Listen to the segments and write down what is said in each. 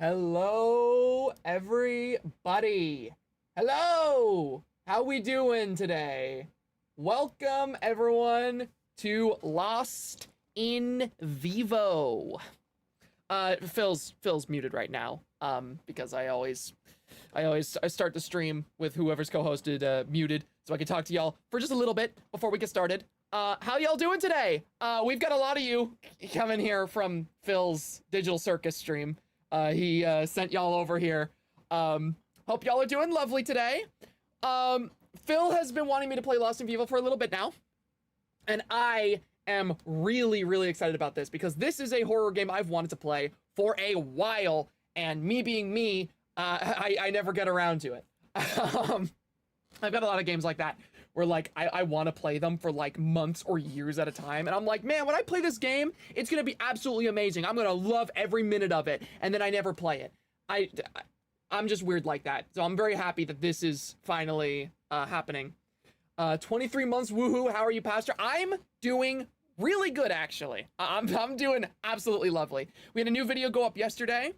Hello, everybody. Hello. How we doing today? Welcome, everyone, to Lost in Vivo. Phil's muted right now. Because I start the stream with whoever's co-hosted muted, so I can talk to y'all for just a little bit before we get started. How y'all doing today? We've got a lot of you coming here from Phil's Digital Circus stream. He sent y'all over here. Hope y'all are doing lovely today. Phil has been wanting me to play Lost in Vivo for a little bit now, and I am really, really excited about this because this is a horror game I've wanted to play for a while, and me being me, I never get around to it. I've got a lot of games like that where like I want to play them for like months or years at a time, and I'm like, man, when I play this game, it's gonna be absolutely amazing. I'm gonna love every minute of it, and then I never play it. I'm just weird like that, so I'm very happy that this is finally happening. 23 months, woohoo! How are you, Pastor? I'm doing really good, actually. I'm doing absolutely lovely. We had a new video go up yesterday,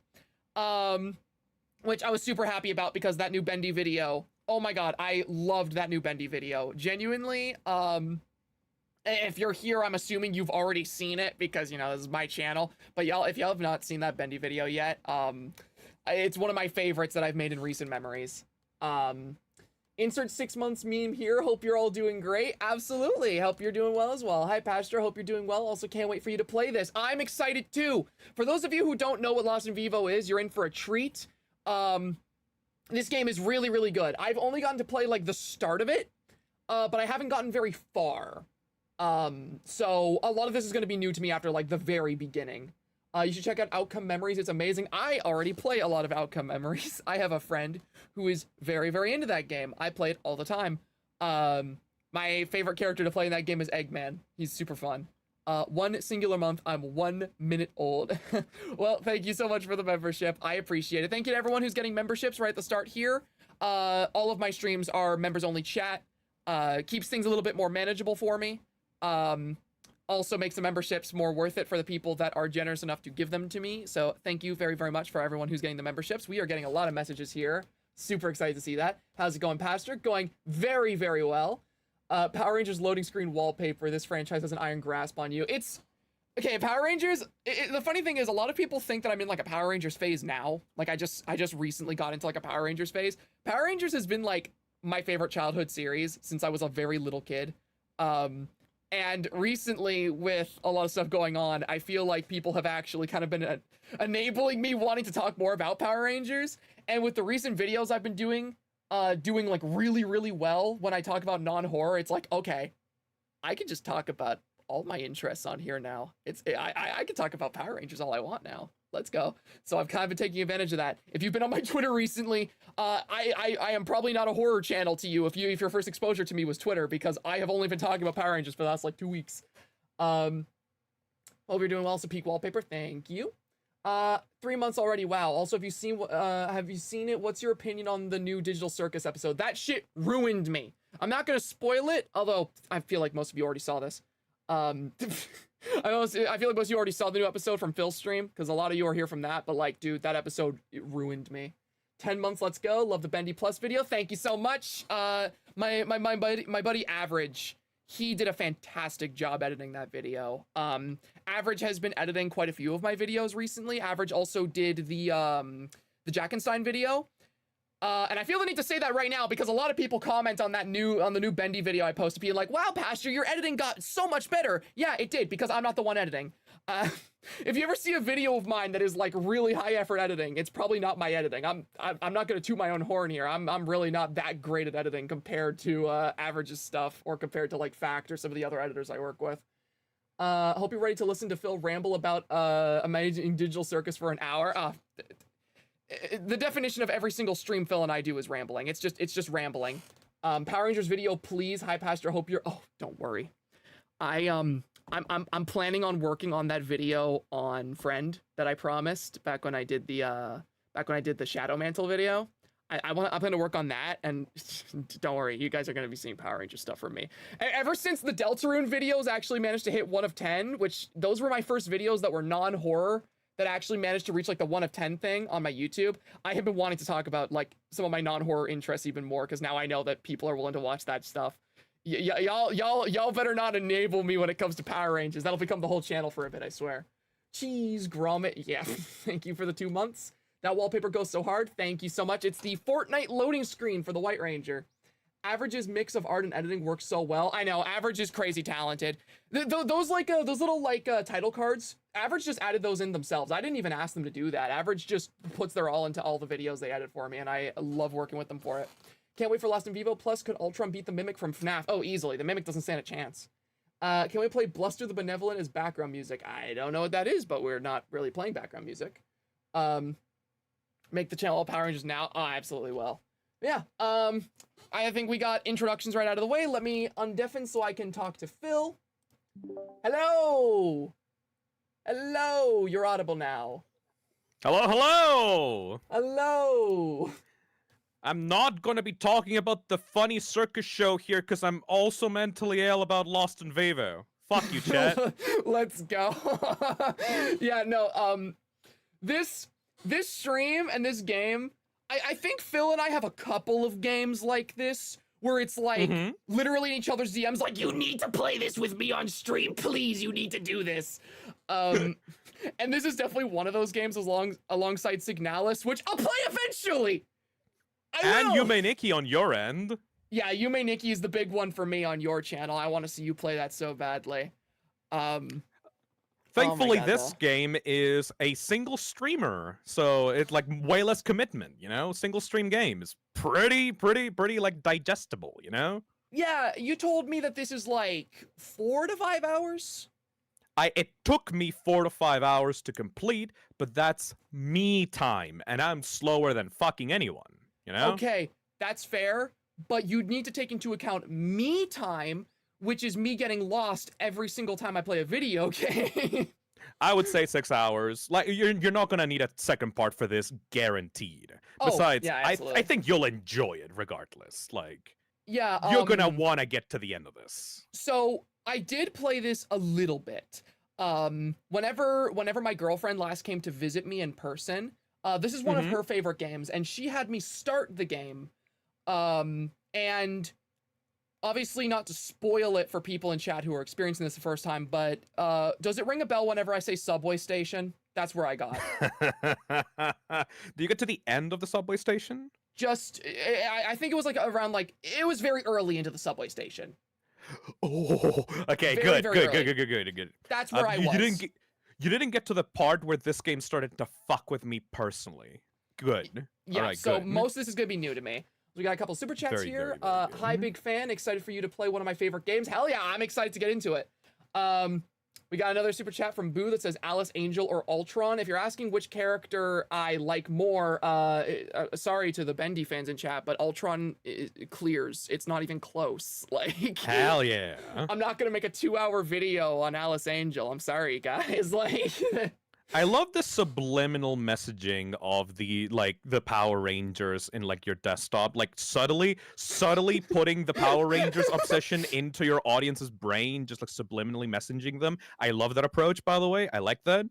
which I was super happy about because that new Bendy video. Oh my god, I loved that new Bendy video. Genuinely, if you're here, I'm assuming you've already seen it because, you know, this is my channel. But y'all, if y'all have not seen that Bendy video yet, it's one of my favorites that I've made in recent memories. Insert 6 months meme here. Hope you're all doing great. Absolutely. Hope you're doing well as well. Hi, Pastor. Hope you're doing well. Also can't wait for you to play this. I'm excited too. For those of you who don't know what Lost in Vivo is, you're in for a treat. This game is really, really good. I've only gotten to play, like, the start of it, but I haven't gotten very far. So a lot of this is going to be new to me after, like, the very beginning. You should check out Outcome Memories. It's amazing. I already play a lot of Outcome Memories. I have a friend who is very, very into that game. I play it all the time. My favorite character to play in that game is Eggman. He's super fun. One singular month, I'm 1 minute old. Well, thank you so much for the membership. I appreciate it. Thank you to everyone who's getting memberships right at the start here. All of my streams are members only chat. Keeps things a little bit more manageable for me. Also makes the memberships more worth it for the people that are generous enough to give them to me. So thank you very, very much for everyone who's getting the memberships. We are getting a lot of messages here. Super excited to see that. How's it going, Pastor? Going very, very well. Power Rangers loading screen wallpaper. This franchise has an iron grasp on you. It's okay. Power Rangers. The funny thing is, a lot of people think that I'm in like a Power Rangers phase now. Like I just recently got into like a Power Rangers phase. Power Rangers has been like my favorite childhood series since I was a very little kid. And recently, with a lot of stuff going on, I feel like people have actually kind of been enabling me wanting to talk more about Power Rangers. And with the recent videos I've been doing like really, really well when I talk about non-horror, it's like, okay, I can just talk about all my interests on here now. I can talk about Power Rangers all I want now. Let's go. So I've kind of been taking advantage of that. If you've been on my Twitter recently, I am probably not a horror channel to you if your first exposure to me was Twitter, because I have only been talking about Power Rangers for the last like 2 weeks. Hope you're doing well. So peak wallpaper, thank you. 3 months already. Wow. Also, have you seen it? What's your opinion on the new Digital Circus episode? That shit ruined me. I'm not gonna spoil it, although I feel like most of you already saw this. I feel like most of you already saw the new episode from Phil's stream, because a lot of you are here from that, but like, dude, that episode, it ruined me. 10 months, let's go. Love the Bendy Plus video. Thank you so much. My buddy Average, he did a fantastic job editing that video. Average has been editing quite a few of my videos recently. Average also did the Jackenstein video. And I feel the need to say that right now because a lot of people comment on the new Bendy video I posted, being like, "Wow, Pastor, your editing got so much better." Yeah, it did, because I'm not the one editing. If you ever see a video of mine that is like really high effort editing, it's probably not my editing. I'm not gonna toot my own horn here. I'm really not that great at editing compared to Average's stuff, or compared to like Fact or some of the other editors I work with. Hope you're ready to listen to Phil ramble about Amazing Digital Circus for an hour. The definition of every single stream Phil and I do is rambling. It's just rambling. Power Rangers video, please. Hi, Pastor. Hope you're. Oh, don't worry. I'm planning on working on that video on Friend that I promised back when I did the Shadow Mantle video. I'm going to work on that, and don't worry, you guys are going to be seeing Power Ranger stuff from me. Ever since the Deltarune videos actually managed to hit 1 of 10, which those were my first videos that were non-horror that actually managed to reach like the 1 of 10 thing on my YouTube, I have been wanting to talk about like some of my non-horror interests even more, because now I know that people are willing to watch that stuff. Y'all better not enable me when it comes to Power Rangers. That'll become the whole channel for a bit, I swear. Cheese Gromit, yeah. Thank you for the 2 months. That wallpaper goes so hard. Thank you so much. It's the Fortnite loading screen for the White Ranger. Average's mix of art and editing works so well. I know, Average is crazy talented. Those little title cards, Average just added those in themselves. I didn't even ask them to do that. Average just puts their all into all the videos they edit for me, and I love working with them for it. Can't wait for Lost in Vivo. Plus, could Ultron beat the Mimic from FNAF? Oh, easily. The Mimic doesn't stand a chance. Can we play Bluster the Benevolent as background music? I don't know what that is, but we're not really playing background music. Make the channel all Power Rangers now? Oh, I absolutely will. Yeah, I think we got introductions right out of the way. Let me undeafen so I can talk to Phil. Hello! Hello! You're audible now. Hello, hello! Hello! I'm not gonna be talking about the funny circus show here because I'm also mentally ill about Lost in Vivo. Fuck you, chat. Let's go. Yeah, no, this stream and this game, I think Phil and I have a couple of games like this where it's like literally in each other's DMs like, you need to play this with me on stream, please, you need to do this. And this is definitely one of those games alongside Signalis, which I'll play eventually. And Yume Nikki on your end. Yeah, Yume Nikki is the big one for me on your channel. I want to see you play that so badly. Thankfully, this game is a single streamer, so it's like way less commitment, you know? Single stream game is pretty like digestible, you know? Yeah, you told me that this is like 4 to 5 hours? It took me 4 to 5 hours to complete, but that's me time, and I'm slower than fucking anyone, you know? Okay, that's fair, but you'd need to take into account me time, which is me getting lost every single time I play a video game. I would say 6 hours. Like you're not gonna need a second part for this, guaranteed. Oh, Besides, yeah, I think you'll enjoy it regardless. Like, yeah, you're gonna want to get to the end of this. So I did play this a little bit. Whenever my girlfriend last came to visit me in person, this is one of her favorite games, and she had me start the game. And obviously not to spoil it for people in chat who are experiencing this the first time, but does it ring a bell whenever I say subway station? That's where I got. Do you get to the end of the subway station? Just, I think it was like around like, it was very early into the subway station. Oh, okay, Very, good. That's where I was. You didn't get to the part where this game started to fuck with me personally. Good. Yeah, All right, so good. most of this is gonna be new to me. We got a couple super chats here. Very good. Hi, big fan. Excited for you to play one of my favorite games. Hell yeah, I'm excited to get into it. We got another super chat from Boo that says Alice, Angel, or Ultron. If you're asking which character I like more, sorry to the Bendy fans in chat, but Ultron clears. It's not even close. Like, hell yeah. I'm not gonna make a 2-hour video on Alice Angel. I'm sorry, guys. Like, I love the subliminal messaging of the Power Rangers in like your desktop, like subtly putting the Power Rangers obsession into your audience's brain, just like subliminally messaging them. I love that approach, by the way. I like that.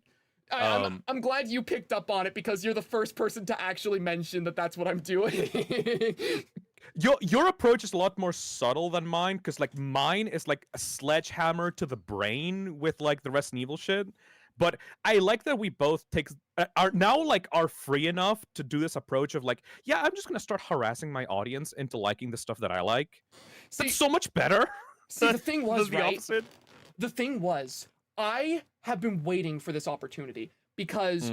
I'm glad you picked up on it because you're the first person to actually mention that that's what I'm doing. Your approach is a lot more subtle than mine, because like mine is like a sledgehammer to the brain with like the Resident Evil shit. But I like that we both are free enough to do this approach of like, yeah, I'm just gonna start harassing my audience into liking the stuff that I like. See, that's so much better. See, the thing was, the right? opposite. The thing was, I have been waiting for this opportunity because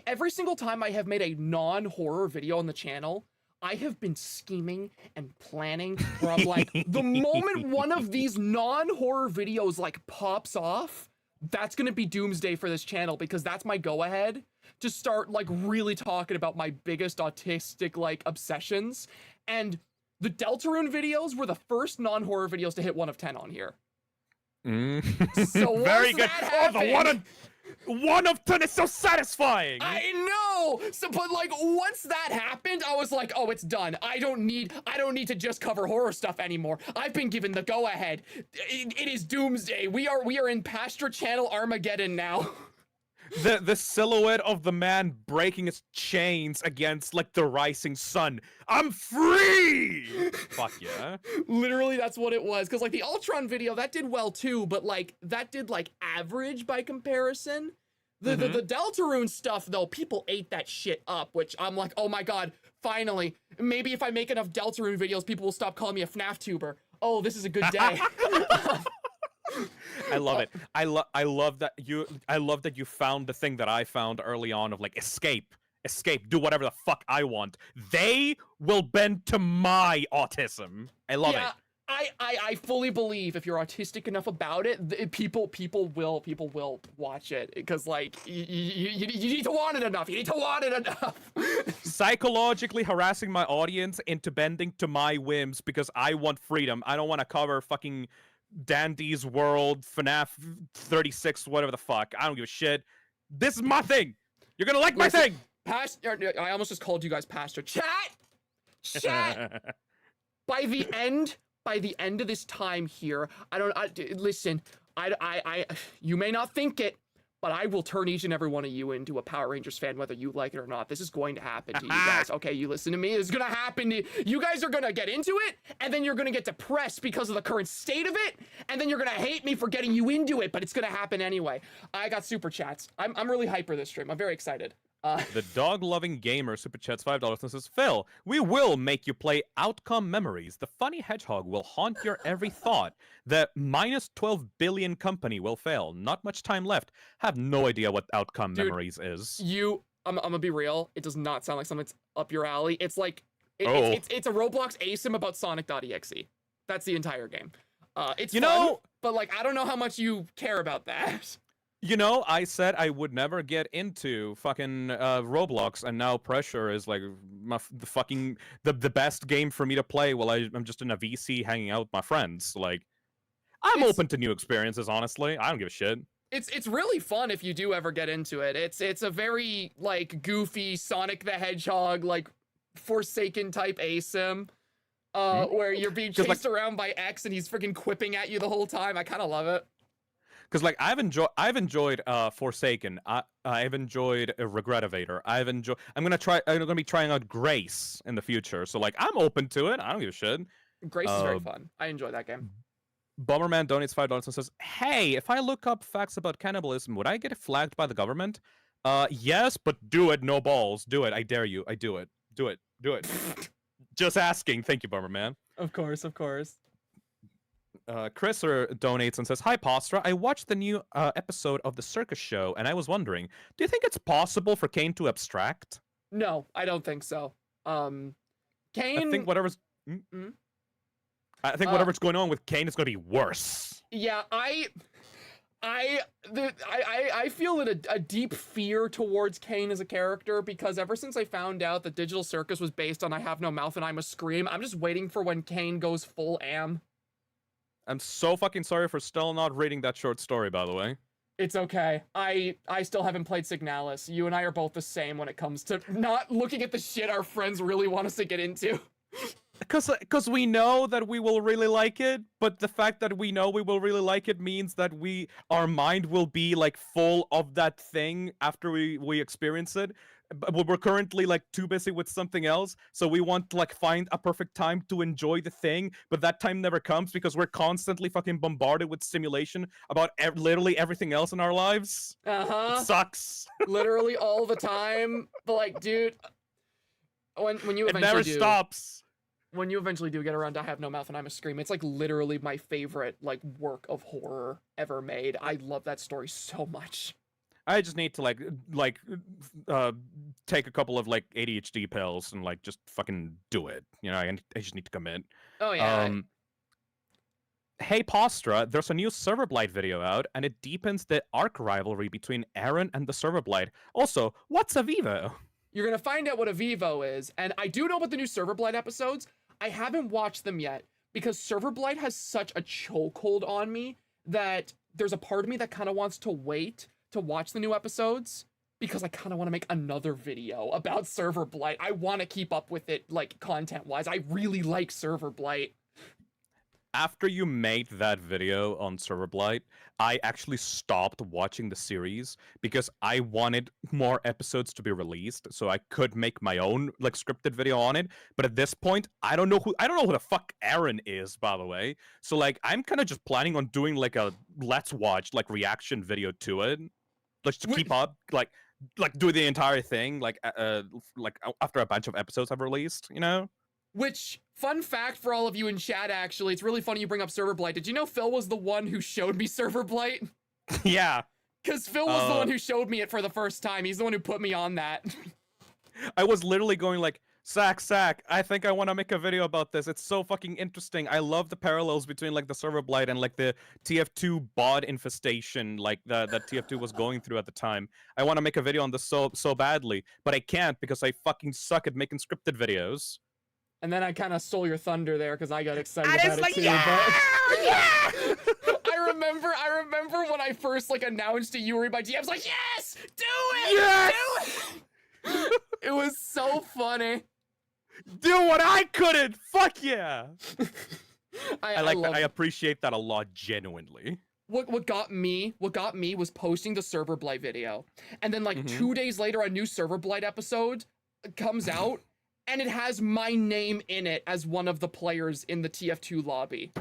every single time I have made a non-horror video on the channel, I have been scheming and planning where I'm like, the moment one of these non-horror videos like pops off, that's gonna be doomsday for this channel, because that's my go-ahead to start like really talking about my biggest autistic like obsessions. And the Deltarune videos were the first non-horror videos to hit 1 of 10 on here. So very good. Happened, the 1 of 10 is so satisfying. I know. So, but like once that happened, I was like, oh, it's done. I don't need to just cover horror stuff anymore. I've been given the go-ahead. It is doomsday. We are in Pasture Channel Armageddon now. the silhouette of the man breaking his chains against like the rising sun. I'm free. Fuck yeah. Literally, that's what it was. Because like the Ultron video, that did well too, but like that did like average by comparison. The Deltarune stuff though, people ate that shit up, which I'm like, oh my god, finally. Maybe if I make enough Deltarune videos, people will stop calling me a FNAF tuber. Oh, this is a good day. I love it. I love that you found the thing that I found early on of like escape, do whatever the fuck I want. They will bend to my autism. I love it. I fully believe if you're autistic enough about it, people will watch it because like you need to want it enough. You need to want it enough. Psychologically harassing my audience into bending to my whims because I want freedom. I don't want to cover fucking Dandy's World, FNAF 36, whatever the fuck. I don't give a shit. This is my thing. You're gonna like my thing. I almost just called you guys pastor. Chat. By the end of this time here, listen. You may not think it, but I will turn each and every one of you into a Power Rangers fan, whether you like it or not. This is going to happen to you guys. Okay, you listen to me. It's gonna happen to you. You guys are gonna get into it, and then you're gonna get depressed because of the current state of it, and then you're gonna hate me for getting you into it, but it's gonna happen anyway. I got super chats. I'm really hyper this stream. I'm very excited. The dog-loving gamer super chats $5 and says, Phil, we will make you play Outcome Memories. The funny hedgehog will haunt your every thought. The minus 12 billion company will fail. Not much time left. Have no idea what Outcome Memories is. I'm gonna be real. It does not sound like something that's up your alley. It's like, it's a Roblox ASIM about Sonic.exe. That's the entire game. It's fun, but like, I don't know how much you care about that. You know, I said I would never get into fucking Roblox, and now Pressure is like the best game for me to play while I'm just in a VC hanging out with my friends. Like, I'm open to new experiences, honestly. I don't give a shit. It's really fun if you do ever get into it. It's a very like goofy Sonic the Hedgehog, like Forsaken type ASIM. Where you're being chased around by X and he's freaking quipping at you the whole time. I kind of love it. Because like I've enjoyed Forsaken. I've enjoyed Regretivator. I'm gonna be trying out Grace in the future. So like I'm open to it. I don't give a shit. Grace is very fun. I enjoy that game. Bomberman donates $5 and says, "Hey, if I look up facts about cannibalism, would I get flagged by the government?" Yes, but do it. No balls. Do it. I dare you. I do it. Do it. Do it. Just asking. Thank you, Bomberman. Of course. Of course. Chriser donates and says, Hi, Postra. I watched the new episode of The Circus Show, and I was wondering, do you think it's possible for Kane to abstract? No, I don't think so. Kane... I think whatever's... I think whatever's going on with Kane is going to be worse. Yeah, I feel a deep fear towards Kane as a character, because ever since I found out that Digital Circus was based on I Have No Mouth and I Must Scream, I'm just waiting for when Kane goes full am. I'm so fucking sorry for still not reading that short story, by the way. It's okay. I still haven't played Signalis. You and I are both the same when it comes to not looking at the shit our friends really want us to get into. Because we know that we will really like it, but the fact that we know we will really like it means that our mind will be like full of that thing after we experience it. But we're currently like too busy with something else, so we want to like find a perfect time to enjoy the thing, but that time never comes because we're constantly fucking bombarded with stimulation about literally everything else in our lives. It sucks. Literally all the time. But like, dude, when you eventually it never stops. When you eventually do get around to I Have No Mouth and I Must Scream, it's like literally my favorite like work of horror ever made. I love that story so much. I just need to take a couple of like ADHD pills and like just fucking do it. You know, I just need to commit. Oh yeah. Hey Postra, there's a new Server Blight video out, and it deepens the arc rivalry between Aaron and the Server Blight. Also, what's a Vivo? You're gonna find out what a Vivo is, and I do know about the new Server Blight episodes. I haven't watched them yet because Server Blight has such a chokehold on me that there's a part of me that kind of wants to wait to watch the new episodes because I kind of want to make another video about Server Blight. I want to keep up with it, like, content-wise. I really like Server Blight. after you made that video on Server Blight, I actually stopped watching the series because I wanted more episodes to be released so I could make my own like scripted video on it. But at this point, I don't know who the fuck Aaron is, by the way. So like I'm kind of just planning on doing like a let's watch like reaction video to it. Let's just keep up like do the entire thing like after a bunch of episodes have released, you know? Which, fun fact for all of you in chat, actually, it's really funny you bring up Server Blight. Did you know Phil was the one who showed me Server Blight? Yeah. Because Phil was the one who showed me it for the first time. He's the one who put me on that. I was literally going like, Sack, I think I want to make a video about this. It's so fucking interesting. I love the parallels between like the Server Blight and like the TF2 bot infestation like that TF2 was going through at the time. I want to make a video on this so badly, but I can't because I fucking suck at making scripted videos. And then I kind of stole your thunder there because I got excited And about it's it like, too. yeah! I remember when I first like announced to Yuri by DM, I was like, yes, do it, Yes! do it. It was so funny. Do what I couldn't. Fuck yeah! I like that. love I appreciate that a lot, genuinely. What got me was posting the Server Blight video, and then like 2 days later, a new Server Blight episode comes out. And it has my name in it as one of the players in the TF2 lobby.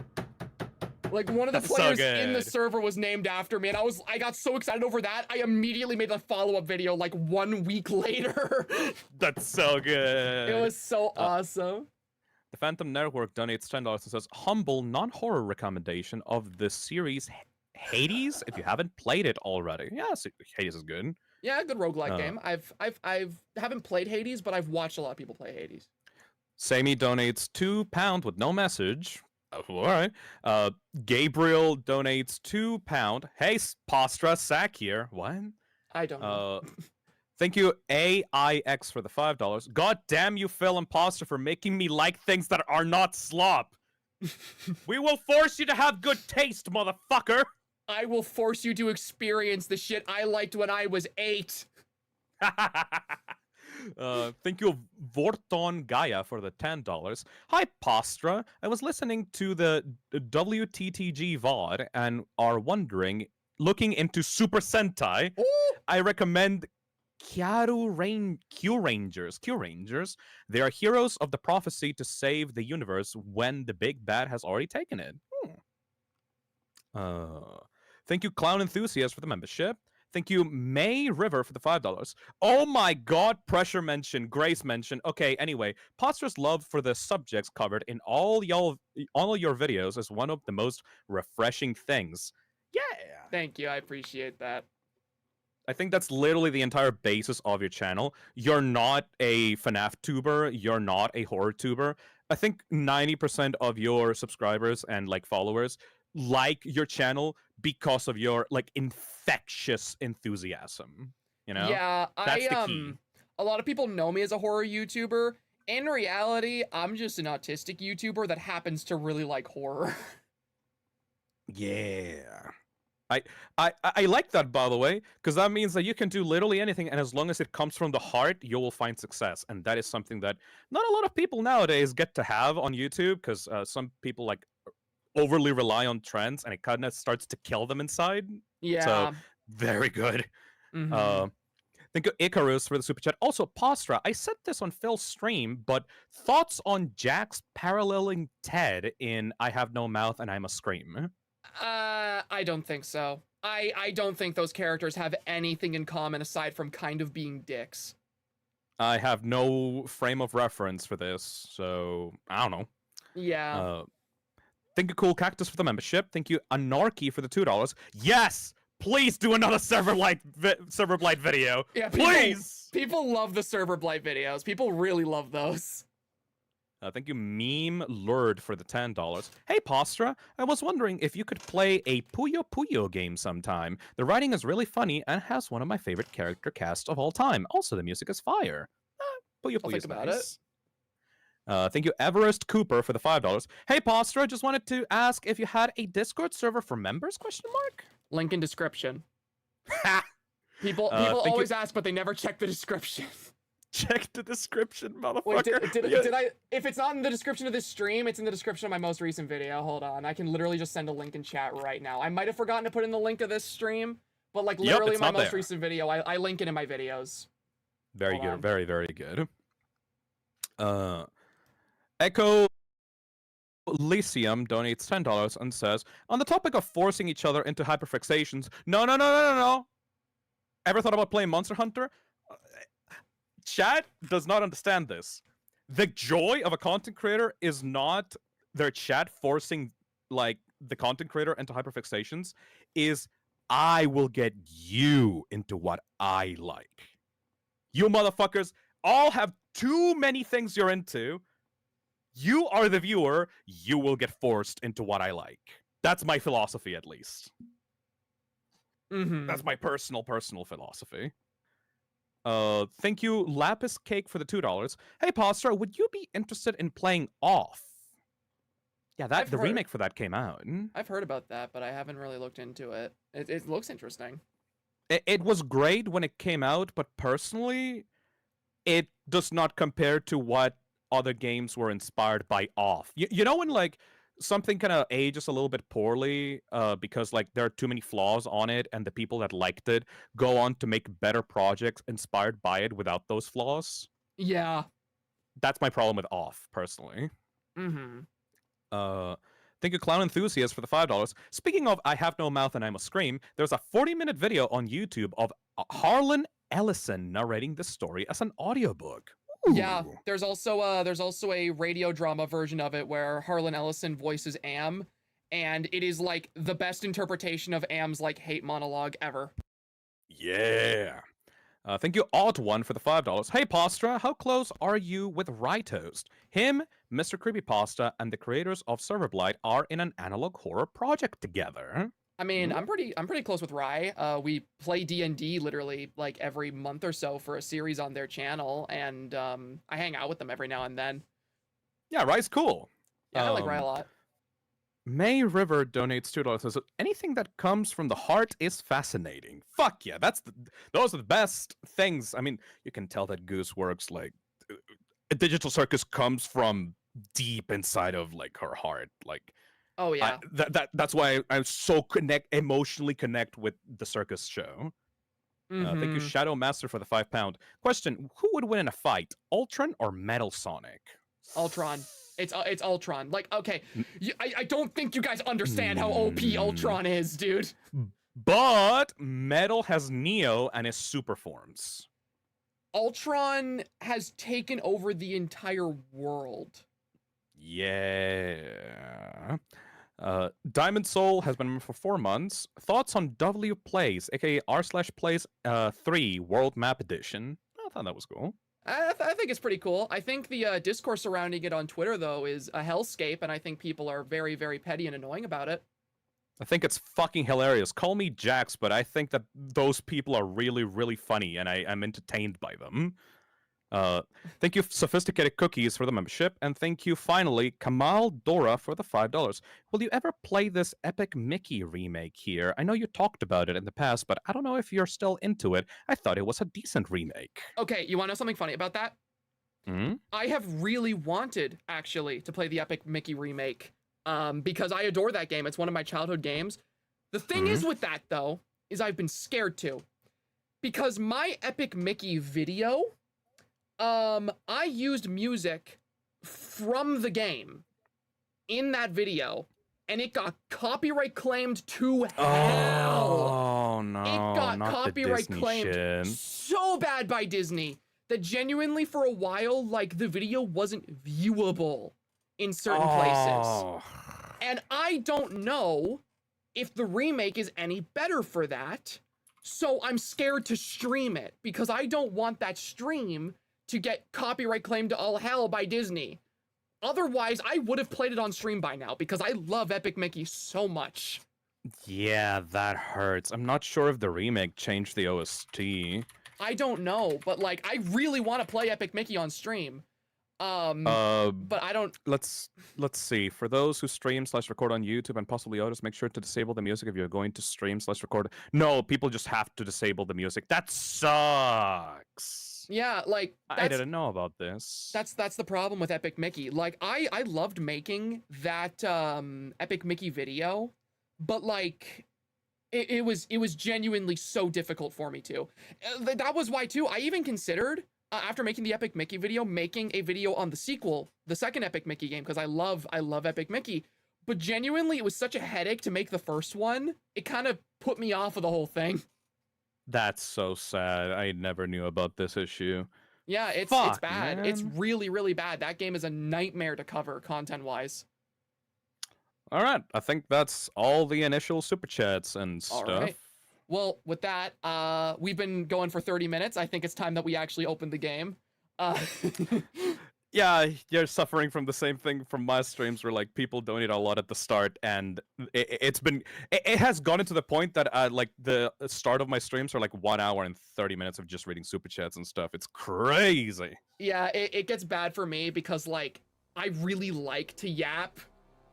Like one of the players in the server was named after me, and I got so excited over that. I immediately made a follow-up video like 1 week later. That's so good. It was so awesome. The Phantom Network donates $10 and says, humble non-horror recommendation of the series Hades, if you haven't played it already. Yes, Hades is good. Yeah, good roguelike game. I've haven't played Hades, but I've watched a lot of people play Hades. Sammy donates £2 with no message. All right. Gabriel donates £2. Hey, Postra, Sack here. What? I don't know. Thank you, AIX, for the $5. God damn you, Phil and Postra, for making me like things that are not slop. We will force you to have good taste, motherfucker. I will force you to experience the shit I liked when I was 8. Thank you, Vorton Gaia, for the $10. Hi, Postra. I was listening to the WTTG VOD and are looking into Super Sentai. Ooh. I recommend Q Rangers. They are heroes of the prophecy to save the universe when the big bad has already taken it. Thank you, Clown Enthusiast, for the membership. Thank you, May River, for the $5. Oh my god, Pressure mention, Grace mention. Okay, anyway, Postra's love for the subjects covered in all your videos is one of the most refreshing things. Yeah. Thank you, I appreciate that. I think that's literally the entire basis of your channel. You're not a FNAF tuber. You're not a horror tuber. I think 90% of your subscribers and like followers like your channel because of your like infectious enthusiasm, you know? Yeah, That's the key. A lot of people know me as a horror YouTuber. In reality, I'm just an autistic YouTuber that happens to really like horror. Yeah. I like that, by the way, because that means that you can do literally anything, and as long as it comes from the heart, you will find success. And that is something that not a lot of people nowadays get to have on YouTube, because some people like overly rely on trends, and it kind of starts to kill them inside. Yeah. So very good. Thank you, Icarus, for the super chat. Also, Postra, I said this on Phil's stream, but thoughts on Jax paralleling Ted in I Have No Mouth and I Must Scream? I don't think so. I don't think those characters have anything in common aside from kind of being dicks. I have no frame of reference for this, so I don't know. Yeah. Thank you, Cool Cactus, for the membership. Thank you, Anarchy, for the $2. Yes! Please do another Server Blight video. Yeah, please! People love the Server Blight videos. People really love those. Thank you, Meme Lord, for the $10. Hey, Postra, I was wondering if you could play a Puyo Puyo game sometime. The writing is really funny and has one of my favorite character casts of all time. Also, the music is fire. Puyo Puyo is nice. Thank you, Everest Cooper, for the $5. Hey, Postra, just wanted to ask if you had a Discord server for members, question mark? Link in description. People always ask, but they never check the description. check the description, motherfucker. Wait, did I? If it's not in the description of this stream, it's in the description of my most recent video. Hold on, I can literally just send a link in chat right now. I might have forgotten to put in the link of this stream, but like literally my most recent video, I link it in my videos. Very good, very, very good. Echo Lyceum donates $10 and says, on the topic of forcing each other into hyperfixations, no. Ever thought about playing Monster Hunter? Chat does not understand this. The joy of a content creator is not their chat forcing like the content creator into hyperfixations, is I will get you into what I like. You motherfuckers all have too many things you're into. You are the viewer, you will get forced into what I like. That's my philosophy, at least. That's my personal philosophy. Thank you, Lapis Cake, for the $2. Hey, Postra, would you be interested in playing Off? Yeah, the remake for that came out. I've heard about that, but I haven't really looked into it. It looks interesting. It was great when it came out, but personally, it does not compare to what other games were inspired by Off. You know when like something kind of ages a little bit poorly because like there are too many flaws on it, and the people that liked it go on to make better projects inspired by it without those flaws? Yeah. That's my problem with Off, personally. Thank you, Clown Enthusiast, for the $5. Speaking of I have no mouth and I must scream, there's a 40-minute video on YouTube of Harlan Ellison narrating this story as an audiobook. Ooh. Yeah, there's also a radio drama version of it where Harlan Ellison voices Am, and it is like the best interpretation of Am's like hate monologue ever. Yeah. Thank you, Odd1, for the $5. Hey, Postra, how close are you with Rytoast? Him, Mr. Creepypasta, and the creators of Serverblight are in an analog horror project together. I mean, I'm pretty close with Rye. We play D&D literally like every month or so for a series on their channel, and I hang out with them every now and then. Yeah, Rye's cool. Yeah, I like Rye a lot. May River donates $2. Says, anything that comes from the heart is fascinating. Fuck yeah, those are the best things. I mean, you can tell that Goose works like a Digital Circus comes from deep inside of like her heart, like. Oh yeah. That's why I so emotionally connect with the circus show. Thank you, Shadow Master, for the £5. Question: who would win in a fight, Ultron or Metal Sonic? Ultron. It's Ultron. Like, okay, I don't think you guys understand how OP Ultron is, dude. But Metal has Neo and his super forms. Ultron has taken over the entire world. Yeah. Diamond Soul has been for 4 months. Thoughts on W Plays, aka r/plays 3 World Map Edition? I thought that was cool. I think it's pretty cool. I think the discourse surrounding it on Twitter, though, is a hellscape, and I think people are very, very petty and annoying about it. I think it's fucking hilarious. Call me Jax, but I think that those people are really, really funny, and I'm entertained by them. Thank you, Sophisticated Cookies, for the membership, and thank you, finally, Kamal Dora, for the $5. Will you ever play this Epic Mickey remake here? I know you talked about it in the past, but I don't know if you're still into it. I thought it was a decent remake. Okay, you want to know something funny about that? I have really wanted, actually, to play the Epic Mickey remake, because I adore that game. It's one of my childhood games. The thing is with that, though, is I've been scared to. Because my Epic Mickey video... I used music from the game in that video, and it got copyright claimed to hell. Oh no! It got not copyright the Disney claimed shit. so bad by Disney that genuinely for a while, like, the video wasn't viewable in certain places. And I don't know if the remake is any better for that. So I'm scared to stream it because I don't want that stream to get copyright claimed to all hell by Disney. Otherwise, I would have played it on stream by now because I love Epic Mickey so much. Yeah, that hurts. I'm not sure if the remake changed the OST. I don't know, but like, I really want to play Epic Mickey on stream. But I don't. let's see. For those who stream/record on YouTube and possibly others, make sure to disable the music if you're going to stream/record. No, people just have to disable the music. That sucks. Yeah, like I didn't know about this. That's the problem with Epic Mickey. Like I loved making that Epic Mickey video, but like it was genuinely so difficult for me to. That was why too. I even considered after making the Epic Mickey video, making a video on the sequel, the second Epic Mickey game, because I love Epic Mickey. But genuinely, it was such a headache to make the first one. It kind of put me off of the whole thing. That's so sad. I never knew about this issue. Yeah, it's Fuck, bad. man. It's really, really bad. That game is a nightmare to cover content-wise. All right, I think that's all the initial super chats and stuff. All right. Well, with that, we've been going for 30 minutes. I think it's time that we actually open the game. Yeah, you're suffering from the same thing from my streams where like people donate a lot at the start, and it has gotten to the point that like the start of my streams are like 1 hour and 30 minutes of just reading super chats and stuff. It's crazy. Yeah, it gets bad for me because like I really like to yap.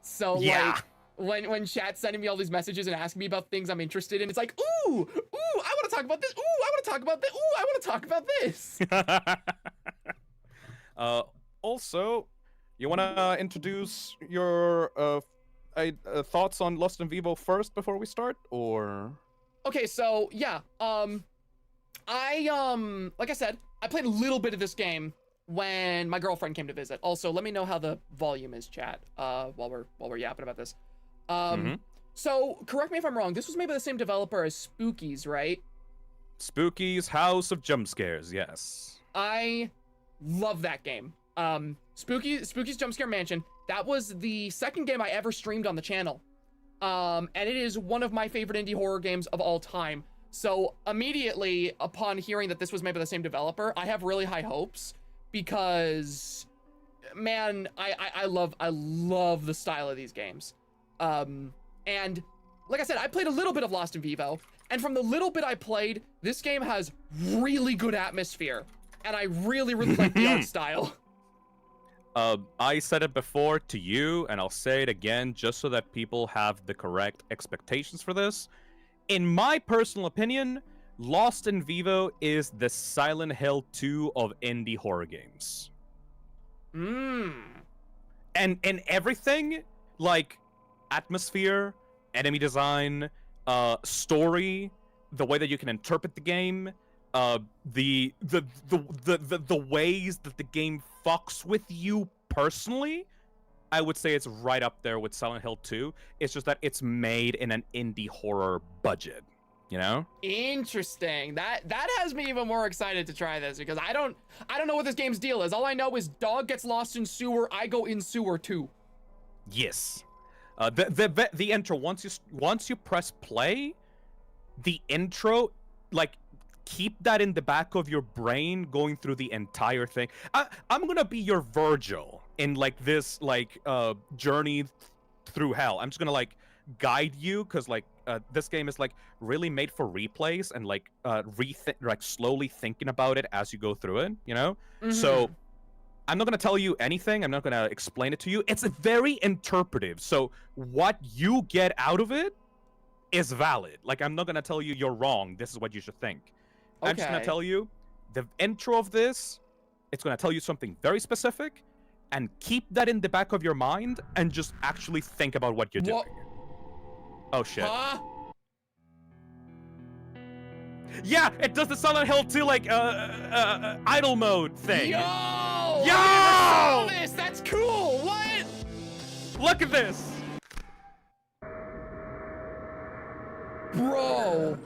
So Yeah. like when chat's sending me all these messages and asking me about things I'm interested in, it's like, ooh, I want to talk about this. Ooh, I want to talk about this. Ooh, I want to talk about this. Also, you want to introduce your thoughts on Lost in Vivo first before we start, or? Okay, so yeah, I like I said, I played a little bit of this game when my girlfriend came to visit. Also, let me know how the volume is, chat, while we're yapping about this. So correct me if I'm wrong. This was made by the same developer as Spookies, right? Spooky's House of Jump Scares, yes. I love that game. Spooky's Jump Scare Mansion. That was the second game I ever streamed on the channel. And it is one of my favorite indie horror games of all time. So immediately upon hearing that this was made by the same developer, I have really high hopes because, man, I love the style of these games. And like I said, I played a little bit of Lost in Vivo, and from the little bit I played, this game has really good atmosphere, and I really like the art style. I said it before to you, and I'll say it again just so that people have the correct expectations for this. In my personal opinion, Lost in Vivo is the Silent Hill 2 of indie horror games. And everything, like atmosphere, enemy design, story, the way that you can interpret the game, the ways that the game fucks with you personally, I would say it's right up there with Silent Hill 2. It's just that it's made in an indie horror budget, you know? Interesting. That has me even more excited to try this because I don't know what this game's deal is. All I know is dog gets lost in sewer, I go in sewer too. Yes. The intro, once you press play, the intro, like, keep that in the back of your brain going through the entire thing. I'm gonna be your Virgil in like this journey through hell. I'm just gonna like guide you because like this game is like really made for replays and like slowly thinking about it as you go through it, you know? So I'm not going to tell you anything. I'm not going to explain it to you. It's very interpretive. So what you get out of it is valid. Like, I'm not going to tell you you're wrong. This is what you should think. Okay. I'm just going to tell you the intro of this, it's going to tell you something very specific, and keep that in the back of your mind and just actually think about what you're doing. Oh, shit. Huh? Yeah, it does the Silent Hill 2, like, idle mode thing. Yo! Yo! I never saw this! That's cool! What? Look at this! Bro!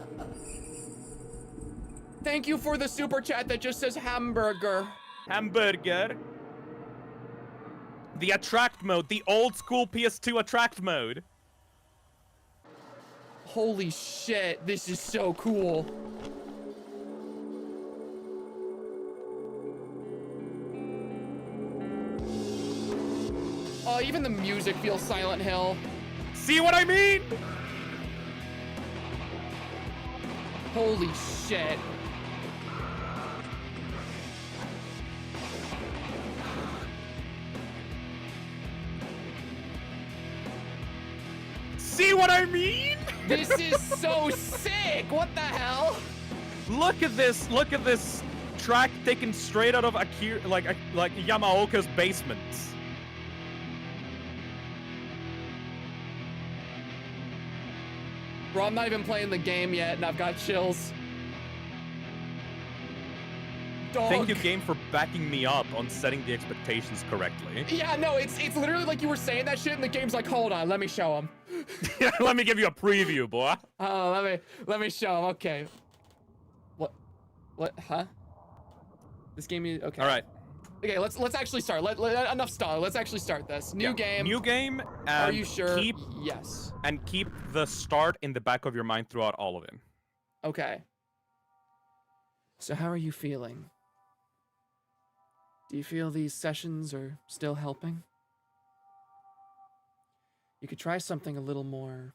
Thank you for the super chat that just says hamburger. Hamburger. The attract mode, the old school PS2 attract mode. Holy shit, this is so cool. Oh, even the music feels Silent Hill. See what I mean? Holy shit. I mean? This is so sick. What the hell? Look at this. Look at this track taken straight out of Akira, like Yamaoka's basement. Bro, I'm not even playing the game yet, and I've got chills. Dog. Thank you, game, for backing me up on setting the expectations correctly. Yeah, no, it's literally like you were saying that shit, and the game's like, hold on, let me show him. Let me give you a preview, boy. Oh, let me show him. Okay. What? Huh? This game is okay. All right. Okay, let's actually start. Enough stall. Let's actually start this. New game. New game. Are you sure? Yes. And keep the start in the back of your mind throughout all of it. Okay. So how are you feeling? Do you feel these sessions are still helping? You could try something a little more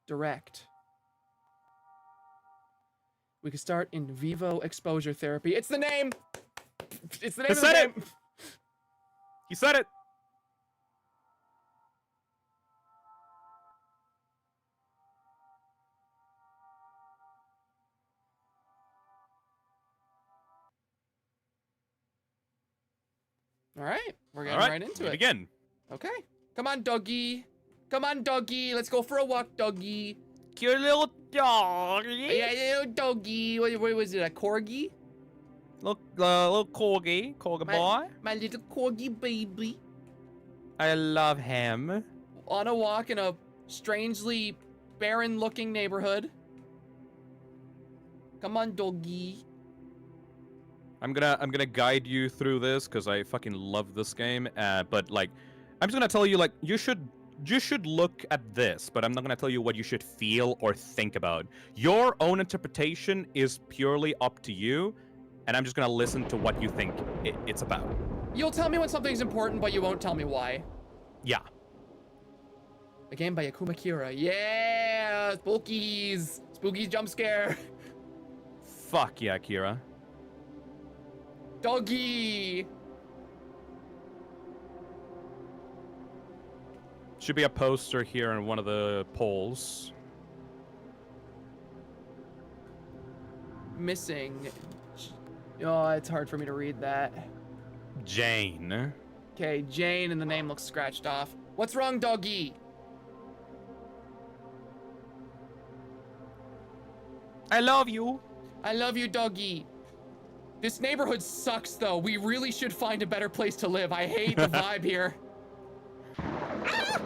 direct. We could start in vivo exposure therapy. It's the name! It's the name of the game! You said it! Alright, we're getting right into it. Again. Okay. Come on, doggy. Come on, doggy. Let's go for a walk, doggy. Your little doggy. Yeah, little doggy. What was it, a corgi? Little corgi boy. My little corgi baby. I love him. On a walk in a strangely barren-looking neighborhood. Come on, doggy. I'm gonna guide you through this because I fucking love this game. But like, I'm just gonna tell you, like, you should look at this, but I'm not gonna tell you what you should feel or think about. Your own interpretation is purely up to you, and I'm just gonna listen to what you think it's about. You'll tell me when something's important, but you won't tell me why. Yeah. A game by Akuma Kira. Yeah, Spookies. Spookies jump scare. Fuck yeah, Kira. Doggy. Should be a poster here in one of the polls. Missing. Oh, it's hard for me to read that. Jane. Okay, Jane, and the name looks scratched off. What's wrong, doggy? I love you. I love you, doggy. This neighborhood sucks, though. We really should find a better place to live. I hate the vibe here. Ah!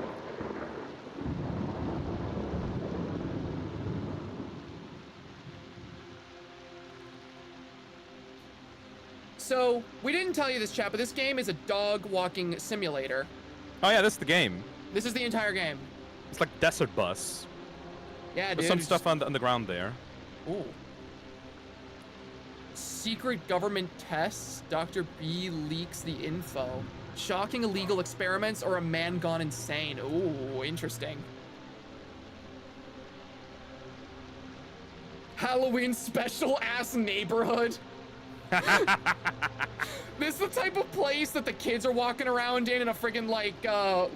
So, we didn't tell you this, chat, but this game is a dog walking simulator. Oh yeah, this is the game. This is the entire game. It's like Desert Bus. Yeah, dude. There's some stuff on the ground there. Ooh. Secret government tests. Dr. B leaks the info. Shocking illegal experiments or a man gone insane. Ooh, interesting. Halloween special ass neighborhood. This is the type of place that the kids are walking around in a friggin' like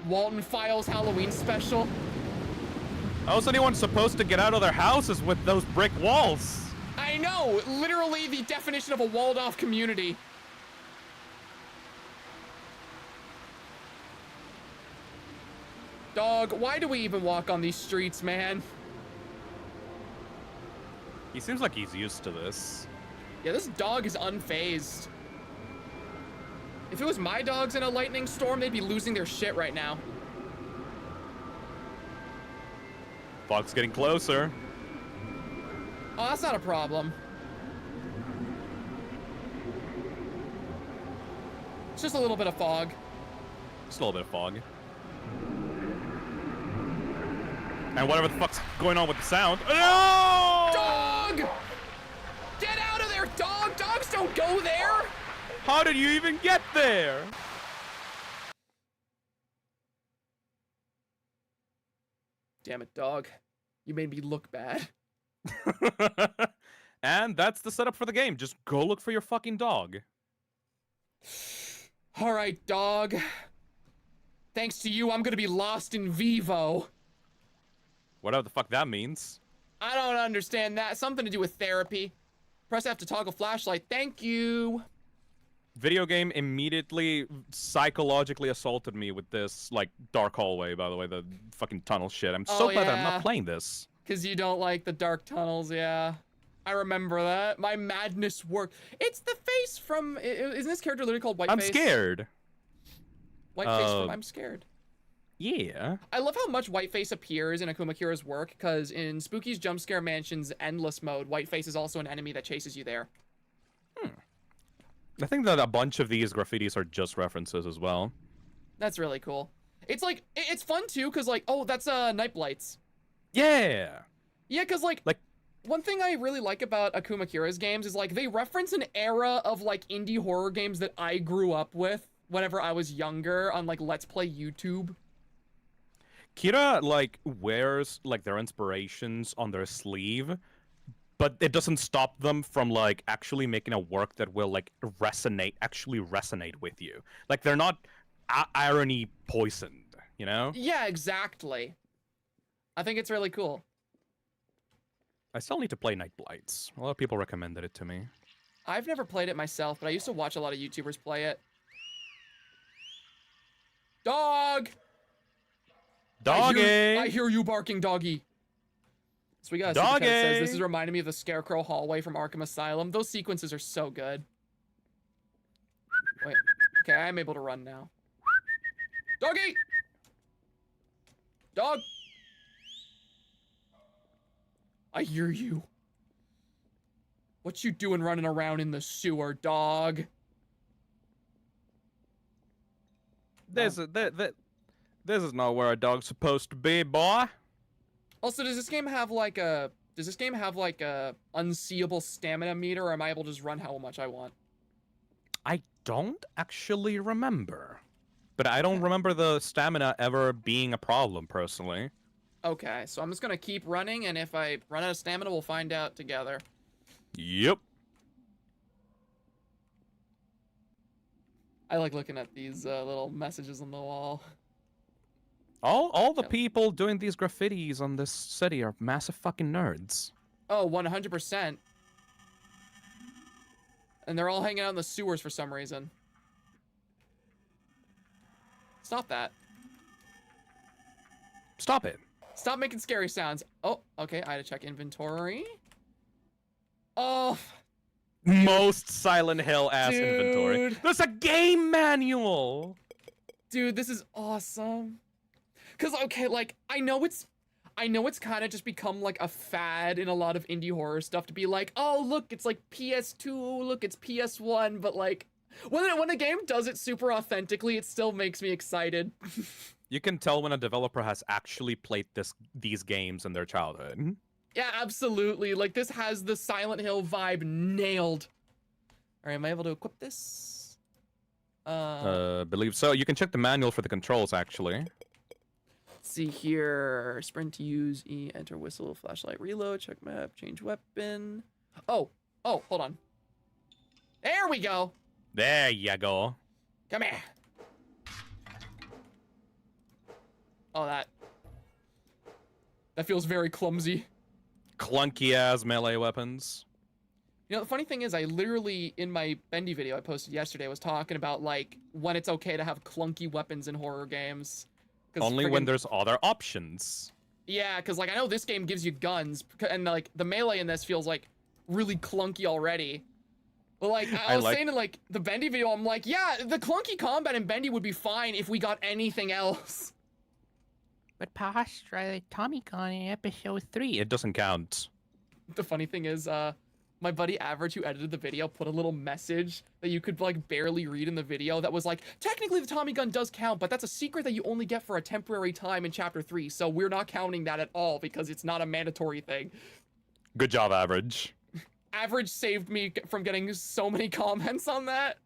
Walton Files Halloween special. How's anyone supposed to get out of their houses with those brick walls? I know, literally the definition of a walled off community. Dog, why do we even walk on these streets, man? He seems like he's used to this. Yeah, this dog is unfazed. If it was my dogs in a lightning storm, they'd be losing their shit right now. Fog's getting closer. Oh, that's not a problem. It's just a little bit of fog. Just a little bit of fog. And whatever the fuck's going on with the sound. No! Dog! Get out of there, dog! Dogs don't go there! How did you even get there? Damn it, dog. You made me look bad. And that's the setup for the game. Just go look for your fucking dog. All right, dog. Thanks to you, I'm gonna be lost in vivo. Whatever the fuck that means. I don't understand that. Something to do with therapy. Press F to toggle flashlight. Thank you. Video game immediately psychologically assaulted me with this, like, dark hallway, by the way, the fucking tunnel shit. I'm so glad that I'm yeah. not playing this. Because you don't like the dark tunnels, yeah. I remember that. My madness worked. It's the face from... Isn't this character literally called Whiteface? I'm scared. Whiteface from I'm Scared. Yeah. I love how much Whiteface appears in Akuma Kira's work, because in Spooky's Jump Scare Mansion's Endless Mode, Whiteface is also an enemy that chases you there. I think that a bunch of these graffitis are just references as well. That's really cool. It's like, it's fun too, because like, oh, that's Night Blights. Yeah. Yeah, because like, one thing I really like about Akuma Kira's games is like, they reference an era of like indie horror games that I grew up with whenever I was younger on like Let's Play YouTube. Kira, like, wears, like, their inspirations on their sleeve, but it doesn't stop them from, like, actually making a work that will, like, actually resonate with you. Like, they're not irony poisoned, you know? Yeah, exactly. I think it's really cool. I still need to play Night Blights. A lot of people recommended it to me. I've never played it myself, but I used to watch a lot of YouTubers play it. Dog! Doggy! I hear you barking, doggy. So we got a super chat that says, this is reminding me of the Scarecrow hallway from Arkham Asylum. Those sequences are so good. Wait. Okay, I'm able to run now. Doggy! Dog! I hear you. What you doing running around in the sewer, dog? This is not where a dog's supposed to be, boy. Also, does this game have like a unseeable stamina meter, or am I able to just run how much I want? I don't actually remember. But I don't remember the stamina ever being a problem, personally. Okay, so I'm just gonna keep running, and if I run out of stamina, we'll find out together. Yep. I like looking at these little messages on the wall. All the people doing these graffitis on this city are massive fucking nerds. Oh, 100%. And they're all hanging out in the sewers for some reason. Stop that. Stop it. Stop making scary sounds. Oh, okay, I had to check inventory. Oh. Most Silent Hill ass inventory. Dude. There's a game manual. Dude, this is awesome. Cause okay, like I know it's kind of just become like a fad in a lot of indie horror stuff to be like, oh look, it's like PS2, look, it's PS1, but like when a game does it super authentically, it still makes me excited. You can tell when a developer has actually played these games in their childhood. Yeah, absolutely. Like this has the Silent Hill vibe nailed. All right, am I able to equip this? Believe so. You can check the manual for the controls, actually. Let's see here. Sprint to use, E, enter whistle, flashlight, reload, check map, change weapon. Oh, hold on. There we go. There you go. Come here. Oh, that feels very clumsy. Clunky ass melee weapons. You know, the funny thing is, I literally, in my Bendy video I posted yesterday, was talking about, like, when it's okay to have clunky weapons in horror games. Only when there's other options. Yeah, because, like, I know this game gives you guns, and, like, the melee in this feels, like, really clunky already. But, like, I was saying in, like, the Bendy video, I'm like, yeah, the clunky combat in Bendy would be fine if we got anything else. But past Tommy Gun in episode 3, it doesn't count. The funny thing is, my buddy Average, who edited the video, put a little message that you could, like, barely read in the video that was like, technically the Tommy gun does count, but that's a secret that you only get for a temporary time in Chapter 3, so we're not counting that at all because it's not a mandatory thing. Good job, Average. Average saved me from getting so many comments on that.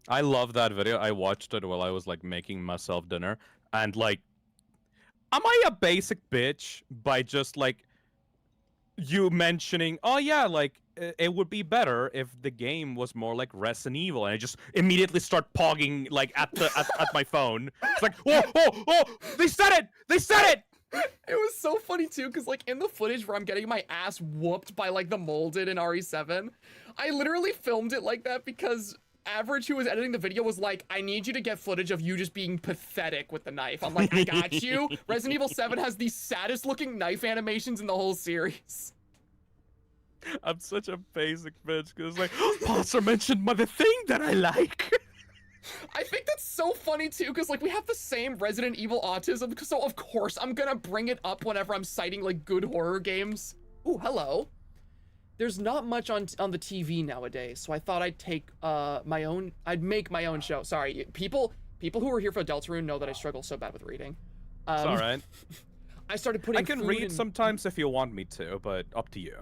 I love that video. I watched it while I was, like, making myself dinner, and, like, am I a basic bitch by just, like, you mentioning, oh yeah, like it would be better if the game was more like Resident Evil, and I just immediately start pogging like at my phone. It's like, oh, they said it, they said it. It was so funny too, because like in the footage where I'm getting my ass whooped by like the molded in RE7, I literally filmed it like that because Average, who was editing the video, was like, I need you to get footage of you just being pathetic with the knife. I'm like, I got you. Resident Evil 7 has the saddest looking knife animations in the whole series. I'm such a basic bitch because like, Pastor mentioned the thing that I like. I think that's so funny too, because like we have the same Resident Evil autism, so of course I'm gonna bring it up whenever I'm citing like good horror games. Ooh, hello. There's not much on the TV nowadays, so I thought I'd take I'd make my own show. Sorry, people who are here for Deltarune know that I struggle so bad with reading. It's all right. I started putting. I can read sometimes if you want me to, but up to you.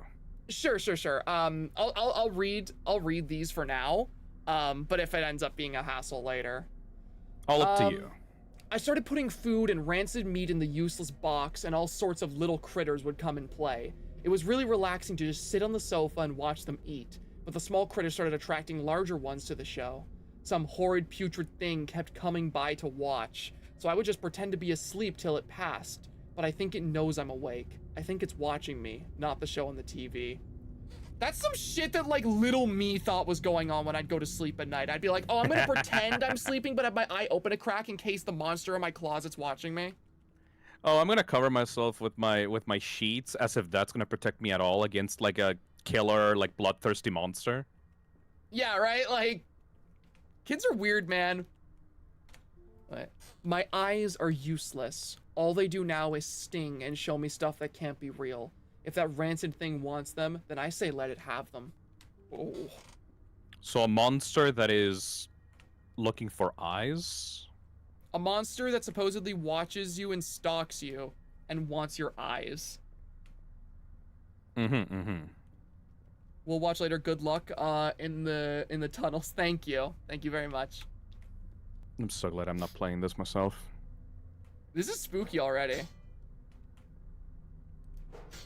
Sure. I'll read these for now. But if it ends up being a hassle later. All up to you. I started putting food and rancid meat in the useless box, and all sorts of little critters would come and play. It was really relaxing to just sit on the sofa and watch them eat, but the small critters started attracting larger ones to the show. Some horrid putrid thing kept coming by to watch, so I would just pretend to be asleep till it passed, but I think it knows I'm awake. I think it's watching me, not the show on the TV. That's some shit that like little me thought was going on when I'd go to sleep at night. I'd be like, oh, I'm gonna pretend I'm sleeping, but have my eye open a crack in case the monster in my closet's watching me. Oh, I'm gonna cover myself with my sheets as if that's gonna protect me at all against like a killer, like bloodthirsty monster. Yeah, right? Like, kids are weird, man. But my eyes are useless. All they do now is sting and show me stuff that can't be real. If that rancid thing wants them, then I say let it have them. Oh. So a monster that is looking for eyes? A monster that supposedly watches you and stalks you and wants your eyes. We'll watch later. Good luck in the tunnels. Thank you. Thank you very much. I'm so glad I'm not playing this myself. This is spooky already.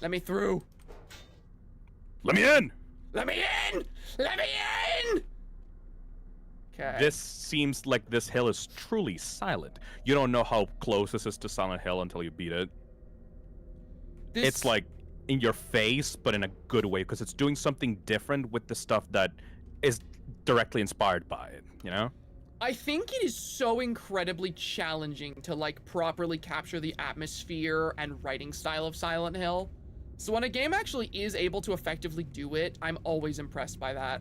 Let me through. Let me in! Let me in! Let me in! Okay. This seems like this hill is truly silent. You don't know how close this is to Silent Hill until you beat it. It's like in your face, but in a good way, because it's doing something different with the stuff that is directly inspired by it, you know? I think it is so incredibly challenging to like properly capture the atmosphere and writing style of Silent Hill. So when a game actually is able to effectively do it, I'm always impressed by that.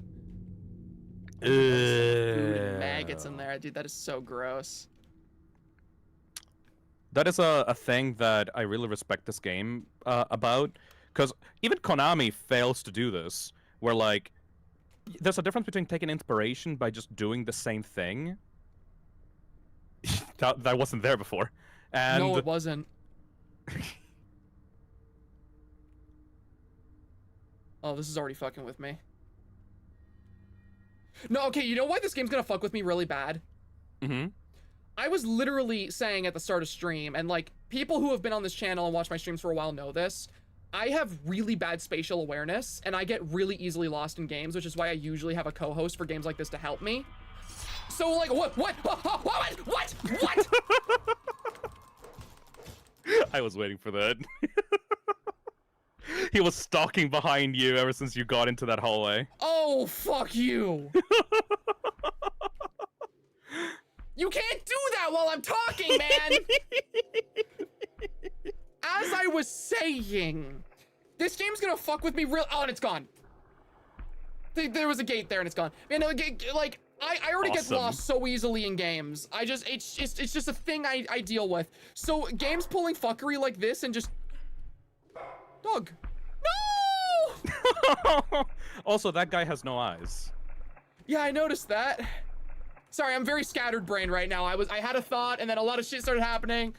Food and maggots in there, dude. That is so gross. That is a thing that I really respect this game about, because even Konami fails to do this, where like there's a difference between taking inspiration by just doing the same thing. that wasn't there before. And no, it wasn't. Oh, this is already fucking with me. No, okay, you know why this game's gonna fuck with me really bad? I was literally saying at the start of stream, and like people who have been on this channel and watched my streams for a while know this, I have really bad spatial awareness and I get really easily lost in games, which is why I usually have a co-host for games like this to help me. So like, what? I was waiting for that. He was stalking behind you ever since you got into that hallway. Oh, fuck you. You can't do that while I'm talking, man. As I was saying, this game's gonna fuck with me real. Oh, and it's gone. There was a gate there and it's gone. Man, no, like I already get lost so easily in games. It's just a thing I deal with. So games pulling fuckery like this and just dog. No. Also, that guy has no eyes. Yeah, I noticed that. Sorry, I'm very scattered brain right now. I had a thought and then a lot of shit started happening.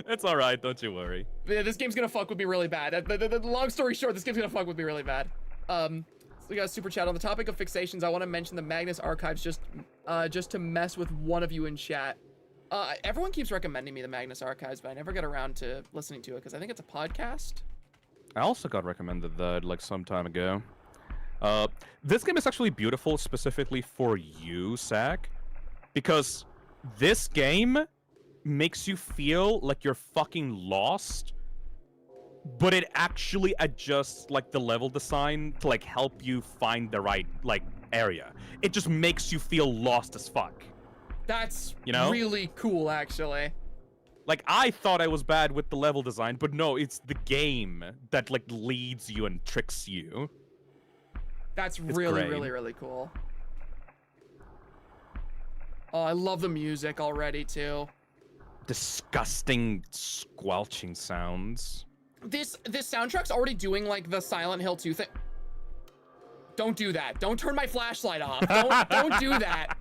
It's all right, don't you worry. Yeah, this game's gonna fuck with me really bad. The long story short, this game's gonna fuck with me really bad. So we got a super chat on the topic of fixations. I want to mention the Magnus Archives just to mess with one of you in chat. Everyone keeps recommending me the Magnus Archives, but I never get around to listening to it because I think it's a podcast. I also got recommended that like some time ago. This game is actually beautiful specifically for you, Zach, because this game makes you feel like you're fucking lost, but it actually adjusts like the level design to like help you find the right like area. It just makes you feel lost as fuck. That's You know? really cool, actually. Like I thought I was bad with the level design, but no, it's the game that like leads you and tricks you. That's It's really, great. really, really cool. Oh, I love the music already too. Disgusting squelching sounds. This soundtrack's already doing like the Silent Hill 2 thing. Don't do that. Don't turn my flashlight off. Don't do that.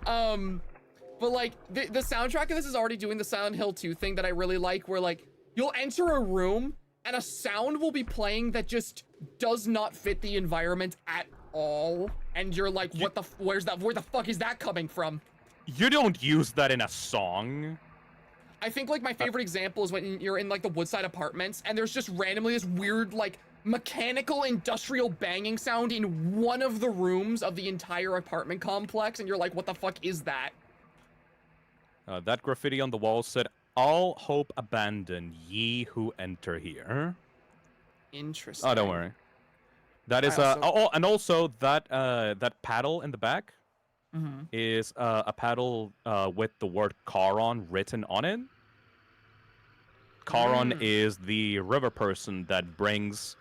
But like the soundtrack of this is already doing the Silent Hill 2 thing that I really like, where like you'll enter a room and a sound will be playing that just does not fit the environment at all, and you're like, what the where the fuck is that coming from? You don't use that in a song. I think like my favorite example is when you're in like the Woodside Apartments and there's just randomly this weird like mechanical industrial banging sound in one of the rooms of the entire apartment complex, and you're like, what the fuck is that? That graffiti on the wall said, "All hope abandon, ye who enter here." Interesting. Oh, don't worry. That is Alright, so- oh, and also that that paddle in the back Mm-hmm. is a paddle with the word Charon written on it. Charon is the river person that brings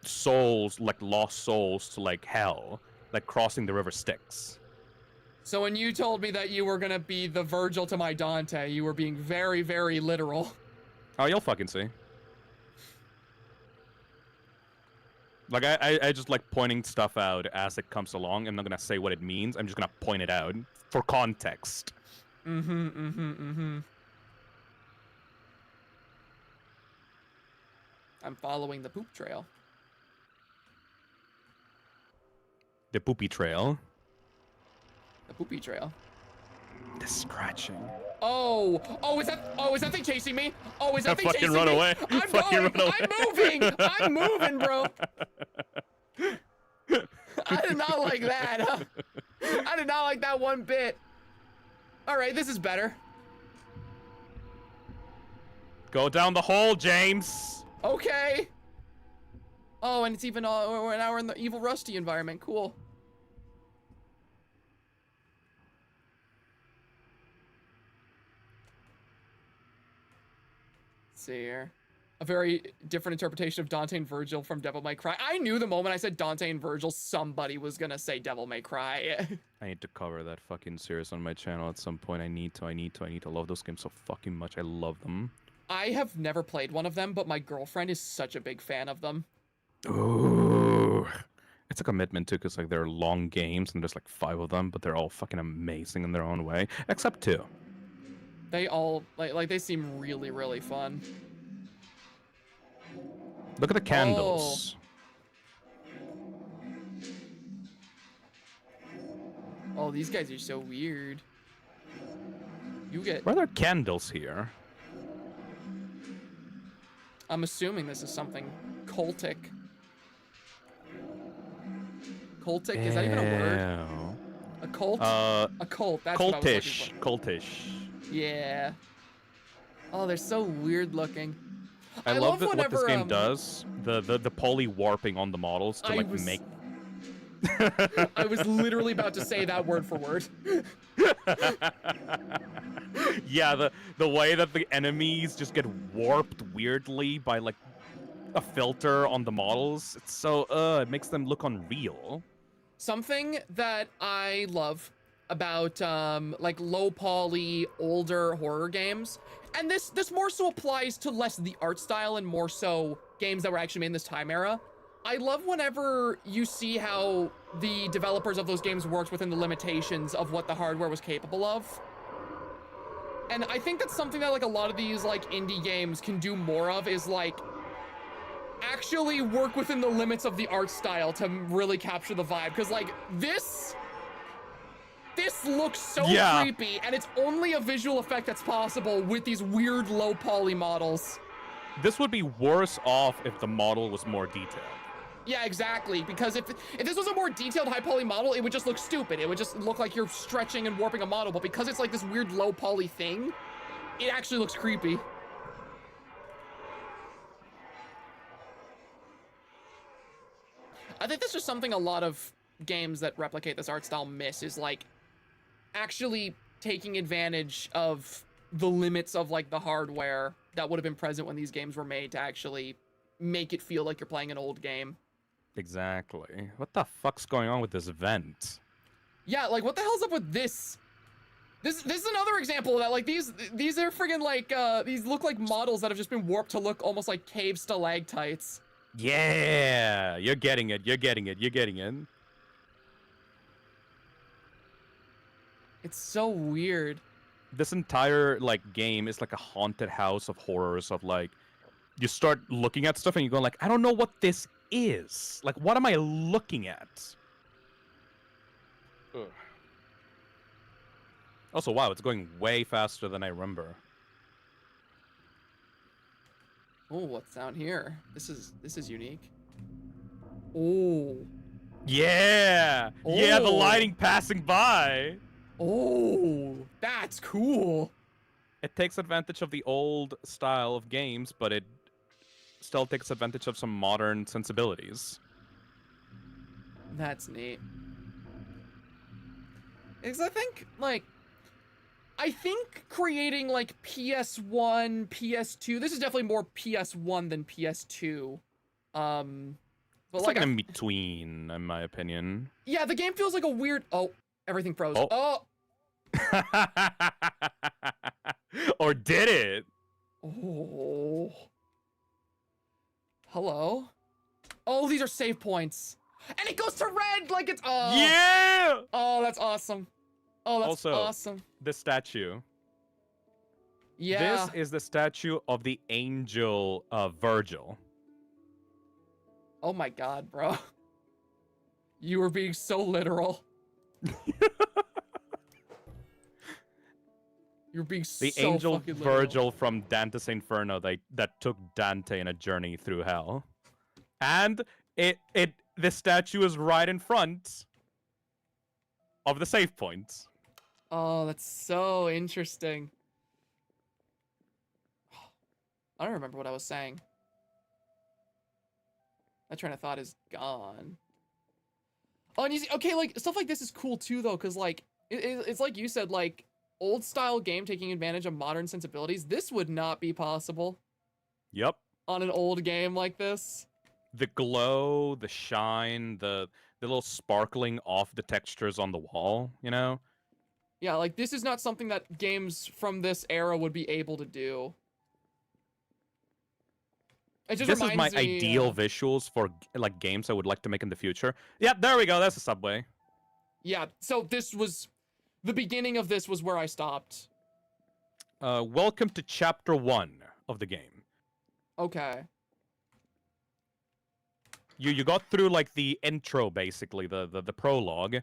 souls, like lost souls, to like hell, like crossing the river Styx. So when you told me that you were gonna be the Virgil to my Dante, you were being very, very literal. Oh, you'll fucking see. Like I just like pointing stuff out as it comes along. I'm not gonna say what it means. I'm just gonna point it out for context. I'm following the poop trail. The poopy trail. The poopy trail. The scratching. Oh, is that thing chasing me? Oh, is that thing Fucking chasing run me? away. I'm Fucking going. run away. I'm moving, bro. I did not like that. Huh? I did not like that one bit. All right, this is better. Go down the hole, James. Okay. Oh, and it's even now we're in the evil Rusty environment. Cool. Let's see here. A very different interpretation of Dante and Virgil from Devil May Cry. I knew the moment I said Dante and Virgil, somebody was gonna say Devil May Cry. I need to cover that fucking series on my channel at some point. I need to. I love those games so fucking much. I love them. I have never played one of them, but my girlfriend is such a big fan of them. Ooh. It's a commitment too, because like they're long games and there's like 5 of them, but they're all fucking amazing in their own way, except 2. They all like they seem really, really fun. Look at the candles. Oh, these guys are so weird. You get. Why are there candles here? I'm assuming this is something cultic. Cultic? Is that even a word? Ew. A cult? A cult. That's what I was looking Cultish. for. Cultish. Yeah. Oh, they're so weird looking. I love that what this whenever, game does. The poly warping on the models to I like was- make. I was literally about to say that word for word. Yeah, the way that the enemies just get warped weirdly by like a filter on the models. It's so it makes them look unreal. Something that I love about like low poly older horror games, and this more so applies to less the art style and more so games that were actually made in this time era. I love whenever you see how the developers of those games worked within the limitations of what the hardware was capable of. And I think that's something that like a lot of these like indie games can do more of, is like actually work within the limits of the art style to really capture the vibe. Because like this This looks so Yeah. creepy, and it's only a visual effect that's possible with these weird low poly models. This would be worse off if the model was more detailed. Yeah, exactly. Because if this was a more detailed high poly model, it would just look stupid. It would just look like you're stretching and warping a model. But because it's like this weird low poly thing, it actually looks creepy. I think that's just something a lot of games that replicate this art style miss, is like actually taking advantage of the limits of like the hardware that would have been present when these games were made to actually make it feel like you're playing an old game. Exactly. What the fuck's going on with this vent? Yeah, like what the hell's up with this? This is another example of that. Like these are friggin' like these look like models that have just been warped to look almost like cave stalactites. Yeah, you're getting it. You're getting it. You're getting it. It's so weird. This entire like game is like a haunted house of horrors of like you start looking at stuff and you go like, I don't know what this is. Like, what am I looking at? Ugh. Also, wow, it's going way faster than I remember. Oh, what's down here? This is unique. Oh. Yeah! Yeah, the Oh. lighting passing by! Oh, that's cool. It takes advantage of the old style of games, but it still takes advantage of some modern sensibilities. That's neat. Because I think creating like PS1, PS2, this is definitely more PS1 than PS2. But It's like like in between, in my opinion. yeah, the game feels like a weird, oh, everything froze. Oh. Oh. Or did it? Oh. Hello? Oh, these are save points. And it goes to red like it's, oh. Yeah! Oh, that's awesome. Oh, that's Also, awesome. The statue. Yeah. This is the statue of the angel Virgil. Oh my god, bro. You were being so literal. You're being The so angel fucking literal. Virgil from Dante's Inferno that took Dante in a journey through hell. And the statue is right in front of the save point. Oh, that's so interesting. I don't remember what I was saying. That train of thought is gone. Oh, and you see, okay, like, stuff like this is cool too, though, because, like, it's like you said, like, old-style game taking advantage of modern sensibilities. This would not be possible Yep. on an old game like this. The glow, the shine, the little sparkling off the textures on the wall, you know? Yeah, like, this is not something that games from this era would be able to do. It just This is my reminds me, ideal visuals for like games I would like to make in the future. Yep, there we go. That's a subway. Yeah, so this was... The beginning of this was where I stopped. Welcome to chapter 1 of the game. Okay. You got through like the intro, basically, the prologue.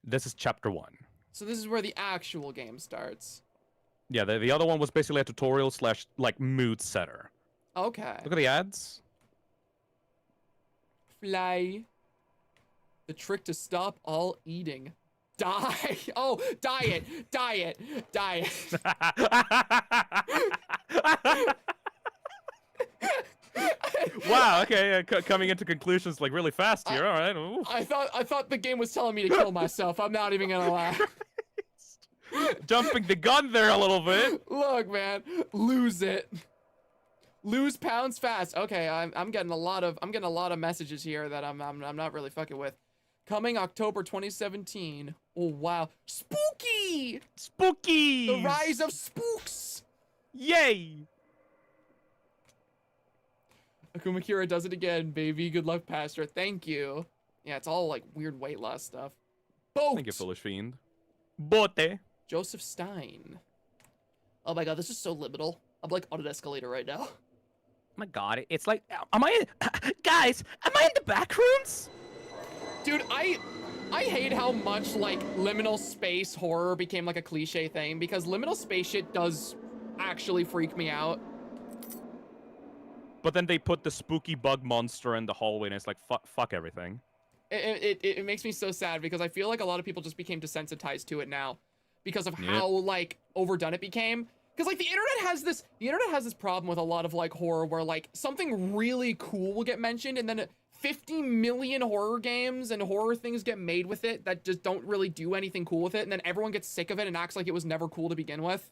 This is chapter 1. So this is where the actual game starts. Yeah, the other one was basically a tutorial slash like mood setter. Okay. Look at the ads. Fly. The trick to stop all eating. Die. Oh, diet. Diet. Diet. Wow. Okay. Coming into conclusions like really fast here. All right. Ooh. I thought the game was telling me to kill myself. I'm not even gonna lie. Jumping the gun there a little bit. Look, man. Lose it. Lose pounds fast. Okay, I'm getting a lot of messages here that I'm not really fucking with. Coming October 2017. Oh wow. Spooky! Spooky. The rise of spooks! Yay! Akuma Kira does it again, baby. Good luck, Pastor. Thank you. Yeah, it's all like weird weight loss stuff. Boat! Thank you, foolish fiend. Bote. Joseph Stein. Oh my god, this is so liminal. I'm like on an escalator right now. My god, it's like, am I guys, am I in the back rooms? Dude, I I hate how much like liminal space horror became like a cliche thing, because liminal space shit does actually freak me out. But then they put the spooky bug monster in the hallway, and it's like fuck everything. It makes me so sad, because I feel like a lot of people just became desensitized to it now because of how like overdone it became. Because like the internet has this problem with a lot of like horror where like something really cool will get mentioned, and then 50 million horror games and horror things get made with it that just don't really do anything cool with it, and then everyone gets sick of it and acts like it was never cool to begin with.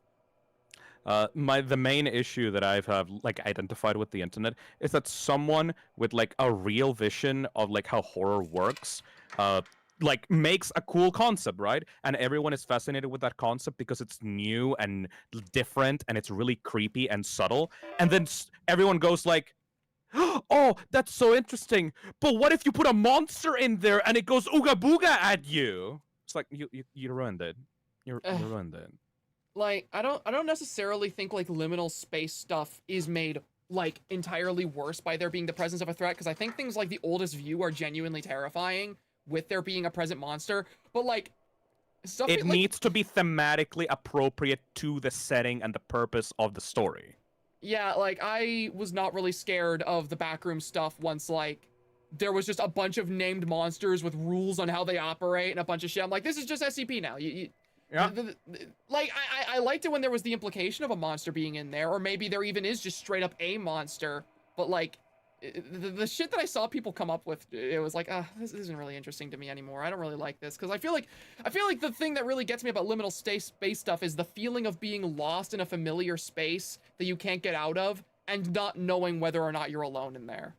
The main issue that I've like identified with the internet is that someone with like a real vision of like how horror works, like makes a cool concept, right? And everyone is fascinated with that concept because it's new and different and it's really creepy and subtle. And then everyone goes like, "Oh, that's so interesting. But what if you put a monster in there and it goes ooga booga at you?" It's like you ruined it. You ruined it. Like I don't necessarily think like liminal space stuff is made like entirely worse by there being the presence of a threat, because I think things like the Oldest View are genuinely terrifying with there being a present monster, but like stuff it like, needs to be thematically appropriate to the setting and the purpose of the story. yeah, like I was not really scared of the backroom stuff once like there was just a bunch of named monsters with rules on how they operate and a bunch of shit. I'm like, this is just SCP now. Yeah. Like I liked it when there was the implication of a monster being in there, or maybe there even is just straight up a monster. But like the shit that I saw people come up with, it was like, this isn't really interesting to me anymore. I don't really like this, because I feel like the thing that really gets me about liminal space stuff is the feeling of being lost in a familiar space that you can't get out of, and not knowing whether or not you're alone in there.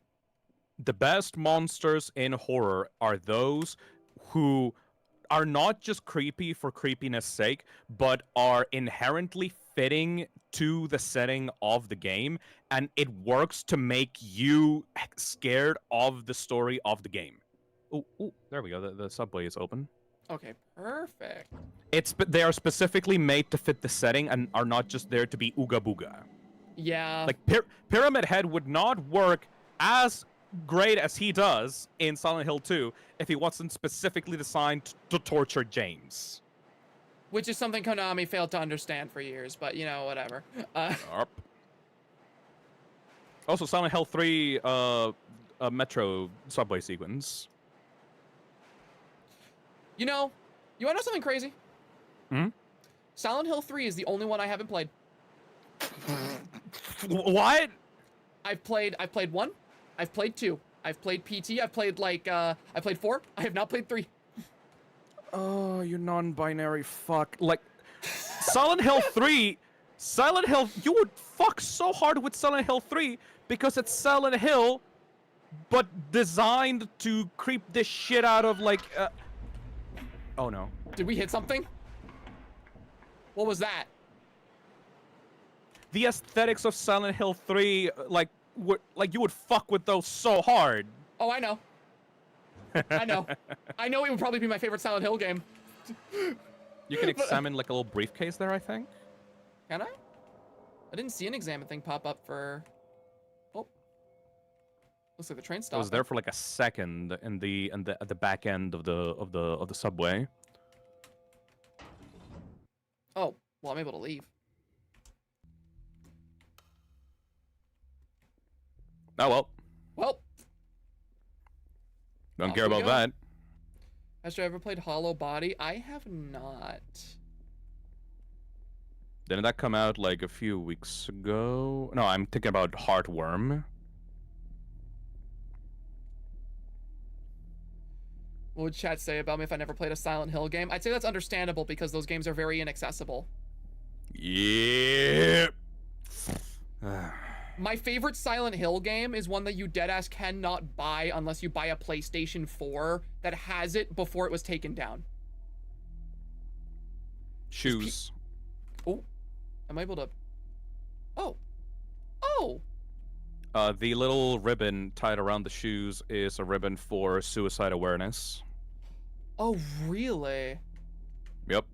The best monsters in horror are those who are not just creepy for creepiness sake, but are inherently fitting to the setting of the game, and it works to make you scared of the story of the game. Oh, there we go. The subway is open. Okay, perfect. They are specifically made to fit the setting and are not just there to be ooga booga. Yeah. Like Pyramid Head would not work as great as he does in Silent Hill 2 if he wasn't specifically designed to torture James. Which is something Konami failed to understand for years, but you know, whatever. Also, Silent Hill 3 metro subway sequence. You know, you wanna know something crazy? Hmm? Silent Hill 3 is the only one I haven't played. What? I've played 1, I've played 2, I've played PT, I've played like I played 4, I have not played 3. Oh, you non-binary fuck. Like, Silent Hill 3, you would fuck so hard with Silent Hill 3 because it's Silent Hill, but designed to creep the shit out of, like, oh no. Did we hit something? What was that? The aesthetics of Silent Hill 3, like you would fuck with those so hard. Oh, I know. I know. I know it would probably be my favorite Silent Hill game. You can examine like a little briefcase there, I think. Can I? I didn't see an examine thing pop up for. Oh, looks like the train stopped. It was there for like a second at the back end of the subway. Oh, well, I'm able to leave. Oh well. Well. Don't care about that. Has you ever played Hollow Body? I have not. Didn't that come out like a few weeks ago? No, I'm thinking about Heartworm. What would chat say about me if I never played a Silent Hill game? I'd say that's understandable because those games are very inaccessible. Yeah. My favorite Silent Hill game is one that you deadass cannot buy unless you buy a PlayStation 4 that has it before it was taken down. Shoes. Oh, am I able to? Oh, oh. The little ribbon tied around the shoes is a ribbon for suicide awareness. Oh, really? Yep.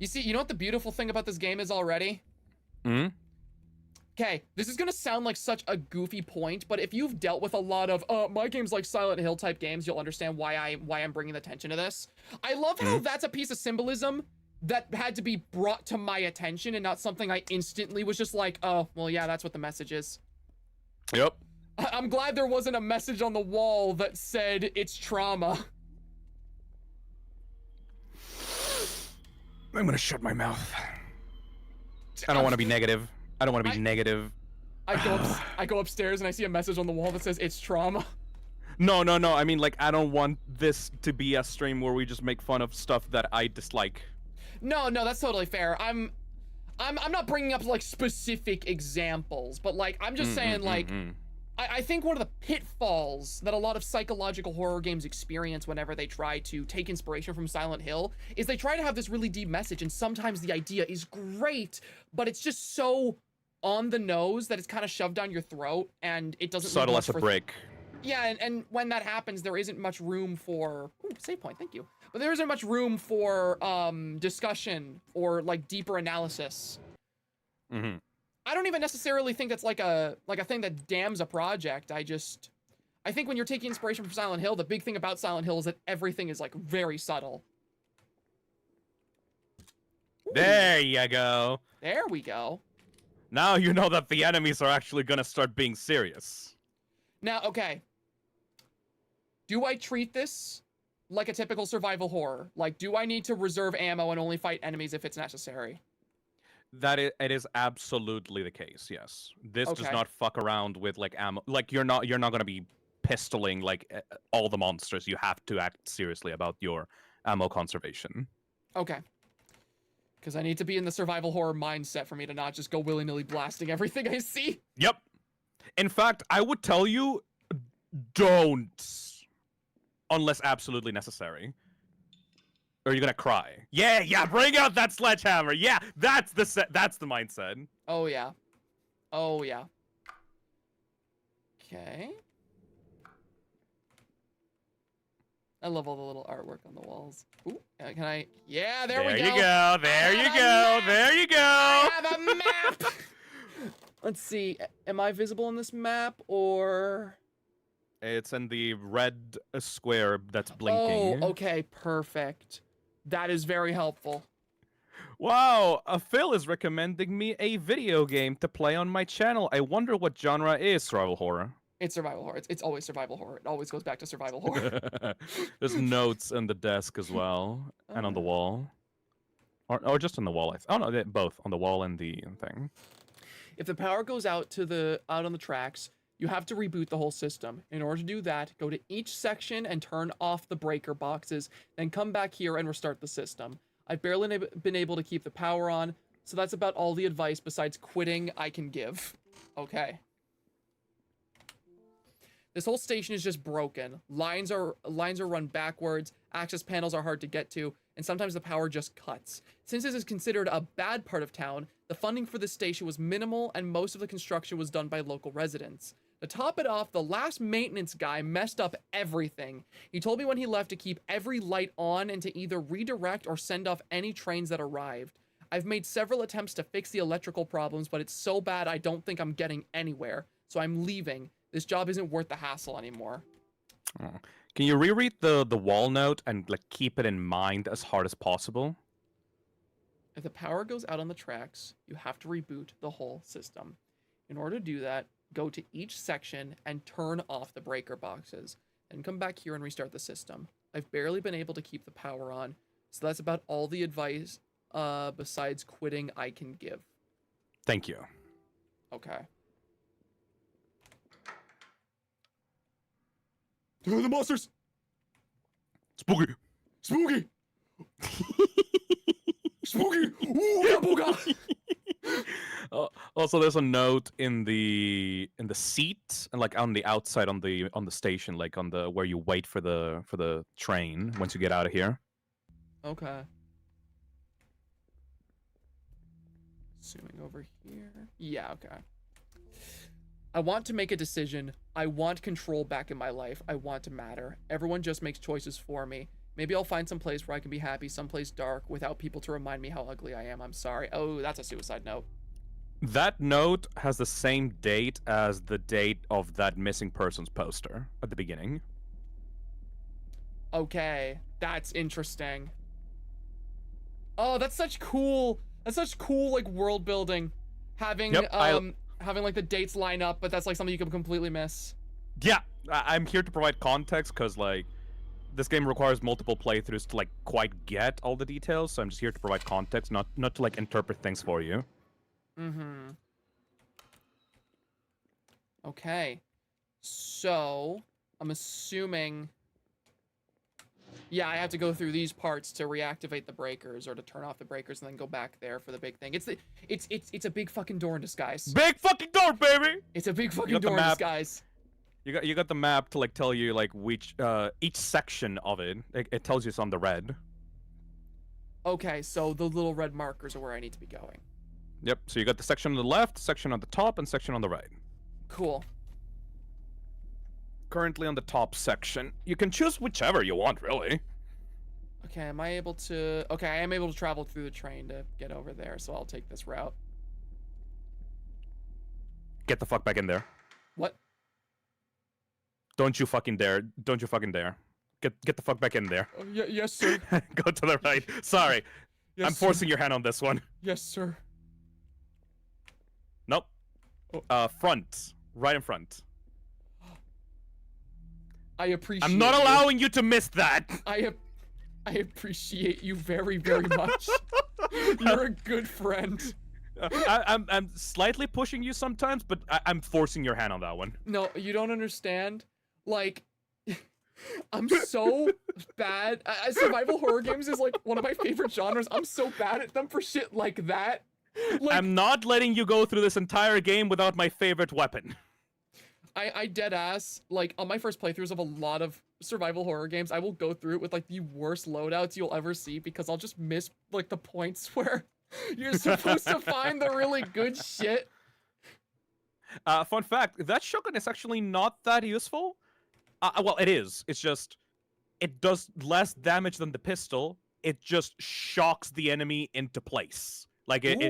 You see, you know what the beautiful thing about this game is already? Hmm? Okay, this is gonna sound like such a goofy point, but if you've dealt with a lot of my games like Silent Hill type games, you'll understand why I'm bringing attention to this. I love how that's a piece of symbolism that had to be brought to my attention and not something I instantly was just like, oh, well, yeah, that's what the message is. Yep. I'm glad there wasn't a message on the wall that said it's trauma. I'm gonna shut my mouth. I don't want to be negative. I don't want to be negative. I go upstairs and I see a message on the wall that says it's trauma. No. I mean, like, I don't want this to be a stream where we just make fun of stuff that I dislike. No, that's totally fair. I'm not bringing up like specific examples, but like I'm just saying like I think one of the pitfalls that a lot of psychological horror games experience whenever they try to take inspiration from Silent Hill is they try to have this really deep message, and sometimes the idea is great, but it's just so on the nose that it's kind of shoved down your throat and it doesn't subtle as a brick. Yeah, and when that happens, there isn't much room for save point, thank you. But there isn't much room for discussion or like deeper analysis. I don't even necessarily think that's like a thing that damns a project. I think when you're taking inspiration from Silent Hill, the big thing about Silent Hill is that everything is like very subtle. Ooh. There you go. There we go. Now you know that the enemies are actually gonna start being serious. Now, okay. Do I treat this like a typical survival horror? Like, do I need to reserve ammo and only fight enemies if it's necessary? It is absolutely the case. Yes, this does not fuck around with like ammo. Like you're not gonna be pistoling like all the monsters. You have to act seriously about your ammo conservation. Okay. Because I need to be in the survival horror mindset for me to not just go willy-nilly blasting everything I see. Yep. In fact, I would tell you, don't, unless absolutely necessary. Or you're gonna cry. Yeah, bring out that sledgehammer. Yeah, that's the mindset. Oh yeah. Okay. I love all the little artwork on the walls. Ooh, can I? Yeah, there we go. There you go. There you go. I have a map. Let's see. Am I visible in this map or? It's in the red square that's blinking. Oh, okay, perfect. That is very helpful. Wow, Phil is recommending me a video game to play on my channel. I wonder what genre is survival horror. It's survival horror. It's always survival horror. It always goes back to survival horror. There's notes on the desk as well, and on the wall. Or just on the wall. Oh no, both on the wall and the thing. If the power goes out on the tracks, you have to reboot the whole system. In order to do that, go to each section and turn off the breaker boxes, then come back here and restart the system. I've barely been able to keep the power on, so that's about all the advice besides quitting I can give. Okay. This whole station is just broken. Lines are run backwards, access panels are hard to get to, and sometimes the power just cuts. Since this is considered a bad part of town, the funding for this station was minimal and most of the construction was done by local residents. To top it off, the last maintenance guy messed up everything. He told me when he left to keep every light on and to either redirect or send off any trains that arrived. I've made several attempts to fix the electrical problems, but it's so bad I don't think I'm getting anywhere. So I'm leaving. This job isn't worth the hassle anymore. Oh. Can you reread the wall note and like keep it in mind as hard as possible? If the power goes out on the tracks, you have to reboot the whole system. In order to do that, go to each section and turn off the breaker boxes. Then come back here and restart the system. I've barely been able to keep the power on, so that's about all the advice besides quitting I can give. Thank you. Okay. The monsters! Spooky! Spooky! Spooky! Ooh, booga! Also, there's a note in the seat and like on the outside on the station, like on the where you wait for the train once you get out of here. Okay. Zooming over here. Yeah, okay. I want to make a decision. I want control back in my life. I want to matter. Everyone just makes choices for me. Maybe I'll find some place where I can be happy, someplace dark, without people to remind me how ugly I am. I'm sorry. Oh, that's a suicide note. That note has the same date as the date of that missing persons poster at the beginning. Okay, that's interesting. Oh, that's such cool like world building. Having Yep, having like the dates line up, but that's like something you can completely miss. Yeah, I'm here to provide context because like this game requires multiple playthroughs to like quite get all the details. So I'm just here to provide context, not to like interpret things for you. Mm-hmm. Okay. So, I'm assuming... Yeah, I have to go through these parts to reactivate the breakers or to turn off the breakers and then go back there for the big thing. It's a big fucking door in disguise. Big fucking door, baby! It's a big fucking door in disguise. You got the map to like tell you like which each section of it. It tells you it's on the red. Okay, so the little red markers are where I need to be going. Yep. So you got the section on the left, section on the top, and section on the right. Cool. Currently on the top section. You can choose whichever you want, really. Okay, am I able to... Okay, I am able to travel through the train to get over there, so I'll take this route. Get the fuck back in there. What? Don't you fucking dare. Don't you fucking dare. Get the fuck back in there. Oh, yes, sir. Go to the right. Sorry. Yes, I'm forcing your hand on this one. Yes, sir. Nope. Front. Right in front. I appreciate I'm not allowing you to miss that. I appreciate you very, very much. You're a good friend. I'm slightly pushing you sometimes, but I'm forcing your hand on that one. No, you don't understand. Like, I'm so bad. Survival horror games is like one of my favorite genres. I'm so bad at them for shit like that. Like, I'm not letting you go through this entire game without my favorite weapon. I dead ass, like, on my first playthroughs of a lot of survival horror games, I will go through it with, like, the worst loadouts you'll ever see because I'll just miss, like, the points where you're supposed to find the really good shit. Fun fact, that shotgun is actually not that useful. Well, it is. It's just, it does less damage than the pistol. It just shocks the enemy into place. Like, it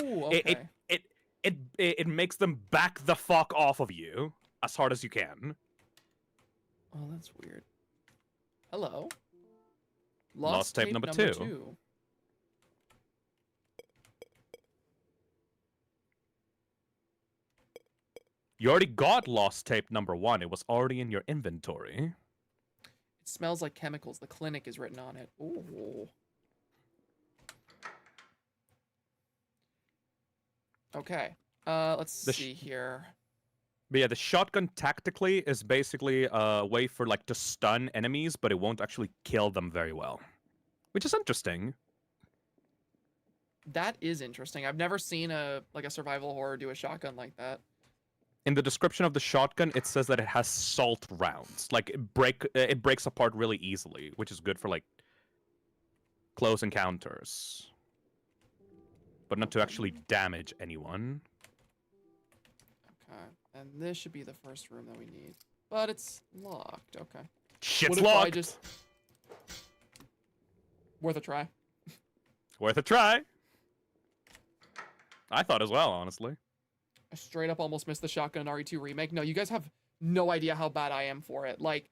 makes them back the fuck off of you as hard as you can. Oh, that's weird. Hello. Lost tape number two. You already got lost tape number 1. It was already in your inventory. It smells like chemicals. The clinic is written on it. Ooh. Okay. Let's see here. But yeah, the shotgun tactically is basically a way for like to stun enemies, but it won't actually kill them very well. Which is interesting. That is interesting. I've never seen a survival horror do a shotgun like that. In the description of the shotgun, it says that it has salt rounds. Like it breaks apart really easily, which is good for like close encounters. But not to actually damage anyone. Okay. And this should be the first room that we need. But it's locked. Okay. Shit's locked. Worth a try. Worth a try. I thought as well, honestly. I straight up almost missed the shotgun RE2 remake. No, you guys have no idea how bad I am for it. Like,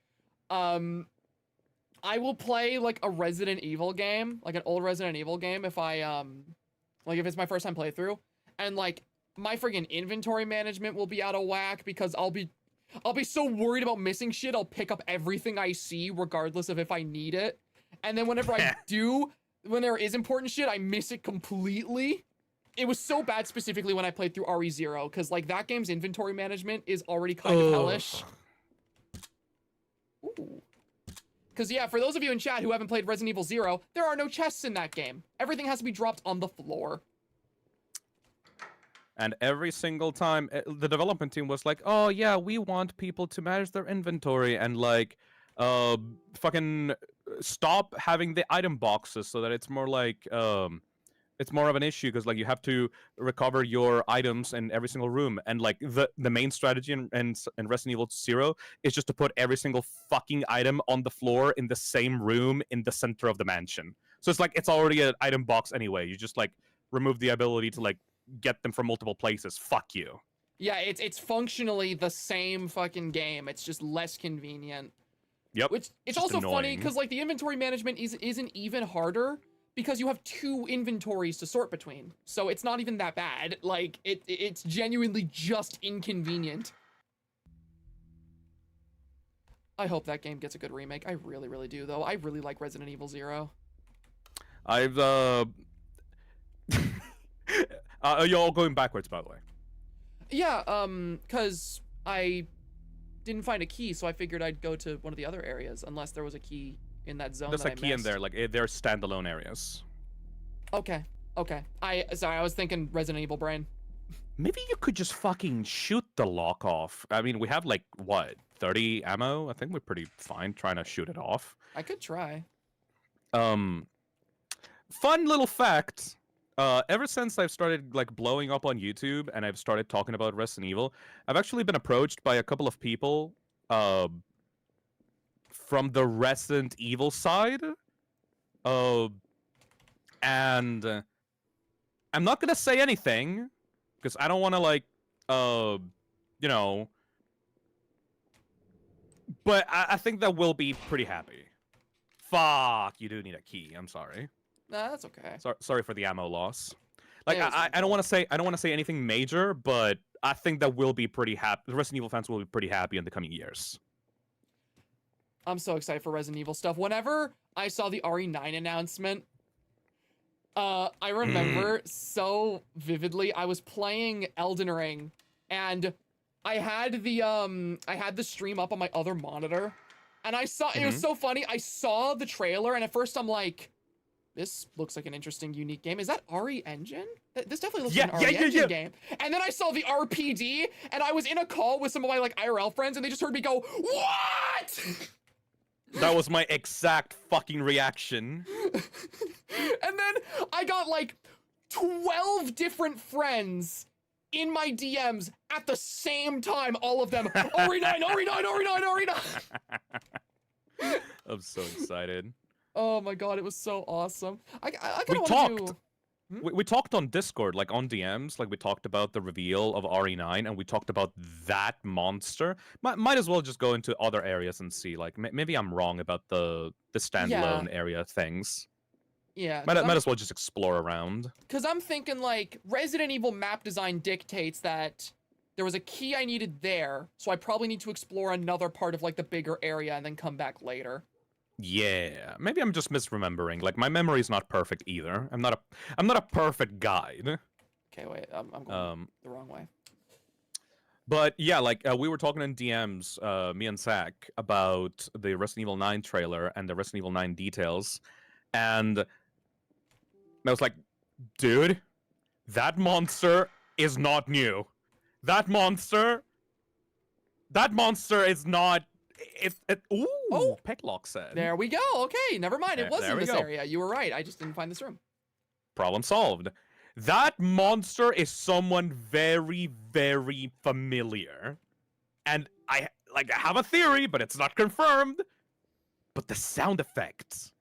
I will play like a Resident Evil game, like an old Resident Evil game, if I like if it's my first time playthrough, and like my friggin' inventory management will be out of whack because I'll be so worried about missing shit. I'll pick up everything I see regardless of if I need it, and then whenever I do, when there is important shit, I miss it completely. It was so bad specifically when I played through RE0, because like that game's inventory management is already kind of hellish. Ooh. Because yeah, for those of you in chat who haven't played Resident Evil 0, there are no chests in that game. Everything has to be dropped on the floor. And every single time, the development team was like, oh yeah, we want people to manage their inventory and like, fucking stop having the item boxes so that it's more like, it's more of an issue because like you have to recover your items in every single room, and like the main strategy in Resident Evil 0 is just to put every single fucking item on the floor in the same room in the center of the mansion. So it's like it's already an item box anyway. You just like remove the ability to like get them from multiple places. Fuck you. Yeah, it's functionally the same fucking game. It's just less convenient. Yep. Which it's just also funny annoying. because like the inventory management isn't even harder because you have 2 inventories to sort between. So it's not even that bad. Like it's genuinely just inconvenient. I hope that game gets a good remake. I really, really do though. I really like Resident Evil 0. I've you're all going backwards, by the way. Yeah, cause I didn't find a key, so I figured I'd go to one of the other areas unless there was a key in that zone. There's that a key in there, like they're standalone areas. Okay. Sorry, I was thinking Resident Evil brain. Maybe you could just fucking shoot the lock off. I mean, we have like what, 30 ammo? I think we're pretty fine trying to shoot it off. I could try. Fun little fact. Ever since I've started like blowing up on YouTube and I've started talking about Resident Evil, I've actually been approached by a couple of people from the Resident Evil side. And I'm not gonna say anything because I don't want to like you know, but I think that we'll be pretty happy. Fuck, you do need a key. I'm sorry. Nah, that's okay. Sorry for the ammo loss. Like Yeah, I don't want to say anything major, but I think that we'll be pretty happy. The Resident Evil fans will be pretty happy in the coming years. I'm so excited for Resident Evil stuff. Whenever I saw the RE9 announcement, I remember so vividly. I was playing Elden Ring, and I had the stream up on my other monitor, and I saw it was so funny. I saw the trailer, and at first I'm like, this looks like an interesting, unique game. Is that RE Engine? This definitely looks like an RE Engine game. And then I saw the RPD, and I was in a call with some of my like IRL friends, and they just heard me go, "What?" That was my exact fucking reaction. And then I got like 12 different friends in my DMs at the same time, all of them, RE9, RE9, RE9, RE9. I'm so excited. Oh my god, it was so awesome. I kind We of talked. want to do... We talked on Discord, like on DMs, like we talked about the reveal of RE9, and we talked about that monster. Might as well just go into other areas and see. Like maybe I'm wrong about the standalone area things. Yeah. Might as well just explore around. Because I'm thinking like Resident Evil map design dictates that there was a key I needed there, so I probably need to explore another part of like the bigger area and then come back later. Yeah, maybe I'm just misremembering. Like my memory is not perfect either. I'm not a perfect guide. Okay, wait, I'm going the wrong way. But yeah, like we were talking in DMs, me and Zach, about the Resident Evil 9 trailer and the Resident Evil 9 details, and I was like, dude, that monster is not new. That monster is not. Ooh, oh, Pecklock said. There we go. Okay, never mind. It was in this area. You were right. I just didn't find this room. Problem solved. That monster is someone very, very familiar. And I have a theory, but it's not confirmed. But the sound effect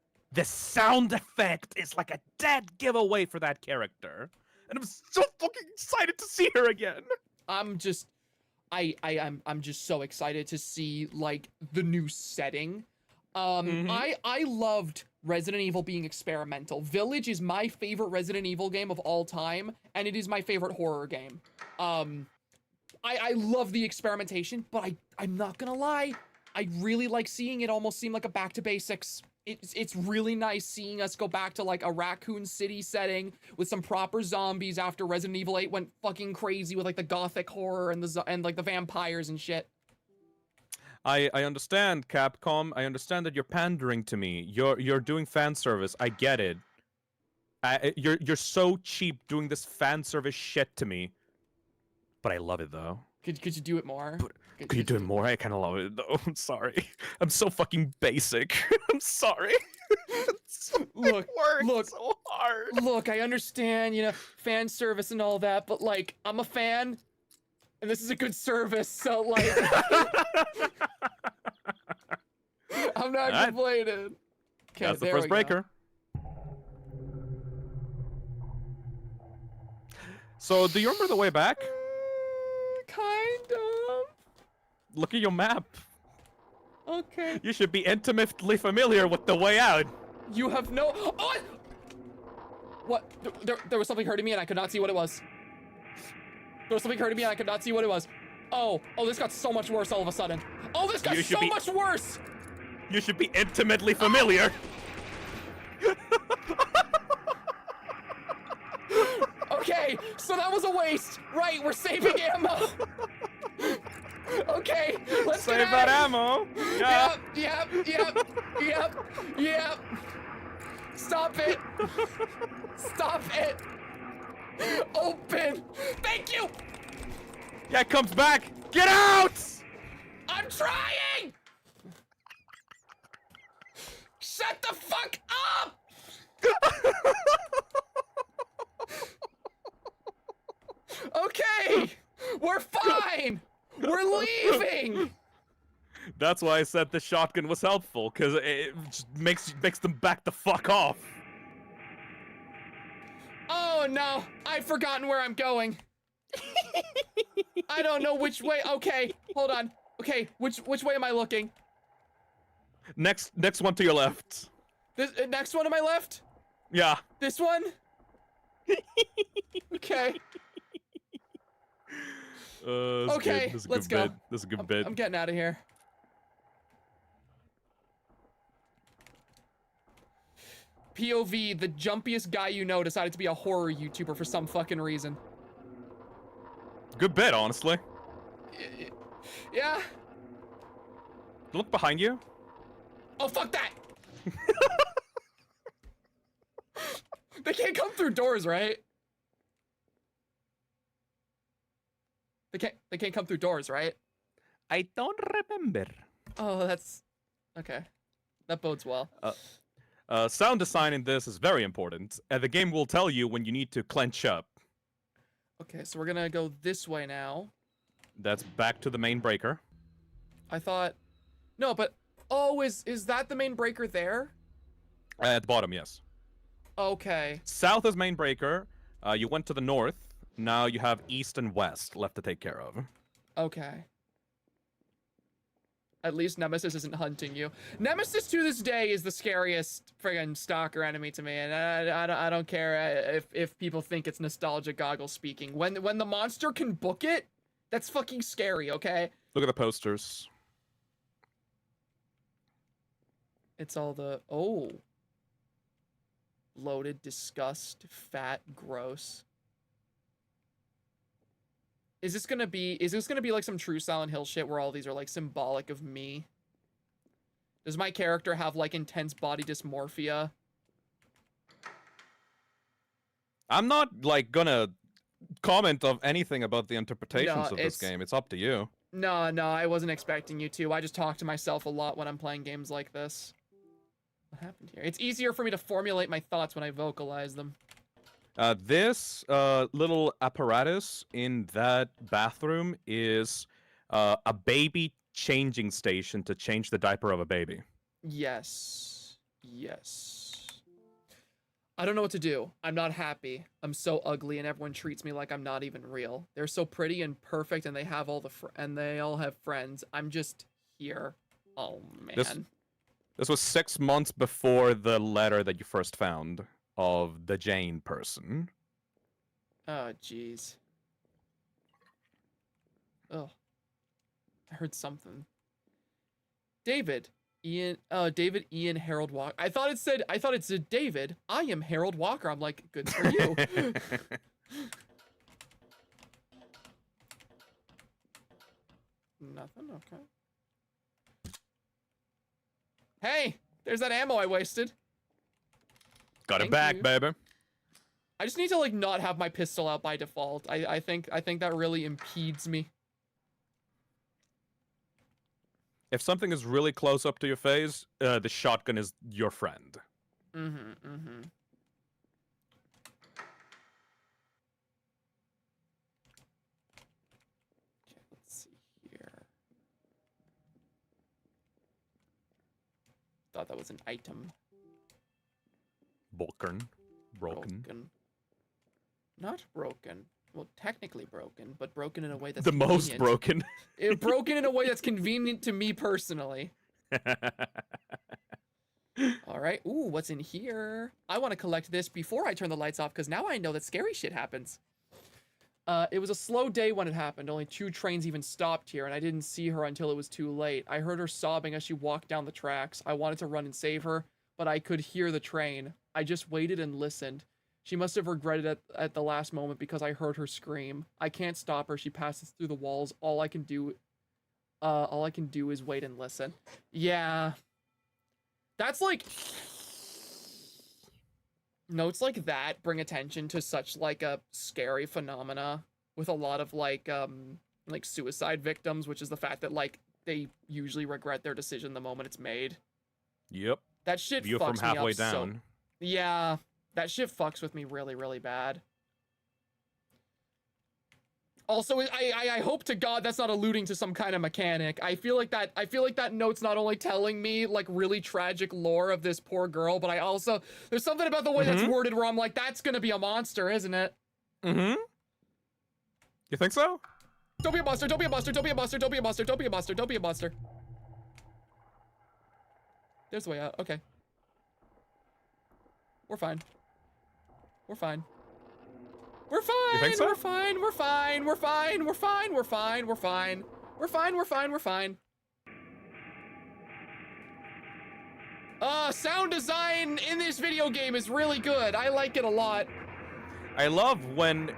is like a dead giveaway for that character. And I'm so fucking excited to see her again. I'm just so excited to see like the new setting. I loved Resident Evil being experimental. Village is my favorite Resident Evil game of all time, and it is my favorite horror game. I love the experimentation, but I'm not gonna lie, I really like seeing it almost seem like a back to basics. It's really nice seeing us go back to like a Raccoon City setting with some proper zombies after Resident Evil 8 went fucking crazy with like the gothic horror and like the vampires and shit. I understand, Capcom. I understand that you're pandering to me. You're doing fan service. I get it. You're so cheap doing this fan service shit to me. But I love it though. Could you do it more? Could you do it more? I kind of love it though. I'm sorry. I'm so fucking basic. I'm sorry. Look, so hard. Look, I understand, you know, fan service and all that, but like, I'm a fan, and this is a good service, so like, I'm not complaining. Okay, that's the first breaker. So, do you remember the way back? Kind of. Look at your map. Okay. You should be intimately familiar with the way out. You have no. Oh! What? There was something hurting me and I could not see what it was. There was something hurting me and I could not see what it was. Oh, this got so much worse all of a sudden. Oh, this got so much worse! You should be intimately familiar. Okay, so that was a waste. Right, we're saving ammo. Okay, let's Save get that out. ammo. Yeah. Yep. Stop it. Stop it. Open. Thank you. Yeah, it comes back. Get out! I'm trying. Shut the fuck up. Okay, we're fine. We're leaving. That's why I said the shotgun was helpful, because it just makes them back the fuck off. Oh no, I've forgotten where I'm going. I don't know which way. Okay, hold on. Okay, which way am I looking? Next one to your left. This next one to my left? Yeah. This one? Okay. Okay, let's go. This is a good bit. I'm getting out of here. POV, the jumpiest guy you know decided to be a horror YouTuber for some fucking reason. Good bit, honestly. Yeah. Look behind you. Oh, fuck that! They can't come through doors, right? They can't come through doors, right? I don't remember. Oh, that's okay. That bodes well. Sound design in this is very important, and the game will tell you when you need to clench up. Okay, so we're gonna go this way now. That's back to the main breaker. I thought, no, but oh, is that the main breaker there? At the bottom, yes. Okay. South is main breaker. You went to the north. Now you have east and west left to take care of. Okay. At least Nemesis isn't hunting you. Nemesis to this day is the scariest friggin' stalker enemy to me, and I don't care if people think it's nostalgia goggles speaking. When the monster can book it, that's fucking scary. Okay. Look at the posters. It's all the bloated, disgust, fat, gross. Is this gonna be like some true Silent Hill shit where all these are like symbolic of me? Does my character have like intense body dysmorphia? I'm not like gonna comment of anything about the interpretations of this game. It's up to you. No, I wasn't expecting you to. I just talk to myself a lot when I'm playing games like this. What happened here? It's easier for me to formulate my thoughts when I vocalize them. This little apparatus in that bathroom is a baby changing station to change the diaper of a baby. Yes. I don't know what to do. I'm not happy. I'm so ugly and everyone treats me like I'm not even real. They're so pretty and perfect and they have all and they all have friends. I'm just here. Oh man. This was 6 months before the letter that you first found of the Jane person. Oh jeez. Oh. I heard something. David Ian Harold Walker. I thought it said David. I am Harold Walker. I'm like, good for you. Nothing, okay. Hey, there's that ammo I wasted. Got it back, baby. I just need to like not have my pistol out by default. I think that really impedes me. If something is really close up to your face, the shotgun is your friend. Okay, let's see here. Thought that was an item. Broken. Not broken. Well, technically broken, but broken in a way that's The most convenient. broken. Broken in a way that's convenient to me personally. All right. Ooh, what's in here? I want to collect this before I turn the lights off, because now I know that scary shit happens. It was a slow day when it happened. Only 2 trains even stopped here, and I didn't see her until it was too late. I heard her sobbing as she walked down the tracks. I wanted to run and save her, but I could hear the train. I just waited and listened. She must have regretted it at the last moment because I heard her scream. I can't stop her. She passes through the walls. All I can do is wait and listen. Yeah. That's like notes like that bring attention to such like a scary phenomena with a lot of like suicide victims, which is the fact that like they usually regret their decision the moment it's made. Yep. That shit View fucks from halfway me up down. so. Yeah, that shit fucks with me really, really bad. Also, I hope to God that's not alluding to some kind of mechanic. I feel like that note's not only telling me like really tragic lore of this poor girl, but there's something about the way that's worded where I'm like, that's gonna be a monster, isn't it? Mm-hmm. You think so? Don't be a monster, don't be a monster, don't be a monster, don't be a monster, don't be a monster, don't be a monster. There's the way out, okay. We're fine. We're fine. We're fine. You think so? We're fine. We're fine. We're fine. We're fine. We're fine. We're fine. We're fine. We're fine. We're fine. Sound design in this video game is really good. I like it a lot. I love when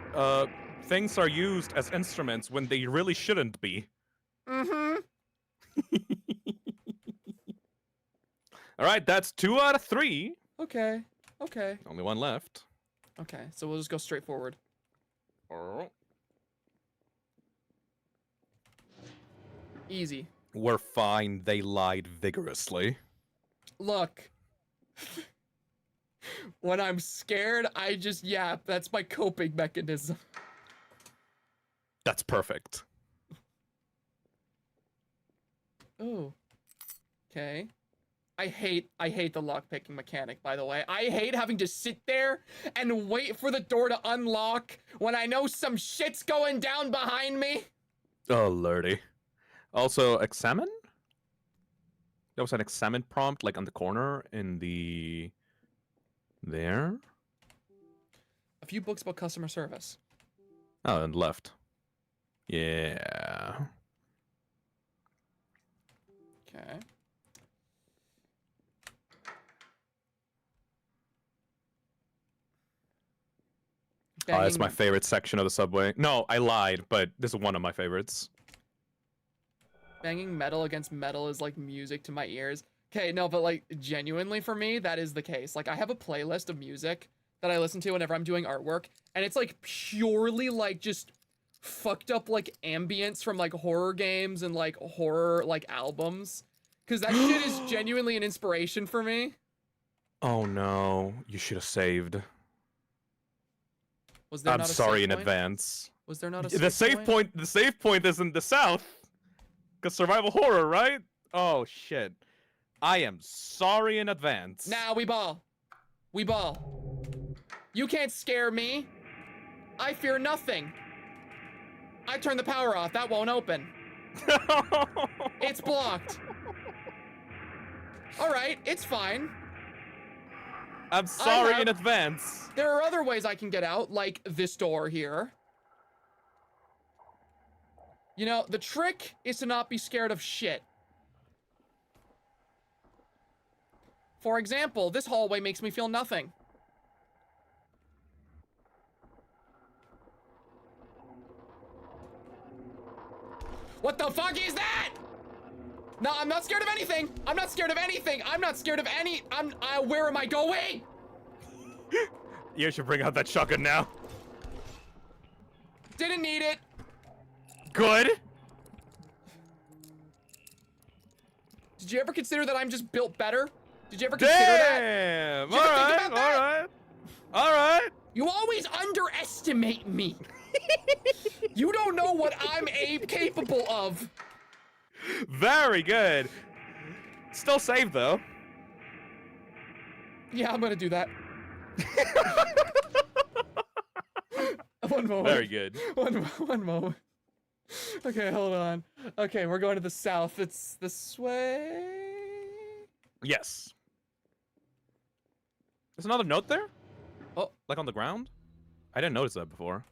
things are used as instruments when they really shouldn't be. Mm-hmm. All right, that's 2 out of 3. Okay. Okay. Only 1 left. Okay, so we'll just go straight forward. Easy. We're fine. They lied vigorously. Look. When I'm scared, I just yap. That's my coping mechanism. That's perfect. Ooh. Okay. I hate the lockpicking mechanic, by the way. I hate having to sit there and wait for the door to unlock when I know some shit's going down behind me. Oh, lordy. Also, examine? There was an examine prompt, like, on the corner in the... There? A few books about customer service. Oh, and left. Yeah. Okay. Oh, that's my favorite section of the subway. No, I lied, but this is one of my favorites. Banging metal against metal is like music to my ears. Okay, no, but like genuinely for me, that is the case. Like I have a playlist of music that I listen to whenever I'm doing artwork, and it's like purely like just fucked up like ambience from like horror games and like horror like albums. Cause that shit is genuinely an inspiration for me. Oh no, you should have saved. Was there I'm not a sorry save in point? advance. Was there not a The save point is in the south. Cause survival horror, right? Oh shit. I am sorry in advance. Nah, we ball. We ball. You can't scare me. I fear nothing. I turned the power off. That won't open. It's blocked. All right, it's fine. I'm sorry in advance. There are other ways I can get out, like this door here. You know, the trick is to not be scared of shit. For example, this hallway makes me feel nothing. What the fuck is that? No, I'm not scared of anything. I'm not scared of anything. I'm not scared of any. Where am I going? You should bring out that shotgun now. Didn't need it. Good. Did you ever consider that I'm just built better? Did you ever consider that? Damn. Did you ever think Alright, about that? alright. Alright. You always underestimate me. You don't know what I'm capable of. Very good. Still saved though. Yeah, I'm gonna do that. One moment. Very good. One moment. Okay, hold on. Okay, we're going to the south. It's this way. Yes. There's another note there? Oh. Like on the ground? I didn't notice that before.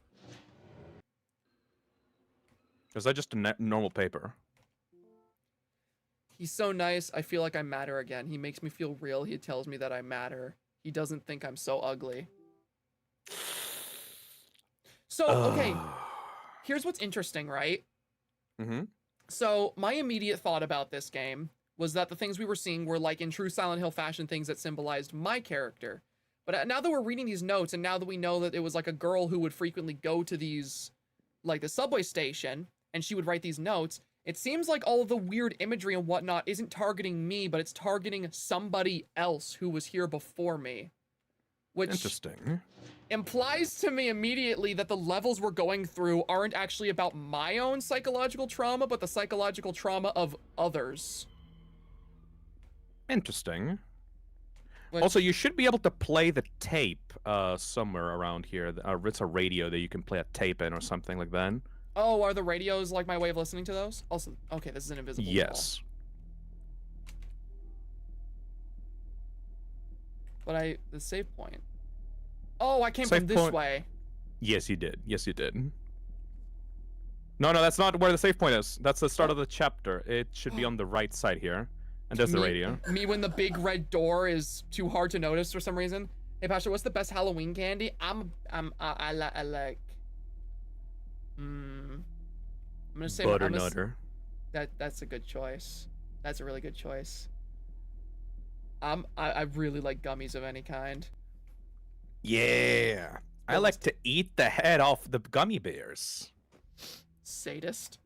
Is that just a normal paper? He's so nice. I feel like I matter again. He makes me feel real. He tells me that I matter. He doesn't think I'm so ugly. So, okay. Here's what's interesting, right? Mm-hmm. So, my immediate thought about this game was that the things we were seeing were like in true Silent Hill fashion things that symbolized my character. But now that we're reading these notes and now that we know that it was like a girl who would frequently go to these, like the subway station, and she would write these notes, it seems like all of the weird imagery and whatnot isn't targeting me, but it's targeting somebody else who was here before me. Which Interesting. implies to me immediately that the levels we're going through aren't actually about my own psychological trauma, but the psychological trauma of others. Interesting. Which, Also, you should be able to play the tape somewhere around here. It's a radio that you can play a tape in or something like that. oh, are the radios like my way of listening to those? Also, okay, this is an invisible wall. Yes. But the save point. Oh, I came Save from this point- way. Yes, you did. Yes, you did. No, that's not where the save point is. That's the start of the chapter. It should be on the right side here. And there's the Me- radio. Me when the big red door is too hard to notice for some reason. Hey, Pastor, what's the best Halloween candy? I like. I'm gonna say Butternutter. That's a good choice. That's a really good choice. I really like gummies of any kind. Yeah. I like to eat the head off the gummy bears. Sadist.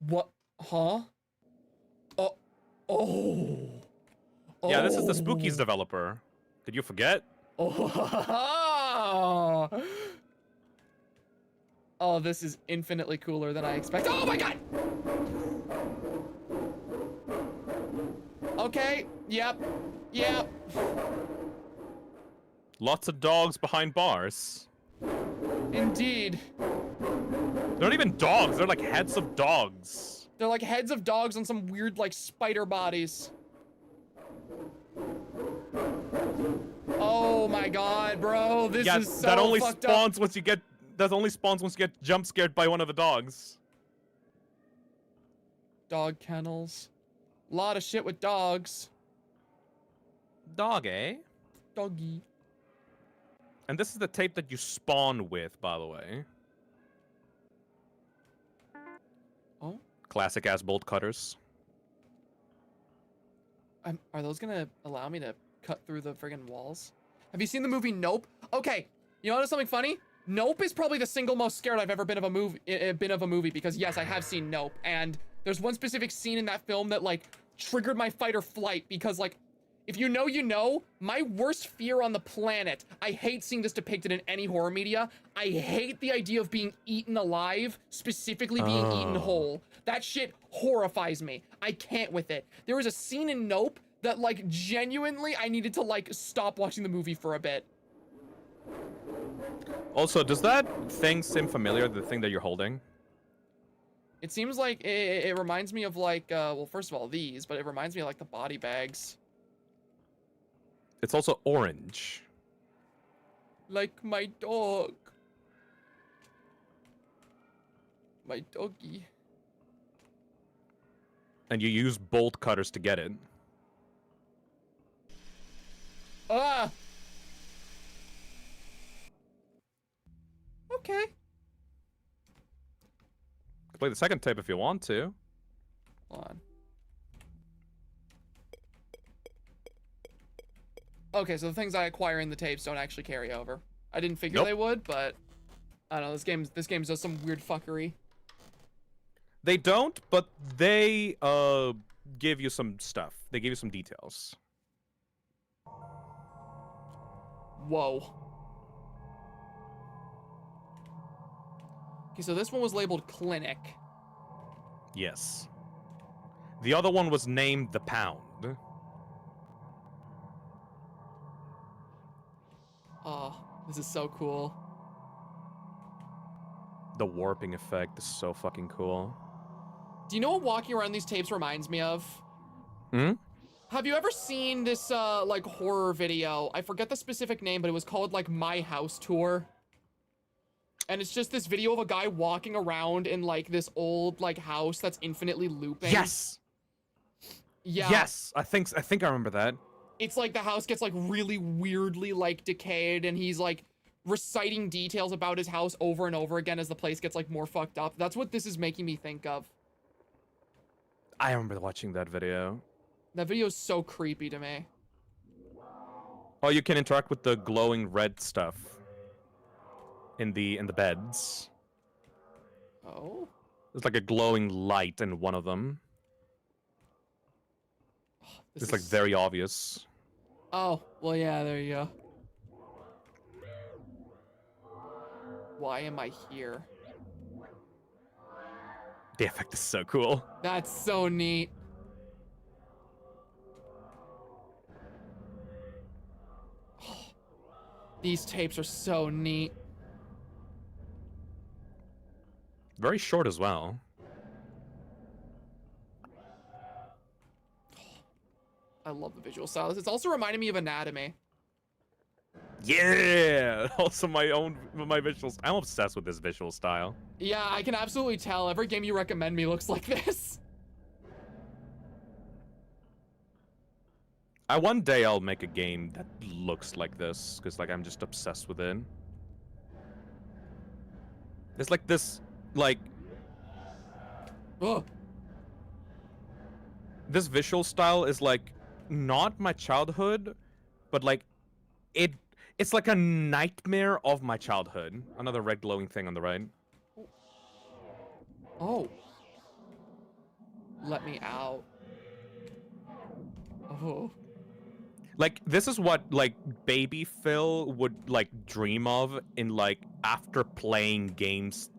What? Huh? Oh. Oh. Yeah, this is the Spookies developer. Did you forget? Oh. Oh, this is infinitely cooler than I expected. Oh my god! Okay, yep. Lots of dogs behind bars. Indeed. They're not even dogs, they're like heads of dogs. They're like heads of dogs on some weird, like, spider bodies. Oh my god, bro. This is so that only fucked spawns up. once you get jump scared by one of the dogs. Dog kennels. A lot of shit with dogs. Dog, eh? Doggy. And this is the tape that you spawn with, by the way. Oh? Classic ass bolt cutters. Are those gonna allow me to cut through the friggin' walls? Have you seen the movie Nope? Okay, you know something funny? Nope is probably the single most scared I've ever been of a movie because yes, I have seen Nope, and there's one specific scene in that film that like triggered my fight or flight because like, if you know, you know, my worst fear on the planet. I hate seeing this depicted in any horror media. I hate the idea of being eaten alive, specifically being eaten whole. That shit horrifies me. I can't with it. There was a scene in Nope that like genuinely I needed to like stop watching the movie for a bit. Also, does that thing seem familiar, the thing that you're holding? It seems like it reminds me of like, well, first of all, these, but it reminds me of like the body bags. It's also orange. Like my dog. My doggy. And you use bolt cutters to get it. Ah! Okay. Play the second tape if you want to. Hold on. Okay, so the things I acquire in the tapes don't actually carry over. I didn't figure Nope. they would, but I don't know. This game does some weird fuckery. They don't, but they give you some stuff. They give you some details. Whoa. Okay, so this one was labeled clinic. Yes. The other one was named The Pound. Oh, this is so cool. The warping effect is so fucking cool. Do you know what walking around these tapes reminds me of? Hmm? Have you ever seen this, like, horror video? I forget the specific name, but it was called, like, My House Tour. And it's just this video of a guy walking around in, like, this old, like, house that's infinitely looping. Yes! Yeah. Yes! I think I remember that. It's like the house gets, like, really weirdly, like, decayed, and he's, like, reciting details about his house over and over again as the place gets, like, more fucked up. That's what this is making me think of. I remember watching that video. That video is so creepy to me. Oh, you can interact with the glowing red stuff in the beds. Oh? There's like a glowing light in one of them. This It's like is- very obvious. Oh, well, yeah, there you go. Why am I here? The effect is so cool. That's so neat. These tapes are so neat. Very short as well. I love the visual style. It's also reminding me of Anatomy. Yeah! Also my visuals. I'm obsessed with this visual style. Yeah, I can absolutely tell. Every game you recommend me looks like this. One day I'll make a game that looks like this, because like I'm just obsessed with it. It's like this, like Ugh. this visual style is like not my childhood, but like it's like a nightmare of my childhood. Another red glowing thing on the right. Oh. Let me out. Oh. Like this is what like baby Phil would like dream of in like after playing games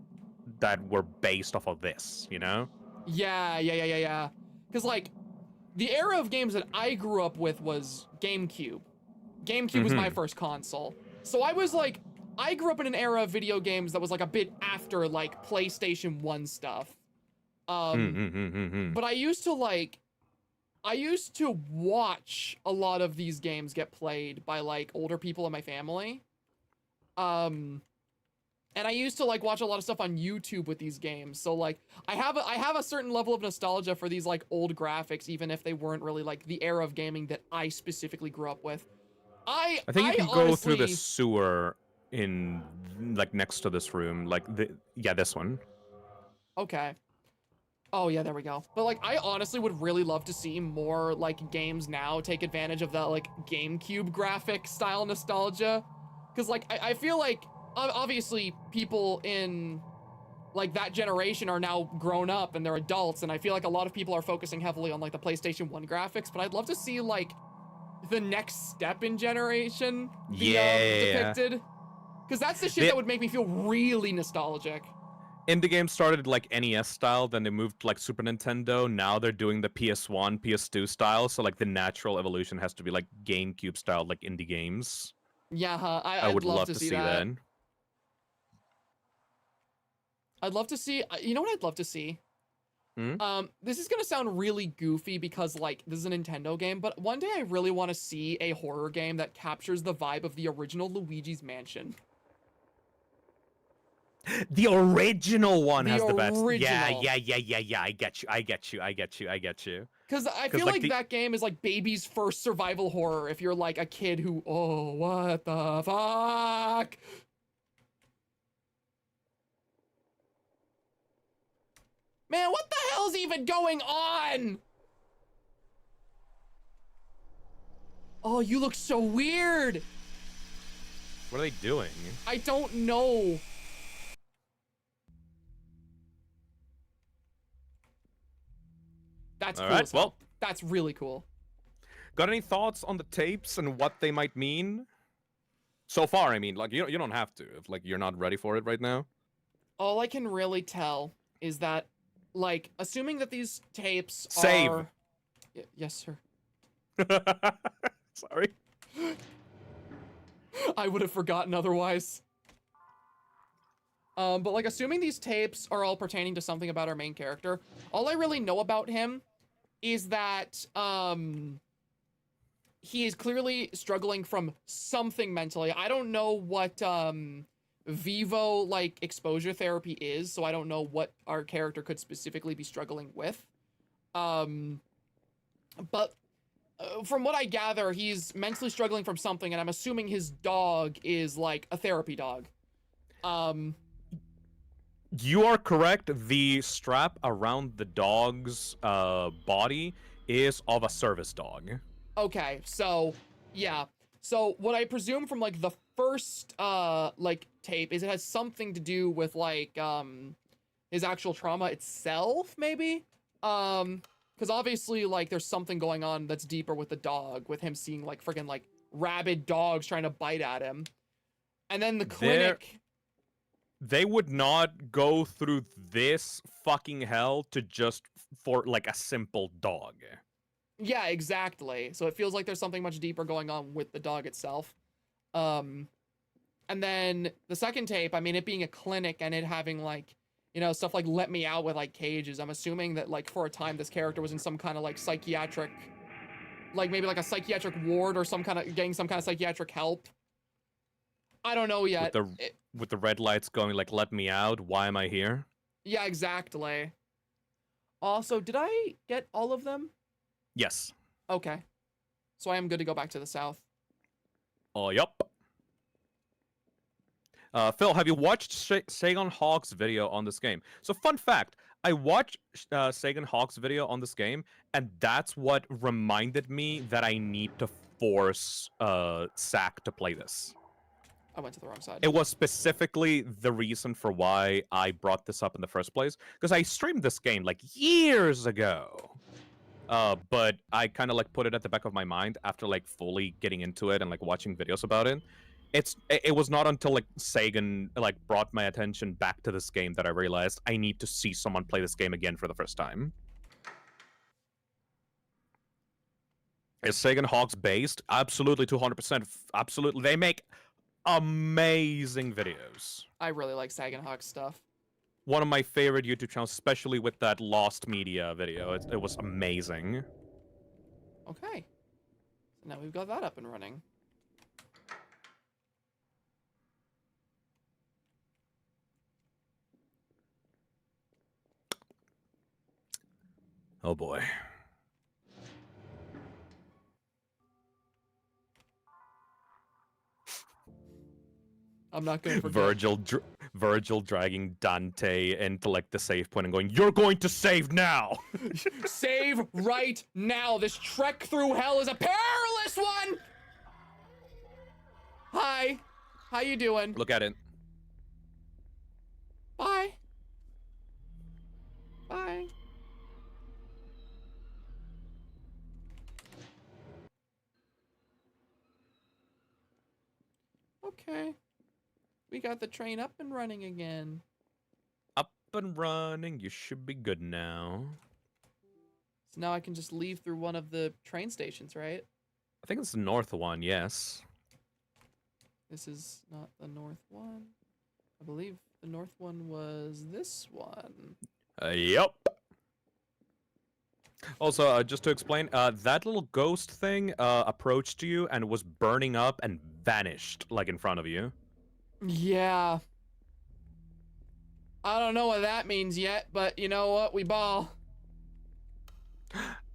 that were based off of this, you know? Yeah. Because, like, the era of games that I grew up with was GameCube. GameCube was my first console. So I was, like, I grew up in an era of video games that was, like, a bit after, like, PlayStation 1 stuff. But I used to watch a lot of these games get played by, like, older people in my family. And I used to like watch a lot of stuff on YouTube with these games. So like I have a certain level of nostalgia for these like old graphics, even if they weren't really like the era of gaming that I specifically grew up with. I think you can go through the honestly- sewer in like next to this room, like this one. Okay. Oh yeah, there we go. But like I honestly would really love to see more like games now take advantage of that like GameCube graphic style nostalgia. Cause like I feel like obviously people in like that generation are now grown up and they're adults, and I feel like a lot of people are focusing heavily on like the PlayStation 1 graphics, but I'd love to see like the next step in generation be depicted. Cause that's the shit that would make me feel really nostalgic. Indie games started like NES style, then they moved to like Super Nintendo. Now they're doing the PS1, PS2 style. So like the natural evolution has to be like GameCube style, like indie games. Yeah, I would love to see that. I'd love to see, you know what I'd love to see? Hmm? This is gonna sound really goofy because like this is a Nintendo game, but one day I really want to see a horror game that captures the vibe of the original Luigi's Mansion. The original one has the best. original. Yeah. I get you. Because I 'Cause, feel like, like the- that game is like baby's first survival horror if you're like a kid who, oh, what the fuck? Man, what the hell's even going on? Oh, you look so weird. What are they doing? I don't know. That's All cool. right, as hell. well. That's really cool. Got any thoughts on the tapes and what they might mean? So far, I mean, like you don't have to if like you're not ready for it right now. All I can really tell is that like, assuming that these tapes Save. are... yes, sir. Sorry. I would have forgotten otherwise. But like, assuming these tapes are all pertaining to something about our main character, all I really know about him is that, he is clearly struggling from something mentally. I don't know what, Vivo, like, exposure therapy is, so I don't know what our character could specifically be struggling with. But from what I gather, he's mentally struggling from something, and I'm assuming his dog is, like, a therapy dog. You are correct. The strap around the dog's body is of a service dog. Okay, so, yeah. So, what I presume from, like, the first, like, tape is it has something to do with, like, his actual trauma itself, maybe? Because obviously, like, there's something going on that's deeper with the dog, with him seeing, like, friggin', like, rabid dogs trying to bite at him. And then the clinic... They would not go through this fucking hell to just for, like, a simple dog. Yeah, exactly. So it feels like there's something much deeper going on with the dog itself. And then the second tape, I mean, it being a clinic and it having, like, you know, stuff like Let Me Out with, like, cages. I'm assuming that, like, for a time, this character was in some kind of, like, psychiatric, like, maybe, like, a psychiatric ward or some kind of, getting some kind of psychiatric help. I don't know yet. With the red lights going, like, let me out, why am I here? Yeah, exactly. Also, did I get all of them? Yes. Okay. So I am good to go back to the south. Oh, yup. Phil, have you watched Sagan Hawk's video on this game? So, fun fact, I watched Sagan Hawk's video on this game, and that's what reminded me that I need to force Sack to play this. I went to the wrong side. It was specifically the reason for why I brought this up in the first place, because I streamed this game, like, years ago. But I kind of, like, put it at the back of my mind after, like, fully getting into it and, like, watching videos about it. It was not until, like, Sagan, like, brought my attention back to this game that I realized I need to see someone play this game again for the first time. Is Sagan Hawks based? Absolutely, 200%. Absolutely. They make amazing videos. I really like Sagan Hawk stuff. One of my favorite YouTube channels, especially with that Lost Media video. It was amazing. Okay. So now we've got that up and running. Oh boy. I'm not going to forget. Virgil dragging Dante into, like, the save point and going, "You're going to save now!" Save right now! This trek through hell is a perilous one! Hi. How you doing? Look at it. Bye. Bye. Okay. We got the train up and running again. Up and running. You should be good now. So now I can just leave through one of the train stations, right? I think it's the north one, yes. This is not the north one. I believe the north one was this one. Yep. Also, just to explain, that little ghost thing approached you and was burning up and vanished, like, in front of you. Yeah. I don't know what that means yet, but you know what? We ball.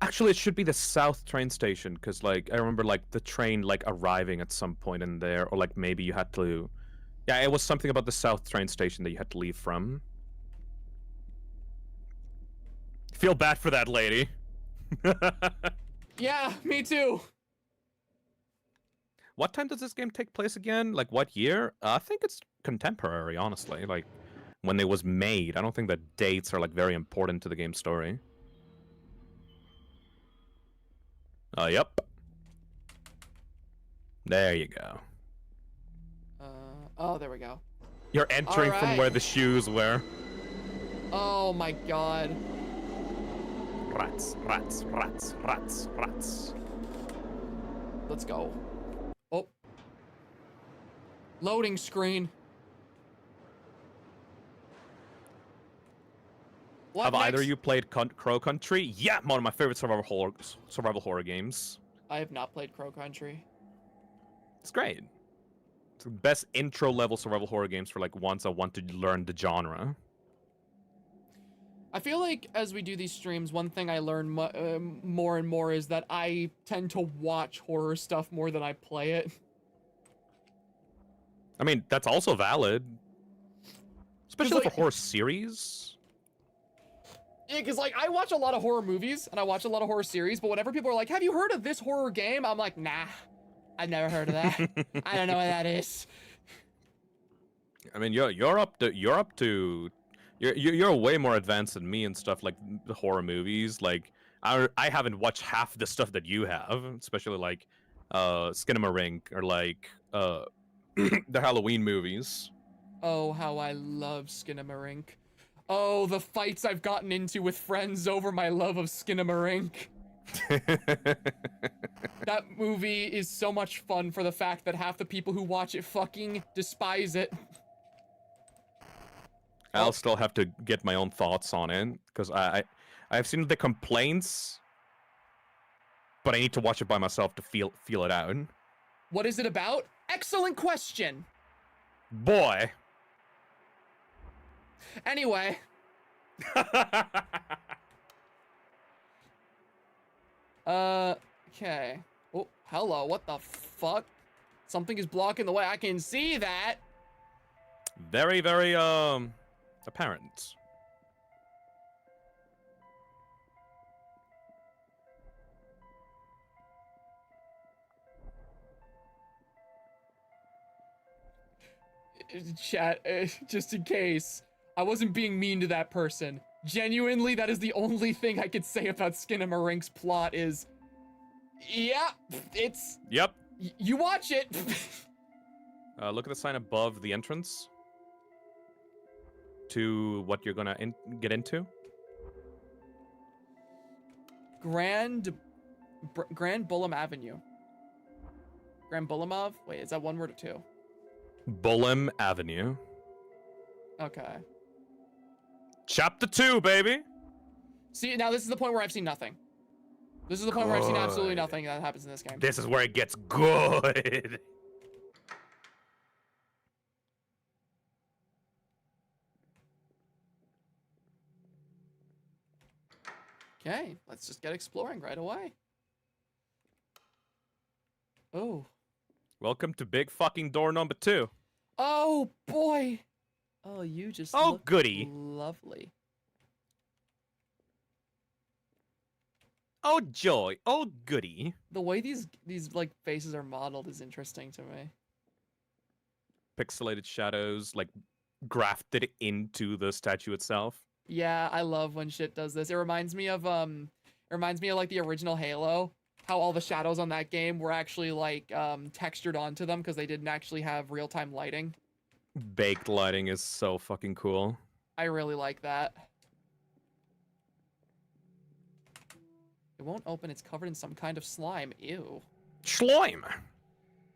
Actually, it should be the south train station, because, like, I remember, like, the train, like, arriving at some point in there, or, like, maybe you had to... Yeah, it was something about the south train station that you had to leave from. Feel bad for that lady. Yeah, me too. What time does this game take place again? Like, what year? I think it's contemporary, honestly. Like, when it was made. I don't think that dates are, like, very important to the game's story. Yep. There you go. Oh, there we go. You're entering from Alright. where the shoes were. Oh my god. Rats, rats, rats, rats, rats. Let's go. Oh. Loading screen. What Have either next? of you played Crow Country? Yeah, one of my favorite survival horror games. I have not played Crow Country. It's great. It's the best intro level survival horror games for like once I want to learn the genre. I feel like as we do these streams, one thing I learn more and more is that I tend to watch horror stuff more than I play it. I mean, that's also valid. Especially like- for horror series. Yeah, because like I watch a lot of horror movies and I watch a lot of horror series, but whenever people are like, "Have you heard of this horror game?" I'm like, "Nah, I've never heard of that. I don't know what that is." I mean, you're way more advanced than me and stuff like the horror movies. Like I haven't watched half the stuff that you have, especially like Skinamarink or like the Halloween movies. Oh, how I love Skinamarink. Oh, the fights I've gotten into with friends over my love of Skinamarink. That movie is so much fun for the fact that half the people who watch it fucking despise it. I'll still have to get my own thoughts on it because I've seen the complaints, but I need to watch it by myself to feel it out. What is it about? Excellent question. Boy. Anyway. Okay. Oh, hello. What the fuck? Something is blocking the way. I can see that. Very, very apparent. Chat, just in case. I wasn't being mean to that person. Genuinely, that is the only thing I could say about Skinamarink's plot is... Yeah, it's... Yep. You watch it! Look at the sign above the entrance to what you're gonna get into. Grand Bullam Avenue. Grand Bullamov? Wait, is that one word or two? Bullam Avenue. Okay. Chapter 2, baby! See, now this is the point where I've seen nothing. This is the point where I've seen absolutely Good. nothing that happens in this game. This is where it gets good! Okay, let's just get exploring right away. Oh. Welcome to big fucking door number 2. Oh, boy! Oh, you just Oh, look goody. lovely. Oh, joy. Oh, goody. The way these like faces are modeled is interesting to me. Pixelated shadows, like, grafted into the statue itself. Yeah, I love when shit does this. It reminds me of like the original Halo, how all the shadows on that game were actually like textured onto them because they didn't actually have real-time lighting. Baked lighting is so fucking cool. I really like that. It won't open, it's covered in some kind of slime. Ew. Slime!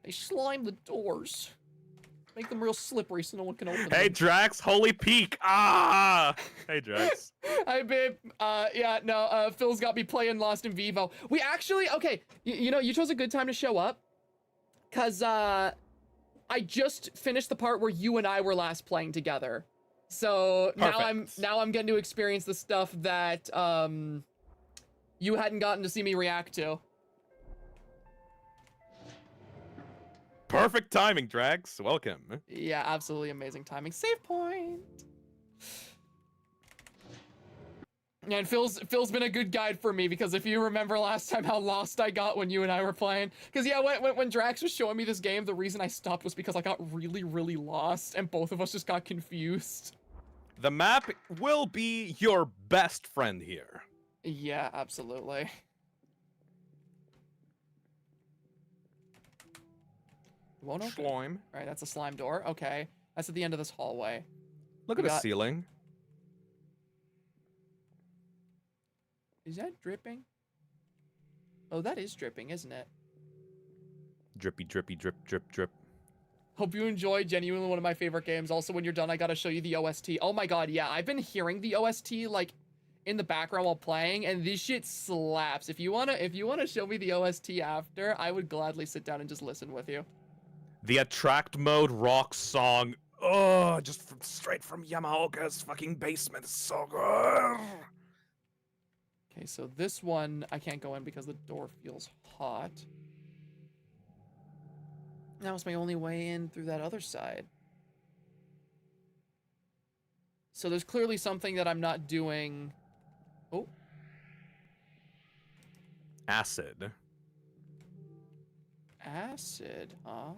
They slime the doors. Make them real slippery so no one can open Hey, them. Drax, holy peak! Ah! Hey, Drax. Hi, babe. Yeah, no, Phil's got me playing Lost in Vivo. We actually, okay, you know, you chose a good time to show up. Cause, I just finished the part where you and I were last playing together. So Perfect. now I'm getting to experience the stuff that, you hadn't gotten to see me react to. Perfect timing, Drax. Welcome. Yeah, absolutely amazing timing. Save point. And Phil's been a good guide for me because if you remember last time how lost I got when you and I were playing, because yeah, when Drax was showing me this game, the reason I stopped was because I got really, really lost and both of us just got confused. The map will be your best friend here. Yeah, absolutely. It won't open. Slime. Right, that's a slime door. Okay, that's at the end of this hallway. Look We at the got- ceiling. Is that dripping? Oh, that is dripping, isn't it? Drippy, drippy, drip, drip, drip. Hope you enjoy. Genuinely one of my favorite games. Also, when you're done, I gotta show you the OST. Oh my god, yeah. I've been hearing the OST, like, in the background while playing, and this shit slaps. If you wanna show me the OST after, I would gladly sit down and just listen with you. The attract mode rock song. Oh, just straight from Yamaoka's fucking basement. It's so good. Okay, so this one, I can't go in because the door feels hot. That was my only way in through that other side. So there's clearly something that I'm not doing. Oh. Acid. Acid, huh?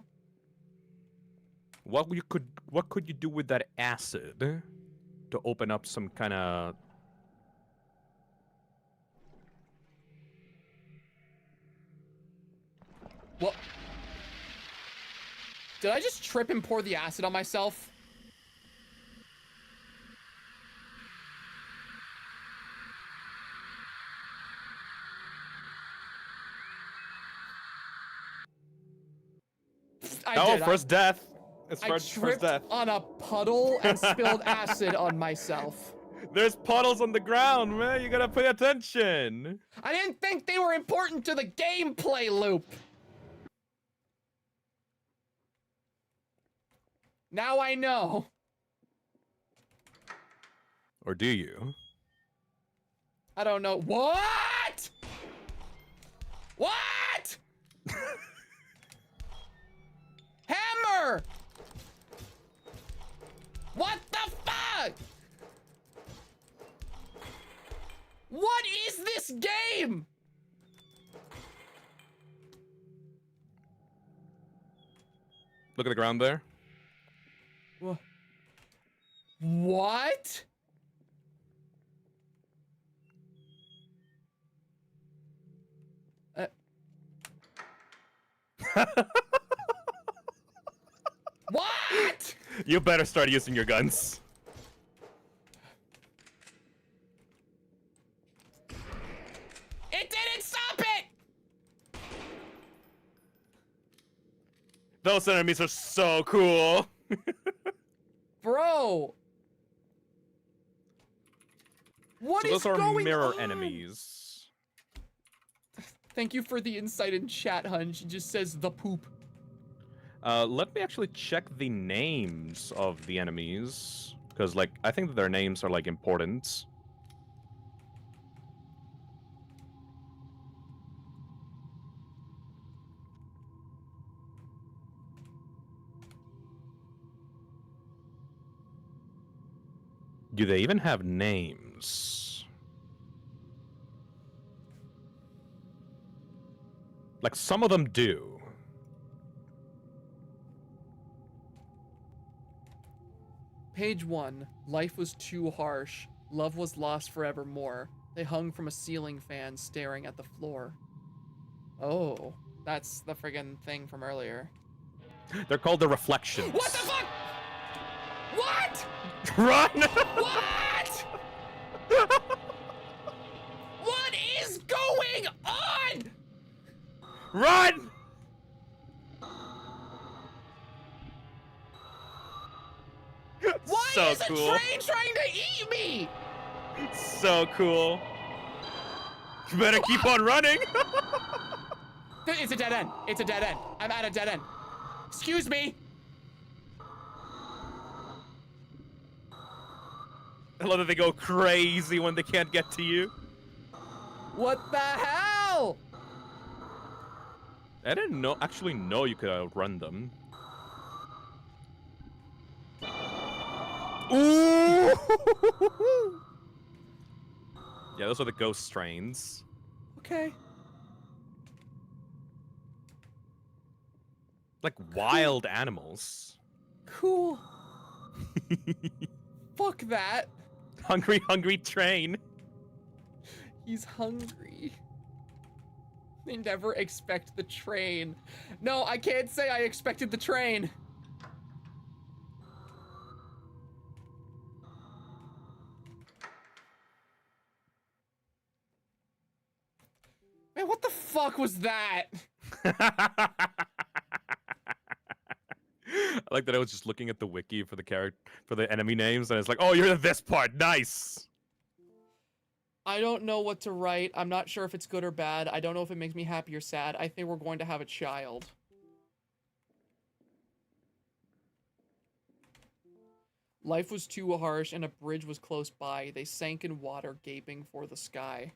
What could you do with that acid to open up some kind of... What? Did I just trip and pour the acid on myself? I did. First death. It's I first tripped death. on a puddle and spilled acid on myself. There's puddles on the ground, man. You gotta pay attention. I didn't think they were important to the gameplay loop. Now I know. Or do you? I don't know. What? What? Hammer! What the fuck? What is this game? Look at the ground there. What? What? You better start using your guns. It didn't stop it! Those enemies are so cool. Bro. What is those are going mirror on? enemies. Thank you for the insight in chat, Hunch. It just says the poop. Let me actually check the names of the enemies. Because, like, I think that their names are, like, important. Do they even have names? Like, some of them do. Page 1. Life was too harsh. Love was lost forevermore. They hung from a ceiling fan staring at the floor. Oh, that's the friggin' thing from earlier. They're called the Reflections. What the fuck? What? Run! What? What is going on? Run! Why So is a cool. train trying to eat me? So cool. You better keep on running. It's a dead end. It's a dead end. I'm at a dead end. Excuse me. I love that they go crazy when they can't get to you. What the hell? I didn't actually know you could outrun them. Ooh! Yeah, those are the ghost strains. Okay. Like wild animals. Cool. Fuck that. Hungry, hungry train. He's hungry. They never expect the train. No, I can't say I expected the train. fuck was that? I like that I was just looking at the wiki for the enemy names, and it's like, oh, you're this part. Nice. I don't know what to write. I'm not sure if it's good or bad. I don't know if it makes me happy or sad. I think we're going to have a child. Life was too harsh and a bridge was close by. They sank in water, gaping for the sky.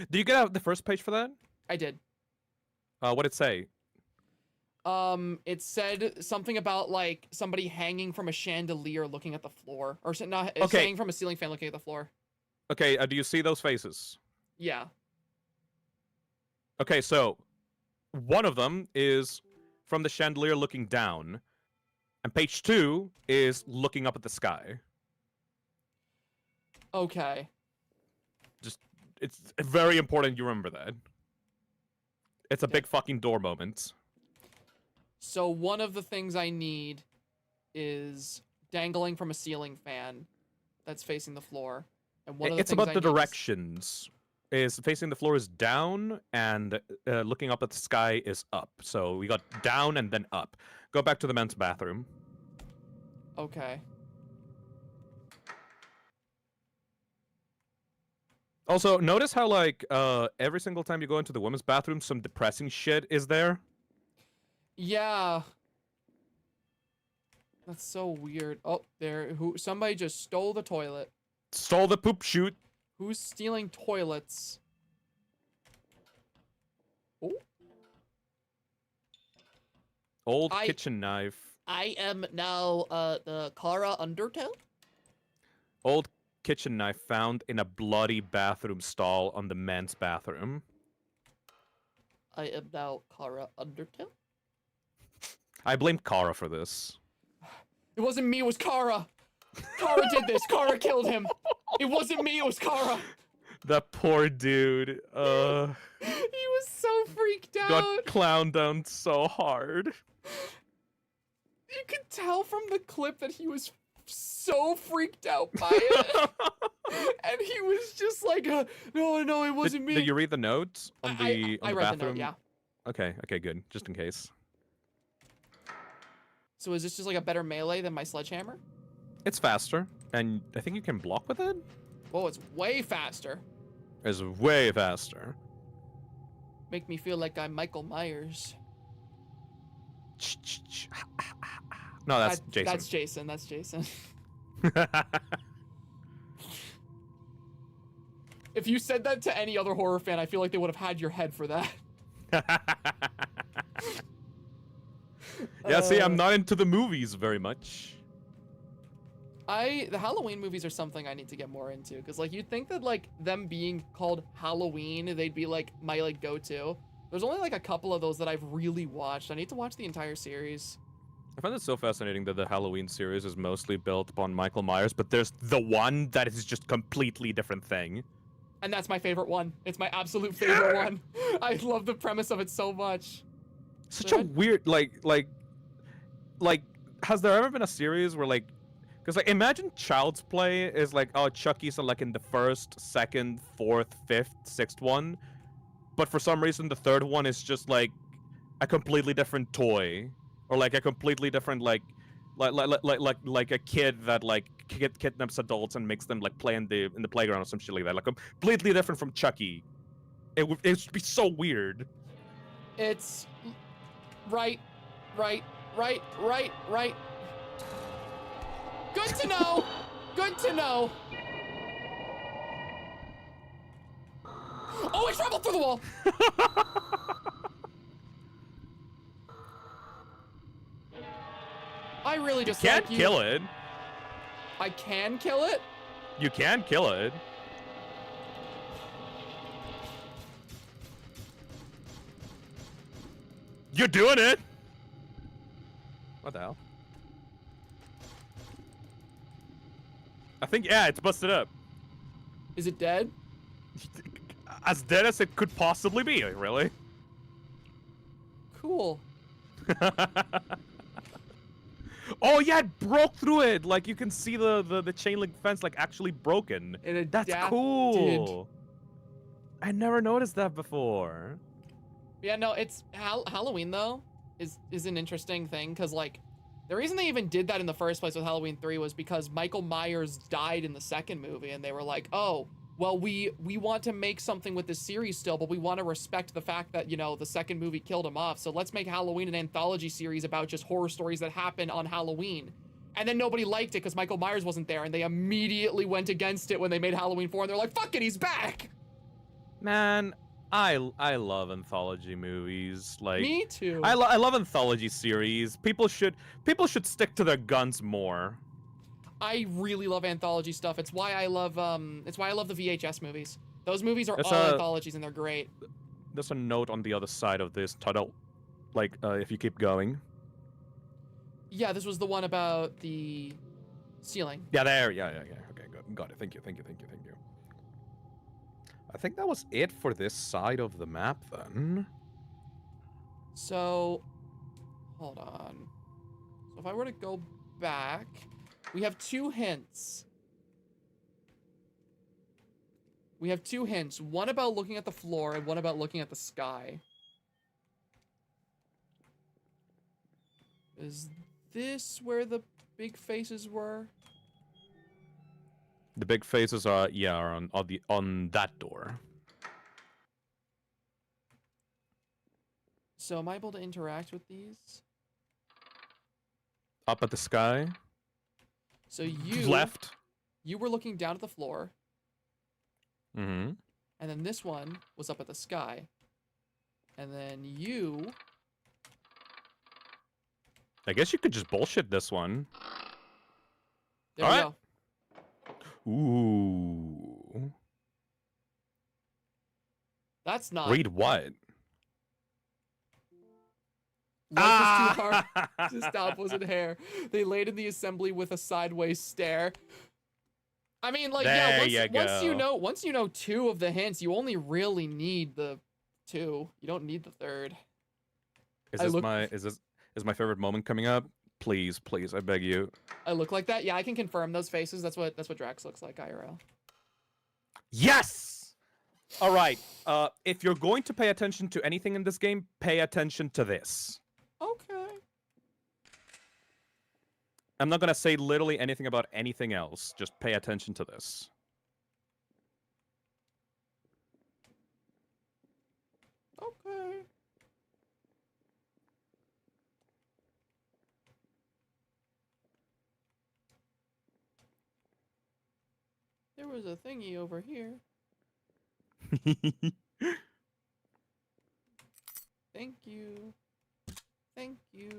Do you get out the first page for that? I did. What'd it say? It said something about, like, somebody hanging from a chandelier looking at the floor. Or not, Okay. hanging from a ceiling fan looking at the floor. Okay, do you see those faces? Yeah. Okay, so one of them is from the chandelier looking down, and page 2 is looking up at the sky. Okay. It's very important you remember that. It's a big fucking door moment. So one of the things I need is dangling from a ceiling fan that's facing the floor. And one of the It's things about I the need is- directions. Is facing the floor is down, and looking up at the sky is up. So we got down and then up. Go back to the men's bathroom. Okay. Also, notice how, like, every single time you go into the women's bathroom, some depressing shit is there. Yeah. That's so weird. Oh, somebody just stole the toilet. Stole the poop chute. Who's stealing toilets? Oh. Old kitchen knife. I am now the Kara Undertale. Old kitchen knife found in a bloody bathroom stall on the men's bathroom. I am now Kara Undertale. I blame Kara for this. It wasn't me, it was Kara. Kara did this. Kara killed him. It wasn't me, it was Kara. That poor dude. He was so freaked out. Got clowned down so hard. You could tell from the clip that he was so freaked out by it. And he was just like, no, it wasn't me. Did you read the notes on the I read bathroom? the note, yeah. Okay, good. Just in case. So is this just like a better melee than my sledgehammer? It's faster, and I think you can block with it. Whoa, it's way faster. It's way faster. Make me feel like I'm Michael Myers. No, that's Jason. That's Jason. If you said that to any other horror fan, I feel like they would have had your head for that. Yeah, see, I'm not into the movies very much. The Halloween movies are something I need to get more into, because like you'd think that like them being called Halloween, they'd be like my like go-to. There's only like a couple of those that I've really watched. I need to watch the entire series. I find it so fascinating that the Halloween series is mostly built upon Michael Myers, but there's the one that is just completely different thing. And that's my favorite one. It's my absolute favorite one. I love the premise of it so much. Such a weird, like, has there ever been a series where, like, because, like, imagine Child's Play is, like, oh, Chucky's, like, in the first, second, fourth, fifth, sixth one, but for some reason the third one is just, like, a completely different toy, or, like, a completely different, like a kid that, like, kidnaps adults and makes them, like, play in the playground or some shit like that, like, completely different from Chucky. It would be so weird. It's right. Good to know. Good to know. Oh, I traveled through the wall. I really just You can't kill it. I can kill it? You can kill it. You're doing it! What the hell? I think, yeah, it's busted up. Is it dead? As dead as it could possibly be, really. Cool. Oh yeah, it broke through it! Like, you can see the chain link fence, like, actually broken. It That's adapted. cool! I never noticed that before. Yeah, no, it's Halloween though is an interesting thing because like the reason they even did that in the first place with Halloween 3 was because Michael Myers died in the second movie, and they were like, oh, well, we want to make something with this series still, but we want to respect the fact that, you know, the second movie killed him off. So let's make Halloween an anthology series about just horror stories that happen on Halloween. And then nobody liked it because Michael Myers wasn't there, and they immediately went against it when they made Halloween 4, and they're like, fuck it, he's back! Man, I love anthology movies. Like, Me too. I love anthology series. People should stick to their guns more. I really love anthology stuff. It's why I love the VHS movies. Those movies are That's all a- anthologies and they're great. There's a note on the other side of this tunnel. Like, if you keep going. Yeah, this was the one about the ceiling. Yeah, there. Yeah. Okay, good. Got it. Thank you. I think that was it for this side of the map then. So, hold on. So if I were to go back, we have two hints. We have two hints. One about looking at the floor and one about looking at the sky. Is this where the big faces were? The big faces are on that door. So am I able to interact with these? Up at the sky. So you Left. You were looking down at the floor, Mm-hmm. and then this one was up at the sky. And then you I guess you could just bullshit this one. there All we right. go. Ooh. That's not Read what? Life is too hard to stop wasn't hair. They laid in the assembly with a sideways stare. I mean, like, There yeah, you go. once you know two of the hints, you only really need the two. You don't need the third. Is my favorite moment coming up? Please, I beg you. I look like that? Yeah, I can confirm those faces. That's what Drax looks like, IRL. Yes! All right. If you're going to pay attention to anything in this game, pay attention to this. Okay. I'm not gonna say literally anything about anything else. Just pay attention to this. Okay. There was a thingy over here. Thank you. Thank you.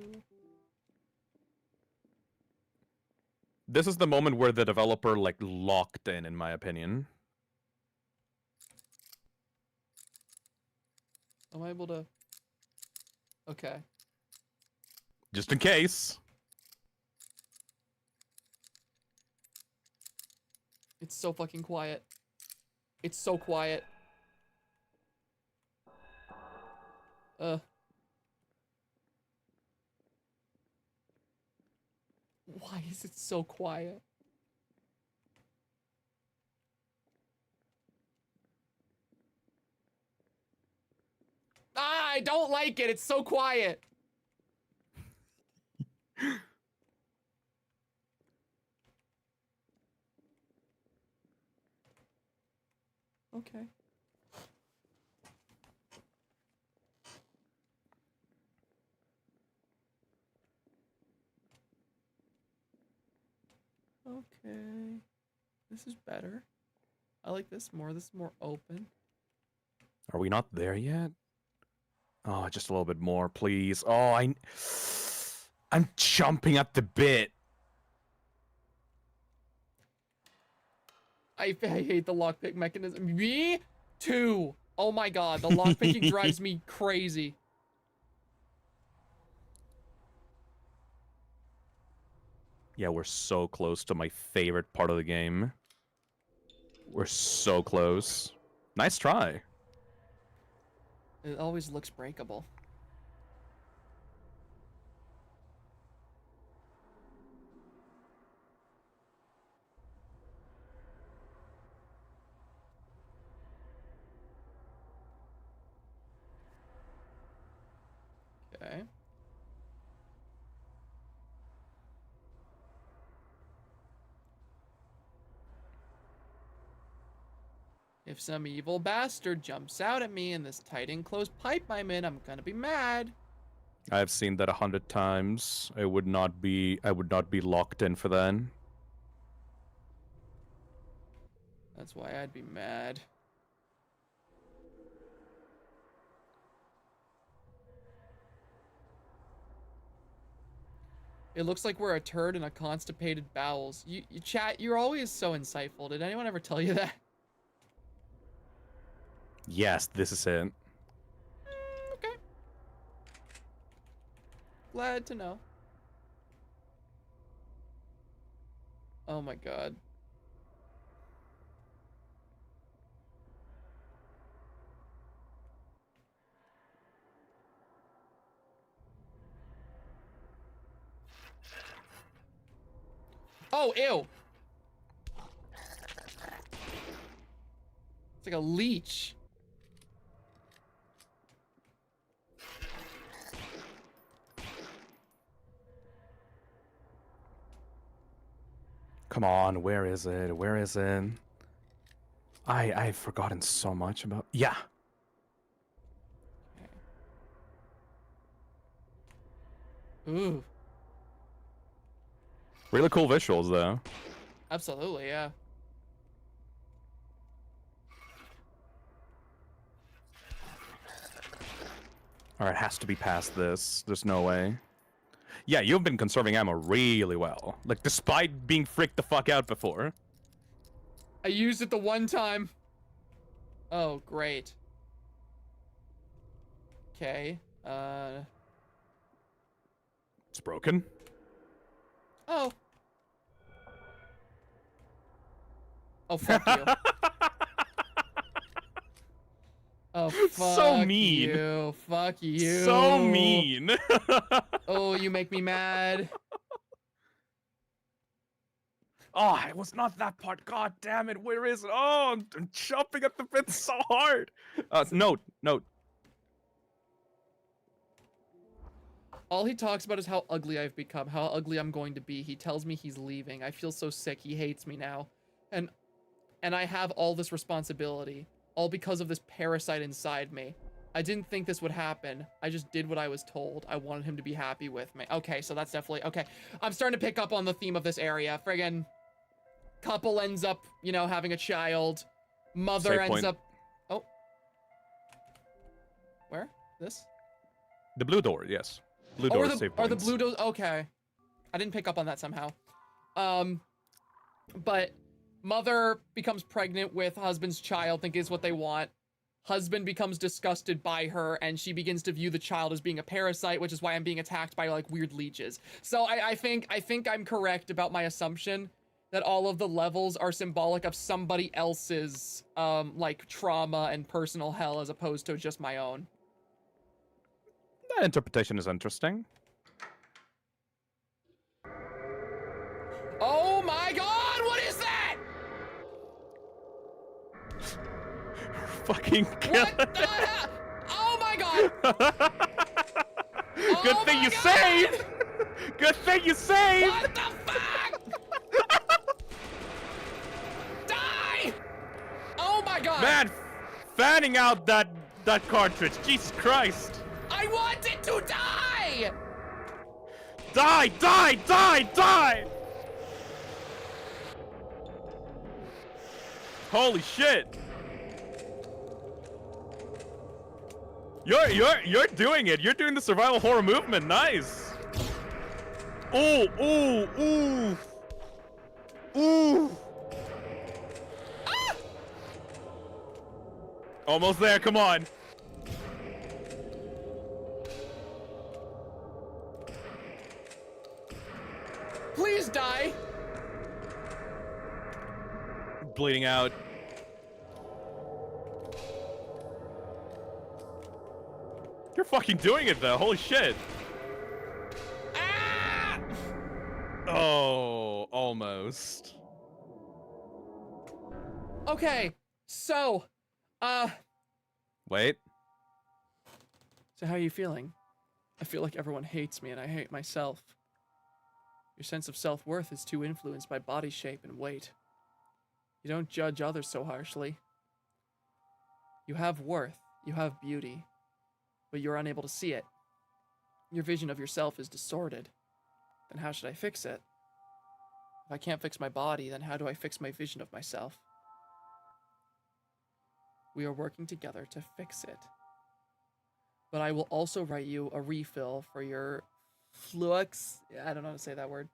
This is the moment where the developer like locked in my opinion. Am I able to? Okay. Just in case. It's so fucking quiet. It's so quiet. Why is it so quiet? Ah, I don't like it. It's so quiet. Okay. Okay. This is better. I like this more. This is more open. Are we not there yet? Oh, just a little bit more, please. I'm chomping at the bit. I hate the lockpick mechanism. Me too. Oh my god, the lockpicking drives me crazy. Yeah, we're so close to my favorite part of the game. We're so close. Nice try. It always looks breakable. If some evil bastard jumps out at me in this tight enclosed pipe I'm in, I'm gonna be mad. I've seen that 100 times. I would not be locked in for that. That's why I'd be mad. It looks like we're a turd in a constipated bowels. You chat, you're always so insightful. Did anyone ever tell you that? Yes, this is it. Okay. Glad to know. Oh my god. Oh, ew. It's like a leech. Come on, where is it? Where is it? I've forgotten so much about. Yeah. Ooh. Really cool visuals though. Absolutely, yeah. Alright, has to be past this. There's no way. Yeah, you've been conserving ammo really well. Like, despite being freaked the fuck out before. I used it the one time. Oh, great. Okay. It's broken. Oh. Oh, fuck you. Oh, fuck So mean. you. Fuck you. So mean. Oh, you make me mad. Oh, it was not that part. God damn it. Where is it? Oh, I'm chopping at the bit so hard. Note. All he talks about is how ugly I've become, how ugly I'm going to be. He tells me he's leaving. I feel so sick. He hates me now. And I have all this responsibility, all because of this parasite inside me. I didn't think this would happen. I just did what I was told. I wanted him to be happy with me. Okay, so that's definitely, okay. I'm starting to pick up on the theme of this area. Friggin' couple ends up, you know, having a child. Mother Save ends point. up, oh. Where? This? The blue door, yes. Blue door save Or the points. blue doors, okay. I didn't pick up on that somehow. But mother becomes pregnant with husband's child, think is what they want. Husband becomes disgusted by her, and she begins to view the child as being a parasite, which is why I'm being attacked by, like, weird leeches. So I think I'm correct about my assumption that all of the levels are symbolic of somebody else's, like, trauma and personal hell as opposed to just my own. That interpretation is interesting. Oh my god, what is that? Fucking kill What the hell? Oh my god! Good Oh thing my you God! saved! Good thing you saved! What the fuck? Die! Oh my god! Man, fanning out that cartridge. Jesus Christ. I want it to die! Die, die, die, die! Holy shit. You're doing it. You're doing the survival horror movement. Nice. Ooh, ooh, ooh. Ooh. Ah! Almost there. Come on. Please die! Bleeding out. You're fucking doing it though. Holy shit. Ah! Oh, almost. Okay, so, Wait. So how are you feeling? I feel like everyone hates me and I hate myself. Your sense of self-worth is too influenced by body shape and weight. You don't judge others so harshly. You have worth, you have beauty, but you're unable to see it. Your vision of yourself is distorted. Then how should I fix it? If I can't fix my body, then how do I fix my vision of myself? We are working together to fix it. But I will also write you a refill for your I don't know how to say that word.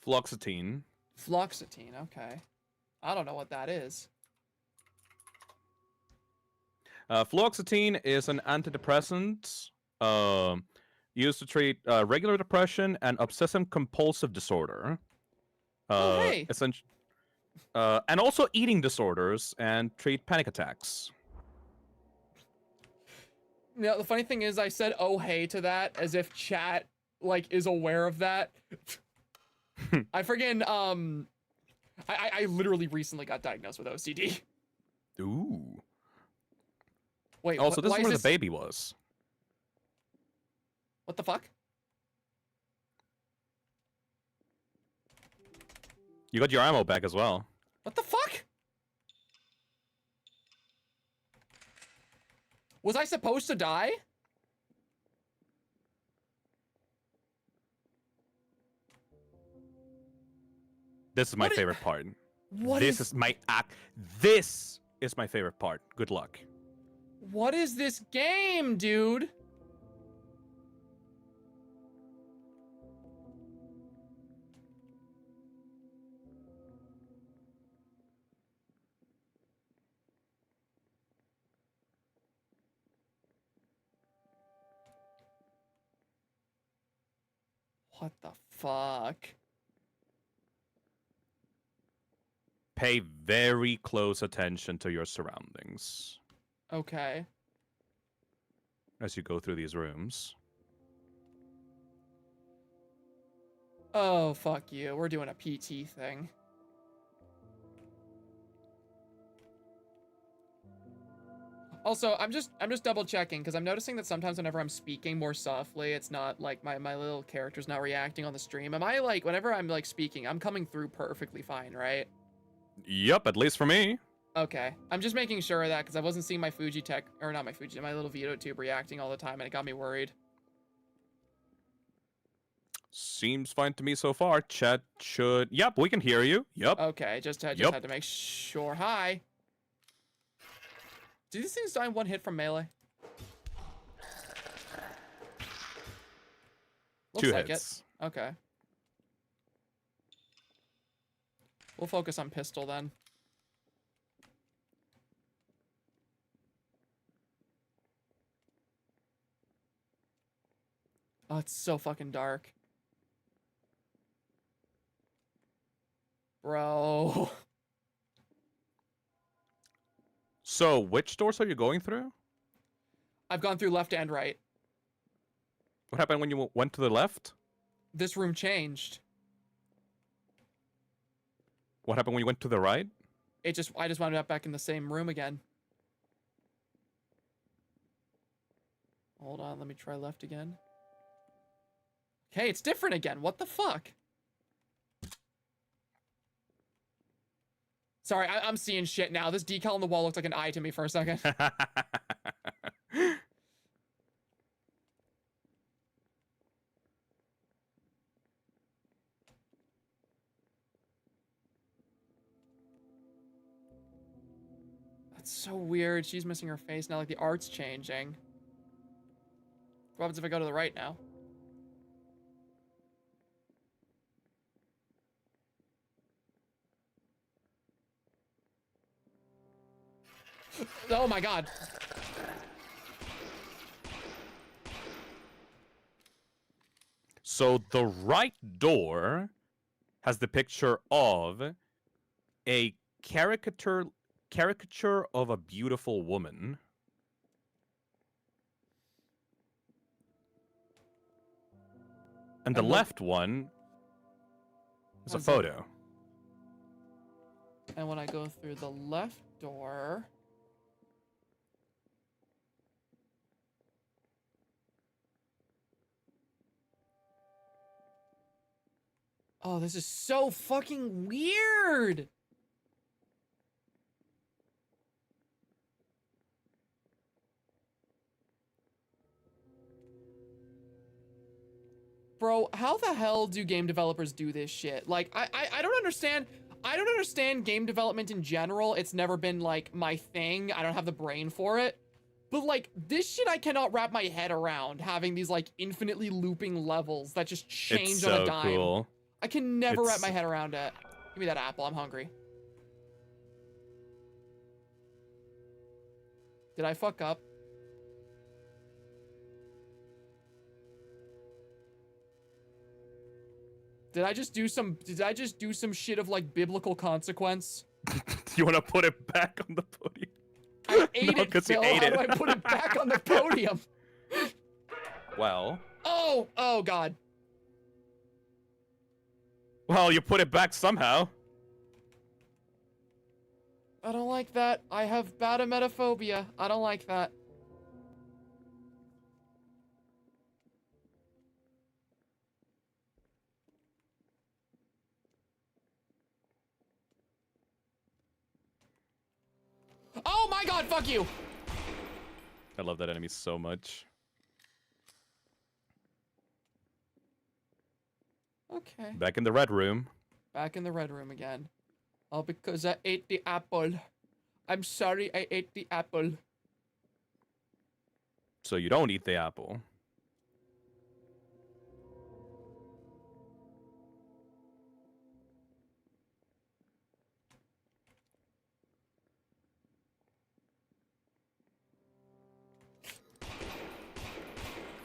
Fluoxetine. Fluoxetine, okay. I don't know what that is. Fluoxetine is an antidepressant used to treat regular depression and obsessive compulsive disorder. Oh, hey. And also eating disorders and treat panic attacks. Now, the funny thing is I said oh hey to that as if chat like is aware of that. I friggin' I literally recently got diagnosed with OCD. Ooh. Wait, Also, this why is where the baby was. What the fuck? You got your ammo back as well. What the fuck? Was I supposed to die? This is my favorite part. This is my act. This is my favorite part. Good luck. What is this game, dude? What the fuck? Pay very close attention to your surroundings Okay. as you go through these rooms. Oh, fuck you. We're doing a PT thing. Also, I'm just double checking because I'm noticing that sometimes whenever I'm speaking more softly, it's not like my little character's not reacting on the stream. Am I like, whenever I'm like speaking, I'm coming through perfectly fine, right? Yep, at least for me. Okay. I'm just making sure of that because I wasn't seeing my Fujitech, or not my Fuji, my little Vito tube reacting all the time and it got me worried. Seems fine to me so far. Chat should... Yep, we can hear you. Yep. Okay, just had to make sure. Hi. Do these things die in one hit from melee? Looks Two like hits. it. Okay. We'll focus on pistol then. Oh, it's so fucking dark. Bro. So, which doors are you going through? I've gone through left and right. What happened when you went to the left? This room changed. What happened when you went to the right? I just wound up back in the same room again. Hold on, let me try left again. Okay, it's different again. What the fuck? Sorry, I'm seeing shit now. This decal on the wall looked like an eye to me for a second. That's so weird. She's missing her face now, like the art's changing. What happens if I go to the right now? Oh my god. So the right door has the picture of a caricature of a beautiful woman. And the left one is a photo. And when I go through the left door... Oh, this is so fucking weird! bro, how the hell do game developers do this shit? Like, I don't understand. I don't understand game development in general. It's never been, like, my thing. I don't have the brain for it. But, like, this shit I cannot wrap my head around, having these, like, infinitely looping levels that just change It's on a so dime. cool. I can never wrap It's- my head around it. Give me that apple. I'm hungry. Did I fuck up? Did I just do some shit of like biblical consequence? You want to put it back on the podium? I ate No, it, 'cause you Phil. ate How it. do I put it back on the podium? Well, Oh god. you put it back somehow. I don't like that. I have bad emetophobia. I don't like that. Oh my god, fuck you! I love that enemy so much. Okay. Back in the red room. Back in the red room again. All because I ate the apple. I'm sorry I ate the apple. So you don't eat the apple.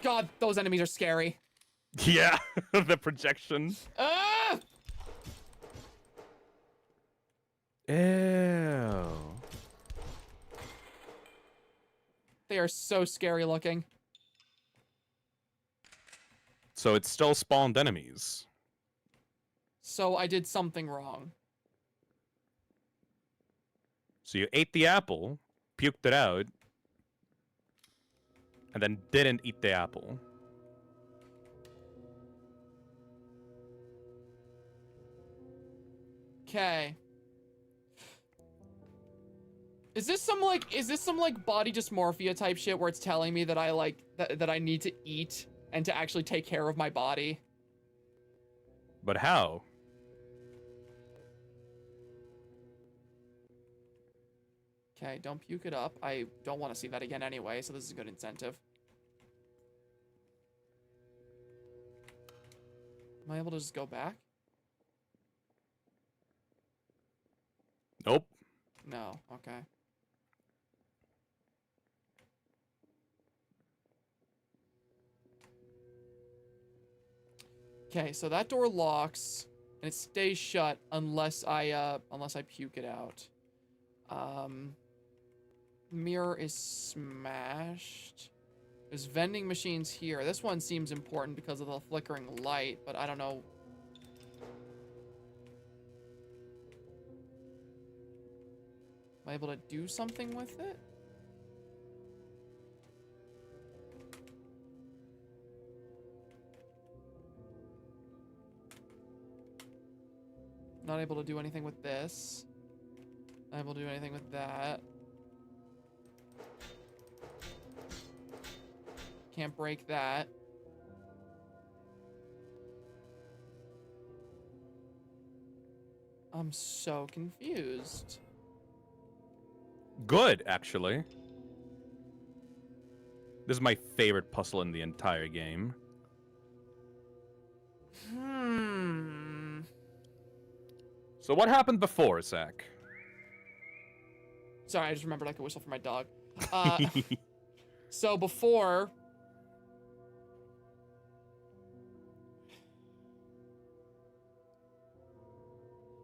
God, those enemies are scary. Yeah, the projection. Ah! Ew. They are so scary looking. So it still spawned enemies. So I did something wrong. So you ate the apple, puked it out, and then didn't eat the apple. Okay. Is this some like body dysmorphia type shit where it's telling me that I like that I need to eat and to actually take care of my body? But how? Okay, don't puke it up. I don't want to see that again anyway, so this is a good incentive. Am I able to just go back? Nope. No, okay. Okay, so that door locks and it stays shut unless I puke it out. Mirror is smashed. There's vending machines here. This one seems important because of the flickering light, but I don't know. Am I able to do something with it? Not able to do anything with this. Not able to do anything with that. Can't break that. I'm so confused. Good, actually. This is my favorite puzzle in the entire game. So what happened before, Zach? Sorry, I just remembered I could whistle for my dog. So before...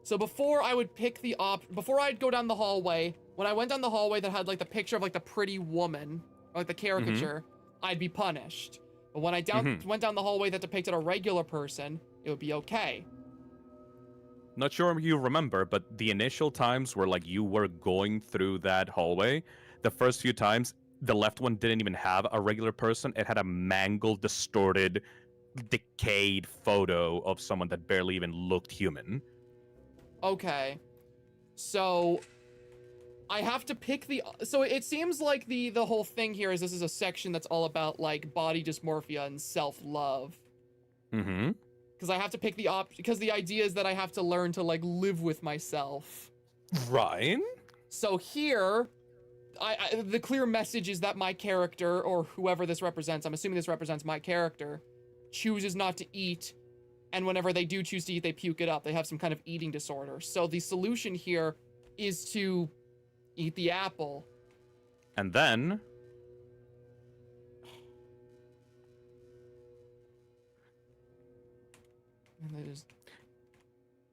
So before I would pick the before I'd go down the hallway, when I went down the hallway that had like the picture of like the pretty woman, or like the caricature, I'd be punished. But when I went down the hallway that depicted a regular person, it would be okay. Not sure if you remember, but the initial times where like you were going through that hallway, the first few times, the left one didn't even have a regular person. It had a mangled, distorted, decayed photo of someone that barely even looked human. Okay. So I have to pick so it seems like the whole thing here is this is a section that's all about like body dysmorphia and self-love. Mm-hmm. Because I have to pick the because the idea is that I have to learn to like live with myself. Right. So here, the clear message is that my character, or whoever this represents, I'm assuming this represents my character, chooses not to eat, and whenever they do choose to eat, they puke it up. They have some kind of eating disorder. So the solution here is to eat the apple. And then...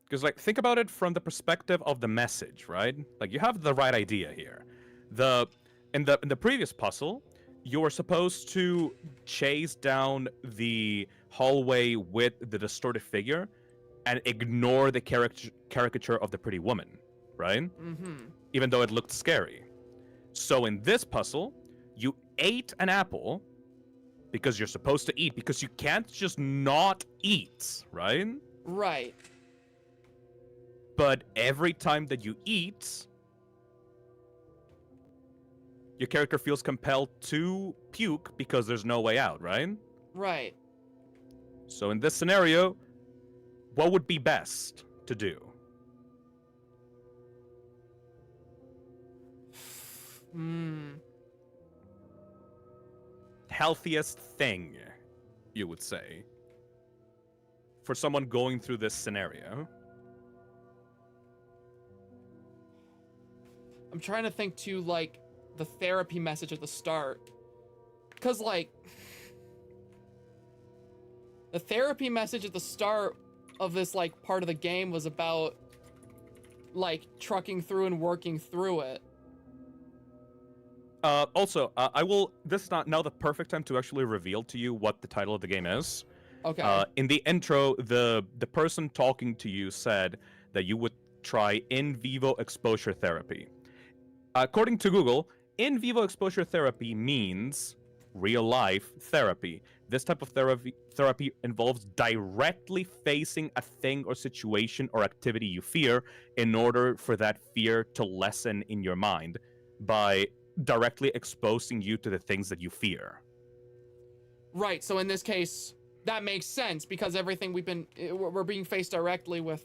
Because, like, think about it from the perspective of the message, right? Like, you have the right idea here. In the previous puzzle, you were supposed to chase down the hallway with the distorted figure and ignore the caricature of the pretty woman, right? Mm-hmm. Even though it looked scary. So in this puzzle, you ate an apple because you're supposed to eat, because you can't just not eat, right? Right. But every time that you eat, your character feels compelled to puke because there's no way out, right? Right. So in this scenario, what would be best to do? Healthiest thing, you would say, for someone going through this scenario. I'm trying to think too, like, the therapy message at the start. Because, like, the therapy message at the start of this, like, part of the game was about, like, trucking through and working through it. Also, I will... This is not now the perfect time to actually reveal to you what the title of the game is. Okay. In the intro, the person talking to you said that you would try in vivo exposure therapy. According to Google, in vivo exposure therapy means real-life therapy. This type of therapy involves directly facing a thing or situation or activity you fear in order for that fear to lessen in your mind by directly exposing you to the things that you fear. Right, so in this case, that makes sense, because everything we're being faced directly with.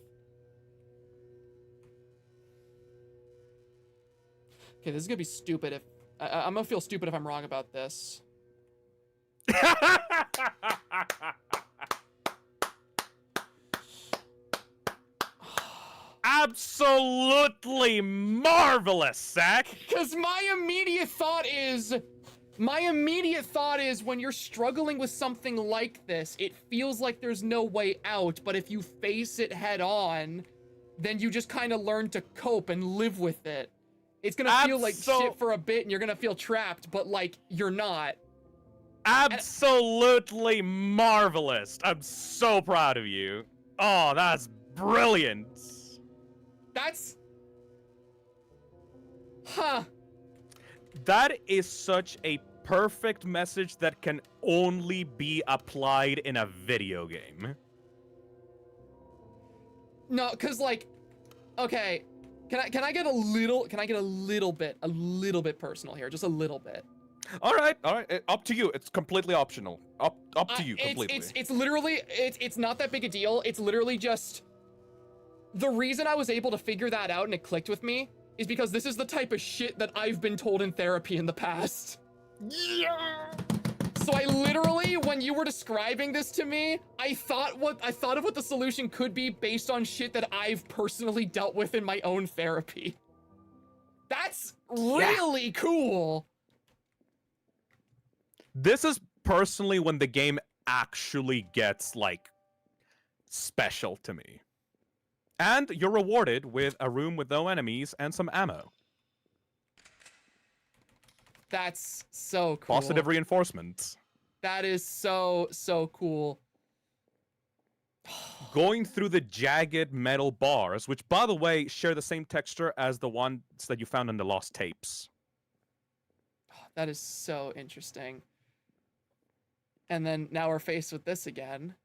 Okay, this is gonna be stupid if... I'm gonna feel stupid if I'm wrong about this. Absolutely marvelous, Zach! Because my immediate thought is when you're struggling with something like this, it feels like there's no way out, but if you face it head on, then you just kind of learn to cope and live with it. It's gonna feel like shit for a bit and you're gonna feel trapped, but like, you're not. Absolutely marvelous. I'm so proud of you. Oh, that's brilliant. That's... Huh. That is such a perfect message that can only be applied in a video game. No, cause like, okay, can I get a little bit personal here, just a little bit. All right, up to you. It's completely optional. Up to you completely. It's literally it's not that big a deal. It's literally just the reason I was able to figure that out and it clicked with me is because this is the type of shit that I've been told in therapy in the past. Yeah. So I literally, when you were describing this to me, I thought of what the solution could be based on shit that I've personally dealt with in my own therapy. That's really cool. This is personally when the game actually gets, like, special to me. And you're rewarded with a room with no enemies and some ammo. That's so cool. Positive reinforcement. That is so cool. Going through the jagged metal bars, which, by the way, share the same texture as the ones that you found in the lost tapes. That is so interesting. And then now we're faced with this again.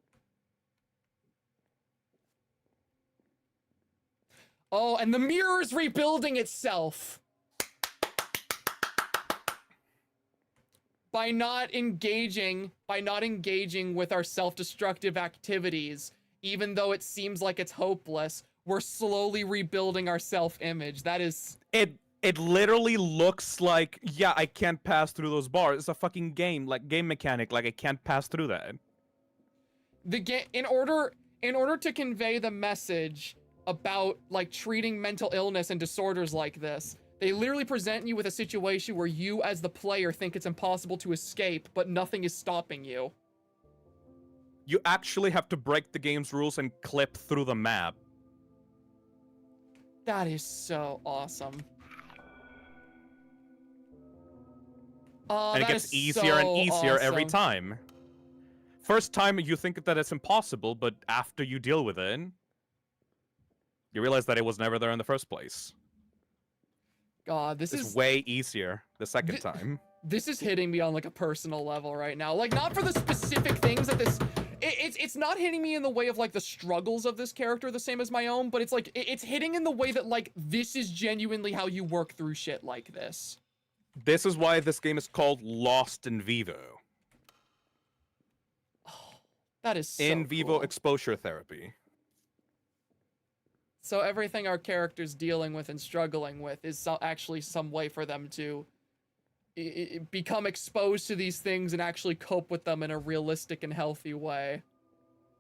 Oh, and the mirror is rebuilding itself. by not engaging with our self-destructive activities, even though it seems like it's hopeless, we're slowly rebuilding our self-image. That is It literally looks like, yeah, I can't pass through those bars. It's a fucking game, like game mechanic, like I can't pass through that. the game. In order to convey the message about like treating mental illness and disorders like this, they literally present you with a situation where you as the player think it's impossible to escape, but nothing is stopping you. You actually have to break the game's rules and clip through the map. That is so awesome. Oh, And it that gets is easier and so easier every awesome. time. First time you think that it's impossible, but after you deal with it, you realize that it was never there in the first place. God, this It's is way easier the second Thi- time. this is hitting me on like a personal level right now. Like not for the specific things that this it's not hitting me in the way of like the struggles of this character the same as my own, but it's like it's hitting in the way that like this is genuinely how you work through shit like this. This is why this game is called Lost in Vivo. That is so In vivo cool. exposure therapy. So everything our character's dealing with and struggling with is actually some way for them to become exposed to these things and actually cope with them in a realistic and healthy way.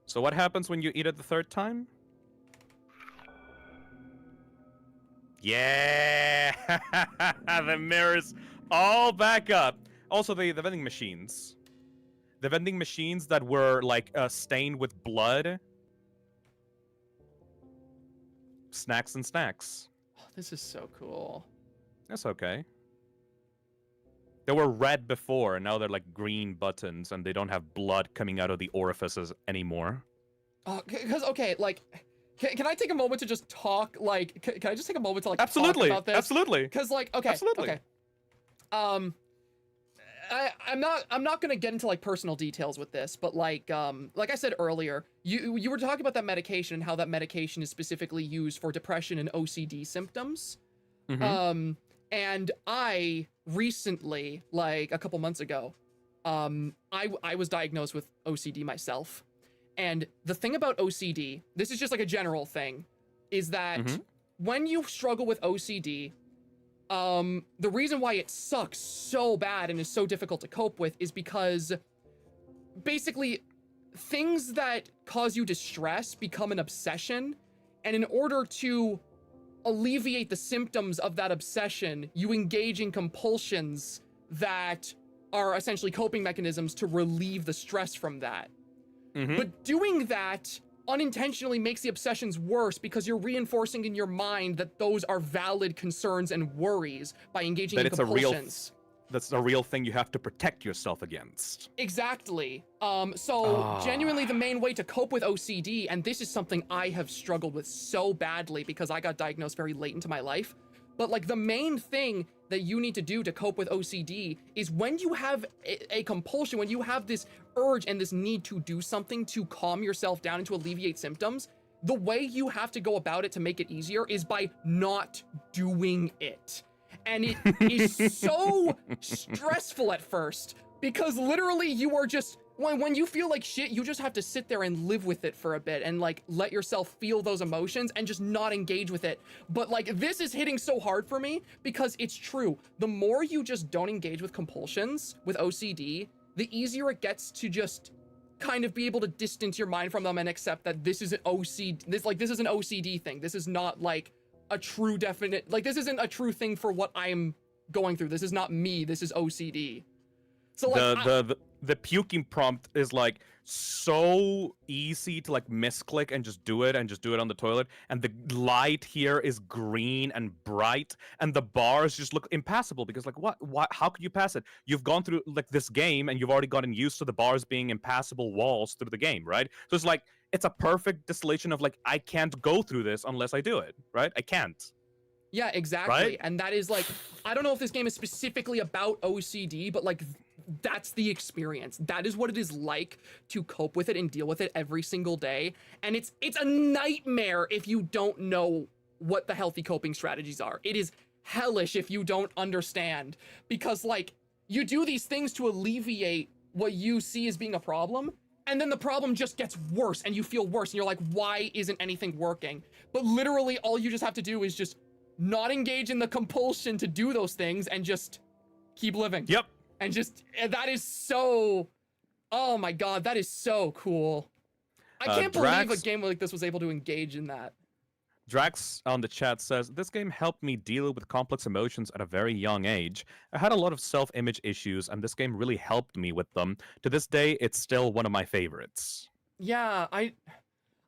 So what happens when you eat it the third time? Yeah! The mirrors all back up. Also, the vending machines. The vending machines that were, like, stained with blood. Snacks and snacks. Oh, this is so cool. That's okay. They were red before, and now they're, like, green buttons, and they don't have blood coming out of the orifices anymore. Because, okay, like, can I take a moment to just talk, like, can I just take a moment to, like, Absolutely! talk about this? Absolutely! Because, like, okay, Absolutely. okay. I'm not gonna get into like personal details with this, but like I said earlier, you were talking about that medication and how that medication is specifically used for depression and OCD symptoms. Mhm. And I recently, like a couple months ago, I was diagnosed with OCD myself. And the thing about OCD, this is just like a general thing, is that Mhm. when you struggle with OCD, the reason why it sucks so bad and is so difficult to cope with is because basically things that cause you distress become an obsession. And in order to alleviate the symptoms of that obsession, you engage in compulsions that are essentially coping mechanisms to relieve the stress from that. Mhm. But doing that unintentionally makes the obsessions worse because you're reinforcing in your mind that those are valid concerns and worries by engaging That in it's a real compulsions. That's a real thing you have to protect yourself against. Exactly. So Ah. genuinely the main way to cope with OCD, and this is something I have struggled with so badly because I got diagnosed very late into my life, but like the main thing that you need to do to cope with OCD is when you have a compulsion, when you have this urge and this need to do something to calm yourself down and to alleviate symptoms, the way you have to go about it to make it easier is by not doing it. And it is so stressful at first because literally you are just when you feel like shit, you just have to sit there and live with it for a bit and like let yourself feel those emotions and just not engage with it. But like this is hitting so hard for me because it's true. The more you just don't engage with compulsions with OCD, the easier it gets to just kind of be able to distance your mind from them and accept that this is an OCD. This is an OCD thing. This is not like a true definite, like this isn't a true thing for what I'm going through. This is not me. This is OCD. So like The puking prompt is like so easy to like misclick and just do it on the toilet, and the light here is green and bright, and the bars just look impassable because like what how could you pass it? You've gone through like this game and you've already gotten used to the bars being impassable walls through the game, right? So it's like it's a perfect distillation of like I can't go through this unless I do it, right? I can't. yeah, exactly. Right? And that is like, I don't know if this game is specifically about OCD, but like that's the experience. That is what it is like to cope with it and deal with it every single day. And it's a nightmare if you don't know what the healthy coping strategies are. It is hellish if you don't understand because like you do these things to alleviate what you see as being a problem, and then the problem just gets worse and you feel worse and you're like, why isn't anything working? But literally all you just have to do is just not engage in the compulsion to do those things and just keep living. Yep. And just, that is so, oh my god, that is so cool. I can't believe a game like this was able to engage in that. Drax on the chat says, this game helped me deal with complex emotions at a very young age. I had a lot of self-image issues, and this game really helped me with them. To this day, it's still one of my favorites. Yeah, I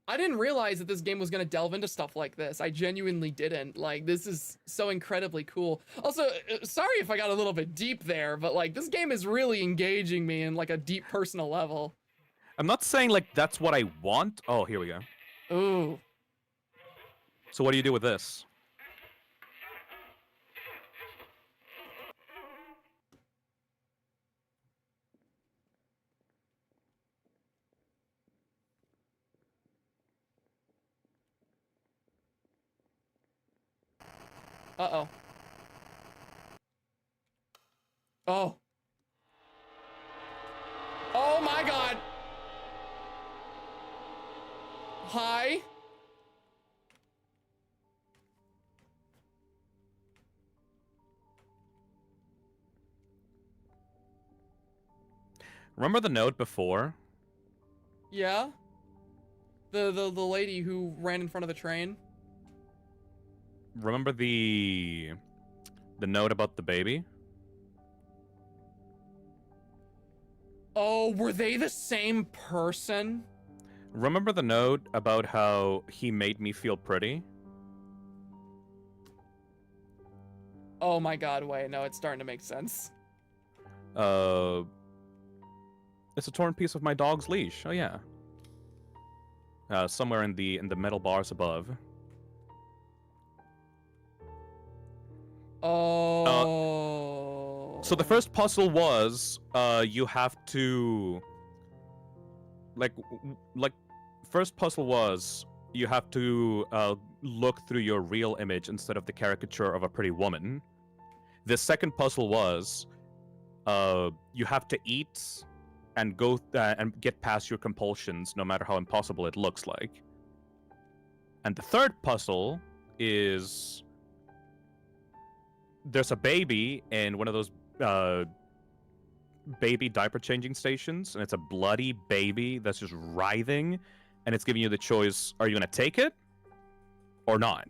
didn't realize that this game was going to delve into stuff like this. I genuinely didn't. Like, this is so incredibly cool. Also, sorry if I got a little bit deep there, but like, this game is really engaging me in like a deep personal level. I'm not saying like that's what I want. Oh, here we go. Ooh. So what do you do with this? Uh-oh. Oh. Oh my god. Hi. Remember the note before? Yeah? The lady who ran in front of the train? Remember the note about the baby? Oh, were they the same person? Remember the note about how he made me feel pretty? Oh my god, wait, no, it's starting to make sense. It's a torn piece of my dog's leash. Oh yeah. Somewhere in the metal bars above. Oh. So the first puzzle was you have to first puzzle was you have to look through your real image instead of the caricature of a pretty woman. The second puzzle was you have to eat and go and get past your compulsions no matter how impossible it looks like. And the third puzzle is there's a baby in one of those baby diaper changing stations, and it's a bloody baby that's just writhing, and it's giving you the choice, are you going to take it or not?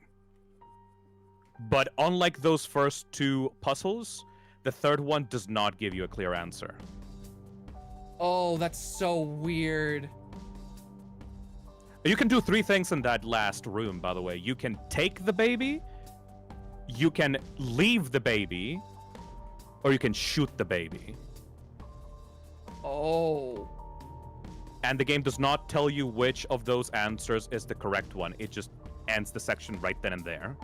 But unlike those first two puzzles, the third one does not give you a clear answer. Oh, that's so weird. You can do three things in that last room, by the way. You can take the baby, you can leave the baby, or you can shoot the baby. Oh. And the game does not tell you which of those answers is the correct one. It just ends the section right then and there.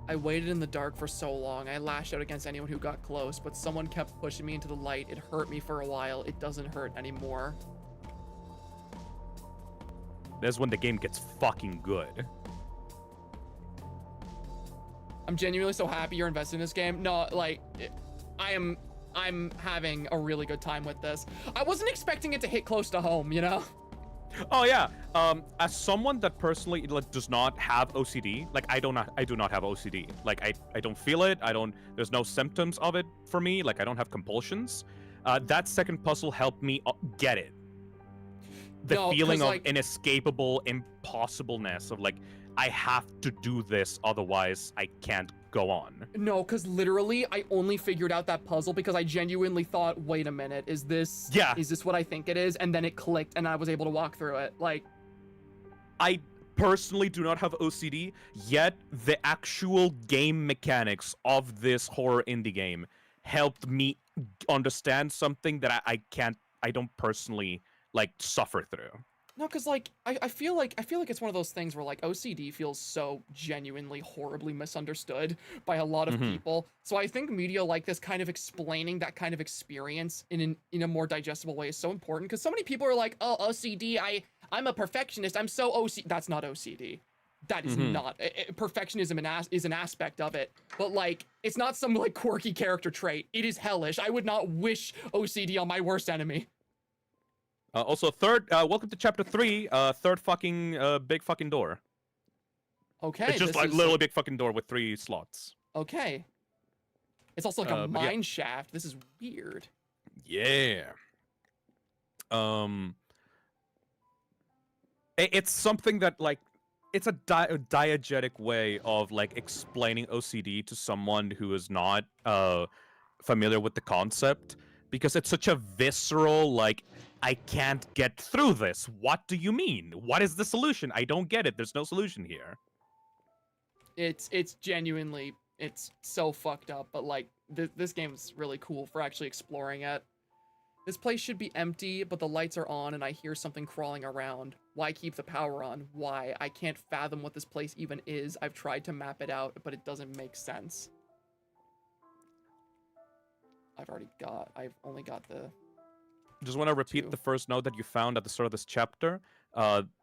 I waited in the dark for so long. I lashed out against anyone who got close, but someone kept pushing me into the light. It hurt me for a while. It doesn't hurt anymore. That's when the game gets fucking good. I'm genuinely so happy you're invested in this game. No, like, I'm having a really good time with this. I wasn't expecting it to hit close to home, you know? Oh yeah. As someone that personally does not have OCD, like I do not have OCD. Like I don't feel it. There's no symptoms of it for me. Like I don't have compulsions. That second puzzle helped me get it. The feeling of like, inescapable impossibleness of like, I have to do this, otherwise I can't go on. No, because literally I only figured out that puzzle because I genuinely thought, wait a minute, is this what I think it is? And then it clicked and I was able to walk through it. Like, I personally do not have OCD, yet the actual game mechanics of this horror indie game helped me understand something that I don't personally like suffer through. No, because like I feel like it's one of those things where like OCD feels so genuinely horribly misunderstood by a lot of people. So I think media like this kind of explaining that kind of experience in a more digestible way is so important, because so many people are like, oh, OCD, I'm a perfectionist, I'm so OCD. That's not OCD. that is Mhm. not perfectionism is an aspect of it, but like it's not some like quirky character trait. It is hellish. I would not wish OCD on my worst enemy. Also, welcome to chapter 3. Third fucking big fucking door. Okay, It's just this like is literally big fucking door with 3 slots. okay. It's also like a But yeah. mine shaft. This is weird. Yeah. It's something that like it's a diegetic way of like explaining OCD to someone who is not familiar with the concept, because it's such a visceral like, I can't get through this. What do you mean? What is the solution? I don't get it. There's no solution here. It's genuinely it's so fucked up, but like this game's really cool for actually exploring it. This place should be empty, but the lights are on and I hear something crawling around. Why keep the power on? Why? I can't fathom what this place even is. I've tried to map it out, but it doesn't make sense. I've only got the... Just want to repeat 2. the first note that you found at the start of this chapter.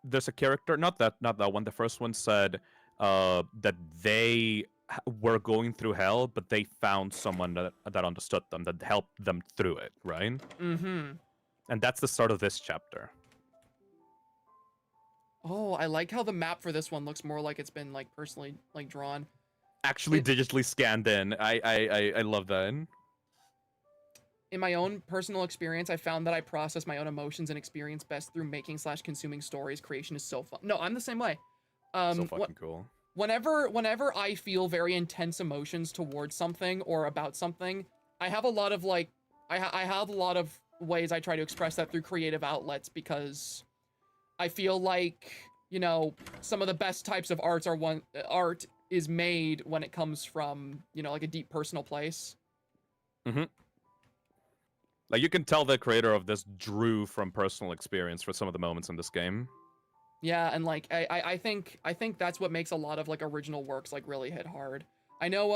There's a character, not that one. The first one said that they were going through hell, but they found someone that understood them, that helped them through it, right? Mm-hmm. And that's the start of this chapter. Oh, I like how the map for this one looks more like it's been like personally like drawn. Actually digitally scanned in. I love that. In my own personal experience, I found that I process my own emotions and experience best through making/consuming stories. Creation is so fun. No, I'm the same way. So fucking cool. Whenever I feel very intense emotions towards something or about something, I have a lot of like, I have a lot of ways I try to express that through creative outlets, because I feel like, you know, some of the best types of art is made when it comes from, you know, like a deep personal place. Mm-hmm. Like, you can tell the creator of this drew from personal experience for some of the moments in this game. Yeah, and like I think that's what makes a lot of like original works like really hit hard. I know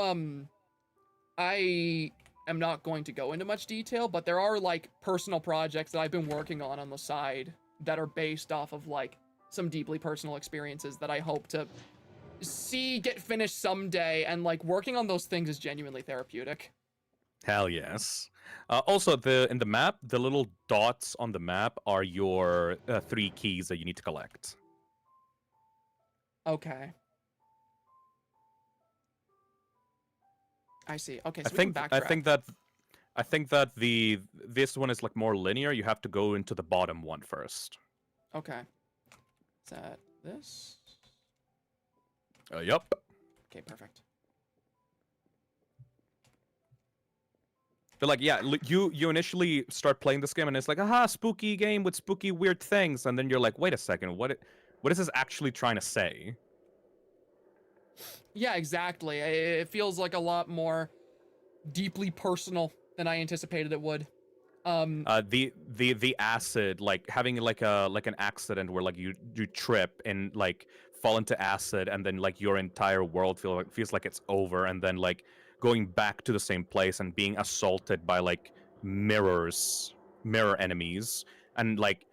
I am not going to go into much detail, but there are like personal projects that I've been working on the side that are based off of like some deeply personal experiences that I hope to see get finished someday, and like working on those things is genuinely therapeutic. Hell yes. Also, in the map, the little dots on the map are your 3 keys that you need to collect. Okay. I see. Okay, so I think that this one is like more linear. You have to go into the bottom one first. Okay. Is that this? Yup. Okay, perfect. But like, yeah, you initially start playing this game and it's like, aha, spooky game with spooky weird things, and then you're like, wait a second, what is this actually trying to say? Yeah, exactly. It feels like a lot more deeply personal than I anticipated it would. The acid, like having like an accident where like you trip and like fall into acid, and then like your entire world feels like it's over, and then like going back to the same place and being assaulted by like mirror enemies, and like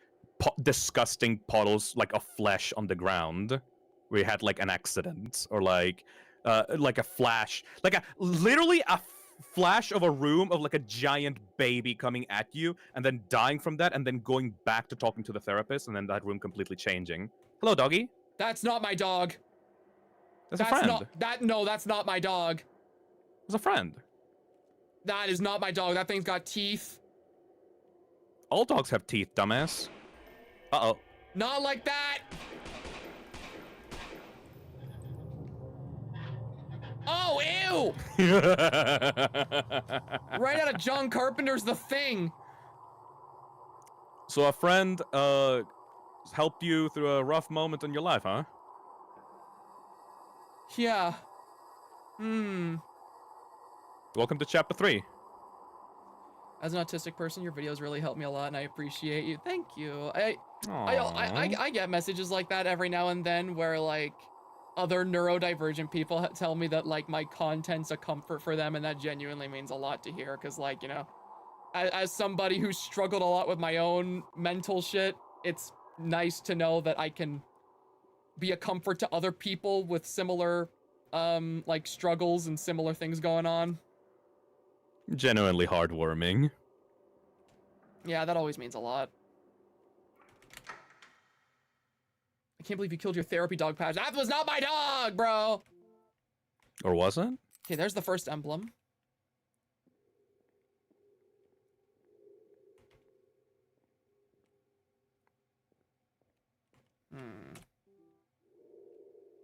disgusting puddles like of flesh on the ground where you had like an accident, or like a flash, like literally a flash of a room of like a giant baby coming at you, and then dying from that, and then going back to talking to the therapist, and then that room completely changing. Hello, doggy. That's not my dog. That's a friend. No, that's not my dog. It's a friend. That is not my dog. That thing's got teeth. All dogs have teeth, dumbass. Uh-oh. Not like that. Oh, ew! Right out of John Carpenter's The Thing. So a friend helped you through a rough moment in your life, huh? Yeah. Welcome to chapter 3. As an autistic person, your videos really help me a lot, and I appreciate you. Thank you. I get messages like that every now and then, where like other neurodivergent people tell me that like my content's a comfort for them, and that genuinely means a lot to hear, because like, you know, as somebody who's struggled a lot with my own mental shit, it's nice to know that I can be a comfort to other people with similar like struggles and similar things going on. Genuinely heartwarming. Yeah, that always means a lot. I can't believe you killed your therapy dog, Patch. That was not my dog, bro! Or was it? Okay, there's the first emblem.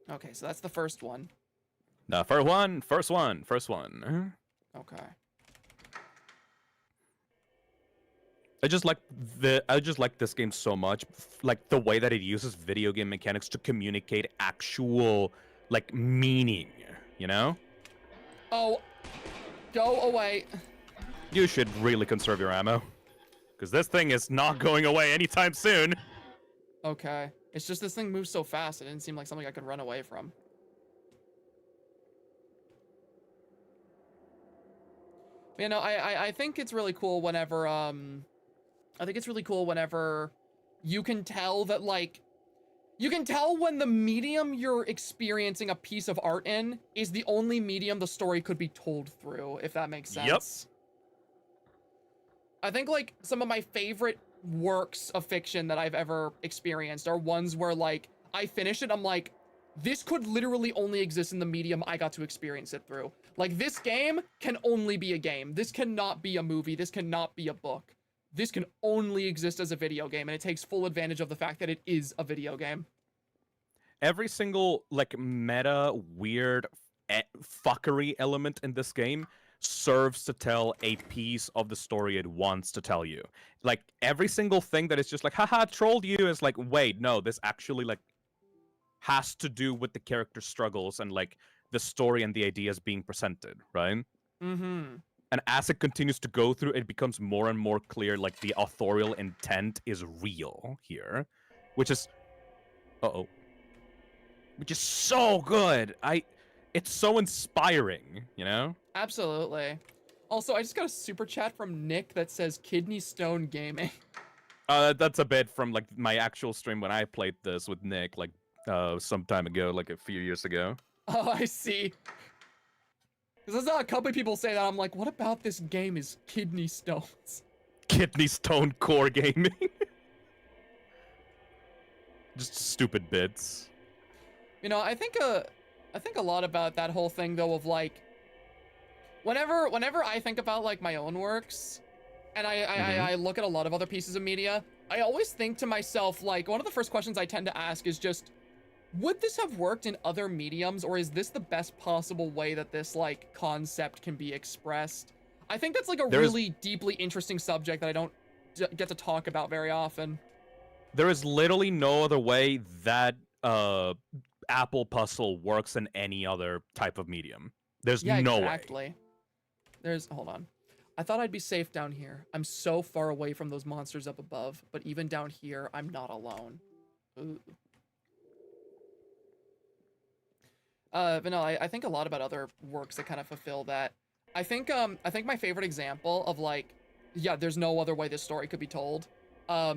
Okay, so that's the first one. The first one. Okay. I just like this game so much, like the way that it uses video game mechanics to communicate actual like meaning, you know? Oh, go away. You should really conserve your ammo, because this thing is not going away anytime soon. Okay. It's just this thing moves so fast, it didn't seem like something I could run away from. You know, I think it's really cool whenever, you can tell that, like, you can tell when the medium you're experiencing a piece of art in is the only medium the story could be told through, if that makes sense. Yep. I think, like, some of my favorite works of fiction that I've ever experienced are ones where, like, I finish it, I'm like, this could literally only exist in the medium I got to experience it through. Like, this game can only be a game. This cannot be a movie. This cannot be a book. This can only exist as a video game, and it takes full advantage of the fact that it is a video game. Every single like meta weird fuckery element in this game serves to tell a piece of the story it wants to tell you. Like every single thing that is just like haha trolled you is like, wait, no, this actually like has to do with the character struggles and like the story and the ideas being presented, right? Mm-hmm. And as it continues to go through, it becomes more and more clear like the authorial intent is real here, which is which is so good. It's so inspiring, you know? Absolutely. Also, I just got a super chat from Nick that says Kidney Stone Gaming. That's a bit from like my actual stream when I played this with Nick like some time ago, like a few years ago. Oh, I see. Because I saw a couple of people say that. I'm like, what about this game is kidney stones? Kidney Stone Core Gaming. Just stupid bits. You know, I think a lot about that whole thing though of like, whenever I think about like my own works, and I look at a lot of other pieces of media, I always think to myself like one of the first questions I tend to ask is just, would this have worked in other mediums, or is this the best possible way that this like concept can be expressed? I think that's like a really deeply interesting subject that I don't get to talk about very often. There is literally no other way that Apple Puzzle works in any other type of medium. There's no way. Hold on. I thought I'd be safe down here. I'm so far away from those monsters up above, but even down here, I'm not alone. Ooh. But no, I think a lot about other works that kind of fulfill that. I think my favorite example of like, yeah, there's no other way this story could be told. I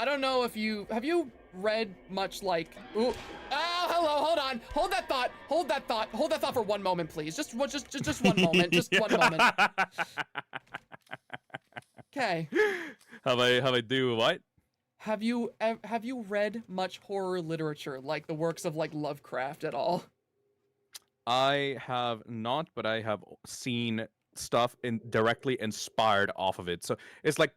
don't know if have you read much like, ooh, oh, hello, hold on, hold that thought for one moment, please. Just one moment, just one moment. Okay. Have I do what? Have you read much horror literature, like the works of like Lovecraft at all? I have not, but I have seen stuff directly inspired off of it. So it's like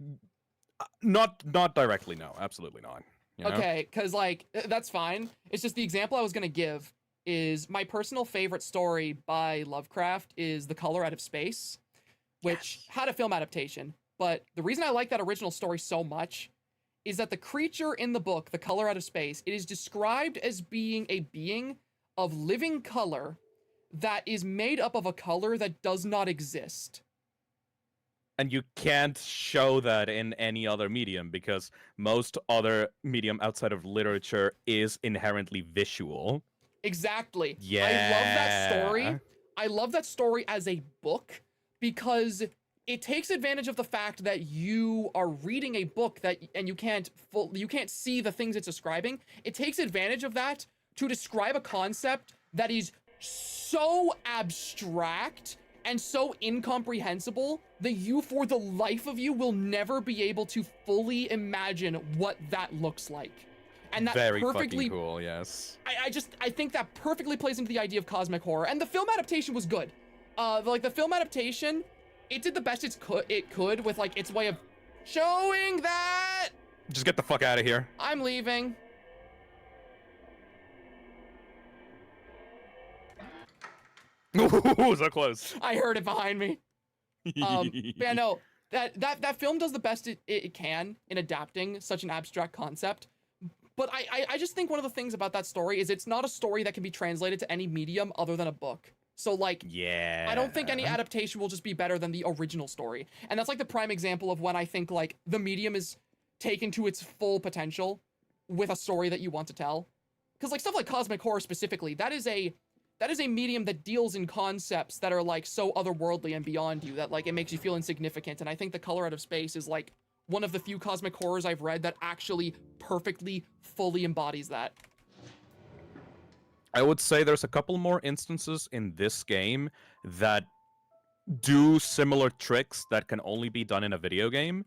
not directly, no, absolutely not. You know? Okay, because like that's fine. It's just the example I was gonna give is my personal favorite story by Lovecraft is The Color Out of Space, which had a film adaptation. But the reason I like that original story so much is that the creature in the book, The Color Out of Space, it is described as being a being of living color that is made up of a color that does not exist. And you can't show that in any other medium because most other medium outside of literature is inherently visual. Exactly. Yeah. I love that story. I love that story as a book because it takes advantage of the fact that you are reading a book and you can't see the things it's describing. It takes advantage of that to describe a concept that is so abstract and so incomprehensible that you, for the life of you, will never be able to fully imagine what that looks like. And that Very perfectly fucking cool, yes. I think that perfectly plays into the idea of cosmic horror. And the film adaptation was good. Like the film adaptation, it did the best it could with like its way of showing that. Just get the fuck out of here. I'm leaving. Ooh, so close. I heard it behind me. But yeah, no, that film does the best it can in adapting such an abstract concept. But I just think one of the things about that story is it's not a story that can be translated to any medium other than a book. So like, yeah, I don't think any adaptation will just be better than the original story. And that's like the prime example of when I think like the medium is taken to its full potential with a story that you want to tell. Because like stuff like cosmic horror specifically, that is a medium that deals in concepts that are like so otherworldly and beyond you that like it makes you feel insignificant. And I think The Color Out of Space is like one of the few cosmic horrors I've read that actually perfectly, fully embodies that. I would say there's a couple more instances in this game that do similar tricks that can only be done in a video game.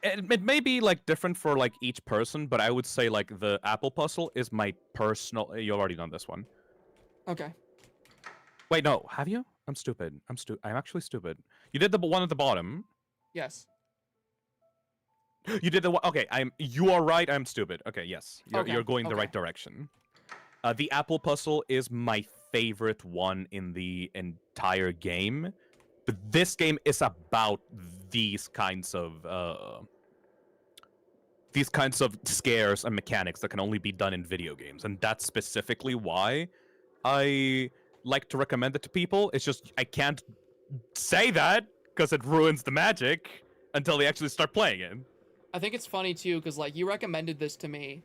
It may be like different for like each person, but I would say like the apple puzzle is my personal. You've already done this one. Okay. Wait, no, have you? I'm stupid. I'm actually stupid. You did the one at the bottom. Yes. You did the one. Okay, you are right. I'm stupid. Okay, yes, you're going the right direction. The apple puzzle is my favorite one in the entire game, but this game is about these kinds of scares and mechanics that can only be done in video games, and that's specifically why I like to recommend it to people. It's just I can't say that because it ruins the magic until they actually start playing it. I think it's funny too, because like you recommended this to me,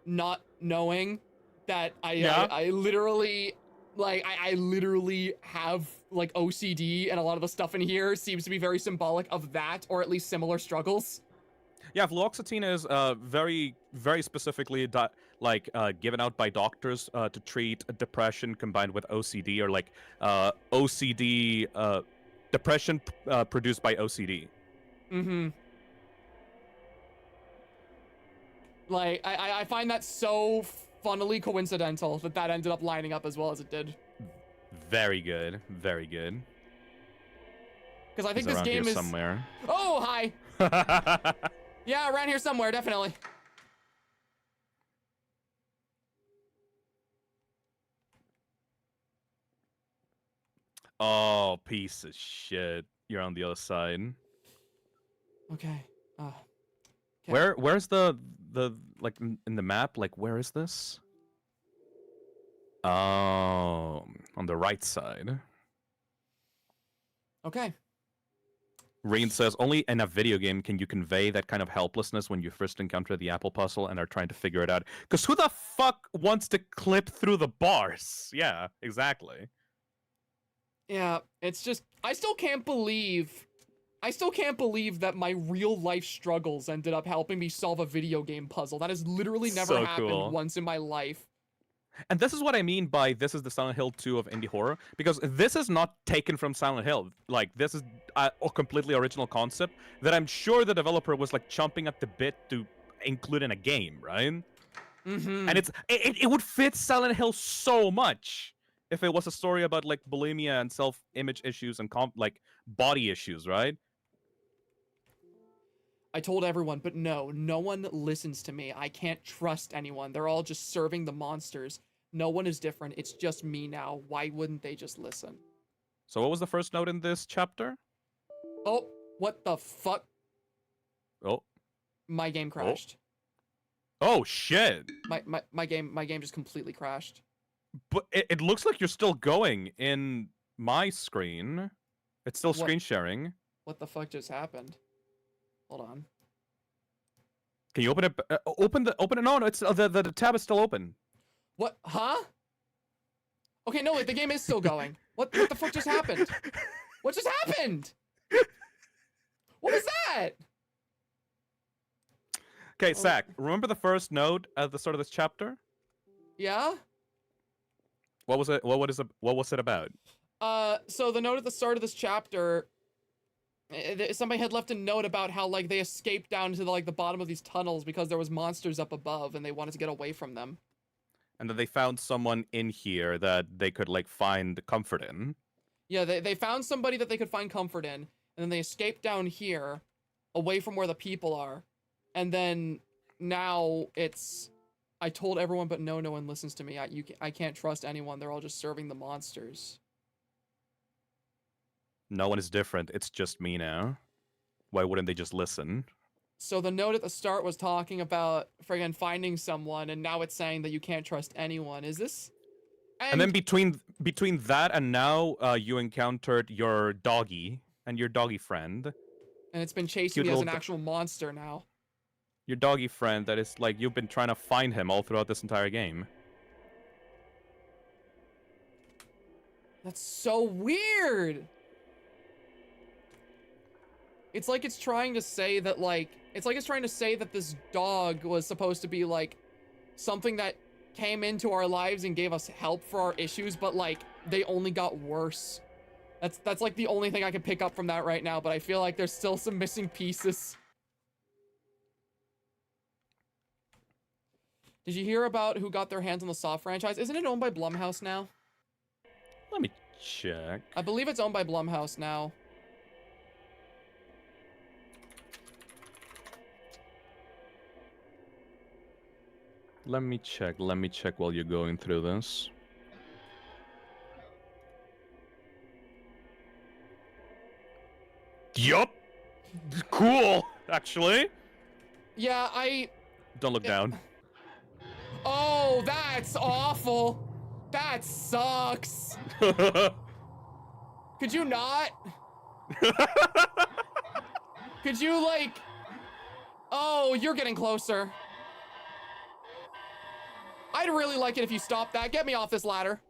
not knowing that I literally like I literally have like OCD, and a lot of the stuff in here seems to be very symbolic of that, or at least similar struggles. Yeah, fluoxetine is very, very specifically given out by doctors to treat depression combined with OCD, or like OCD depression produced by OCD. Mm-hmm. Like, I find that so funnily coincidental that ended up lining up as well as it did. Very good. Very good. Because I think this game is... somewhere. Oh, hi! Yeah, around here somewhere, definitely. Oh, piece of shit. You're on the other side. Okay. Where's the like in the map? Like, where is this? Oh, on the right side. Okay. Reen says, only in a video game can you convey that kind of helplessness when you first encounter the apple puzzle and are trying to figure it out. Because who the fuck wants to clip through the bars? Yeah, exactly. Yeah, it's just, I still can't believe that my real life struggles ended up helping me solve a video game puzzle. That has literally never So happened cool. once in my life. And this is what I mean by this is the Silent Hill 2 of indie horror, because this is not taken from Silent Hill. Like, this is a completely original concept that I'm sure the developer was like chomping at the bit to include in a game, right? Mm-hmm. And it would fit Silent Hill so much if it was a story about like bulimia and self-image issues and like body issues, right? I told everyone, but no one listens to me. I can't trust anyone. They're all just serving the monsters. No one is different. It's just me now. Why wouldn't they just listen? So what was the first note in this chapter? Oh, what the fuck? Oh. My game crashed. Oh shit. My game just completely crashed. But it looks like you're still going in my screen. It's still screen sharing. What the fuck just happened? Hold on. Can you open it? Open it. No, it's the tab is still open. What? Huh? Okay, no, the game is still going. What the fuck just happened? What just happened? What was that? Okay, Oh. Zach, remember the first note at the start of this chapter? Yeah? What was it? What was it about? So the note at the start of this chapter, somebody had left a note about how, like, they escaped down to, like, the bottom of these tunnels because there was monsters up above and they wanted to get away from them. And then they found someone in here that they could like find comfort in. Yeah, they found somebody that they could find comfort in, and then they escaped down here, away from where the people are. And then now it's, I told everyone, but no one listens to me. I can't trust anyone. They're all just serving the monsters. No one is different. It's just me now. Why wouldn't they just listen? So the note at the start was talking about friggin' finding someone, and now it's saying that you can't trust anyone. Is this? And then between that and now, you encountered your doggy and your doggy friend. And it's been chasing Cute me as little an actual monster now. Your doggy friend that is like you've been trying to find him all throughout this entire game. That's so weird. It's like it's trying to say that, like, it's like it's trying to say that this dog was supposed to be, like, something that came into our lives and gave us help for our issues, but, like, they only got worse. That's like the only thing I can pick up from that right now, but I feel like there's still some missing pieces. Did you hear about who got their hands on the Saw franchise? Isn't it owned by Blumhouse now? Let me check. I believe it's owned by Blumhouse now. Let me check. Let me check while you're going through this. Yup. Cool. Actually. Yeah, Don't look down. Oh, that's awful. That sucks. Could you not? Could you, like... Oh, you're getting closer. I'd really like it if you stopped that. Get me off this ladder.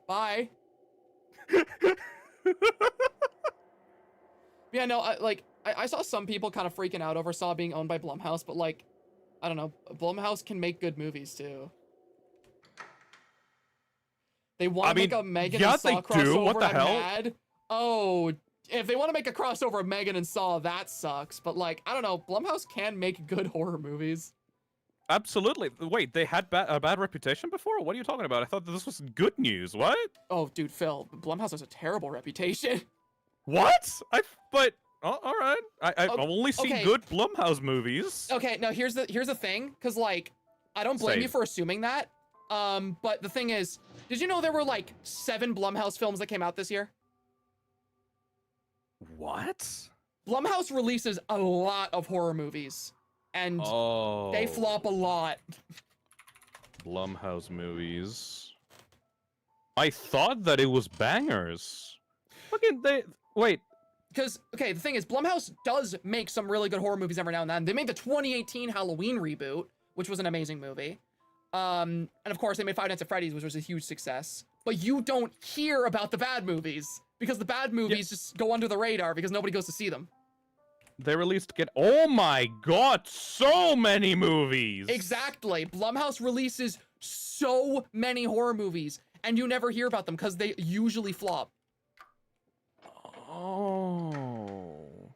Bye. Yeah, no, I saw some people kind of freaking out over Saw being owned by Blumhouse, but, like, I don't know. Blumhouse can make good movies, too. They want to make a Megan and Saw crossover. What the and I'm hell? mad. Oh, if they want to make a crossover of Megan and Saw, that sucks. But, like, I don't know. Blumhouse can make good horror movies. Absolutely. Wait, they had a bad reputation before? What are you talking about? I thought that this was good news. What? Oh, dude, Phil, Blumhouse has a terrible reputation. What? But all right. I've only seen okay. good Blumhouse movies. Okay, now here's the thing, because, like, I don't blame you Same. for assuming that. But the thing is, did you know there were, like, 7 Blumhouse films that came out this year? What? Blumhouse releases a lot of horror movies, and they flop a lot. Blumhouse movies. I thought that it was bangers. Fucking wait. Because, okay, the thing is, Blumhouse does make some really good horror movies every now and then. They made the 2018 Halloween reboot, which was an amazing movie. And of course, they made Five Nights at Freddy's, which was a huge success. But you don't hear about the bad movies, because the bad movies just go under the radar because nobody goes to see them. They released oh my god, so many movies. Exactly. Blumhouse releases so many horror movies, and you never hear about them because they usually flop. Oh.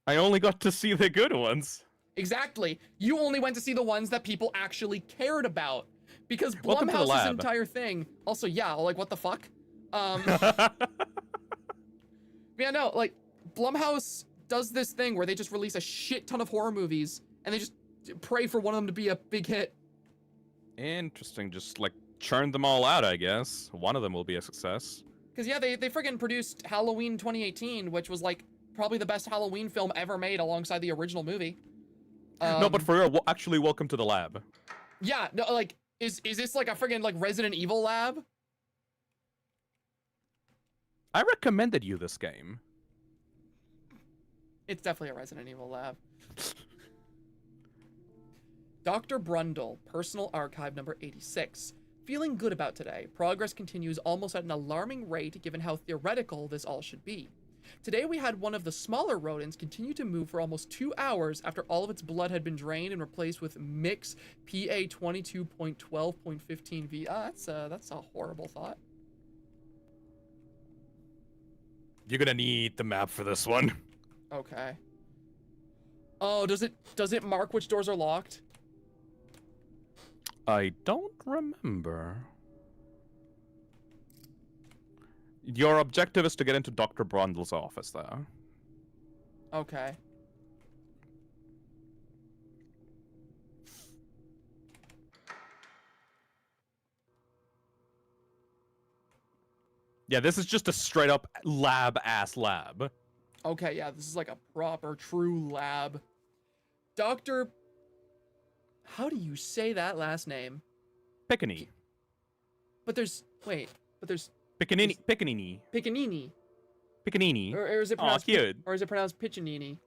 I only got to see the good ones. Exactly. You only went to see the ones that people actually cared about. Because Welcome to the Blumhouse's lab. entire thing... Also, yeah, like, what the fuck? Yeah, no, like, Blumhouse does this thing where they just release a shit ton of horror movies, and they just pray for one of them to be a big hit. Interesting. Just, like, churn them all out, I guess. One of them will be a success. Because, yeah, they friggin' produced Halloween 2018, which was, like, probably the best Halloween film ever made alongside the original movie. No, but for real, actually, welcome to the lab. Yeah, no, like, is this, like, a friggin', like, Resident Evil lab? I recommended you this game. It's definitely a Resident Evil lab. Dr. Brundle, Personal Archive number 86. Feeling good about today, progress continues almost at an alarming rate given how theoretical this all should be. Today we had one of the smaller rodents continue to move for almost 2 hours after all of its blood had been drained and replaced with Mix PA 22.12.15V. That's a horrible thought. You're gonna need the map for this one. Okay. Oh, does it mark which doors are locked? I don't remember. Your objective is to get into Dr. Brundle's office, though. Okay. Yeah, this is just a straight up lab-ass lab. Okay, yeah, this is like a proper, true lab. Dr. How do you say that last name? Piccanini. But there's Piccanini. Piccanini. Piccanini. Piccanini. Or is it Aw, pronounced cute. or is it pronounced Piccanini?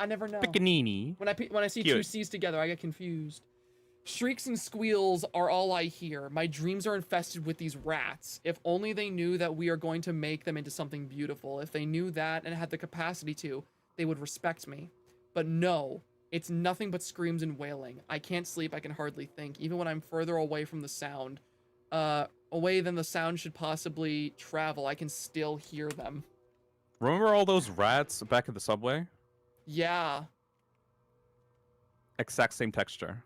I never know. Piccanini. When I see Cute. two C's together, I get confused. Shrieks and squeals are all I hear. My dreams are infested with these rats. If only they knew that we are going to make them into something beautiful. If they knew that and had the capacity to, they would respect me. But no, it's nothing but screams and wailing. I can't sleep, I can hardly think, even when I'm further away from the sound. Away than the sound should possibly travel, I can still hear them. Remember all those rats back at the subway? Yeah. Exact same texture.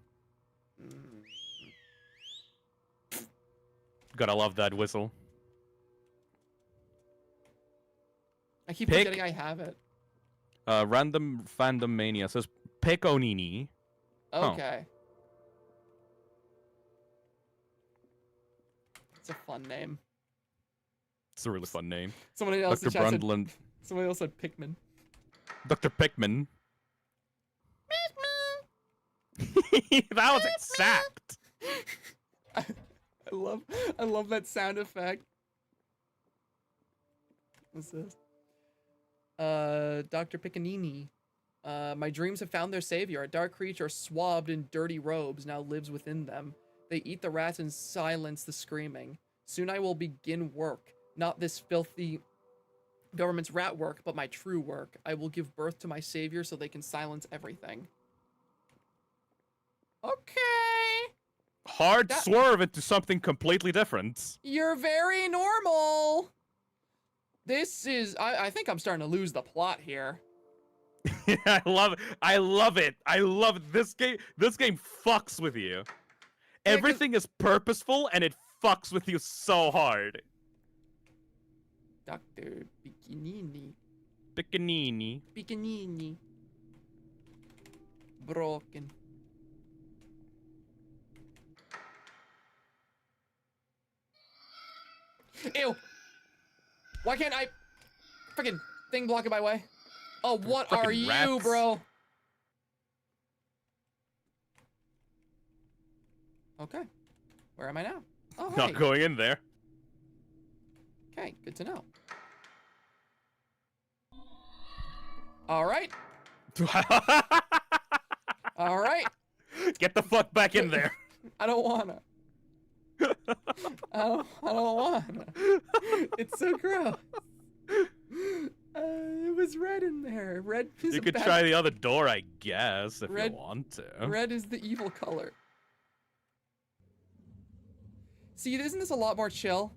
Gotta love that whistle. I keep forgetting I have it. Random Fandom Mania says Picconini. Okay. It's a fun name. It's a really fun name. Someone else Dr. in chat said, Brundle. someone else said Pikmin. Dr. Pikmin. That was exact. I love that sound effect. What's this? Dr. Piccanini. My dreams have found their savior. A dark creature swabbed in dirty robes now lives within them. They eat the rats and silence the screaming. Soon I will begin work. Not this filthy government's rat work, but my true work. I will give birth to my savior so they can silence everything. Okay. Hard swerve into something completely different. You're very normal. This is... I think I'm starting to lose the plot here. I love it. I love it. I love it. This game fucks with you. Everything is purposeful and it fucks with you so hard. Dr. Piccanini. Piccanini. Piccanini. Broken. Ew! Why can't I... Freaking thing blocking my way? Oh, what are you, rats. bro? Okay. Where am I now? Oh, hey. Not going in there. Okay, good to know. Alright. Alright. Get the fuck back in there. I don't wanna. I don't wanna. It's so gross. It was red in there. Red is You a could bad... try the other door, I guess, if Red- you want to. Red is the evil color. See, isn't this a lot more chill?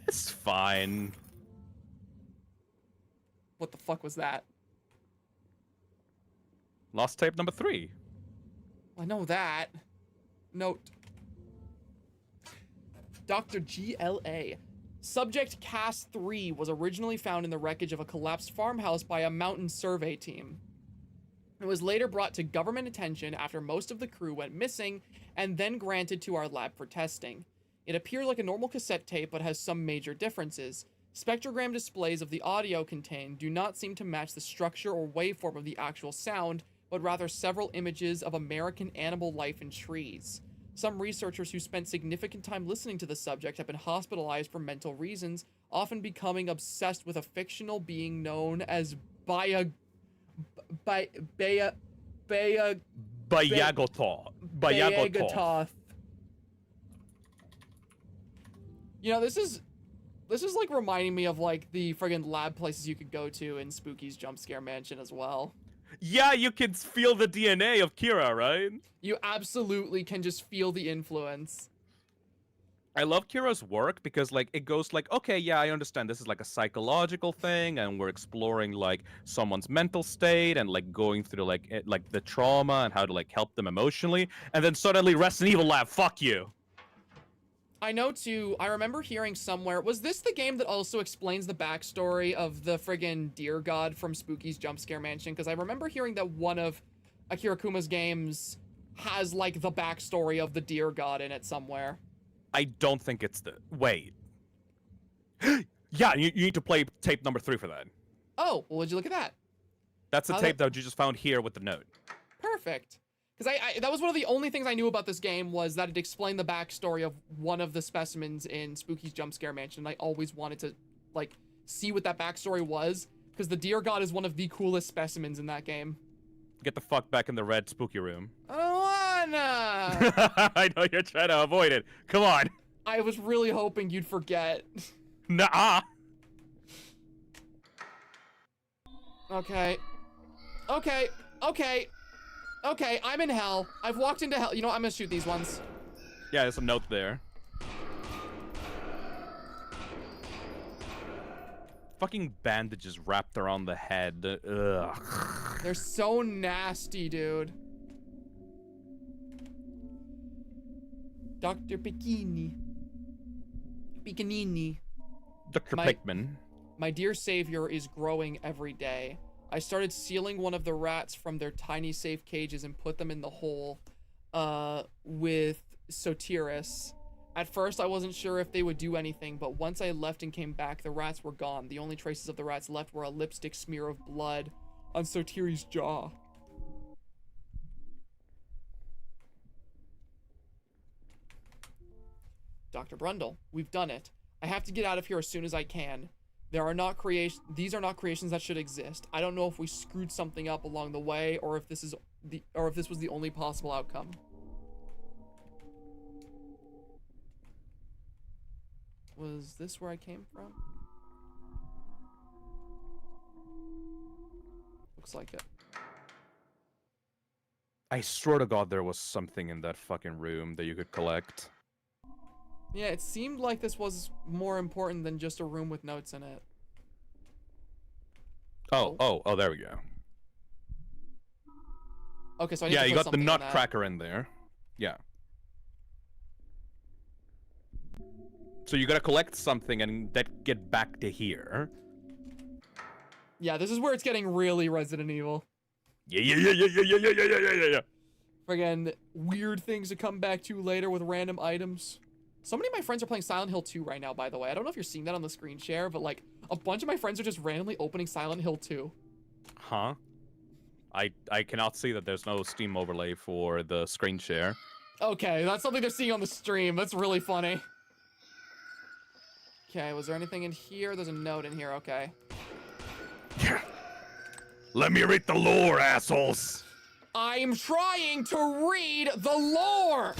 It's fine. What the fuck was that? Lost tape number 3. I know that. Note. Dr. GLA. Subject Cast 3 was originally found in the wreckage of a collapsed farmhouse by a mountain survey team. It was later brought to government attention after most of the crew went missing and then granted to our lab for testing. It appears like a normal cassette tape but has some major differences. Spectrogram displays of the audio contained do not seem to match the structure or waveform of the actual sound, but rather several images of American animal life in trees. Some researchers who spent significant time listening to the subject have been hospitalized for mental reasons, often becoming obsessed with a fictional being known as Bayagotov. Bayagotov. You know, this is like reminding me of like the friggin' lab places you could go to in Spooky's Jump Scare Mansion as well. Yeah, you can feel the DNA of Kira, right? You absolutely can just feel the influence. I love Kira's work because like it goes like, okay, yeah, I understand this is like a psychological thing and we're exploring like someone's mental state and like going through like like the trauma and how to like help them emotionally, and then suddenly Resident Evil Lab, fuck you. I know too, I remember hearing somewhere, was this the game that also explains the backstory of the friggin' deer god from Spooky's Jump Scare Mansion? Because I remember hearing that one of Akira Kuma's games has like the backstory of the deer god in it somewhere. I don't think it's the wait. Yeah, you need to play tape number 3 for that. Oh, well, would you look at that? That's the How tape that you just found here with the note. Perfect. Because I that was one of the only things I knew about this game was that it explained the backstory of one of the specimens in Spooky's Jump Scare Mansion. And I always wanted to, like, see what that backstory was. Because the deer god is one of the coolest specimens in that game. Get the fuck back in the red spooky room. I don't wanna! I know you're trying to avoid it. Come on. I was really hoping you'd forget. Nuh-uh. Okay. Okay. Okay. Okay, I'm in hell. I've walked into hell. You know what? I'm gonna shoot these ones. Yeah, there's a note there. Fucking bandages wrapped around the head. Ugh. They're so nasty, dude. Dr. Piccini. Piccanini. Dr. Pickman. My dear savior is growing every day. I started sealing one of the rats from their tiny safe cages and put them in the hole with Sotiris. At first, I wasn't sure if they would do anything, but once I left and came back, the rats were gone. The only traces of the rats left were a lipstick smear of blood on Sotiris' jaw. Dr. Brundle, we've done it. I have to get out of here as soon as I can. These are not creations that should exist. I don't know if we screwed something up along the way or if this was the only possible outcome. Was this where I came from? Looks like it. I swear to God there was something in that fucking room that you could collect. Yeah, it seemed like this was more important than just a room with notes in it. Oh, there we go. Okay, so I need to yeah, put you got the something in that. nutcracker in there. Yeah. So you gotta collect something and then get back to here. Yeah, this is where it's getting really Resident Evil. Yeah. Friggin' weird things to come back to later with random items. So many of my friends are playing Silent Hill 2 right now, by the way. I don't know if you're seeing that on the screen share, but like a bunch of my friends are just randomly opening Silent Hill 2. Huh? I cannot see that there's no Steam overlay for the screen share. Okay, that's something they're seeing on the stream. That's really funny. Okay, was there anything in here? There's a note in here, okay. Let me read the lore, assholes! I'm trying to read the lore!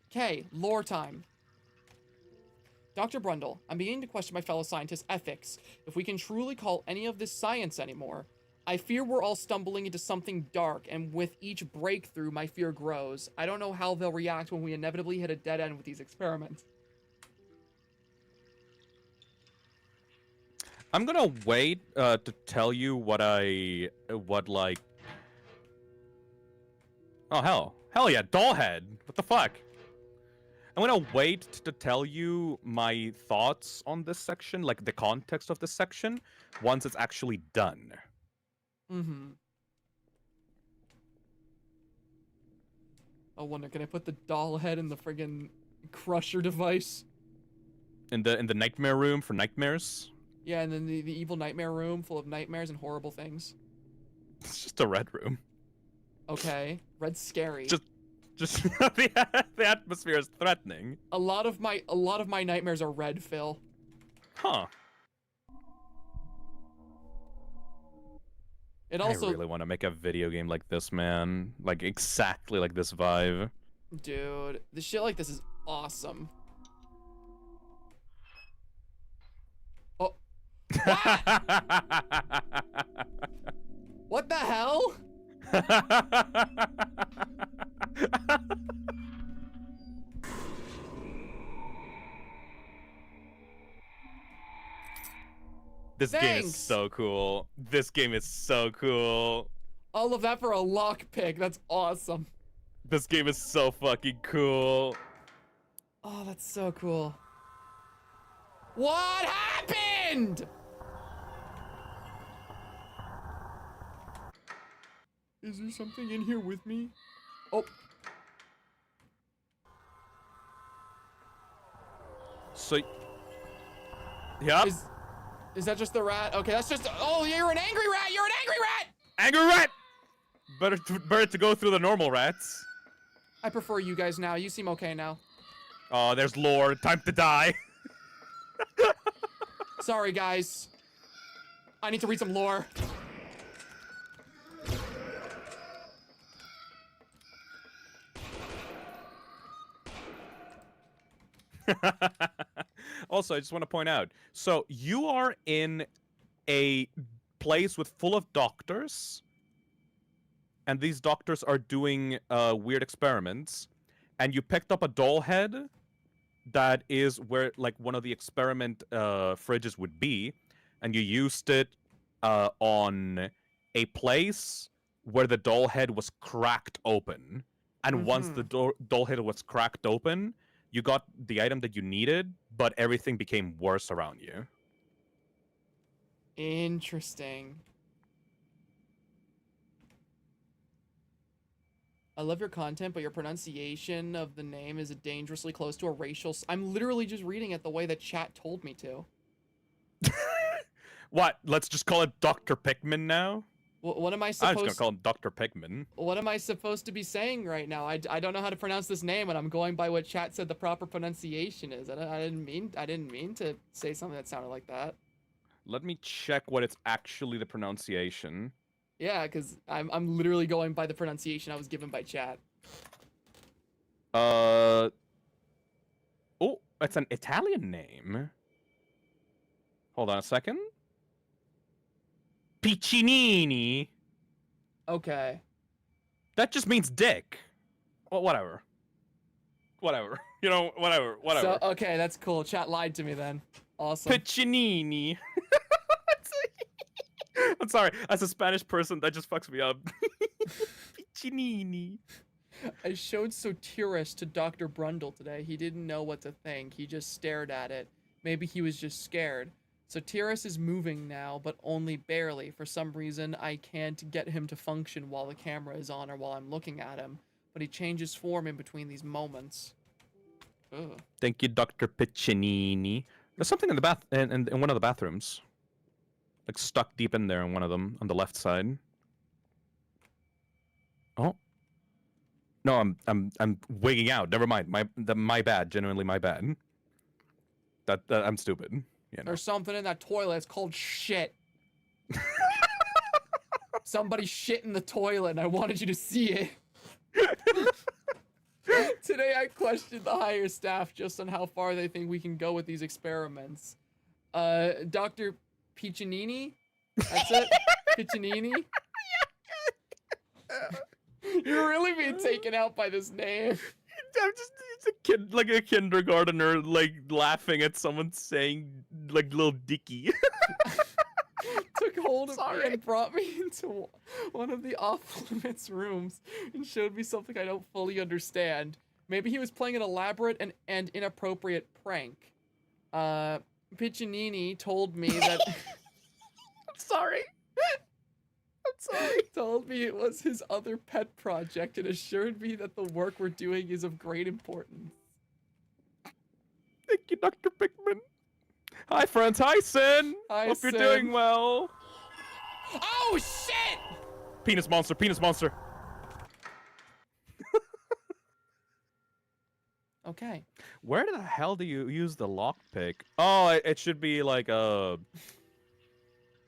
Okay, lore time. Dr. Brundle, I'm beginning to question my fellow scientists' ethics. If we can truly call any of this science anymore, I fear we're all stumbling into something dark, and with each breakthrough, my fear grows. I don't know how they'll react when we inevitably hit a dead end with these experiments. I'm gonna wait to tell you what like... Oh, hell yeah, Dollhead. What the fuck? I'm gonna wait to tell you my thoughts on this section, like the context of this section, once it's actually done. Mm-hmm. I wonder, can I put the doll head in the friggin' crusher device? In the nightmare room for nightmares? Yeah, and then the evil nightmare room full of nightmares and horrible things. It's just a red room. Okay, red's scary. Just the atmosphere is threatening. A lot of my nightmares are red, Phil. Huh. It I also, really want to make a video game like this, man. Like exactly like this vibe. dude, the shit like this is awesome. Oh, what the hell? This game is Thanks. so cool. This game is so cool. All of that for a lockpick. That's awesome. This game is so fucking cool. Oh, that's so cool. What happened? Is there something in here with me? Oh. So, yep. Is that just the rat? Okay, that's just. Oh, you're an angry rat. You're an angry rat. Angry rat. Better to go through the normal rats. I prefer you guys now. You seem okay now. Oh, there's lore. Time to die. Sorry, guys. I need to read some lore. Also, I just want to point out. So you are in a place with full of doctors, and these doctors are doing weird experiments, and you picked up a doll head that is where like one of the experiment fridges would be, and you used it on a place where the doll head was cracked open. And once the doll head was cracked open, you got the item that you needed, but everything became worse around you. Interesting. I love your content, but your pronunciation of the name is dangerously close to a racial. I'm literally just reading it the way that chat told me to. What? Let's just call it Dr. Pikmin now? What am I I'm just supposed? gonna call him Dr. Pikmin. What am I supposed to be saying right now? I don't know how to pronounce this name, and I'm going by what chat said the proper pronunciation is. I didn't mean to say something that sounded like that. Let me check what it's actually the pronunciation. Yeah, because I'm literally going by the pronunciation I was given by chat. Oh, it's an Italian name. Hold on a second. Piccinini. Okay. That just means dick. Well, whatever. Whatever. You know, whatever. So, okay, that's cool. Chat lied to me then. Awesome. Piccinini. I'm sorry. As a Spanish person, that just fucks me up. Piccinini. I showed Sotiris to Dr. Brundle today. He didn't know what to think. He just stared at it. Maybe he was just scared. Sotiris is moving now, but only barely. For some reason, I can't get him to function while the camera is on or while I'm looking at him. But he changes form in between these moments. Ugh. Thank you, Dr. Piccinini. There's something in the bath in one of the bathrooms. Like stuck deep in there in one of them on the left side. Oh. No, I'm wigging out. Never mind. My bad. Genuinely my bad. That I'm stupid. You know. There's something in that toilet. It's called shit. Somebody shit in the toilet, and I wanted you to see it. Today I questioned the higher staff just on how far they think we can go with these experiments. Dr. Piccinini? That's it? Piccinini? You're really being taken out by this name. It's a kid, like a kindergartner, like laughing at someone saying, like, little Dicky. Took hold of me and brought me into one of the off-limits rooms and showed me something I don't fully understand. Maybe he was playing an elaborate and inappropriate prank. Piccinini told me that... I'm sorry. Told me it was his other pet project and assured me that the work we're doing is of great importance. Thank you, Dr. Pikmin. Hi, friends. Hi, Sin. Hi, Hope Sin. you're doing well. Oh, shit! Penis monster, penis monster. Okay. Where the hell do you use the lockpick? Oh, it should be like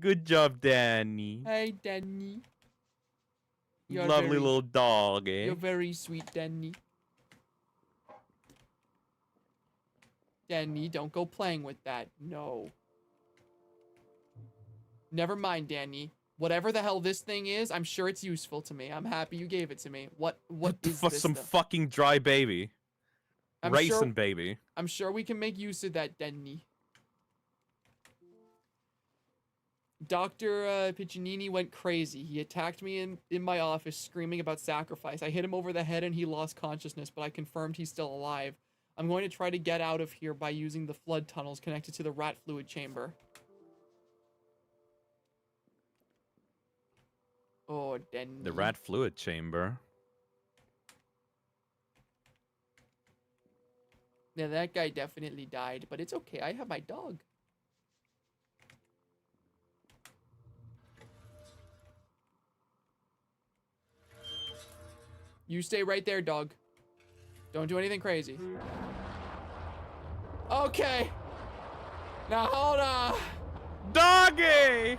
Good job, Danny. Hey, Danny. You're Lovely very- little dog, eh? You're very sweet, Danny. Danny, don't go playing with that. No. Never mind, Danny. Whatever the hell this thing is, I'm sure it's useful to me. I'm happy you gave it to me. What is For this some stuff? fucking dry baby. I'm Raisin sure, baby. I'm sure we can make use of that, Danny. Dr. Piccinini went crazy. He attacked me in my office, screaming about sacrifice. I hit him over the head and he lost consciousness, but I confirmed he's still alive. I'm going to try to get out of here by using the flood tunnels connected to the rat fluid chamber. Oh, Danny. The rat fluid chamber. Yeah, that guy definitely died, but it's okay. I have my dog. You stay right there, dog. Don't do anything crazy. Okay. Now hold on. Doggy!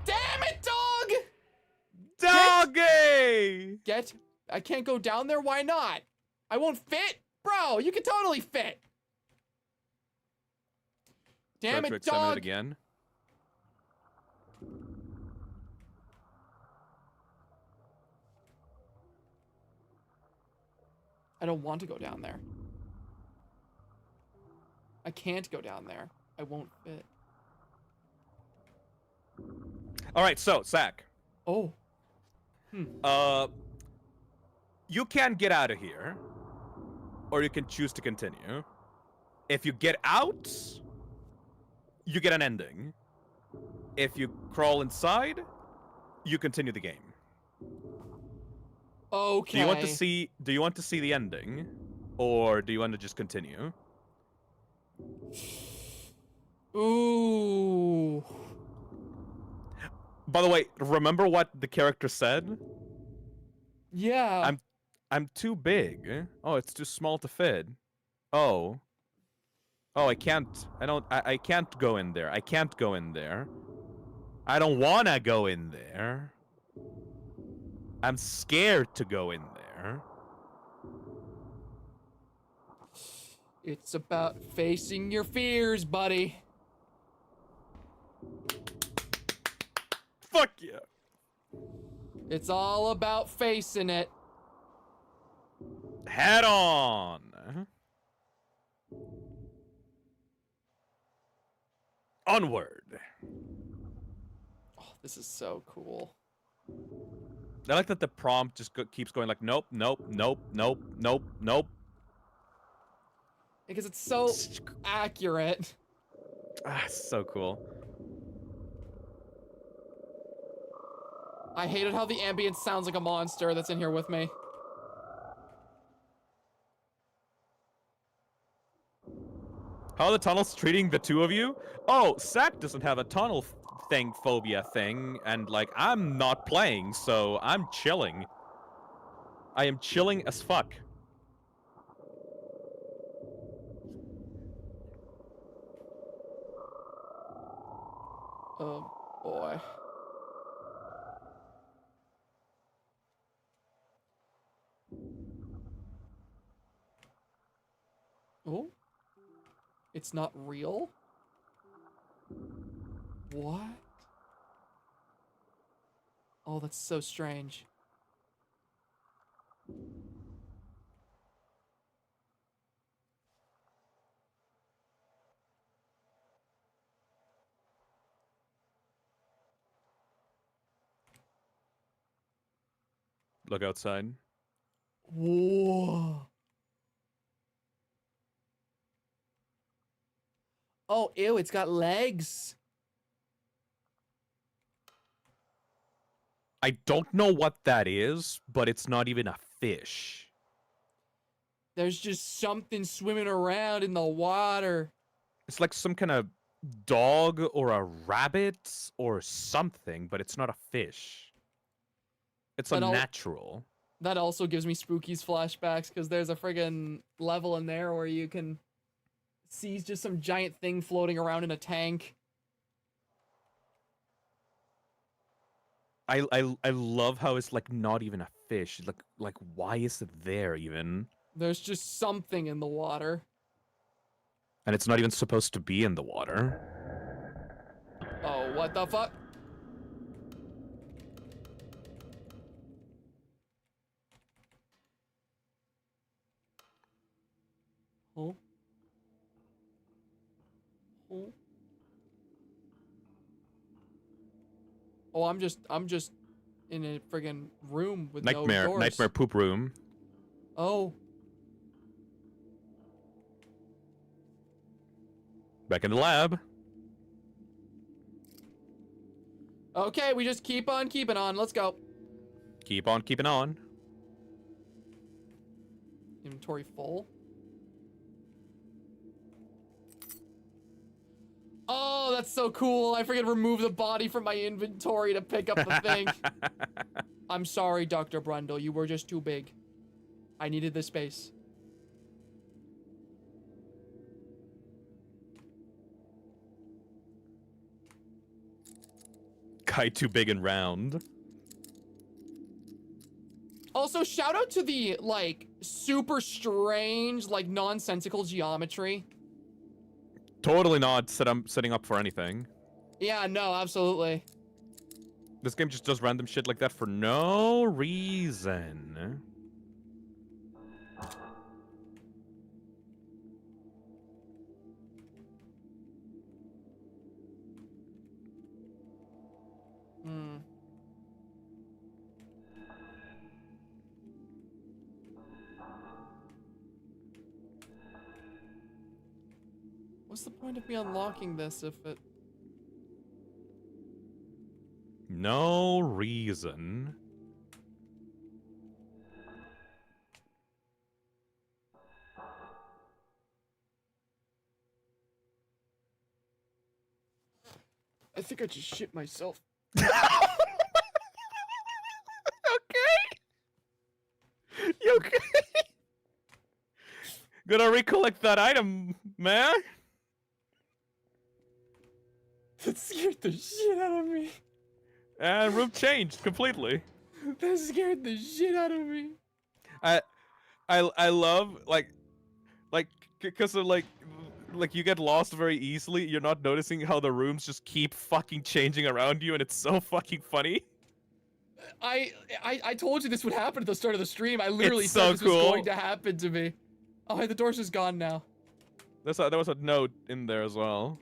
Damn it, dog! Doggy! I can't go down there. Why not? I won't fit? Bro, you can totally fit. Damn Try to it, examine dog. it again. I don't want to go down there. I can't go down there. I won't fit. All right, so Zach, Oh. you can get out of here, or you can choose to continue. If you get out, you get an ending. If you crawl inside, you continue the game. Okay. Do you want to see? Do you want to see the ending, or do you want to just continue? Ooh. By the way, remember what the character said? Yeah. I'm too big. Oh, it's too small to fit. Oh. Oh, I can't. I can't go in there. I can't go in there. I don't wanna go in there. I'm scared to go in there. It's about facing your fears, buddy. Fuck yeah. It's all about facing it. Head on. Onward. Oh, this is so cool. I like that the prompt just keeps going like, nope, nope, nope, nope, nope, nope. Because it's so accurate. Ah, so cool. I hated how the ambience sounds like a monster that's in here with me. How are the tunnels treating the two of you? Oh, Zach doesn't have a tunnel thing phobia thing, and like I'm not playing, so I'm chilling. I am chilling as fuck. Oh boy. Oh? It's not real? What? Oh, that's so strange. Look outside. Whoa. Oh, ew, it's got legs. I don't know what that is, but it's not even a fish. There's just something swimming around in the water. It's like some kind of dog or a rabbit or something, but it's not a fish. It's But I'll- unnatural. That also gives me spookies flashbacks because there's a friggin' level in there where you can see just some giant thing floating around in a tank. I love how it's like not even a fish. Like why is it there even? There's just something in the water. And it's not even supposed to be in the water. Oh, what the fuck? Oh. Oh. Oh, I'm just in a friggin' room with no doors. Nightmare poop room. Oh. Back in the lab. Okay, we just keep on keeping on. Let's go. Keep on keeping on. Inventory full. Oh, that's so cool. I forget to remove the body from my inventory to pick up the thing. I'm sorry, Dr. Brundle. You were just too big. I needed the space. Guy too big and round. Also, shout out to the, like, super strange, like, nonsensical geometry. Totally not setting up for anything. Yeah, no, absolutely. This game just does random shit like that for no reason. Hmm. What's the point of me unlocking this if it... No reason. I think I just shit myself. Okay. You okay? Gonna recollect that item, man. That scared the shit out of me. And room changed completely. That scared the shit out of me. I love like because of like you get lost very easily. You're not noticing how the rooms just keep fucking changing around you, and it's so fucking funny. I told you this would happen at the start of the stream. I literally It's said so this was cool. going to happen to me. Oh, the door's just gone now. There was a note in there as well.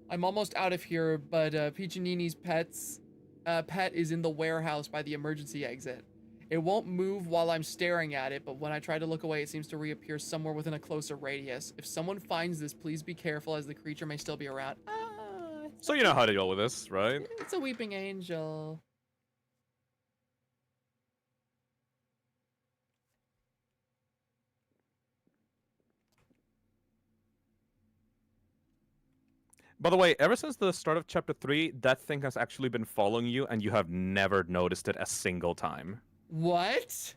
I'm almost out of here, but Piccinini's pet is in the warehouse by the emergency exit. It won't move while I'm staring at it, but when I try to look away, it seems to reappear somewhere within a closer radius. If someone finds this, please be careful, as the creature may still be around. Ah, So you know how to deal with this, right? it's a weeping angel. By the way, ever since the start of chapter 3, that thing has actually been following you, and you have never noticed it a single time. What?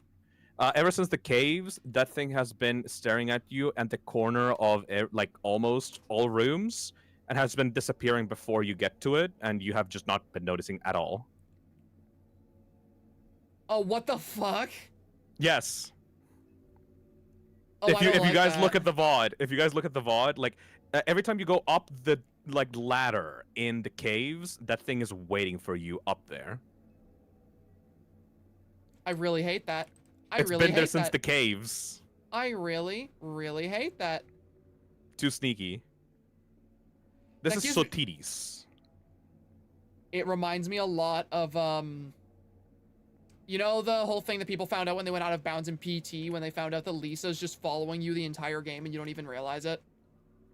Ever since the caves, that thing has been staring at you at the corner of like almost all rooms, and has been disappearing before you get to it, and you have just not been noticing at all. Oh, what the fuck? Yes. Oh, If I you don't if you like guys that. look at the VOD, like every time you go up the ladder in the caves, that thing is waiting for you up there. I really hate that. It's really been there hate since that. the caves. I really, really hate that. Too sneaky. This That is gives so me- tedious. It reminds me a lot of, you know the whole thing that people found out when they went out of bounds in PT, when they found out that Lisa's just following you the entire game and you don't even realize it?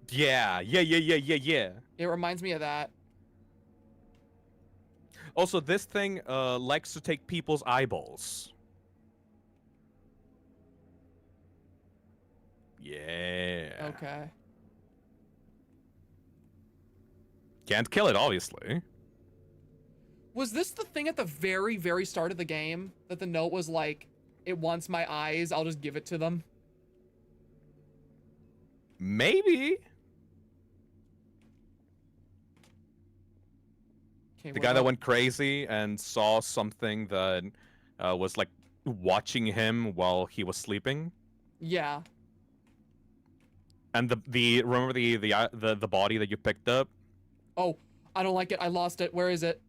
Yeah. It reminds me of that. Also, this thing likes to take people's eyeballs. Yeah. Okay. Can't kill it, obviously. Was this the thing at the very, very start of the game that the note was like, it wants my eyes, I'll just give it to them? Maybe. Okay, The what guy that about- went crazy and saw something that was like watching him while he was sleeping. Yeah. And the remember the body that you picked up? Oh, I don't like it. I lost it. Where is it?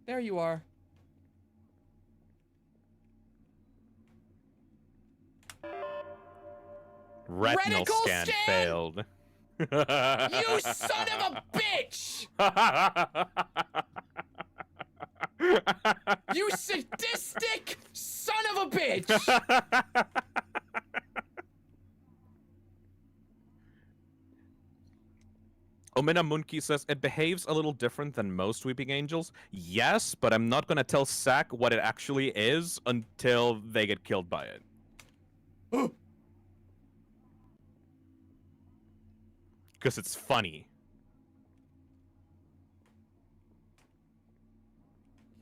There you are. Retinal Reticle scan scan! failed. You son of a bitch! You sadistic son of a bitch! Omina Monkey says it behaves a little different than most weeping angels. Yes, but I'm not gonna tell Zack what it actually is until they get killed by it. Because it's funny.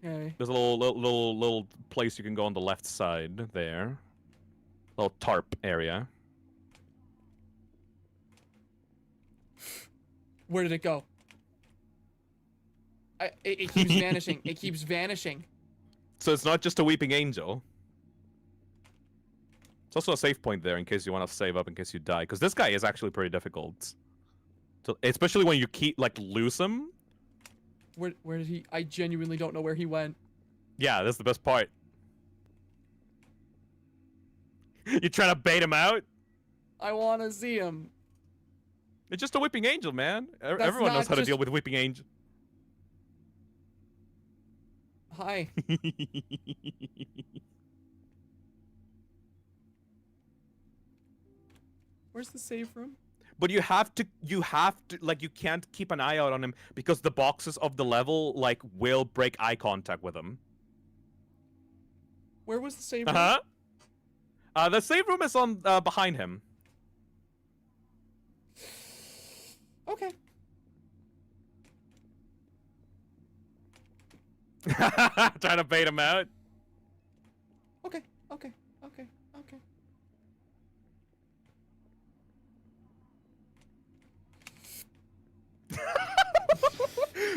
Okay. There's a little place you can go on the left side there. Little tarp area. Where did it go? It keeps vanishing. It keeps vanishing. So it's not just a weeping angel. It's also a save point there in case you want to save up in case you die. Because this guy is actually pretty difficult. So, especially when you lose him. Where did he? I genuinely don't know where he went. Yeah, that's the best part. You trying to bait him out? I want to see him. It's just a weeping angel, man. That's Everyone knows not how to just- deal with weeping angel. Hi. Where's the save room? But you have to, like, you can't keep an eye out on him because the boxes of the level, like, will break eye contact with him. Where was the save room? The save room is on, behind him. Okay. Trying to bait him out. Okay. Okay. Okay. Okay.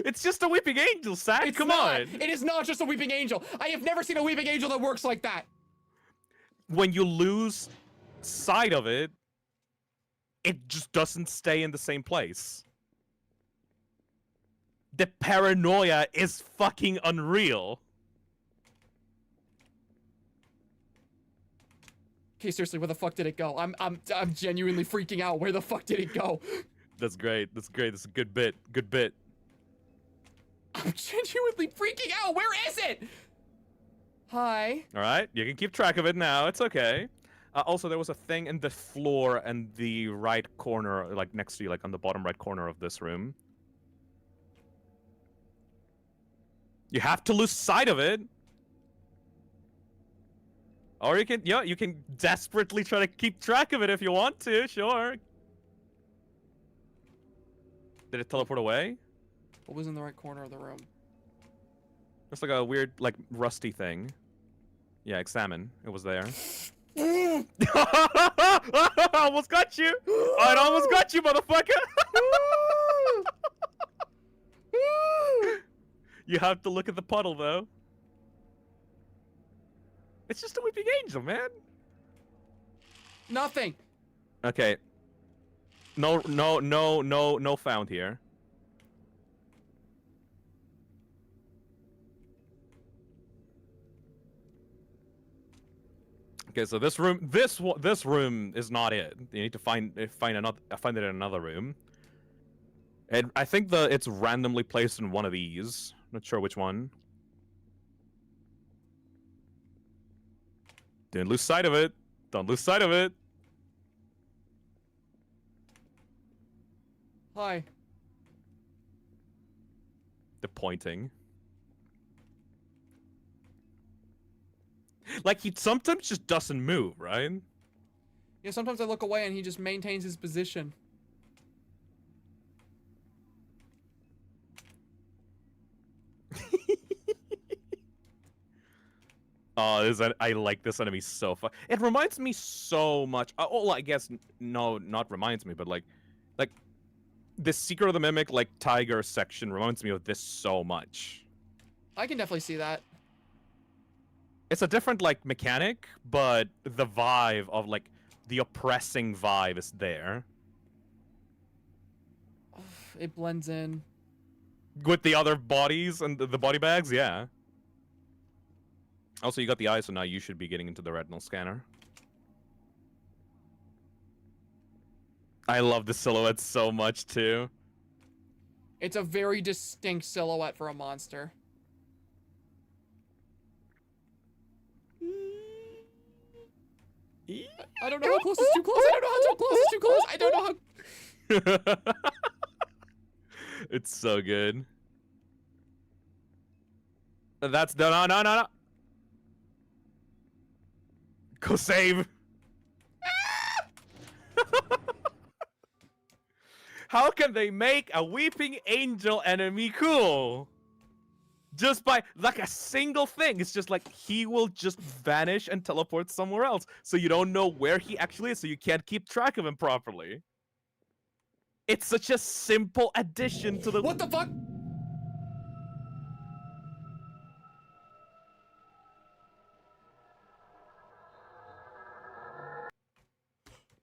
It's just a weeping angel, Zack. It's Come not. on. It is not just a weeping angel. I have never seen a weeping angel that works like that. When you lose sight of it, it just doesn't stay in the same place. The paranoia is fucking unreal. Okay, seriously, where the fuck did it go? I'm genuinely freaking out. Where the fuck did it go? That's great. That's great. That's a good bit. Good bit. I'm genuinely freaking out. Where is it? Hi. All right, you can keep track of it now. It's okay. Also, there was a thing in the floor and the right corner, like next to you, like on the bottom right corner of this room. You have to lose sight of it. Or you can, yeah, you can desperately try to keep track of it if you want to, sure. Did it teleport away? What was in the right corner of the room? It's like a weird, like, rusty thing. Yeah, examine. It was there. Almost got you! I almost got you, motherfucker! You have to look at the puddle, though. It's just a weeping angel, man. Nothing. Okay. No found here. Okay, so this room is not it. You need to find it in another room. And I think it's randomly placed in one of these. Not sure which one. Don't lose sight of it. Don't lose sight of it. Hi. The pointing. Like, he sometimes just doesn't move, right? Yeah, sometimes I look away and he just maintains his position. Oh, I like this enemy so far. It reminds me so much. Oh, well, I guess no, not reminds me, but like, this Secret of the Mimic like tiger section reminds me of this so much. I can definitely see that. It's a different like mechanic, but the vibe of like the oppressing vibe is there It blends in. with the other bodies and the body bags. Yeah. Also, you got the eye, so now you should be getting into the retinal scanner. I love the silhouette so much too. It's a very distinct silhouette for a monster. I don't know how close it's too close. I don't know how close it's too close. I don't know how. It's so good. That's no. Go save. How can they make a weeping angel enemy cool? Just by like a single thing. It's just like he will just vanish and teleport somewhere else. So you don't know where he actually is, so you can't keep track of him properly. It's such a simple addition to the— What the fuck?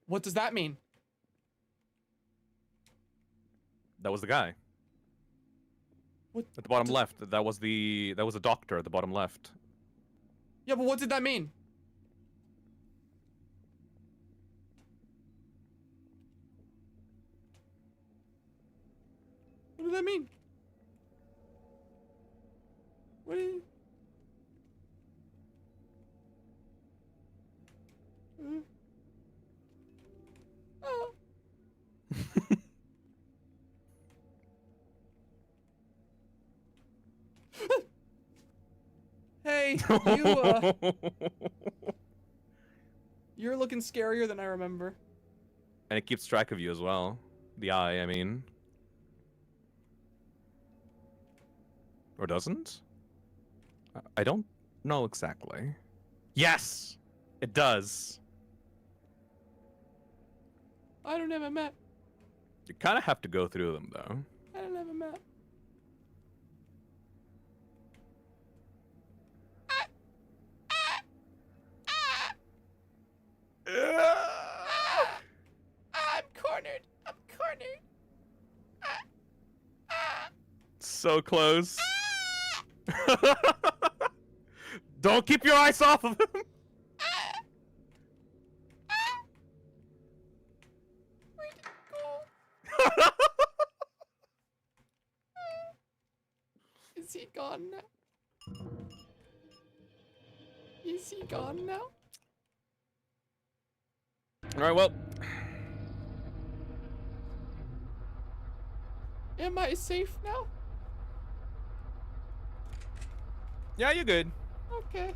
What does that mean? That was the guy. What? At the bottom left. That was the doctor at the bottom left. Yeah, but what did that mean? What did that mean? What did you... Oh. Hey, you're looking scarier than I remember. And it keeps track of you as well. The eye, I mean. Or doesn't? I don't know exactly. Yes! It does. I don't have a map. You kind of have to go through them, though. I don't have a map. I'm cornered. I'm cornered. So close. Don't keep your eyes off of him. Where did it go? Is he gone now? Is he gone now? All right, well. Am I safe now? Yeah, you're good. Okay.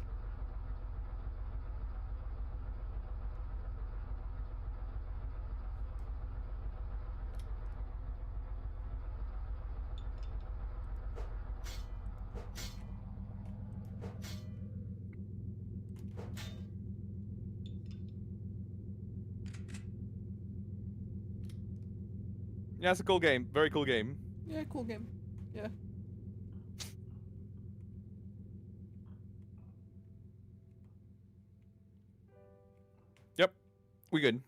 Yeah, it's a cool game. Very cool game. Yeah, cool game. Yeah. Yep. We good.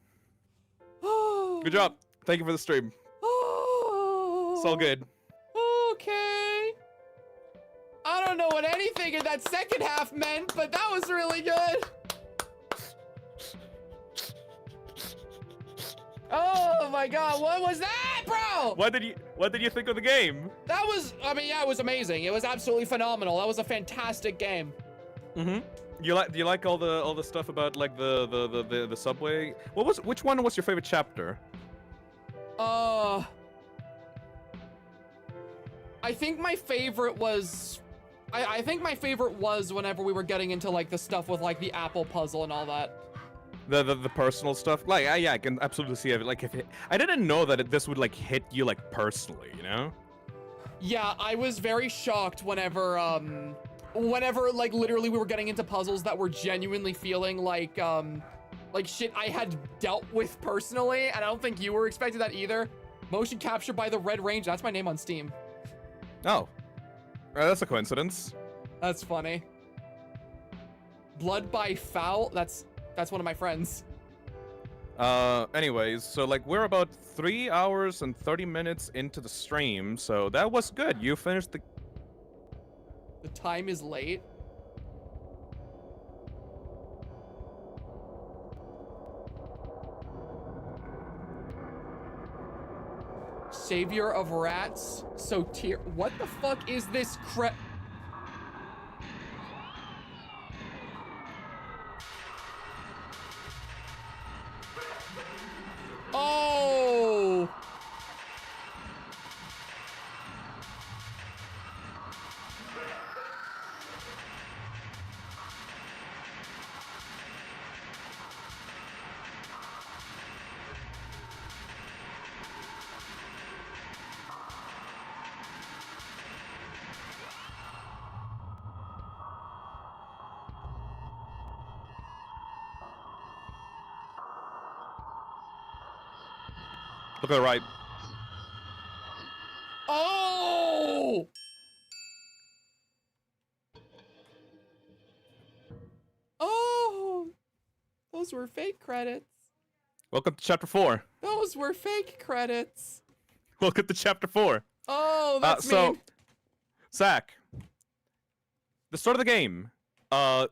Oh. Good job. Thank you for the stream. Oh. It's all good. Okay. I don't know what anything in that second half meant, but that was really good. Oh my god, what was that, bro? What did you think of the game? That was, I mean, yeah, it was amazing. It was absolutely phenomenal. That was a fantastic game. Mm-hmm. Do you like all the stuff about like the subway? Which one was your favorite chapter? I think my favorite was, I think my favorite was whenever we were getting into like the stuff with like the apple puzzle and all that. The personal stuff. Like yeah, I can absolutely see it. Like I didn't know that this would like hit you like personally, you know? Yeah, I was very shocked whenever like literally we were getting into puzzles that were genuinely feeling like shit I had dealt with personally, and I don't think you were expecting that either. Motion capture by the Red Ranger. That's my name on Steam. Oh. That's a coincidence. That's funny. Blood by Foul. That's one of my friends. Anyways, so like we're about 3 hours and 30 minutes into the stream, so that was good. You finished the... The time is late. Savior of rats. So tier. What the fuck is this crap? Oh! Look at the right. Oh! Oh! Those were fake credits. Welcome to chapter 4. Those were fake credits. Welcome to chapter 4. Oh, that's so, mean. Zach, the start of the game,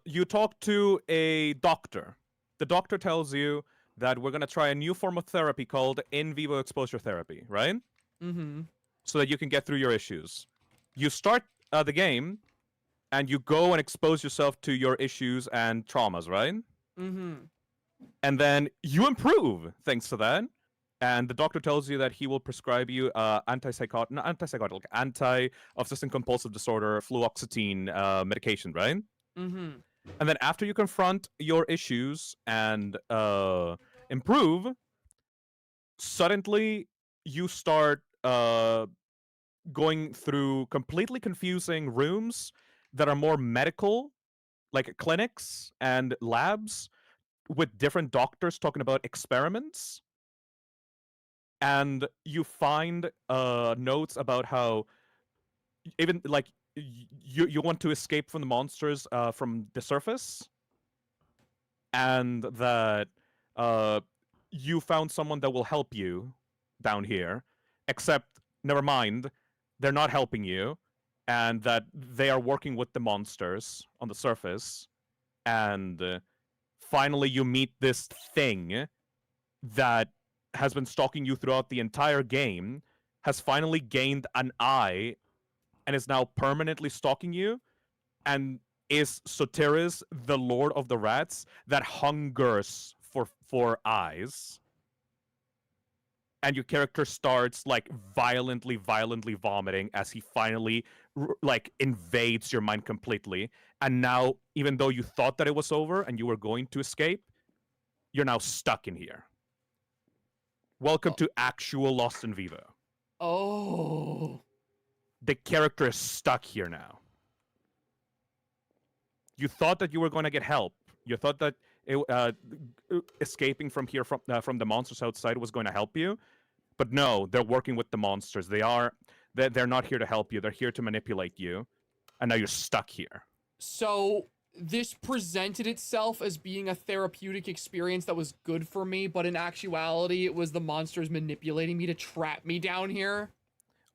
you talk to a doctor. The doctor tells you that we're gonna try a new form of therapy called in vivo exposure therapy, right? Mm-hmm. So that you can get through your issues. You start the game, and you go and expose yourself to your issues and traumas, right? Mm-hmm. And then you improve thanks to that. And the doctor tells you that he will prescribe you anti-obsessive compulsive disorder fluoxetine medication, right? Mm-hmm. And then after you confront your issues and improve, suddenly you start going through completely confusing rooms that are more medical, like clinics and labs with different doctors talking about experiments. And you find notes about how even like you want to escape from the monsters from the surface, and that you found someone that will help you down here, except never mind, they're not helping you, and that they are working with the monsters on the surface. And finally you meet this thing that has been stalking you throughout the entire game, has finally gained an eye, and is now permanently stalking you, and is Sotiris, the Lord of the Rats, that hungers for eyes. And your character starts like violently vomiting as he finally like invades your mind completely. And now, even though you thought that it was over and you were going to escape, you're now stuck in here. Welcome to actual Lost in Vivo. Oh. The character is stuck here now. You thought that you were going to get help. You thought that escaping from here from the monsters outside was going to help you, but no, they're working with the monsters. They're not here to help you. They're here to manipulate you, and now you're stuck here. So this presented itself as being a therapeutic experience that was good for me, but in actuality, it was the monsters manipulating me to trap me down here.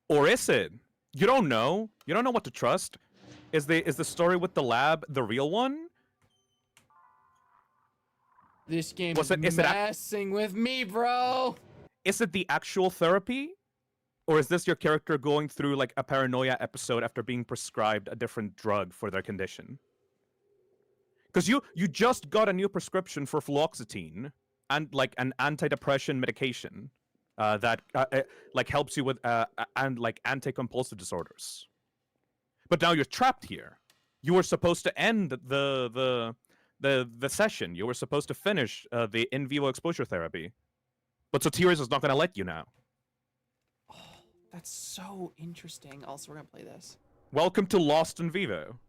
Or is it? You don't know. You don't know what to trust. Is the story with the lab the real one? This game is messing with me, bro. Is it the actual therapy? Or is this your character going through like a paranoia episode after being prescribed a different drug for their condition? Because you just got a new prescription for fluoxetine and like an antidepressant medication that like helps you with and like anti-compulsive disorders. But now you're trapped here. You were supposed to end the session. You were supposed to finish the in vivo exposure therapy. But Sotiris is not going to let you now. Oh, that's so interesting. Also, we're going to play this. Welcome to Lost in Vivo.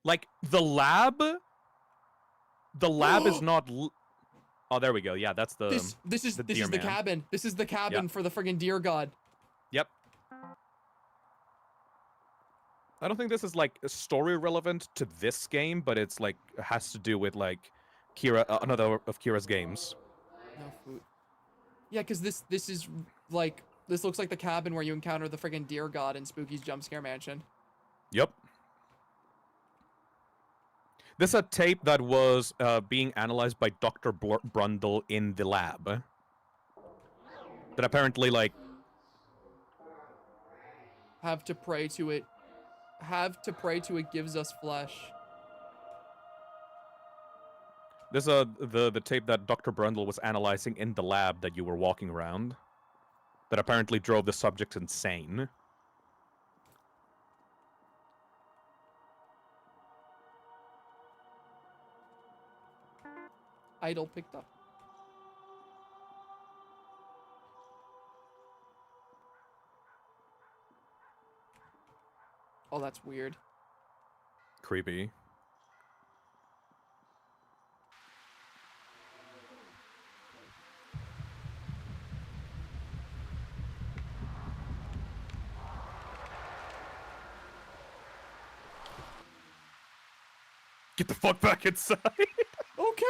Like the lab is not. Oh, there we go. Yeah, that's the. This is deer the man. cabin. This is the cabin for the friggin' deer god. Yep. I don't think this is like story relevant to this game, but it's like has to do with like Kira, another of Kira's games. No food. Yeah, because this is like this looks like the cabin where you encounter the friggin' deer god in Spooky's Jump Scare Mansion. Yep. This is a tape that was being analyzed by Dr. Brundle in the lab. That apparently, like... Have to pray to it. Have to pray to it gives us flesh. This is the tape that Dr. Brundle was analyzing in the lab that you were walking around. That apparently drove the subjects insane. Idol picked up. Oh, that's weird. Creepy. Get the fuck back inside. Okay.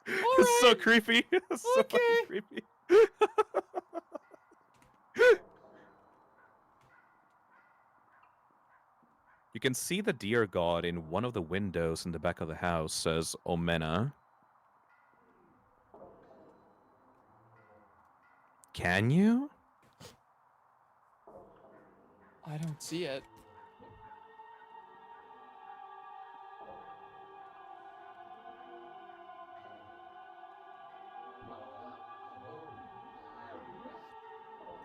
It's so creepy. It's so fucking creepy. You can see the deer god in one of the windows in the back of the house, says Omena. Can you? I don't see it.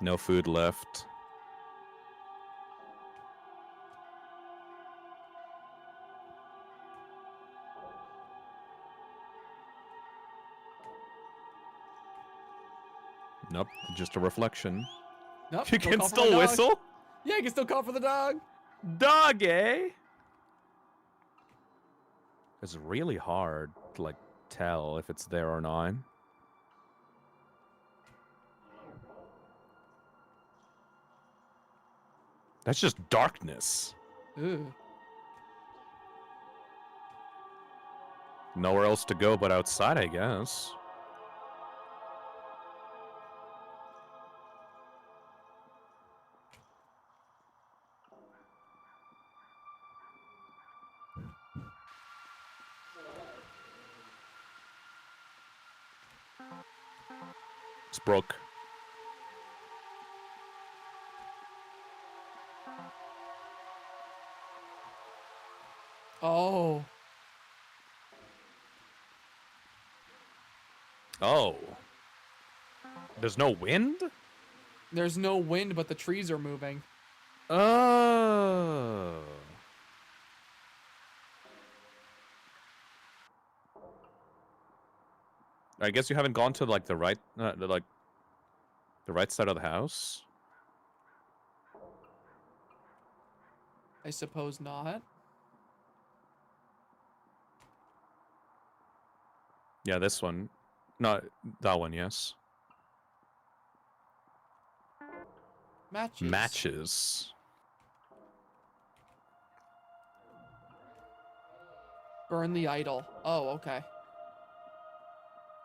No food left. Nope, just a reflection. Nope. You can still whistle? Yeah, you can still call for the dog. Dog, eh? It's really hard to, like, tell if it's there or not. That's just darkness. Ooh. Nowhere else to go but outside, I guess. It's broke. Oh. Oh. There's no wind? There's no wind, but the trees are moving. Oh. I guess you haven't gone to like the right side of the house. I suppose not. Yeah, this one. No, that one, yes. Matches. Matches. Burn the idol. Oh, okay.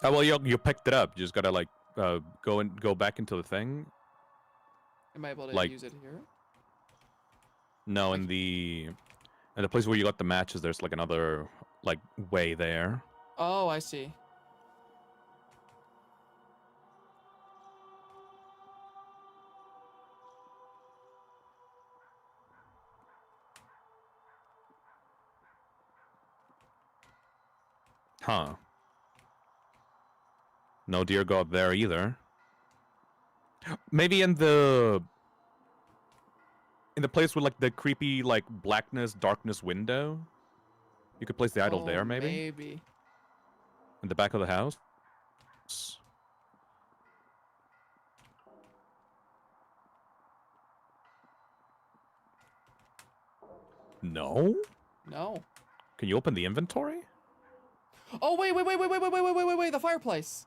Oh, well, you picked it up. You just gotta like go back into the thing. Am I able to Like- use it here? No, in the place where you got the matches, there's like another like way there. Oh, I see. Huh. No deer god there either. Maybe in the place with like the creepy like blackness, darkness window. You could place the idol there, maybe? Maybe. In the back of the house. No? No. Can you open the inventory? Oh, wait, the fireplace.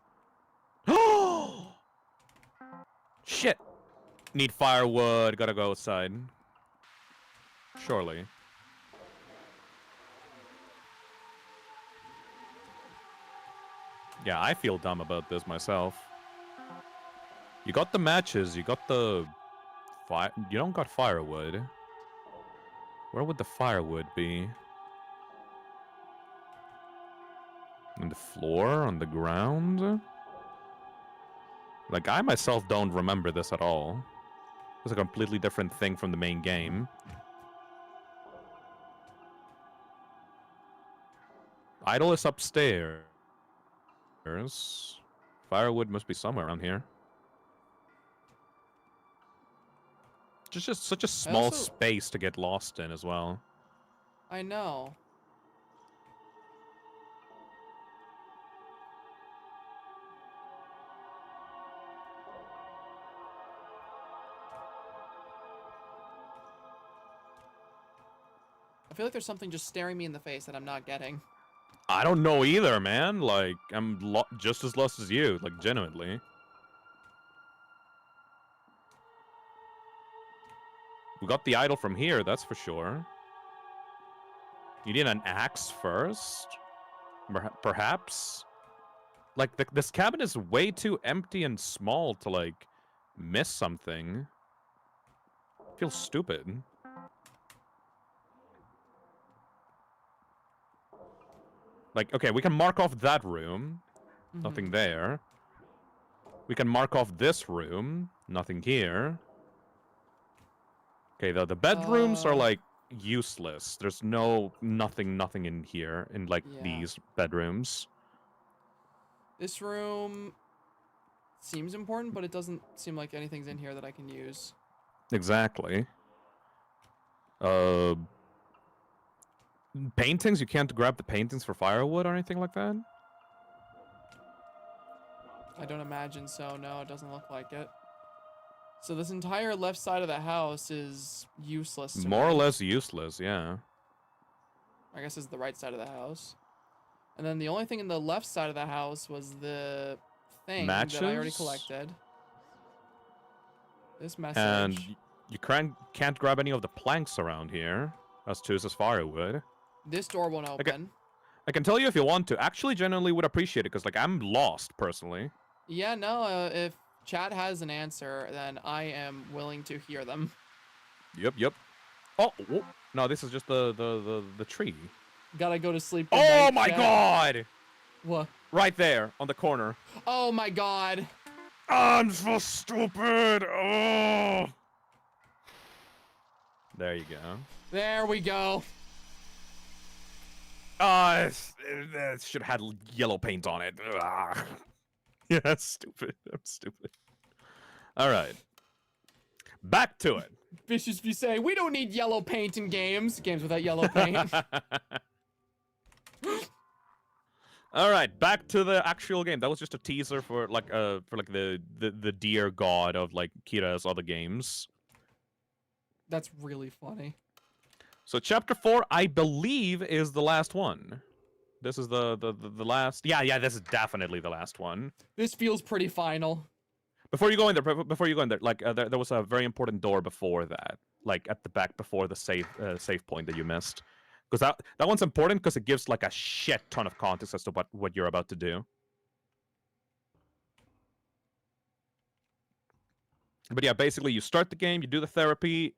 Shit. Need firewood, gotta go outside. Surely. Yeah, I feel dumb about this myself. You got the matches, you got the you don't got firewood. Where would the firewood be? On the floor? On the ground? Like, I myself don't remember this at all. It's a completely different thing from the main game. Idol is upstairs. Firewood must be somewhere around here. Just such a small space to get lost in as well. I know. I feel like there's something just staring me in the face that I'm not getting. I don't know either, man. Like, I'm just as lost as you, like, genuinely. We got the idol from here, that's for sure. You need an axe first? Perhaps? Like, this cabin is way too empty and small to, like, miss something. Feels stupid. Like, okay, we can mark off that room. Nothing there. We can mark off this room. Nothing here. Okay, the bedrooms are, like, useless. There's nothing in here, in, like, these bedrooms. This room seems important, but it doesn't seem like anything's in here that I can use. Exactly. Paintings? You can't grab the paintings for firewood or anything like that? I don't imagine so, no, it doesn't look like it. So this entire left side of the house is useless to More or me. less useless, yeah. I guess it's the right side of the house. And then the only thing in the left side of the house was the thing that I already collected. This message. And you can't grab any of the planks around here. As chooses firewood. This door won't open. I can tell you if you want to. Actually, genuinely would appreciate it, because, like, I'm lost, personally. Yeah, no, if chat has an answer, then I am willing to hear them. Yep. Oh, no, this is just the tree. Gotta go to sleep. Oh my god! What? Right there, on the corner. Oh my god. I'm so stupid! Oh! There you go. There we go. It should have had yellow paint on it. Ugh. Yeah, that's stupid. I'm stupid. Alright. Back to it. Vicious if you say, we don't need yellow paint in games. Games without yellow paint. Alright, back to the actual game. That was just a teaser for the dear god of, like, Kira's other games. That's really funny. So chapter 4, I believe, is the last one. This is the last. Yeah, this is definitely the last one. This feels pretty final. Before you go in there, like there was a very important door before that, like at the back before the save point that you missed, because that one's important because it gives like a shit ton of context as to what you're about to do. But yeah, basically you start the game, you do the therapy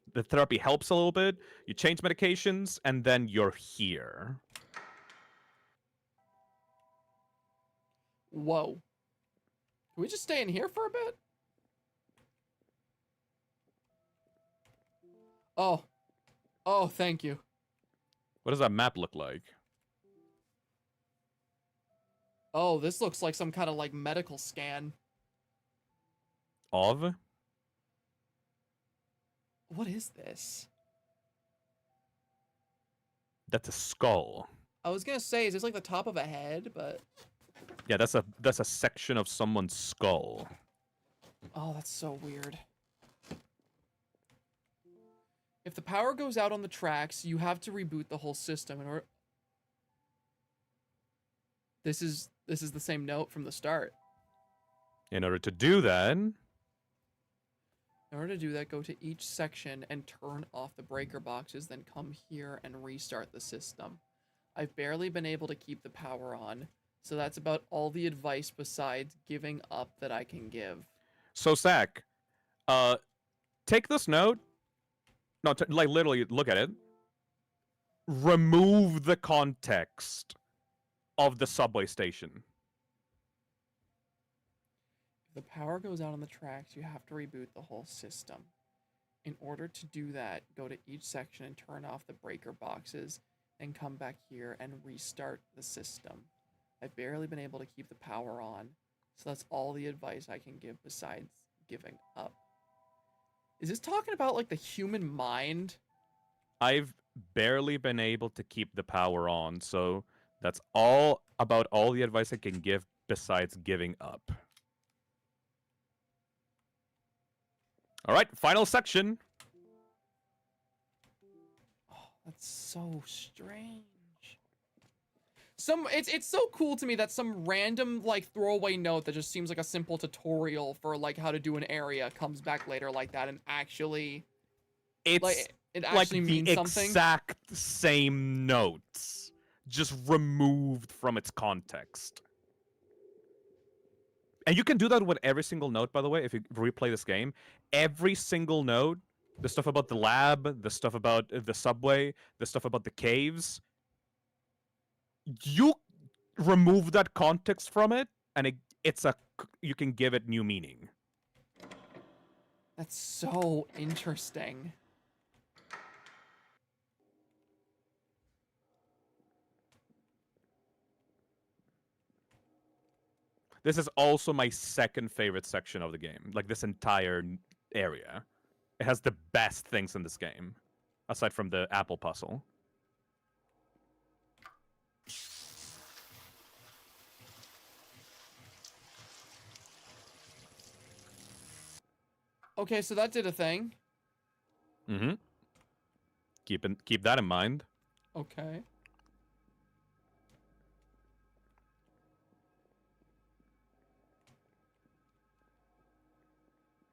helps a little bit, you change medications, and then you're here. Whoa. Can we just stay in here for a bit? Oh. Oh, thank you. What does that map look like? Oh, this looks like some kind of like medical scan. Of? What is this? That's a skull. I was gonna say, is this like the top of a head, but... Yeah, that's a section of someone's skull. Oh, that's so weird. If If the power goes out on the tracks, you have to reboot the whole system in order. This is the same note from the start. In order to do that, In order to do that, go to each section and turn off the breaker boxes, then come here and restart the system. I've barely been able to keep the power on, so that's about all the advice besides giving up that I can give. so Zach, take this note. No, like literally look at it. Remove the context of the subway station. If the power goes out on the tracks, you have to reboot the whole system. In order to do that, go to each section and turn off the breaker boxes, then come back here and restart the system. I've barely been able to keep the power on, so that's all the advice I can give besides giving up. Is this talking about, like, the human mind? I've barely been able to keep the power on, so that's all about all the advice I can give besides giving up. All right, final section. Oh, that's so strange. It's so cool to me that some random, like, throwaway note that just seems like a simple tutorial for, like, how to do an area comes back later like that and actually, It's like, it like actually the means something. exact same notes, just removed from its context. And you can do that with every single note, by the way, if you replay this game. Every single note, the stuff about the lab, the stuff about the subway, the stuff about the caves, you remove that context from it, and you can give it new meaning. That's so interesting. This is also my second favorite section of the game. Like, this entire area. It has the best things in this game, aside from the apple puzzle. Okay, so that did a thing. Mm-hmm. Keep that in mind. Okay.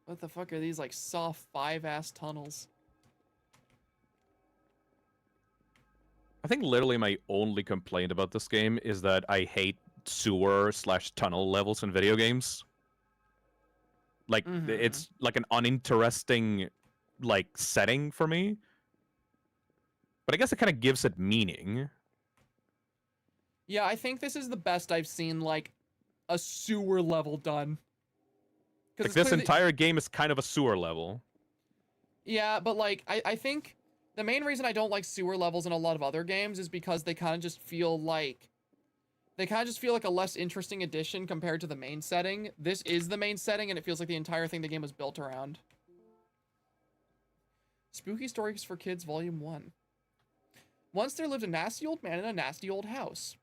What the fuck are these, like, soft 5-ass tunnels? I think literally my only complaint about this game is that I hate sewer/tunnel levels in video games. Like, it's like an uninteresting, like, setting for me. But I guess it kind of gives it meaning. Yeah, I think this is the best I've seen, like, a sewer level done. Like, this entire game is kind of a sewer level. Yeah, but, like, I think the main reason I don't like sewer levels in a lot of other games is because they kind of just feel like... They kind of just feel like a less interesting addition compared to the main setting. This is the main setting, and it feels like the entire thing the game was built around. Spooky Stories for Kids Volume 1. Once there lived a nasty old man in a nasty old house.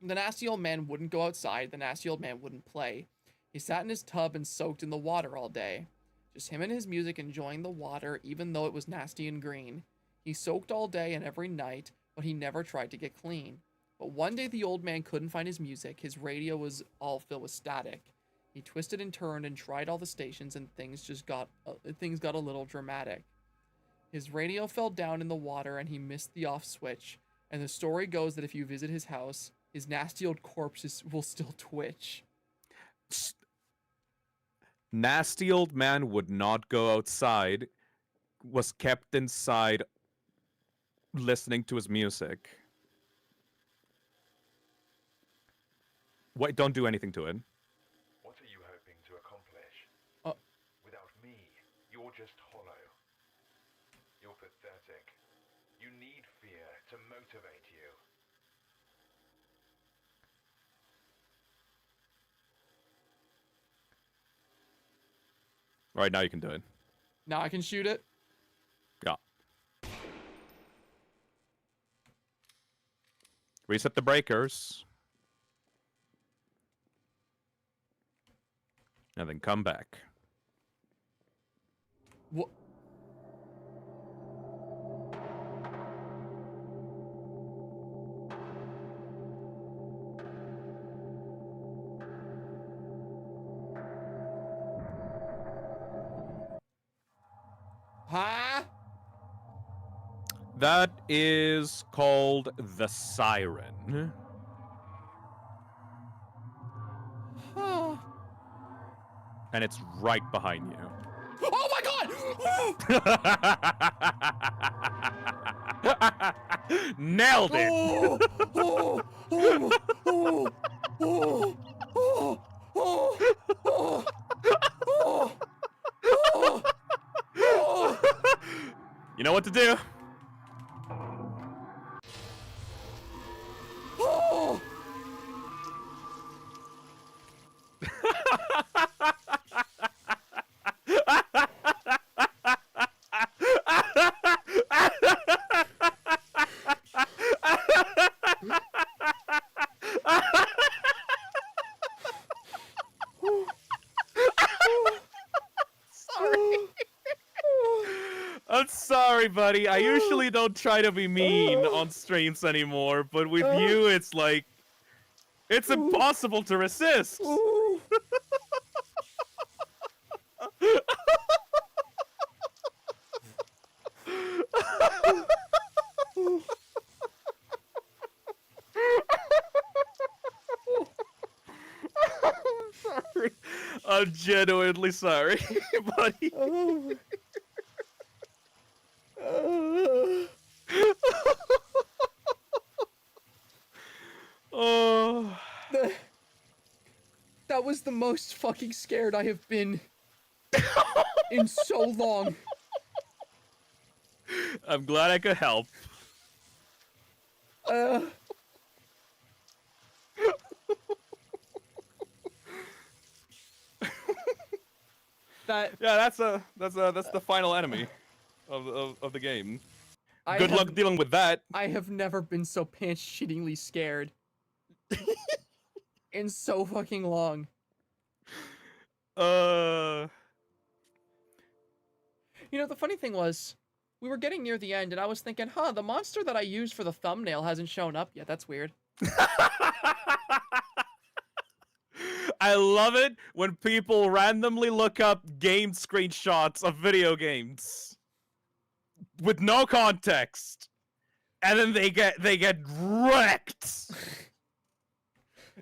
The nasty old man wouldn't go outside. The nasty old man wouldn't play. He sat in his tub and soaked in the water all day. Just him and his music enjoying the water, even though it was nasty and green. He soaked all day and every night, but he never tried to get clean. But one day the old man couldn't find his music. His radio was all filled with static. He twisted and turned and tried all the stations, and things got a little dramatic. His radio fell down in the water and he missed the off switch. And the story goes that if you visit his house, his nasty old corpse will still twitch. Nasty old man would not go outside, was kept inside listening to his music. Wait, don't do anything to it. What are you hoping to accomplish? Without me, you're just hollow. You're pathetic. You need fear to motivate you. All right, now you can do it. Now I can shoot it. Yeah. Reset the breakers. And then come back. What? Huh? That is called the Siren. Huh. And it's right behind you. Oh my god! Nailed it! Oh, oh, oh, oh, oh, oh, oh, oh, oh, oh, oh. You know what to do. Oh. I'm sorry, buddy. I usually don't try to be mean on streams anymore, but with you, it's like... It's impossible to resist! Oh. Sorry. I'm genuinely sorry, buddy. Oh. Oh... That was the most fucking scared I have been in so long. I'm glad I could help. That Yeah, that's the final enemy of the game. I Good have- luck dealing with that. I have never been so pants shittingly scared in so fucking long. You know, the funny thing was, we were getting near the end, and I was thinking, huh, the monster that I used for the thumbnail hasn't shown up yet. That's weird. I love it when people randomly look up game screenshots of video games with no context, and then they get wrecked.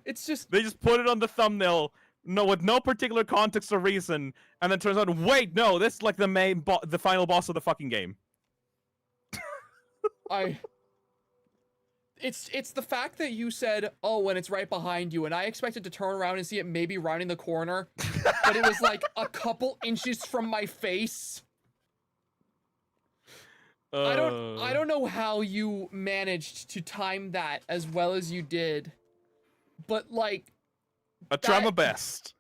It's just, They just put it on the thumbnail, with no particular context or reason, and then turns out, wait, no, this is like the final boss of the fucking game. It's the fact that you said, oh, when it's right behind you, and I expected to turn around and see it maybe rounding the corner, but it was like a couple inches from my face. I don't know how you managed to time that as well as you did, but like, I try my best.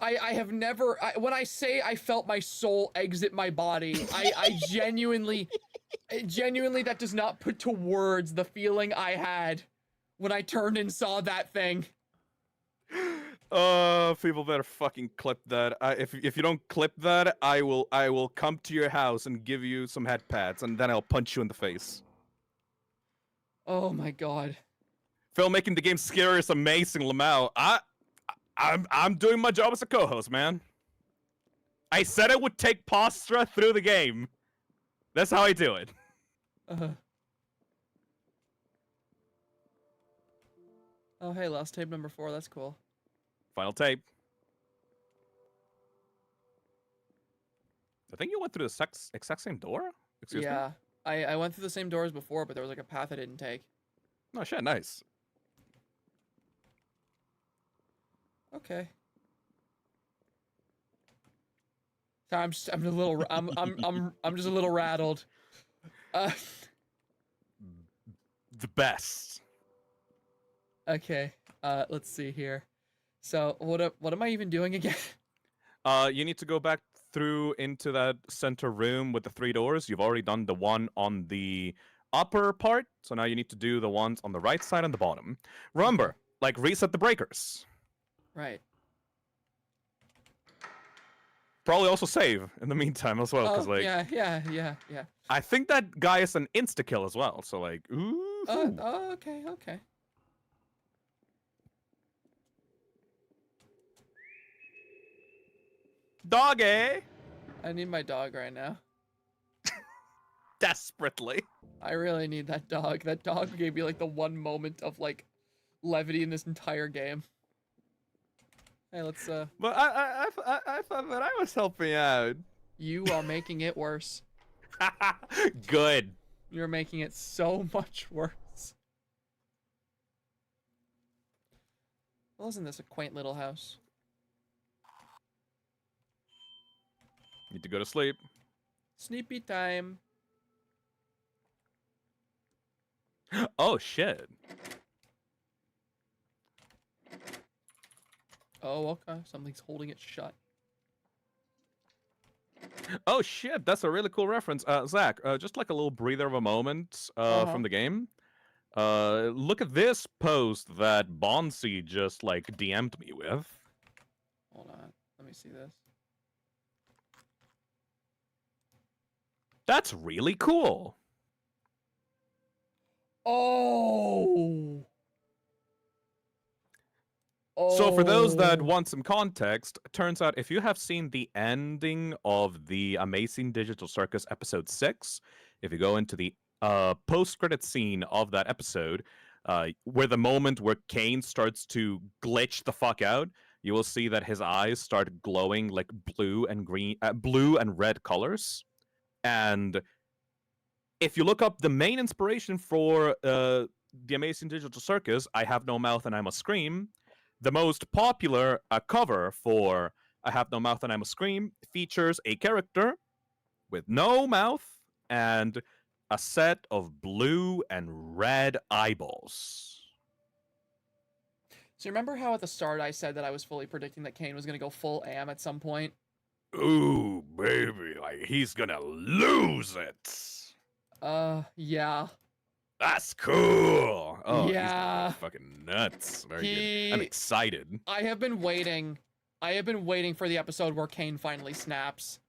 I have never, when I say I felt my soul exit my body, I genuinely, that does not put to words the feeling I had when I turned and saw that thing. People better fucking clip that. If you don't clip that, I will come to your house and give you some head pads, and then I'll punch you in the face. Oh my god. Filmmaking the game scary is amazing, Lamau. I'm doing my job as a co-host, man. I said I would take Postra through the game. That's how I do it. Oh hey, last tape number 4, that's cool. Final tape. I think you went through the exact same door? Excuse me? Yeah, I went through the same doors before, but there was like a path I didn't take. Oh shit, nice. Okay. Sorry, I'm just a little I'm just a little rattled. The best. Okay. Let's see here. So what am I even doing again? You need to go back through into that center room with the 3 doors. You've already done the one on the upper part, so now you need to do the ones on the right side and the bottom. Remember, like reset the breakers. Right. Probably also save in the meantime as well, because like yeah. I think that guy is an insta kill as well. So like, ooh. Okay. Doggy. I need my dog right now. desperately. I really need that dog. That dog gave me like the one moment of like levity in this entire game. Hey, let's But I thought that I was helping out. You are making it worse. Good. You're making it so much worse. Well, isn't this a quaint little house? Need to go to sleep. Sleepy time. Oh shit. Oh, okay. Something's holding it shut. Oh shit, that's a really cool reference. Zach, just like a little breather of a moment from the game. Look at this post that Bonsi just like DM'd me with. Hold on. Let me see this. That's really cool. Oh. So for those that Oh. want some context, it turns out if you have seen the ending of the Amazing Digital Circus episode 6, if you go into the post-credit scene of that episode, where the moment where Kane starts to glitch the fuck out, you will see that his eyes start glowing like blue and red colors. And if you look up the main inspiration for the Amazing Digital Circus, I Have No Mouth and I Must Scream, the most popular cover for I Have No Mouth and I Must Scream features a character with no mouth and a set of blue and red eyeballs. So remember how at the start I said that I was fully predicting that Kane was going to go full AM at some point? Ooh, baby, like he's gonna lose it. Yeah. That's cool. Oh, Yeah. he's fucking nuts. Very good. I'm He- excited. I have been waiting for the episode where Kane finally snaps.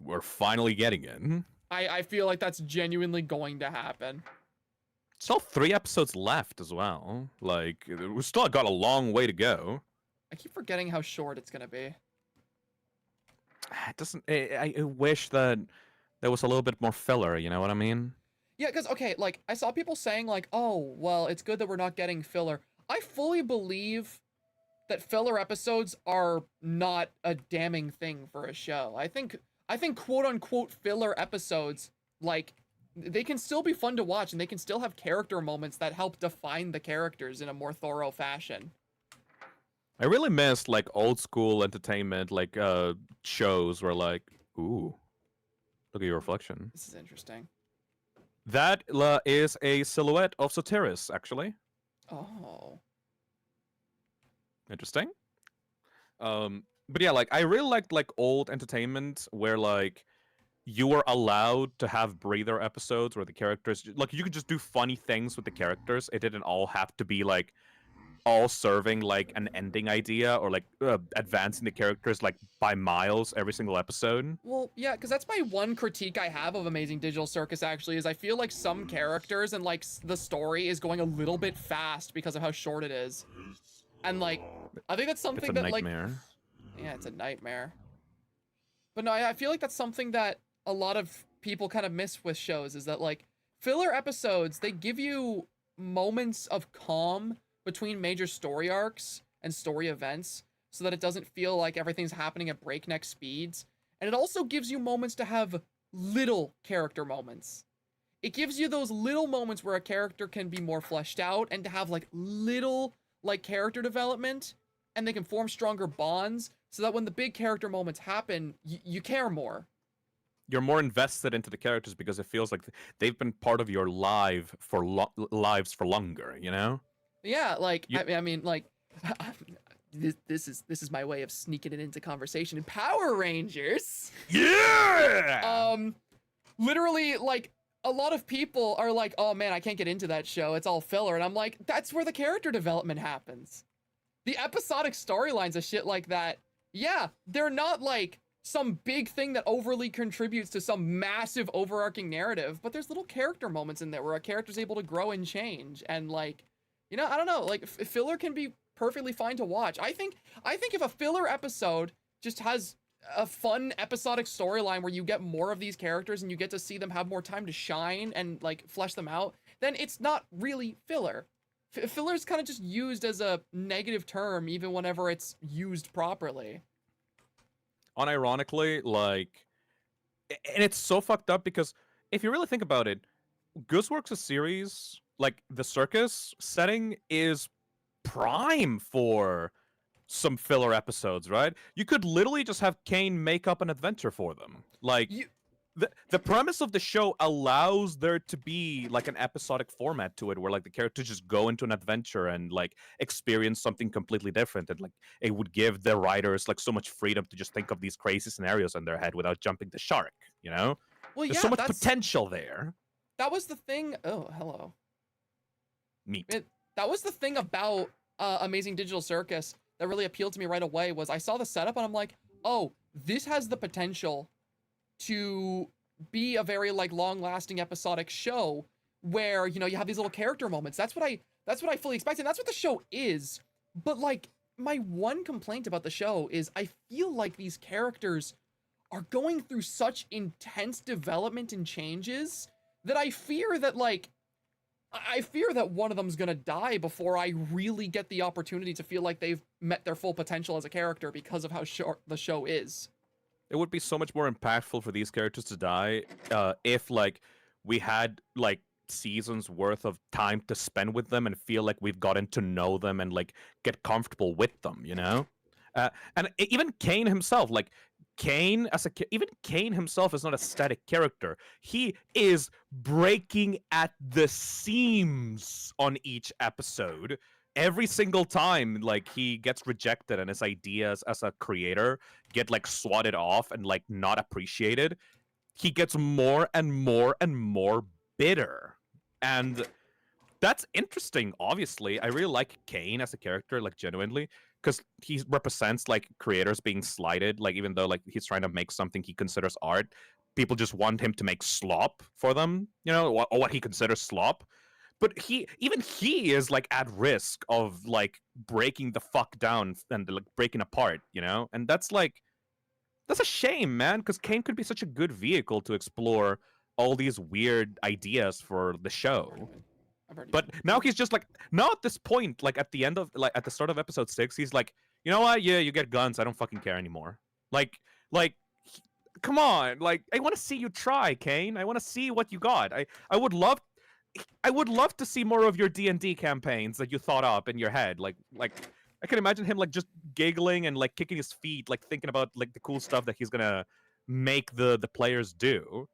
We're finally getting it. I feel like that's genuinely going to happen. Still 3 episodes left as well. Like, we still got a long way to go. I keep forgetting how short it's going to be. It doesn't. I wish that there was a little bit more filler. You know what I mean? Yeah, because, okay, like, I saw people saying, like, oh, well, it's good that we're not getting filler. I fully believe that filler episodes are not a damning thing for a show. I think quote-unquote filler episodes, like, they can still be fun to watch, and they can still have character moments that help define the characters in a more thorough fashion. I really missed, like, old school entertainment, like, shows where, like, ooh, look at your reflection. This is interesting. That is a silhouette of Soteris, actually. Oh. Interesting. But yeah, like I really liked like old entertainment where like you were allowed to have breather episodes where the characters like you could just do funny things with the characters. It didn't all have to be like all serving like an ending idea or like advancing the characters like by miles every single episode. Well, yeah, because that's my one critique I have of Amazing Digital Circus, actually, is I feel like some characters and, like, the story is going a little bit fast because of how short it is. And, like, I think that's something It's a that, nightmare. like... Yeah, it's a nightmare. But no, I feel like that's something that a lot of people kind of miss with shows, is that, like, filler episodes, they give you moments of calm between major story arcs and story events, so that it doesn't feel like everything's happening at breakneck speeds. And it also gives you moments to have little character moments. It gives you those little moments where a character can be more fleshed out and to have like little like character development, and they can form stronger bonds so that when the big character moments happen, you care more. You're more invested into the characters because it feels like they've been part of your lives for longer, you know? Yeah, like You- I mean, like this is my way of sneaking it into conversation. Power Rangers. Yeah. Literally, like a lot of people are like, "Oh man, I can't get into that show. It's all filler," and I'm like, "That's where the character development happens." The episodic storylines of shit like that, yeah, they're not like some big thing that overly contributes to some massive overarching narrative, but there's little character moments in there where a character's able to grow and change, and like, you know, I don't know, like filler can be perfectly fine to watch. I think if a filler episode just has a fun episodic storyline where you get more of these characters and you get to see them have more time to shine and like flesh them out, then it's not really filler. Filler is kind of just used as a negative term, even whenever it's used properly. Unironically, like, and it's so fucked up because if you really think about it, Gooseworks' series, like the circus setting, is prime for some filler episodes, right? You could literally just have Kane make up an adventure for them. Like, the premise of the show allows there to be like an episodic format to it where like the characters just go into an adventure and like experience something completely different, and like it would give the writers like so much freedom to just think of these crazy scenarios in their head without jumping the shark, you know? Well, There's so much potential there. That was the thing. Oh, hello. Meat. That was the thing about Amazing Digital Circus that really appealed to me right away. Was I saw the setup and I'm like, oh, this has the potential to be a very like long-lasting episodic show where, you know, you have these little character moments. That's what I fully expected. And that's what the show is. But like, my one complaint about the show is I feel like these characters are going through such intense development and changes that I fear that one of them's gonna die before I really get the opportunity to feel like they've met their full potential as a character because of how short the show is. It would be so much more impactful for these characters to die if like we had like seasons worth of time to spend with them and feel like we've gotten to know them and like get comfortable with them, you know? And even Kane himself, like Kane even Kane himself is not a static character. He is breaking at the seams on each episode. Every single time like he gets rejected and his ideas as a creator get like swatted off and like not appreciated, he gets more and more and more bitter. And that's interesting. Obviously, I really like Kane as a character, like genuinely, because he represents like creators being slighted. Like even though like he's trying to make something he considers art, people just want him to make slop for them, you know, or what he considers slop. But he is like at risk of like breaking the fuck down and like breaking apart, you know? And that's a shame, man, because Kane could be such a good vehicle to explore all these weird ideas for the show. But now he's just like, now at this point, like at the end of like at the start of episode 6, he's like, you know what? Yeah, you get guns. I don't fucking care anymore. Like come on, like I want to see you try, Kane. I want to see what you got. I would love to see more of your D&D campaigns that you thought up in your head. Like I can imagine him like just giggling and like kicking his feet, like thinking about like the cool stuff that he's gonna make the players do.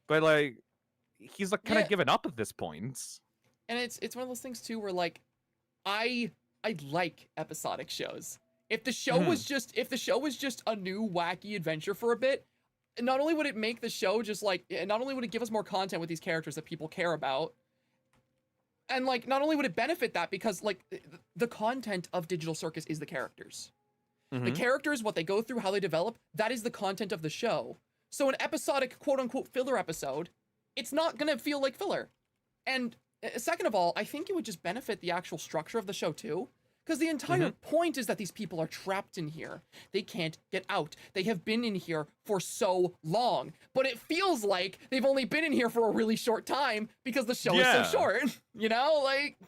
But like he's like kind of given up at this point. And it's one of those things too where like I like episodic shows. If the show was just a new wacky adventure for a bit, not only would it make the show just like, not only would it give us more content with these characters that people care about, and like not only would it benefit that because like the content of Digital Circus is the characters. The characters, what they go through, how they develop, that is the content of the show. So an episodic quote unquote filler episode, it's not gonna feel like filler. And second of all, I think it would just benefit the actual structure of the show too. Because the entire point is that these people are trapped in here. They can't get out. They have been in here for so long. But it feels like they've only been in here for a really short time because the show is so short. You know, like...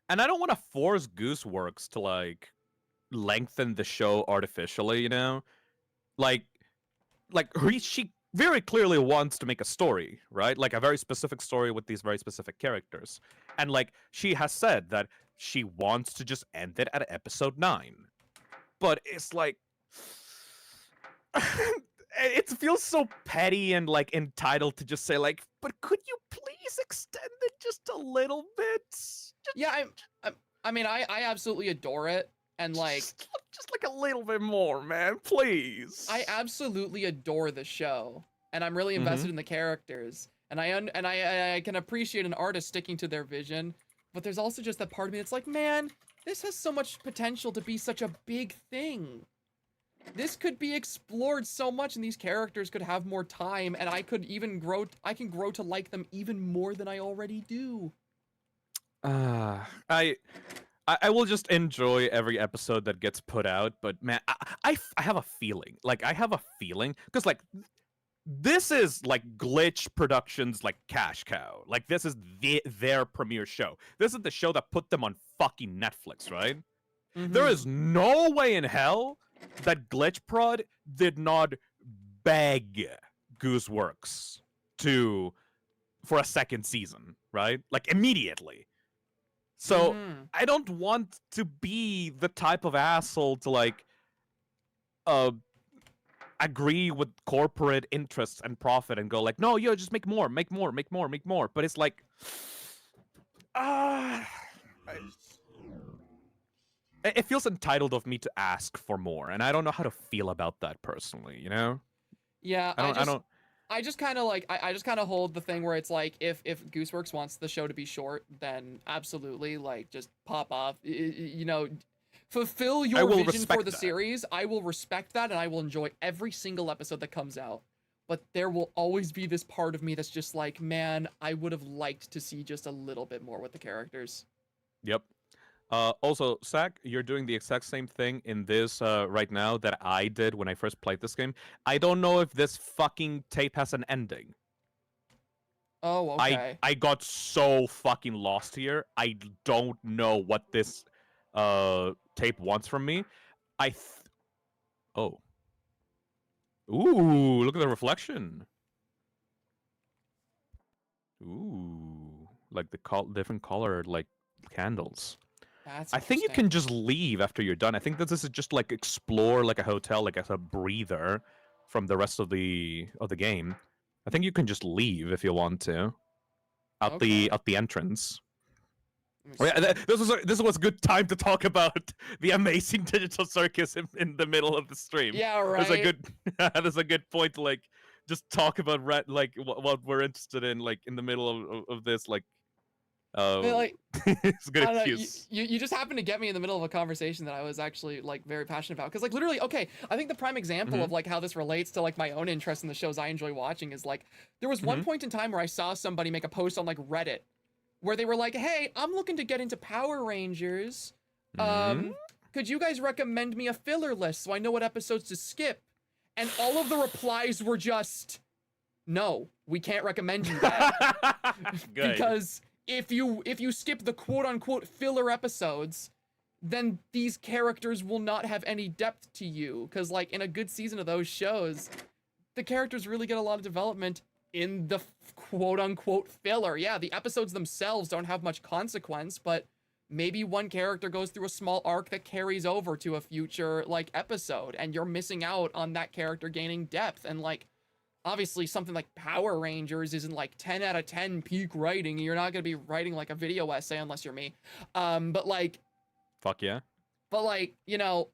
And I don't want to force Gooseworks to, like, lengthen the show artificially, you know? Like she very clearly wants to make a story, right? Like, a very specific story with these very specific characters. And, like, she has said that she wants to just end it at episode 9. But it's like... it feels so petty and, like, entitled to just say, like, but could you please extend it just a little bit? Yeah, I mean, I absolutely adore it. And, like... Just like a little bit more, man, please. I absolutely adore the show. And I'm really invested in the characters. And I can appreciate an artist sticking to their vision. But there's also just that part of me that's like, man, this has so much potential to be such a big thing. This could be explored so much and these characters could have more time and I can grow to like them even more than I already do. I I will just enjoy every episode that gets put out, but man, I have a feeling. Like I have a feeling because like this is like Glitch Productions like cash cow. Like this is their premiere show. This is the show that put them on fucking Netflix, right? There is no way in hell that Glitch Prod did not beg Gooseworks for a second season, right? Like immediately. So I don't want to be the type of asshole to like agree with corporate interests and profit and go like, no, yo, just make more, make more, make more, make more. But it's like, it feels entitled of me to ask for more, and I don't know how to feel about that personally. You know? Yeah, I don't. I just kind of like I just kind of hold the thing where it's like if Gooseworks wants the show to be short, then absolutely like just pop off. You know, fulfill your vision for the series. I will respect that, and I will enjoy every single episode that comes out. But there will always be this part of me that's just like, man, I would have liked to see just a little bit more with the characters. Yep. Also, Zach, you're doing the exact same thing in this right now that I did when I first played this game. I don't know if this fucking tape has an ending. Oh, okay. I got so fucking lost here. I don't know what this tape wants from me. Oh. Ooh, look at the reflection. Ooh, like the different colored like candles. I think you can just leave after you're done. I think that this is just like explore like a hotel, like as a breather from the rest of the game. I think you can just leave if you want to, out the entrance. Oh, yeah, this was a good time to talk about the amazing digital circus in the middle of the stream. Yeah, right. There's a good point to like just talk about like what we're interested in like in the middle of this like. Like, it's a good excuse. You just happened to get me in the middle of a conversation that I was actually like very passionate about. Because like literally, okay, I think the prime example of like how this relates to like my own interest in the shows I enjoy watching is like there was one point in time where I saw somebody make a post on like Reddit where they were like, hey, I'm looking to get into Power Rangers. Could you guys recommend me a filler list so I know what episodes to skip? And all of the replies were just, no, we can't recommend you that. Because if you skip the quote-unquote filler episodes, then these characters will not have any depth to you. Because, like, in a good season of those shows, the characters really get a lot of development in the quote-unquote filler. Yeah, the episodes themselves don't have much consequence, but maybe one character goes through a small arc that carries over to a future, like, episode, and you're missing out on that character gaining depth. And, like, obviously something like Power Rangers isn't like 10 out of 10 peak writing. You're not going to be writing like a video essay unless you're me. But like, fuck yeah. But like, you know,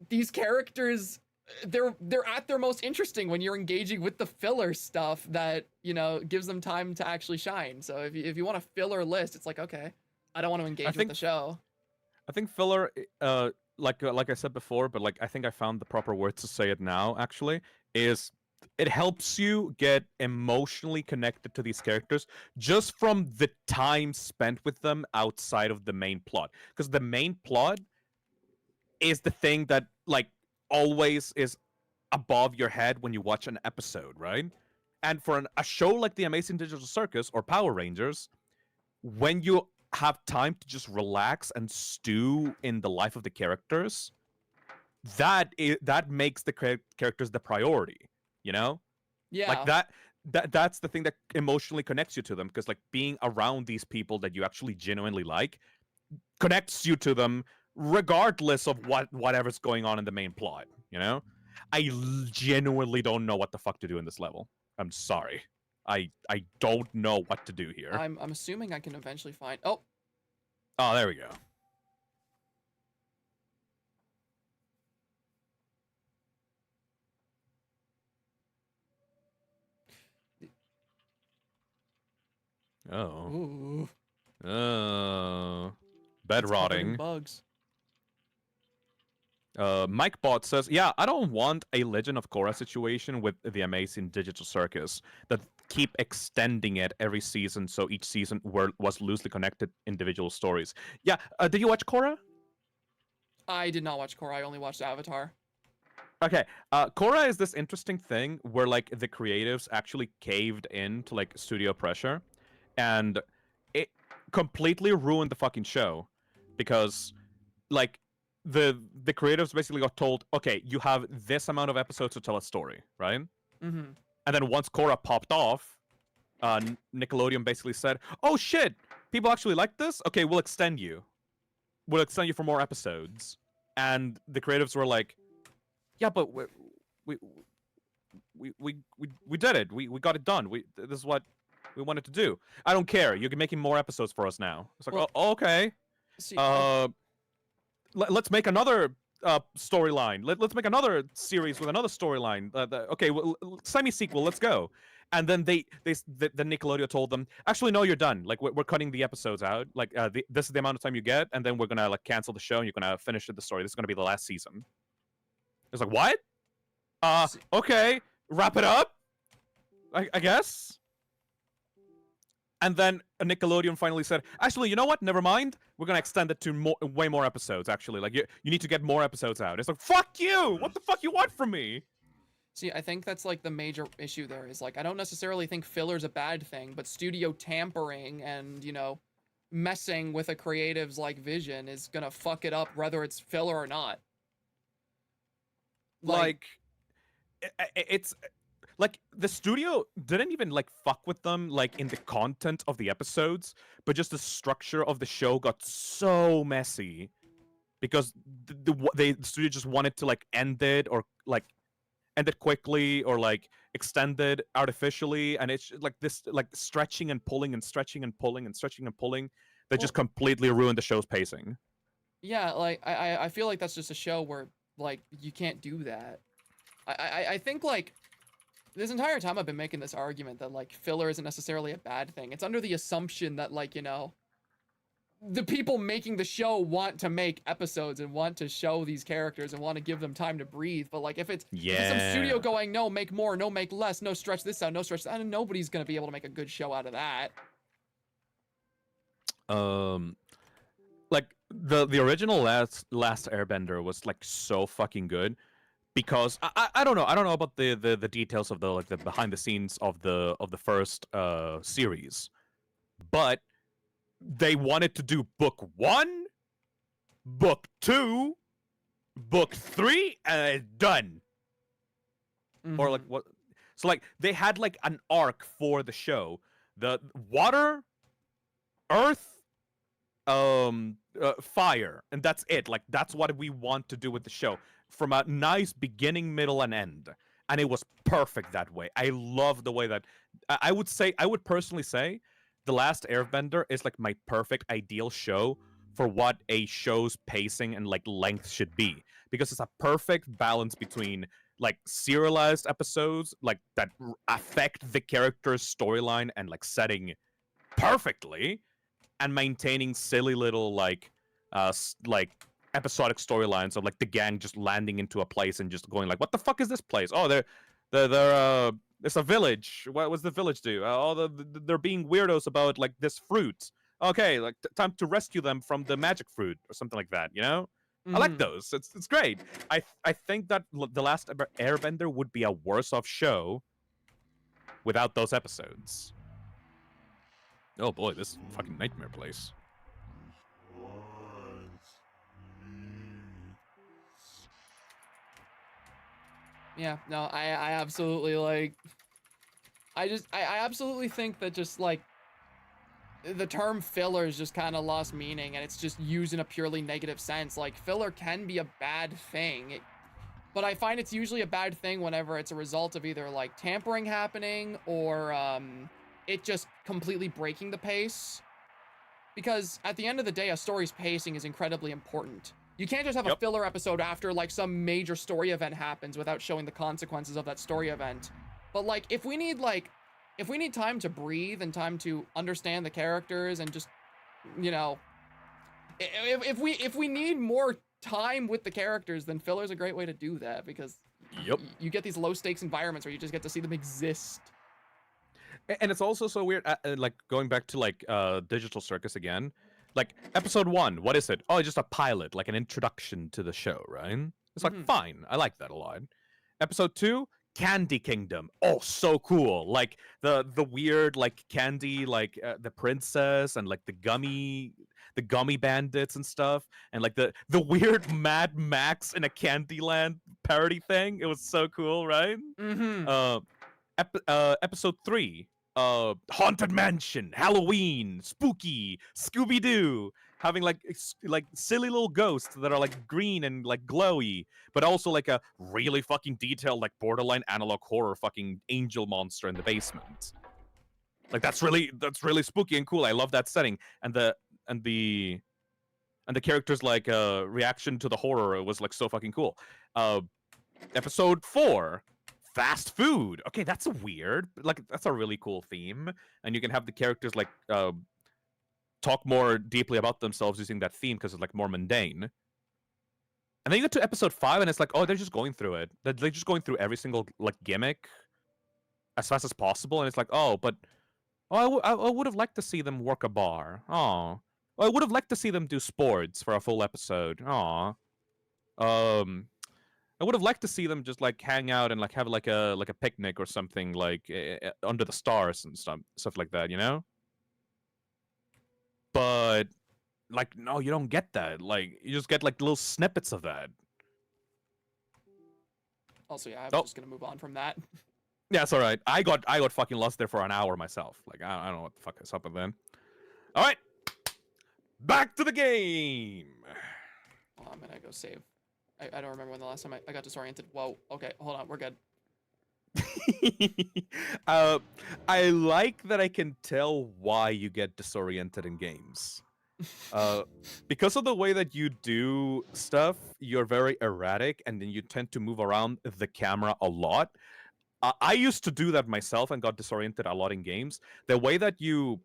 these characters, they're at their most interesting when you're engaging with the filler stuff that, you know, gives them time to actually shine. So if you want a filler list, it's like, okay, I don't want to engage with the show. I think filler, like I said before, but like I think I found the proper words to say it now. Actually, is it helps you get emotionally connected to these characters just from the time spent with them outside of the main plot. Because the main plot is the thing that like always is above your head when you watch an episode, right? And for a show like The Amazing Digital Circus or Power Rangers, when you have time to just relax and stew in the life of the characters, that makes the characters the priority. You know, like that's the thing that emotionally connects you to them, because like being around these people that you actually genuinely like connects you to them regardless of whatever's going on in the main plot. You know, I genuinely don't know what the fuck to do in this level. I'm sorry, I don't know what to do here. I'm assuming I can eventually find. Oh, there we go. Oh. Ooh. Oh. Bed rotting. Bugs. MikeBot says, "Yeah, I don't want a Legend of Korra situation with the Amazing Digital Circus that keep extending it every season, so each season was loosely connected individual stories." Yeah, did you watch Korra? I did not watch Korra. I only watched Avatar. Okay, Korra is this interesting thing where like the creatives actually caved in to like studio pressure, and it completely ruined the fucking show because like the creatives basically got told, okay, you have this amount of episodes to tell a story, right? Mm-hmm. And then once Korra popped off, Nickelodeon basically said, "Oh shit, people actually like this. Okay, we'll extend you. We'll extend you for more episodes." And the creatives were like, "Yeah, but we did it. We got it done. This is what we wanted to do. I don't care. You're making more episodes for us now." It's like, Well, oh, okay. See, Let's make another storyline. Let's make another series with another storyline. Okay, well, semi-sequel. Let's go. And then the Nickelodeon told them, actually, no, you're done. Like we're cutting the episodes out. Like this is the amount of time you get, and then we're gonna like cancel the show, and you're gonna finish the story. This is gonna be the last season. It's like, what? Okay, wrap it up. I guess. And then Nickelodeon finally said, actually, you know what? Never mind. We're going to extend it to way more episodes, actually. Like, you need to get more episodes out. It's like, fuck you! What the fuck you want from me? See, I think that's, like, the major issue there is, like, I don't necessarily think filler's a bad thing, but studio tampering and, you know, messing with a creative's, like, vision is going to fuck it up, whether it's filler or not. Like it's... Like, the studio didn't even, like, fuck with them, like, in the content of the episodes, but just the structure of the show got so messy because the studio just wanted to, like, end it or, like, end it quickly or, like, extend it artificially, and it's, like, this, like, stretching and pulling and stretching and pulling and stretching and pulling that just completely ruined the show's pacing. Yeah, like, I feel like that's just a show where, like, you can't do that. I think, like... This entire time I've been making this argument that, like, filler isn't necessarily a bad thing. It's under the assumption that, like, you know, the people making the show want to make episodes and want to show these characters and want to give them time to breathe. But, like, if it's some studio going, no, make more, no, make less, no, stretch this out, no, stretch that, and nobody's going to be able to make a good show out of that. Like, the original Last Airbender was, like, so fucking good. Because I don't know about the details of the like the behind the scenes of the first series, but they wanted to do book 1, book 2, book 3, and done. Or like what? So like they had like an arc for the show: the water, earth, fire, and that's it. Like that's what we want to do with the show. From a nice beginning, middle, and end. And it was perfect that way. I love the way that... I would personally say The Last Airbender is like my perfect ideal show for what a show's pacing and like length should be. Because it's a perfect balance between like serialized episodes like that affect the character's storyline and like setting perfectly, and maintaining silly little like episodic storylines of like the gang just landing into a place and just going like, what the fuck is this place? Oh, it's a village. What was the village do? They're being weirdos about like this fruit. Okay, like time to rescue them from the magic fruit or something like that, you know? I like those. It's great. I think that The Last Airbender would be a worse off show without those episodes. Oh boy, this fucking nightmare place. Yeah, no, I absolutely, like... I absolutely think that just, like... The term filler is just kind of lost meaning, and it's just used in a purely negative sense. Like, filler can be a bad thing, but I find it's usually a bad thing whenever it's a result of either, like, tampering happening, or, it just completely breaking the pace. Because, at the end of the day, a story's pacing is incredibly important. You can't just have a filler episode after, like, some major story event happens without showing the consequences of that story event. But, like, if we need time to breathe and time to understand the characters and just, you know, if we need more time with the characters, then filler's a great way to do that because Yep. you get these low stakes environments where you just get to see them exist. And it's also so weird, like going back to like Digital Circus again. Like episode 1, what is it? Oh, it's just a pilot, like an introduction to the show, right? It's like fine, I like that a lot. Episode 2, Candy Kingdom. Oh, so cool! Like the weird like candy, like the princess and like the gummy bandits and stuff, and like the weird Mad Max in a Candyland parody thing. It was so cool, right? Episode 3, Haunted Mansion, Halloween, spooky, Scooby-Doo, having like silly little ghosts that are like green and like glowy, but also like a really fucking detailed like borderline analog horror fucking angel monster in the basement. Like that's really spooky and cool. I love that setting, and the characters like reaction to the horror was like so fucking cool. Episode 4, fast food. Okay, that's weird. Like that's a really cool theme, and you can have the characters like talk more deeply about themselves using that theme because it's like more mundane. And then you get to episode 5, and it's like, oh, they're just going through it. They're just going through every single like gimmick as fast as possible, and it's like, oh, but I would have liked to see them work a bar. Oh, I would have liked to see them do sports for a full episode. Aw. I would have liked to see them just like hang out and like have like a picnic or something like under the stars and stuff like that, you know? But like no, you don't get that. Like you just get like little snippets of that. Also, yeah, I was just gonna move on from that. Yeah, it's all right. I got fucking lost there for an hour myself. Like I don't know what the fuck is up with then. All right, back to the game. Oh, I'm gonna go save. I don't remember when the last time I got disoriented. Whoa. Okay, hold on. We're good. I like that I can tell why you get disoriented in games. Because of the way that you do stuff, you're very erratic, and then you tend to move around the camera a lot. I used to do that myself and got disoriented a lot in games. The way that you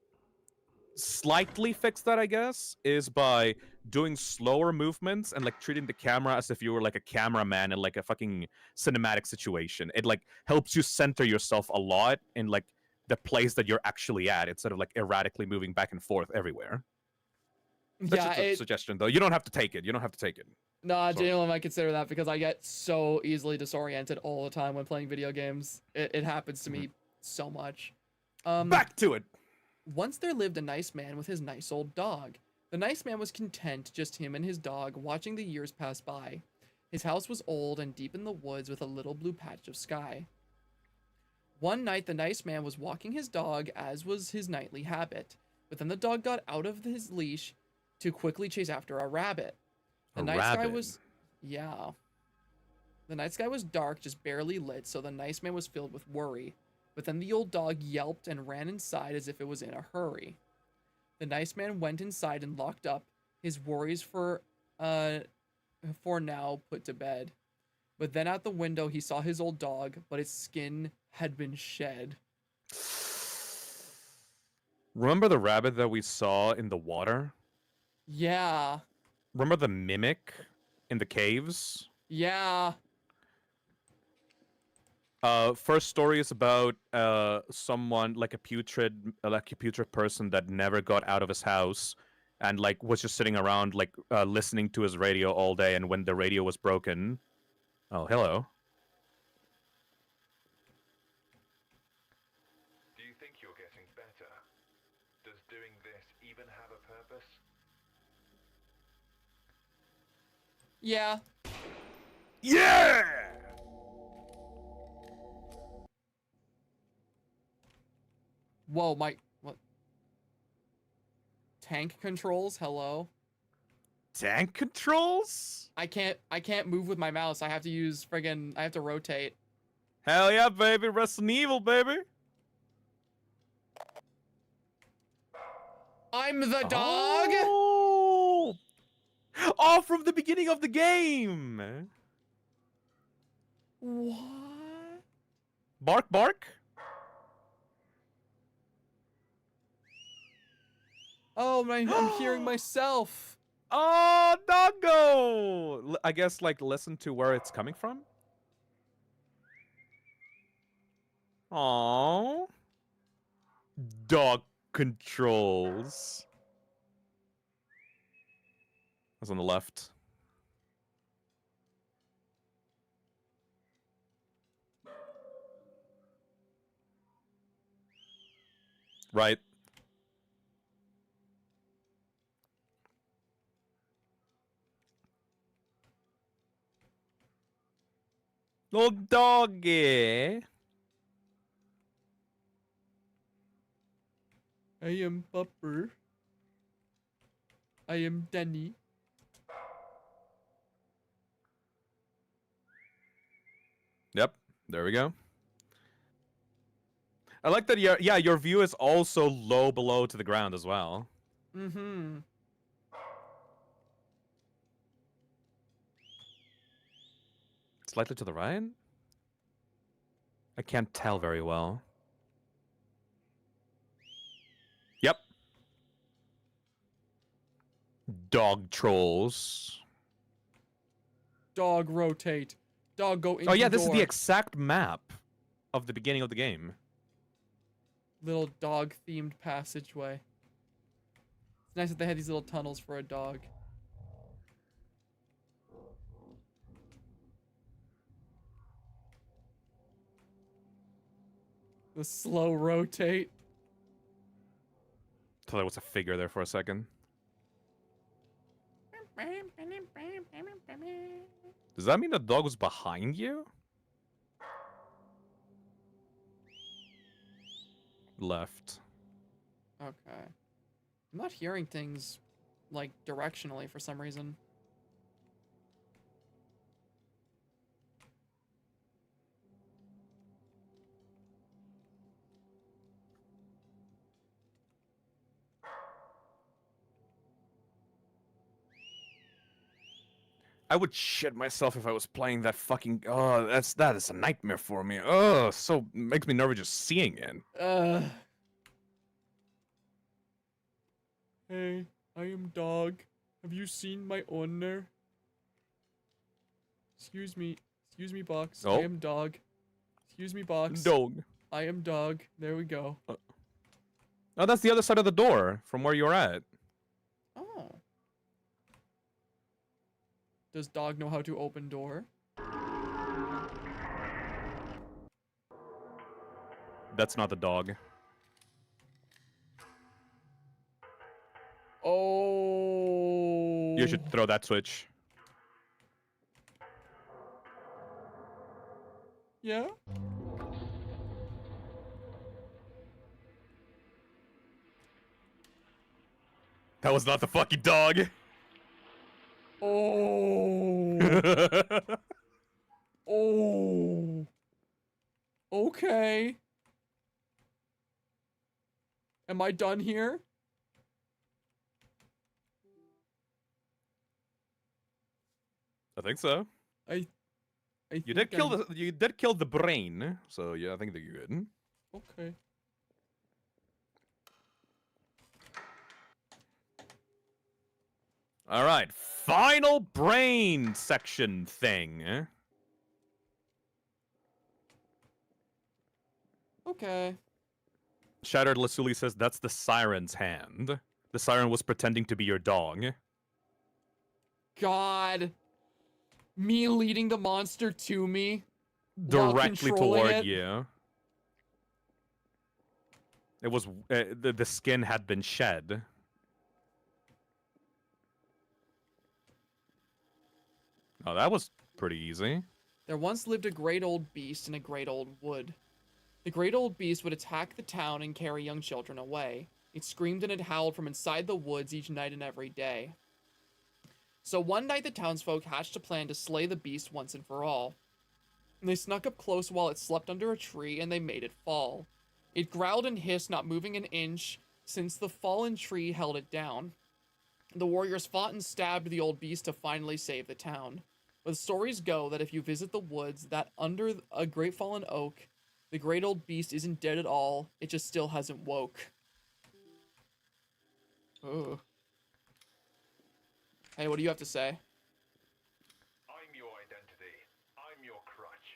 slightly fix that, I guess, is by doing slower movements and like treating the camera as if you were like a cameraman in like a fucking cinematic situation. It like helps you center yourself a lot in like the place that you're actually at instead of like erratically moving back and forth everywhere. That's just a suggestion though. You don't have to take it. Nah, Daniel might consider that because I get so easily disoriented all the time when playing video games. It happens to me so much. Back to it. Once there lived a nice man with his nice old dog. The nice man was content, just him and his dog, watching the years pass by. His house was old and deep in the woods with a little blue patch of sky. One night, the nice man was walking his dog, as was his nightly habit. But then the dog got out of his leash to quickly chase after a rabbit. The night sky was... Yeah. The night sky was dark, just barely lit, so the nice man was filled with worry. But then the old dog yelped and ran inside as if it was in a hurry. The nice man went inside and locked up, his worries for now put to bed. But then out the window he saw his old dog, but its skin had been shed. Remember the rabbit that we saw in the water? Yeah. Remember the mimic in the caves? Yeah. First story is about someone like a putrid person that never got out of his house and like was just sitting around like listening to his radio all day, and when the radio was broken, oh hello. Do you think you're getting better? Does doing this even have a purpose? Yeah. Yeah! Whoa, what? Tank controls? Hello? Tank controls? I can't move with my mouse. I have to rotate. Hell yeah, baby. Resident Evil, baby. I'm the dog? Oh, from the beginning of the game. What? Bark, bark. Oh, I'm hearing myself. Oh, doggo! I guess, like, listen to where it's coming from? Oh, dog controls. That's on the left. Right. Little doggy. I am Pupper. I am Denny. Yep, there we go. I like that your view is also low below to the ground as well. Mm-hmm. Slightly to the right? I can't tell very well. Yep. Dog trolls. Dog rotate. Dog go into Oh yeah, this is the door. exact map of the beginning of the game. Little dog-themed passageway. It's nice that they had these little tunnels for a dog. The slow rotate. Thought there was a figure there for a second. Does that mean the dog was behind you? Left. Okay. I'm not hearing things, like, directionally for some reason. I would shit myself if I was playing that fucking. Oh, that is a nightmare for me. Oh, so makes me nervous just seeing it. Hey, I am dog. Have you seen my owner? Excuse me, box. I Oh. am dog. Excuse me, box. Dog. I am dog. There we go. Oh, that's the other side of the door from where you're at. Oh. Does dog know how to open door? That's not the dog. Oh. You should throw that switch. Yeah? That was not the fucking dog. Oh. Oh. Okay. Am I done here? I think so. I You did kill the brain, so yeah, I think that you're good. Okay. All right, final brain section thing. Okay. Shattered Lasuli says that's the siren's hand. The siren was pretending to be your dog. God. Me leading the monster to me. Directly controlling toward it? you. It was the skin had been shed. Oh, that was pretty easy. There once lived a great old beast in a great old wood. The great old beast would attack the town and carry young children away. It screamed and it howled from inside the woods each night and every day. So one night the townsfolk hatched a plan to slay the beast once and for all. And they snuck up close while it slept under a tree and they made it fall. It growled and hissed, not moving an inch, since the fallen tree held it down. The warriors fought and stabbed the old beast to finally save the town. But the stories go that if you visit the woods, that under a great fallen oak, the great old beast isn't dead at all, it just still hasn't woke. Ugh. Hey, what do you have to say? I'm your identity. I'm your crutch.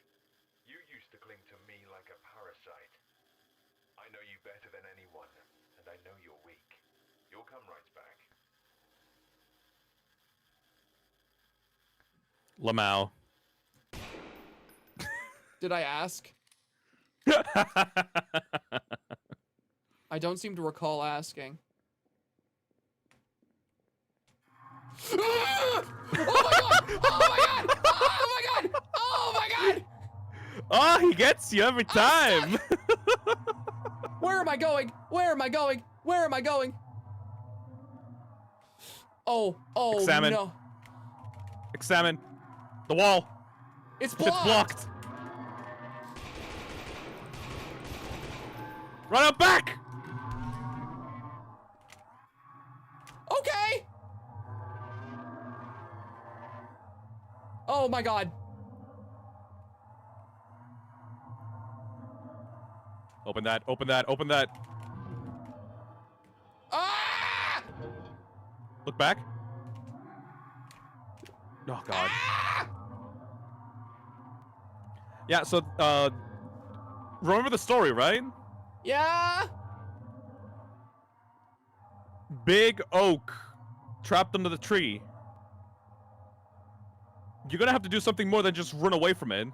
You used to cling to me like a parasite. I know you better than anyone, and I know you're weak. You'll come right back. Lamau. Did I ask? I don't seem to recall asking. Oh my god! Oh my god! Oh my god! Oh my god! Oh, he gets you every time. Where am I going? Where am I going? Where am I going? Oh, Examine. no. Examine the wall. It's It's blocked. blocked. Run up back. Okay. Oh my god. Open that. Open that. Open that. Ah! Look back. Oh god. Ah! Yeah, so remember the story, right? Yeah. Big oak trapped under the tree. You're gonna have to do something more than just run away from it.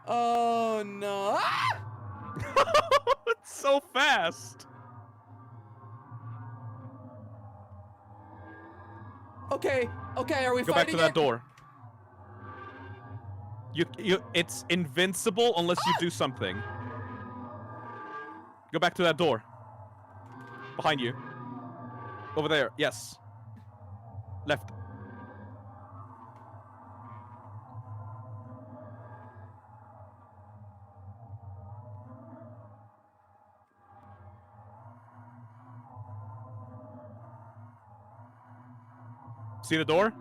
Oh no. Ah! It's so fast. Okay. Okay. Are we Go back fighting to that it? door. It's invincible unless you do something. Go back to that door. Behind you. Over there. Yes. Left. See the door?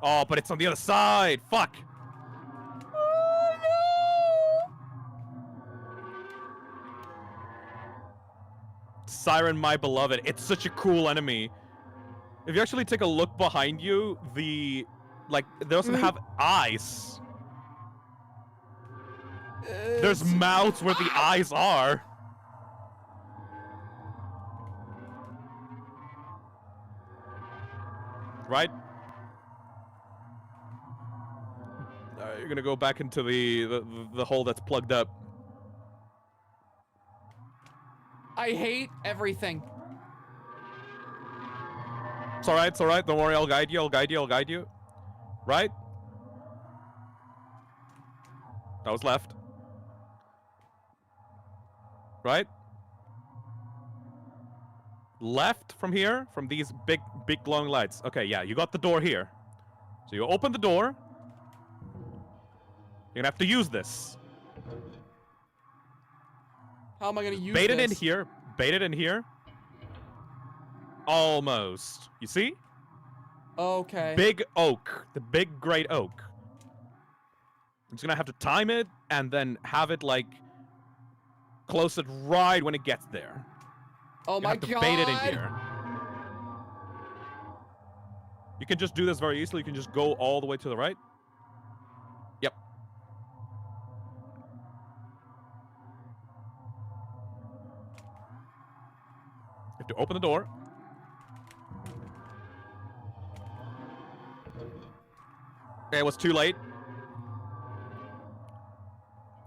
Oh, but it's on the other side. Fuck. Oh no. Siren, my beloved. It's such a cool enemy. If you actually take a look behind you, it doesn't have eyes. There's It's- mouths where the eyes are. Right? You're gonna go back into the hole that's plugged up. I hate everything. It's alright, it's alright. Don't worry, I'll guide you, I'll guide you, I'll guide you. Right? That was left. Right? Left from here, from these big glowing lights. Okay, yeah, you got the door here. So you open the door. You're gonna have to use this. How am I gonna use Bait this? it in here. Bait it in here. Almost. You see? Okay. Big oak. The big great oak. I'm just gonna have to time it and then have it like close it right when it gets there. Oh You my have to god. bait it in here. You can just do this very easily. You can just go all the way to the right. Yep. You have to open the door. Okay, it was too late.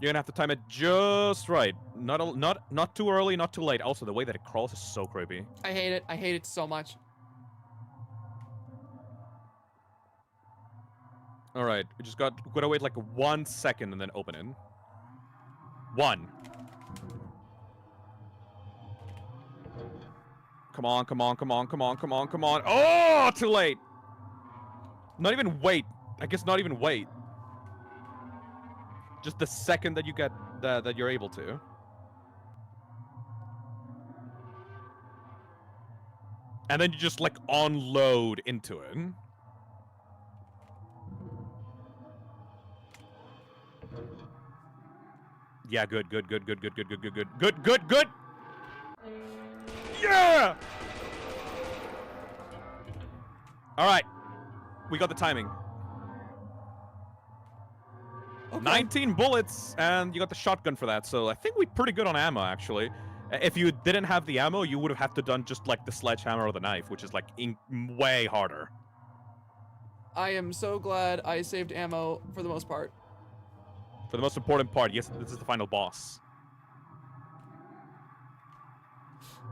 You're gonna have to time it just right. Not too early, not too late. Also, the way that it crawls is so creepy. I hate it. I hate it so much. All right, we just gotta wait like 1 second and then open it. 1. Come on, come on, come on, come on, come on, come on. Oh, too late. Not even wait. I guess not even wait. Just the second that you get that you're able to. And then you just like unload into it. Yeah, good. Good. Yeah! All right, we got the timing. Okay. 19 bullets, and you got the shotgun for that. So I think we're pretty good on ammo, actually. If you didn't have the ammo, you would have had to done just like the sledgehammer or the knife, which is like way harder. I am so glad I saved ammo for the most part. For the most important part, yes, this is the final boss.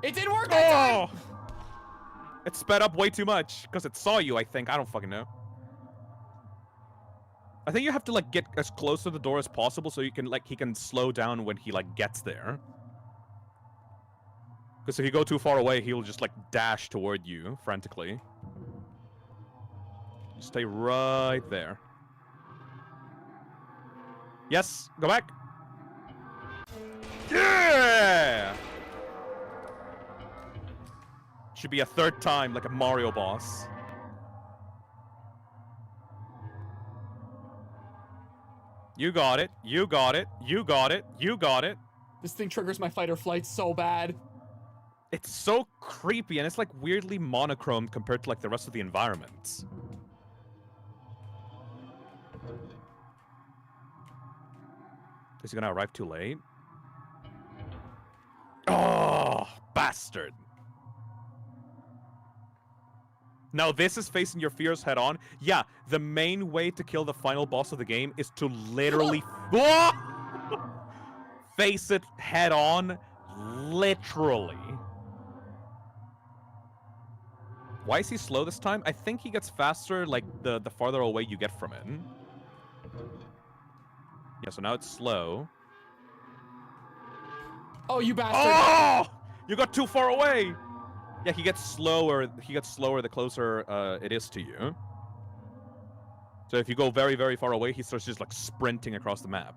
It didn't work that time! Oh! It sped up way too much because it saw you, I think. I don't fucking know. I think you have to like get as close to the door as possible so you can like he can slow down when he like gets there. Because if you go too far away, he'll just like dash toward you frantically. Just stay right there. Yes, go back. Yeah! Should be a third time, like a Mario boss. You got it. You got it. You got it. You got it. This thing triggers my fight or flight so bad. It's so creepy, and it's like weirdly monochromed compared to like the rest of the environments. Is he gonna arrive too late? Oh, bastard. Now this is facing your fears head on. Yeah, the main way to kill the final boss of the game is to literally face it head on, literally. Why is he slow this time? I think he gets faster like the farther away you get from it. Yeah, so now it's slow. Oh, you bastard! Oh! You got too far away. Yeah, he gets slower. He gets slower the closer it is to you. So if you go very, very far away, he starts just like sprinting across the map.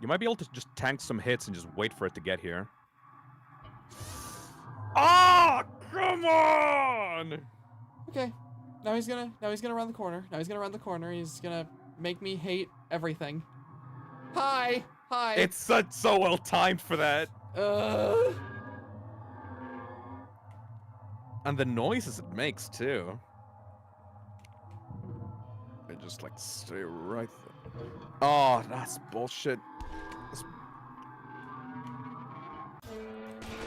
You might be able to just tank some hits and just wait for it to get here. Ah, come on! Okay. Now he's gonna round the corner. Now he's gonna round the corner. He's gonna make me hate everything. Hi! Hi! It's so well timed for that. And the noises it makes too. I just like stay right there. Oh, that's bullshit.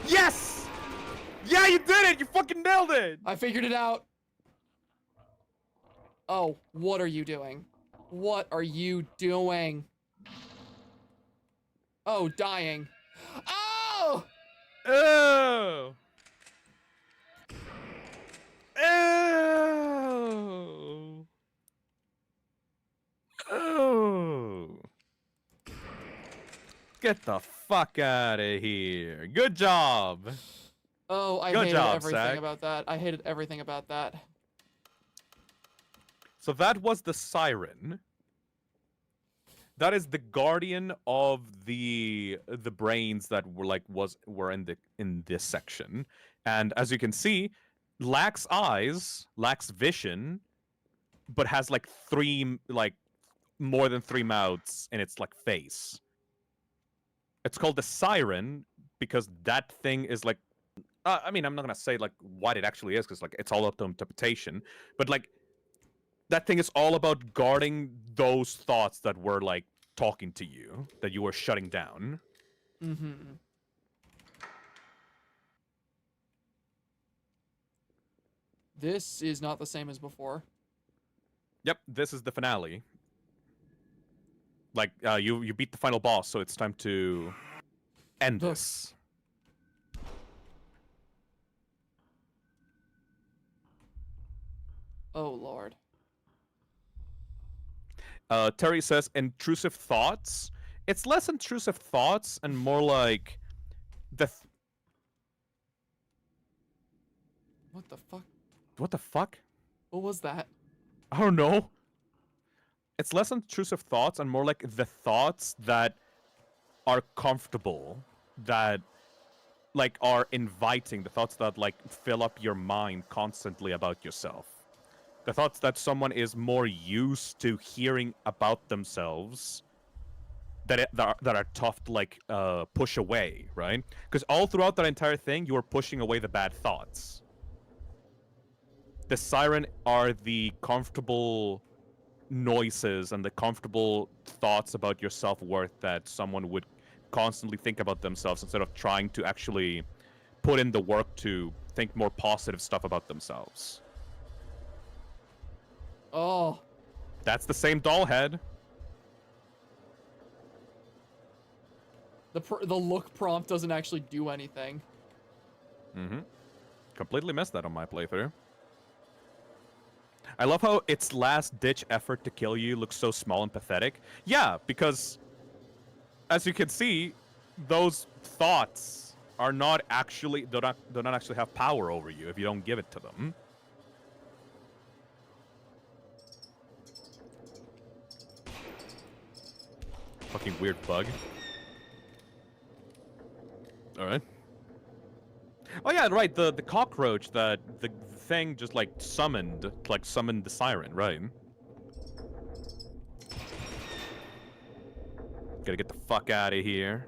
Yes! Yeah, you did it! You fucking nailed it! I figured it out. Oh, what are you doing? What are you doing? Oh, dying. Oh! Oh! Oh! Oh! Get the fuck out of here. Good job. Oh, I Good hated job, everything Zach. about that. I hated everything about that. So that was the Siren. That is the guardian of the brains that were in this section. And as you can see, lacks eyes, lacks vision, but has like more than 3 mouths in its like face. It's called the Siren because that thing is like I mean, I'm not gonna say like what it actually is because like it's all up to interpretation, but like that thing is all about guarding those thoughts that were like talking to you, that you were shutting down. Mm-hmm. This is not the same as before. Yep, this is the finale. Like you beat the final boss, so it's time to end this. Oh, Lord. Terry says intrusive thoughts. It's less intrusive thoughts and more like What the fuck? What the fuck? What was that? I don't know. It's less intrusive thoughts and more like the thoughts that are comfortable, that like are inviting, the thoughts that like fill up your mind constantly about yourself. The thoughts that someone is more used to hearing about themselves that are tough to like push away, right? Because all throughout that entire thing, you are pushing away the bad thoughts. The siren are the comfortable noises and the comfortable thoughts about your self-worth that someone would constantly think about themselves instead of trying to actually put in the work to think more positive stuff about themselves. Oh. That's the same doll head. The look prompt doesn't actually do anything. Mm-hmm. Completely missed that on my playthrough. I love how its last-ditch effort to kill you looks so small and pathetic. Yeah, because, as you can see, those thoughts are not actually do not actually have power over you if you don't give it to them. Fucking weird bug. All right. Oh yeah, right. The cockroach that the thing just like summoned the siren, right? Gotta get the fuck out of here.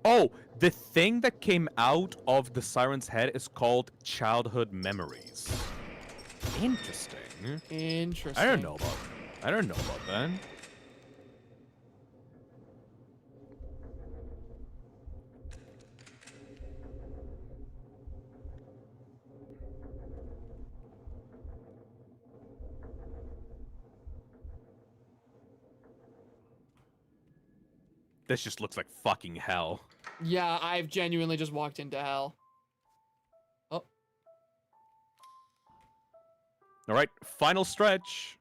Oh, the thing that came out of the siren's head is called childhood memories. Interesting. Interesting. I don't know about that. This just looks like fucking hell. Yeah, I've genuinely just walked into hell. Oh. All right, final stretch.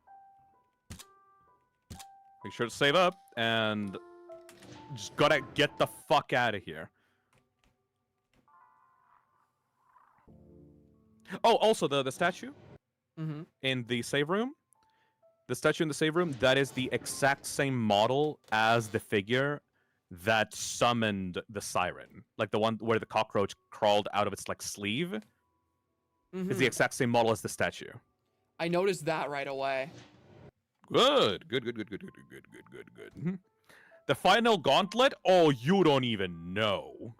Make sure to save up and just gotta get the fuck out of here. Oh, also the statue in the save room. The statue in the save room, that is the exact same model as the figure that summoned the siren. Like the one where the cockroach crawled out of its like sleeve. Is the exact same model as the statue. I noticed that right away. Good. The final gauntlet? Oh, you don't even know.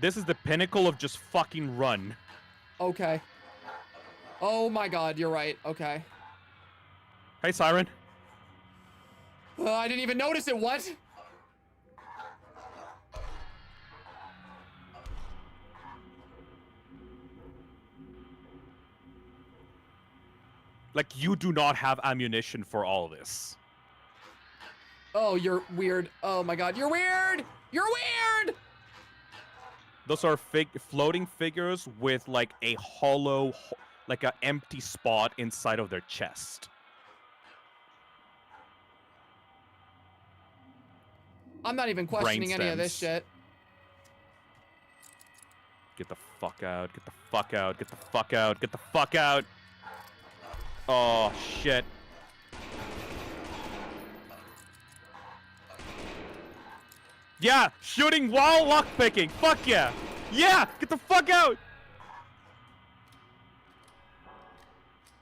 This is the pinnacle of just fucking run. Okay. Oh my god, you're right. Okay. Hey, Siren. I didn't even notice it. What? Like, you do not have ammunition for all this. Oh, you're weird. Oh my god, you're weird! You're weird! Those are floating figures with, like, a hollow, like, an empty spot inside of their chest. I'm not even questioning any of this shit. Get the fuck out, get the fuck out, get the fuck out, get the fuck out! Oh, shit. Yeah, shooting while lockpicking. Fuck yeah. Yeah, get the fuck out.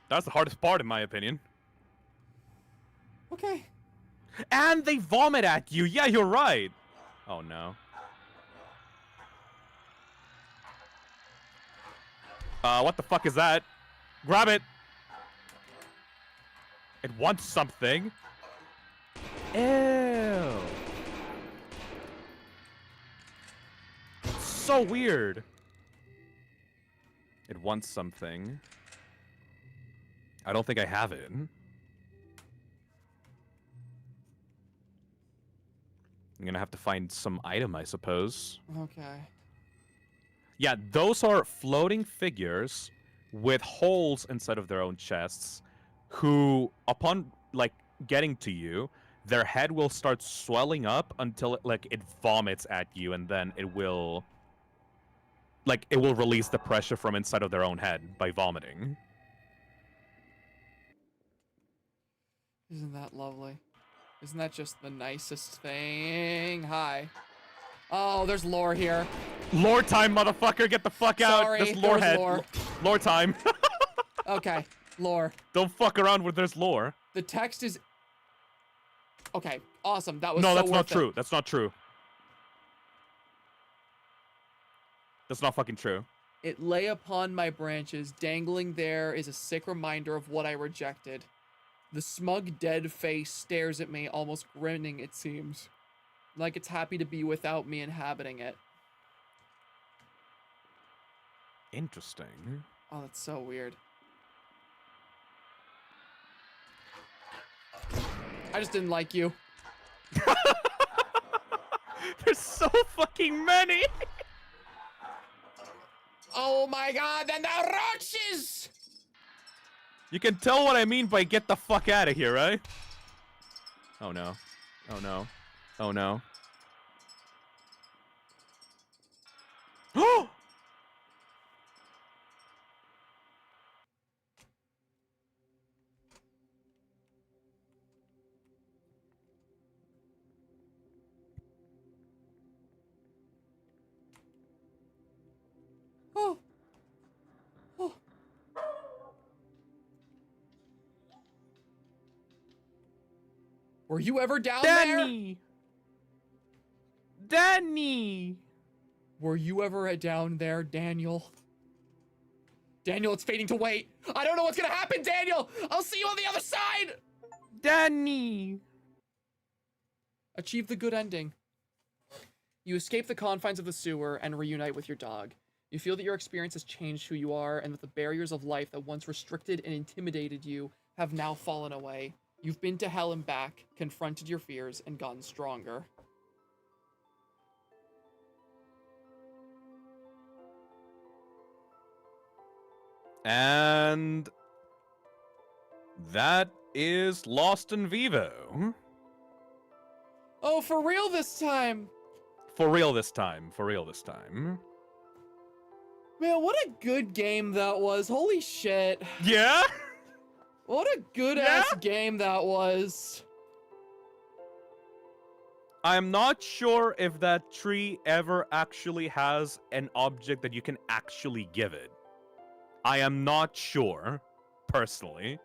That's the hardest part, in my opinion. Okay. And they vomit at you. Yeah, you're right. Oh, no. What the fuck is that? Grab it. It wants something. Ew. So weird. It wants something. I don't think I have it. I'm gonna have to find some item, I suppose. Okay. Yeah, those are floating figures with holes inside of their own chests who, upon, like, getting to you, their head will start swelling up until it vomits at you, and then it will... Like, it will release the pressure from inside of their own head by vomiting. Isn't that lovely? Isn't that just the nicest thing? Hi. Oh, there's lore here. Lore time, motherfucker! Get the fuck out! Sorry, There's there lore was head. lore. Lore time. Okay, lore. Don't fuck around with there's lore. The text is... Okay, awesome. That was No, so that's not worth it. true. That's not true. That's not fucking true. It lay upon my branches, dangling there is a sick reminder of what I rejected. The smug, dead face stares at me, almost grinning, it seems. Like it's happy to be without me inhabiting it. Interesting. Oh, that's so weird. I just didn't like you. There's so fucking many! Oh my god, then the roaches! You can tell what I mean by get the fuck out of here, right? Oh no. Oh no. Oh no. Oh! Oh. Oh. Were you ever down there? Danny! Danny! Were you ever down there, Daniel? Daniel, it's fading to white. I don't know what's gonna happen, Daniel! I'll see you on the other side! Danny! Achieve the good ending. You escape the confines of the sewer and reunite with your dog. You feel that your experience has changed who you are and that the barriers of life that once restricted and intimidated you have now fallen away. You've been to hell and back, confronted your fears, and gotten stronger. And that is Lost in Vivo. Oh, for real this time! For real this time. For real this time. Man, what a good game that was. Holy shit. Yeah? What a good-ass game that was. I'm not sure if that tree ever actually has an object that you can actually give it. I am not sure, personally.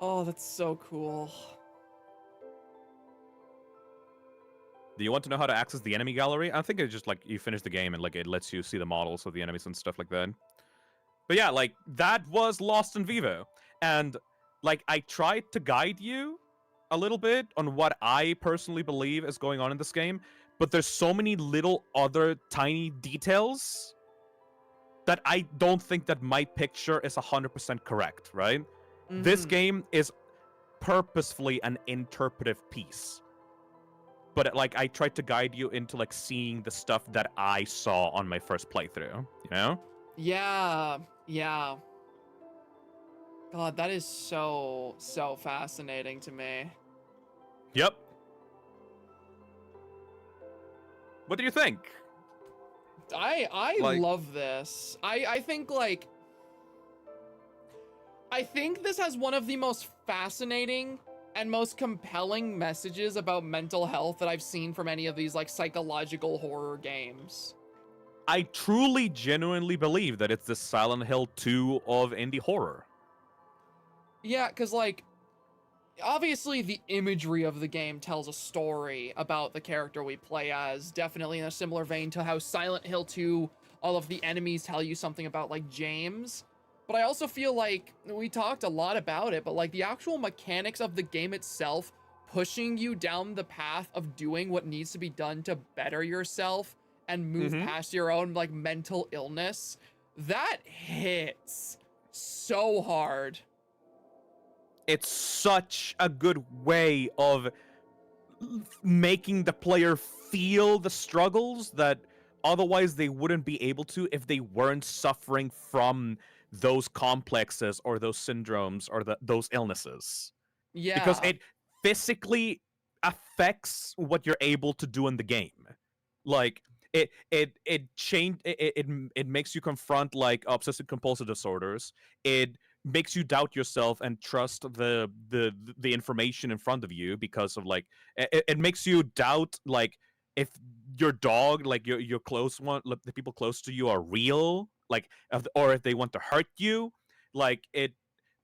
Oh, that's so cool. Do you want to know how to access the enemy gallery? I think it's just like you finish the game and like it lets you see the models of the enemies and stuff like that. But yeah, like that was Lost in Vivo. And like I tried to guide you a little bit on what I personally believe is going on in this game, but there's so many little other tiny details that I don't think that my picture is 100% correct, right? This Mhm. game is purposefully an interpretive piece. But like I tried to guide you into like seeing the stuff that I saw on my first playthrough, you know? Yeah, yeah. God, that is so fascinating to me. Yep. What do you think? I Like- love this. I think like I think this has one of the most fascinating and most compelling messages about mental health that I've seen from any of these like psychological horror games. I truly, genuinely believe that it's the Silent Hill 2 of indie horror. Yeah, because, like, obviously the imagery of the game tells a story about the character we play as, definitely in a similar vein to how Silent Hill 2, all of the enemies tell you something about, like, James. But I also feel like, we talked a lot about it, but, like, the actual mechanics of the game itself, pushing you down the path of doing what needs to be done to better yourself and move past your own, like, mental illness, that hits so hard. It's such a good way of making the player feel the struggles that otherwise they wouldn't be able to if they weren't suffering from those complexes or those syndromes or those illnesses. Yeah. Because it physically affects what you're able to do in the game. Like it makes you confront like obsessive compulsive disorders. It makes you doubt yourself and trust the information in front of you because of like it makes you doubt like if your dog, like your close one, like, the people close to you are real, like or if they want to hurt you. Like it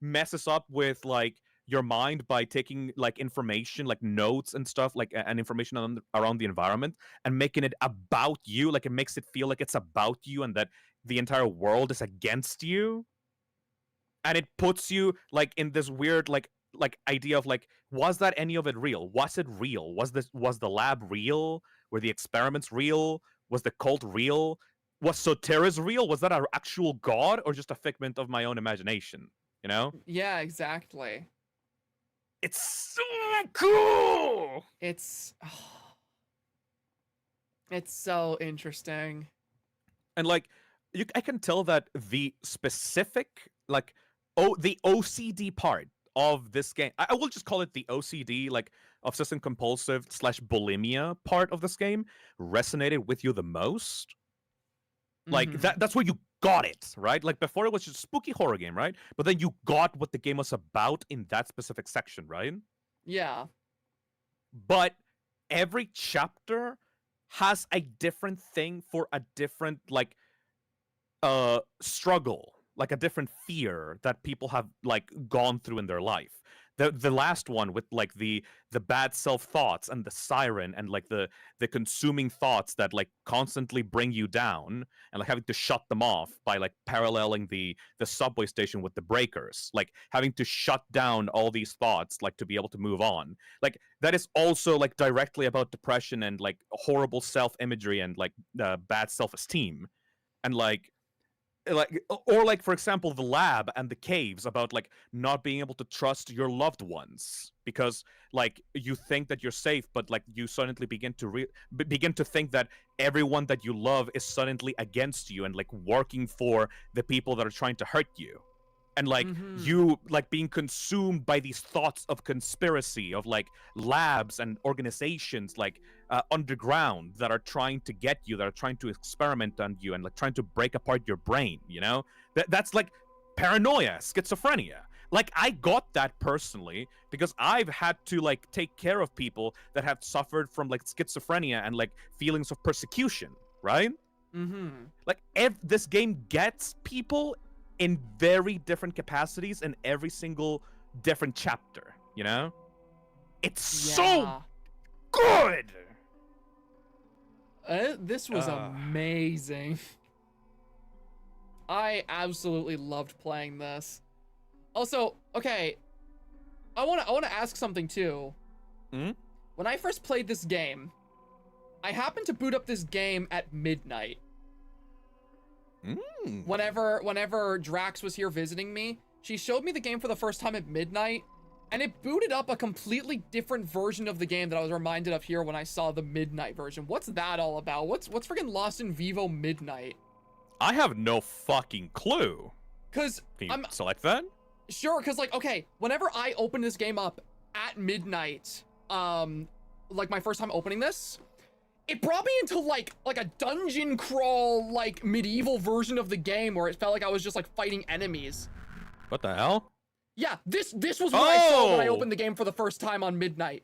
messes up with like your mind by taking like information like notes and stuff like and information around the environment and making it about you. Like it makes it feel like it's about you and that the entire world is against you, and it puts you like in this weird like idea of like, was that any of it real? Was it real? Was the lab real? Were the experiments real? Was the cult real? Was Soteris real? Was that an actual god or just a figment of my own imagination? You know? Yeah, exactly. It's so cool. It's it's so interesting. And like I can tell that the specific like the OCD part of this game, I will just call it the OCD, like obsessive compulsive / bulimia part of this game, resonated with you the most. Like Mhm. that's where you got it, right? Like before it was just a spooky horror game, right? But then you got what the game was about in that specific section, right? Yeah. But every chapter has a different thing for a different like struggle, like a different fear that people have like gone through in their life. The last one with like the bad self thoughts and the siren and like the consuming thoughts that like constantly bring you down and like having to shut them off by like paralleling the subway station with the breakers, like having to shut down all these thoughts like to be able to move on. Like that is also like directly about depression and like horrible self imagery and like bad self esteem. And like or like for example the lab and the caves, about like not being able to trust your loved ones because like you think that you're safe, but like you suddenly begin to think that everyone that you love is suddenly against you and like working for the people that are trying to hurt you. And like Mhm. you like being consumed by these thoughts of conspiracy of like labs and organizations like underground that are trying to get you, that are trying to experiment on you and like trying to break apart your brain, you know? That's like paranoia, schizophrenia. Like I got that personally because I've had to like take care of people that have suffered from like schizophrenia and like feelings of persecution, right? Mhm. Like this game gets people in very different capacities in every single different chapter, you know? It's so Yeah. good. This was amazing. I absolutely loved playing this. Also, okay, I want to ask something too. Mhm. When I first played this game, I happened to boot up this game at midnight. Whenever Drax was here visiting me, she showed me the game for the first time at midnight, and it booted up a completely different version of the game that I was reminded of here when I saw the midnight version. What's that all about? What's freaking Lost in Vivo Midnight? I have no fucking clue. Cause Can you I'm select that? sure, cause like okay, whenever I open this game up at midnight, like my first time opening this, it brought me into like a dungeon crawl like medieval version of the game where it felt like I was just like fighting enemies. What the hell? Yeah, this was what I saw when I Oh! opened the game for the first time on midnight.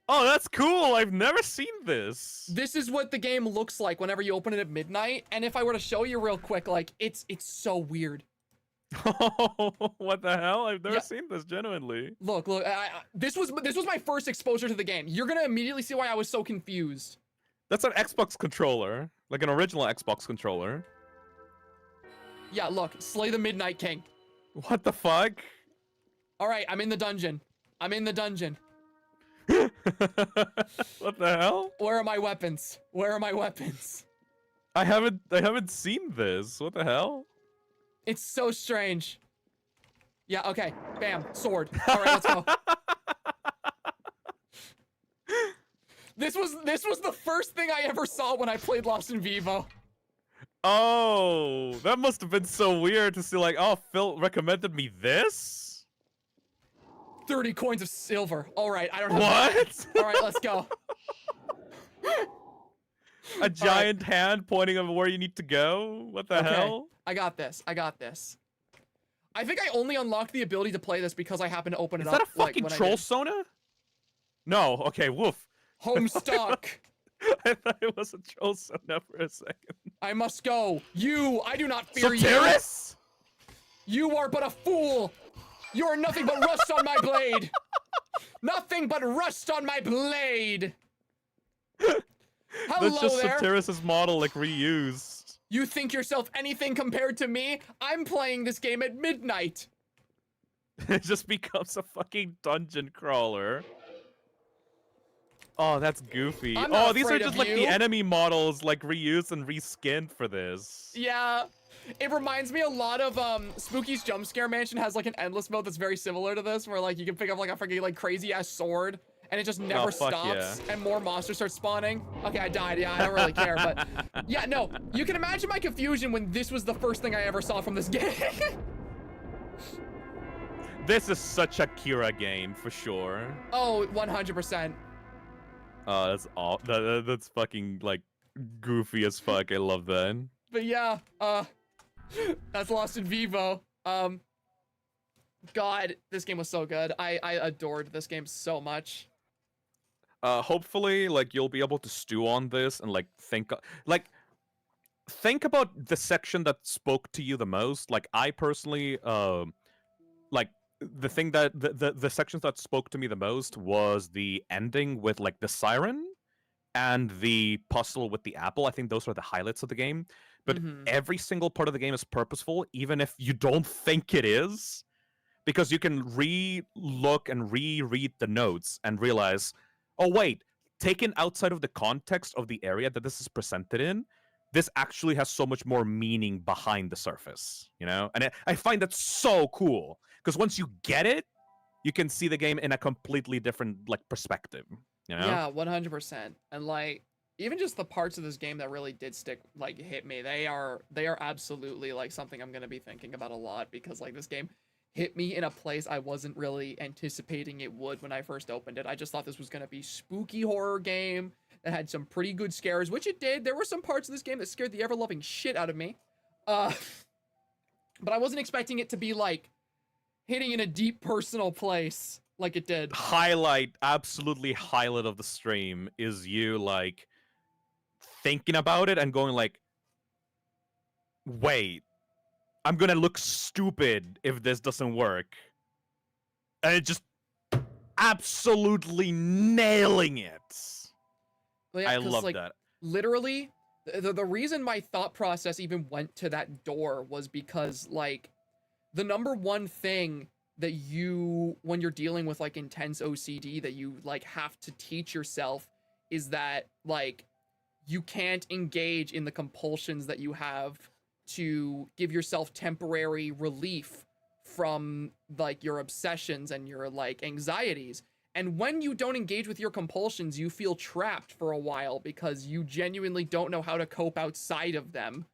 Oh, that's cool. I've never seen this. This is what the game looks like whenever you open it at midnight, and if I were to show you real quick, like it's so weird. What the hell? I've never Yeah. seen this genuinely. Look, this was my first exposure to the game. You're gonna immediately see why I was so confused. That's an Xbox controller, like an original Xbox controller. Yeah, look, slay the Midnight King. What the fuck? All right, I'm in the dungeon. I'm in the dungeon. What the hell? Where are my weapons? Where are my weapons? I haven't seen this. What the hell? It's so strange. Yeah, okay. Bam, sword. All right, let's go. This was the first thing I ever saw when I played Lost in Vivo. Oh, that must have been so weird to see like, oh, Phil recommended me this? 30 coins of silver. All right, I don't have What? All right, let's go. A giant hand pointing of where you need to go? What the Okay, hell? I got this. I got this. I think I only unlocked the ability to play this because I happened to open it Is up. that a fucking when I troll did. Sona? No. Okay. Woof. Homestuck. I thought it was a troll Sona for a second. I must go. I do not fear you. Soteris? You are but a fool. You are nothing but rust on my blade. Nothing but rust on my blade. Hello That's just there. Soteris' model, like, reused. You think yourself anything compared to me? I'm playing this game at midnight. It just becomes a fucking dungeon crawler. Oh, that's goofy. I'm not Oh, these are afraid just of like you. the enemy models, like, reused and reskinned for this. Yeah. It reminds me a lot of Spooky's Jump Scare Mansion has like an endless mode that's very similar to this, where like you can pick up like a freaking like crazy ass sword and it just never fuck stops yeah. and more monsters start spawning. Okay, I died. Yeah, I don't really care, but yeah, no. You can imagine my confusion when this was the first thing I ever saw from this game. This is such a Kira game for sure. Oh, 100%. Oh, that's all. That's fucking like goofy as fuck. I love that. But yeah, that's Lost in Vivo. God, this game was so good. I adored this game so much. Hopefully, like, you'll be able to stew on this and like think about the section that spoke to you the most. Like, I personally, like, the thing that the sections that spoke to me the most was the ending with like the siren and the puzzle with the apple. I think those are the highlights of the game. But every single part of the game is purposeful, even if you don't think it is, because you can re-look and reread the notes and realize, oh wait, taken outside of the context of the area that this is presented in, this actually has so much more meaning behind the surface, you know? And I find that so cool, because once you get it, you can see the game in a completely different like perspective, you know? Yeah, 100%. And like, even just the parts of this game that really did stick, like, hit me, they are absolutely like something I'm gonna be thinking about a lot, because like this game hit me in a place I wasn't really anticipating it would when I first opened it. I just thought this was gonna be spooky horror game that had some pretty good scares, which it did. There were some parts of this game that scared the ever-loving shit out of me. But I wasn't expecting it to be like hitting in a deep personal place like it did. Absolutely highlight of the stream is you like thinking about it and going like, wait, I'm gonna look stupid if this doesn't work. And it just absolutely nailing it. Well, yeah, I 'cause, love like, that. Literally, the reason my thought process even went to that door was because, like, the number one thing that you, when you're dealing with, like, intense OCD, that you, like, have to teach yourself is that, like, you can't engage in the compulsions that you have to give yourself temporary relief from, like, your obsessions and your, like, anxieties. And when you don't engage with your compulsions, you feel trapped for a while because you genuinely don't know how to cope outside of them.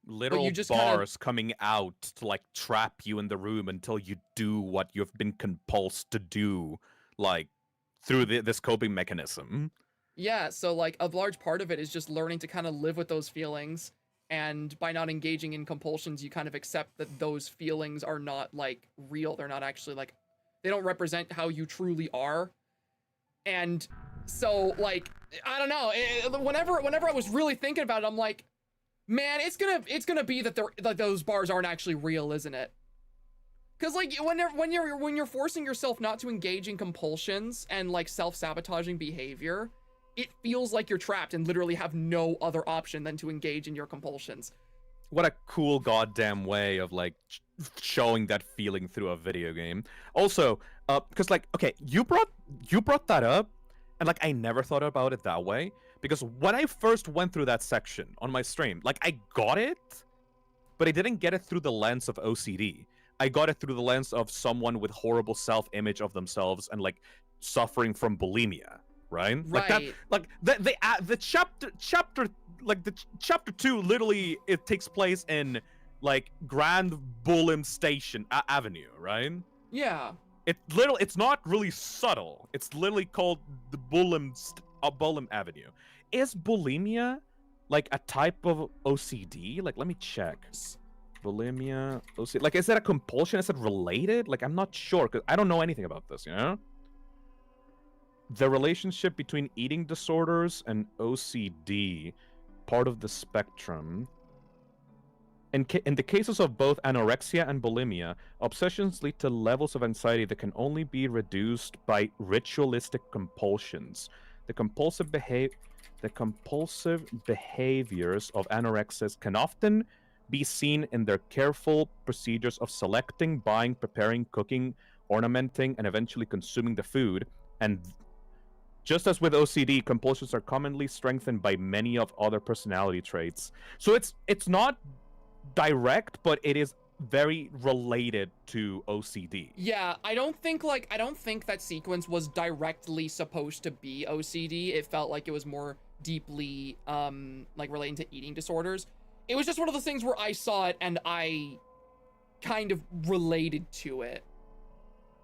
Literal just bars coming out to like trap you in the room until you do what you've been compulsed to do, like through this coping mechanism. Yeah, so like a large part of it is just learning to kind of live with those feelings. And by not engaging in compulsions, you kind of accept that those feelings are not like real. They're not actually like, they don't represent how you truly are. And so like, I don't know, whenever I was really thinking about it, I'm like, man, it's gonna be that those bars aren't actually real, isn't it? Because like when you're forcing yourself not to engage in compulsions and like self-sabotaging behavior, it feels like you're trapped and literally have no other option than to engage in your compulsions. What a cool goddamn way of like showing that feeling through a video game. Also, because like, okay, you brought that up, and like I never thought about it that way, because when I first went through that section on my stream, like I got it, but I didn't get it through the lens of OCD. I got it through the lens of someone with horrible self-image of themselves and like suffering from bulimia, right? Like that, like the chapter like the chapter 2 literally it takes place in like Grand Bulim Station Avenue, right? Yeah. It's not really subtle. It's literally called the Bulim Avenue. Is bulimia like a type of OCD? Like, let me check. bulimia, OCD. Like, is that a compulsion? Is it related? Like, I'm not sure because I don't know anything about this. The relationship between eating disorders and OCD, part of the spectrum. In the cases of both anorexia and bulimia, obsessions lead to levels of anxiety that can only be reduced by ritualistic compulsions. The compulsive behaviors of anorexics can often be seen in their careful procedures of selecting, buying, preparing, cooking, ornamenting, and eventually consuming the food. And just as with OCD, compulsions are commonly strengthened by many of other personality traits. So it's not direct, but it is very related to OCD. Yeah, I don't think that sequence was directly supposed to be OCD. It felt like it was more deeply like relating to eating disorders. It was just one of those things where I saw it and I kind of related to it.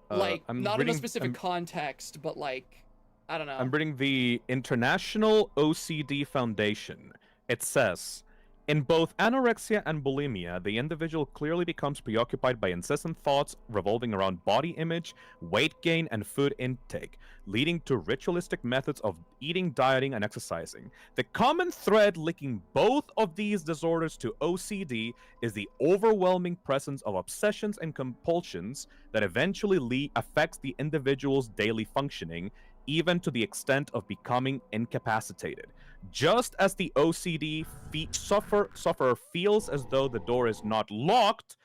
Like, not in a specific context, but like, I don't know. I'm reading the International OCD Foundation. It says, in both anorexia and bulimia, the individual clearly becomes preoccupied by incessant thoughts revolving around body image, weight gain, and food intake, leading to ritualistic methods of eating, dieting, and exercising. The common thread linking both of these disorders to OCD is the overwhelming presence of obsessions and compulsions that eventually affects the individual's daily functioning, even to the extent of becoming incapacitated. Just as the OCD sufferer feels as though the door is not locked,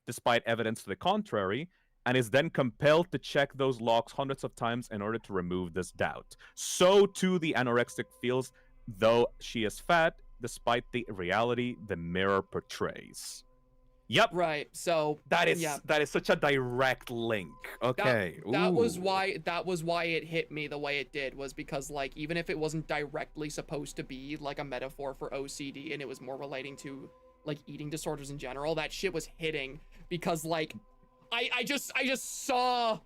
despite evidence to the contrary, and is then compelled to check those locks hundreds of times in order to remove this doubt, so too the anorexic feels though she is fat, despite the reality the mirror portrays. Yep. Right. So that is such a direct link. Okay. That was why it hit me the way it did, was because like, even if it wasn't directly supposed to be like a metaphor for OCD and it was more relating to like eating disorders in general, that shit was hitting because like I just saw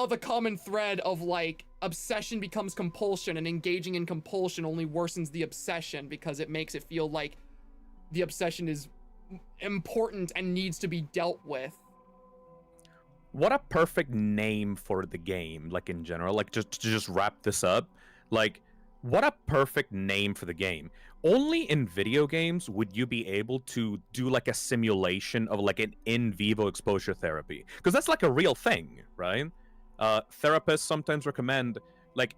the common thread of like obsession becomes compulsion, and engaging in compulsion only worsens the obsession because it makes it feel like the obsession is important and needs to be dealt with. What a perfect name for the game, like in general, like just wrap this up, like what a perfect name for the game. Only in video games would you be able to do like a simulation of like an in vivo exposure therapy, because that's like a real thing, right? Therapists sometimes recommend like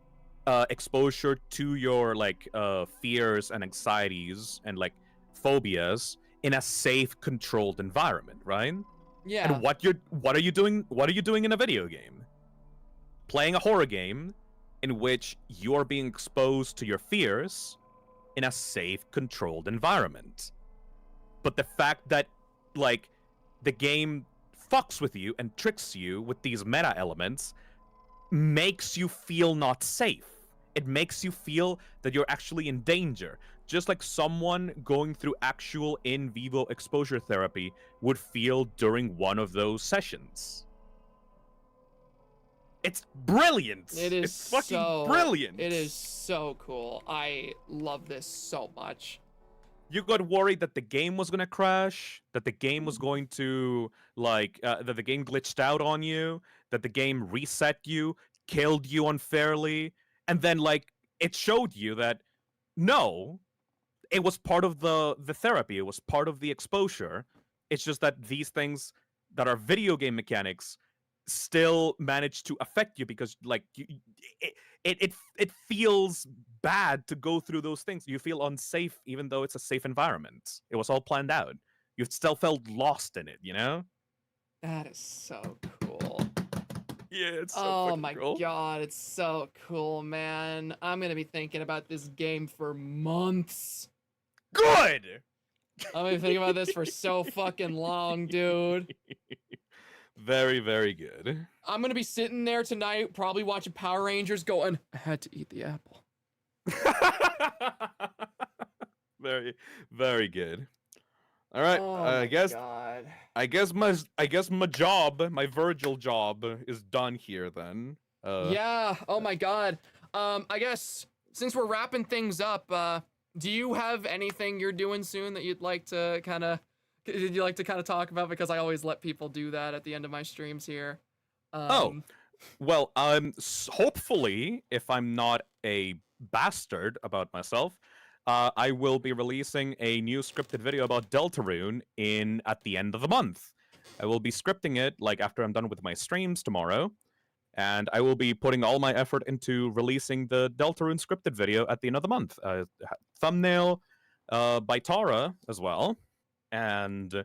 exposure to your like fears and anxieties and like phobias in a safe, controlled environment, right? Yeah. And what are you doing in a video game? Playing a horror game in which you're being exposed to your fears in a safe, controlled environment. But the fact that like the game fucks with you and tricks you with these meta elements makes you feel not safe. It makes you feel that you're actually in danger. Just like someone going through actual in vivo exposure therapy would feel during one of those sessions. It's brilliant. It's fucking brilliant. It is so cool. I love this so much. You got worried that the game was gonna crash, that the game was going to like that the game glitched out on you, that the game reset you, killed you unfairly, and then like it showed you that no, it was part of the therapy. It was part of the exposure. It's just that these things that are video game mechanics still manage to affect you because like it feels bad to go through those things. You feel unsafe even though it's a safe environment. It was all planned out. You still felt lost in it, you know? That is so cool. Yeah, it's so oh my cool. God, it's so cool, man. I'm gonna be thinking about this game for months. Good! I'm gonna be thinking about this for so fucking long, dude. Very, very good. I'm gonna be sitting there tonight, probably watching Power Rangers, going, I had to eat the apple. Very, very good. All right, Oh I my guess God. I guess my job, my Virgil job, is done here then. Yeah. Oh my God. I guess since we're wrapping things up, do you have anything you're doing soon that you'd like to kind of did you like to kind of talk about? Because I always let people do that at the end of my streams here. Oh, well, hopefully, if I'm not a bastard about myself, I will be releasing a new scripted video about Deltarune at the end of the month. I will be scripting it like after I'm done with my streams tomorrow, and I will be putting all my effort into releasing the Deltarune scripted video at the end of the month. Thumbnail by Tara as well, and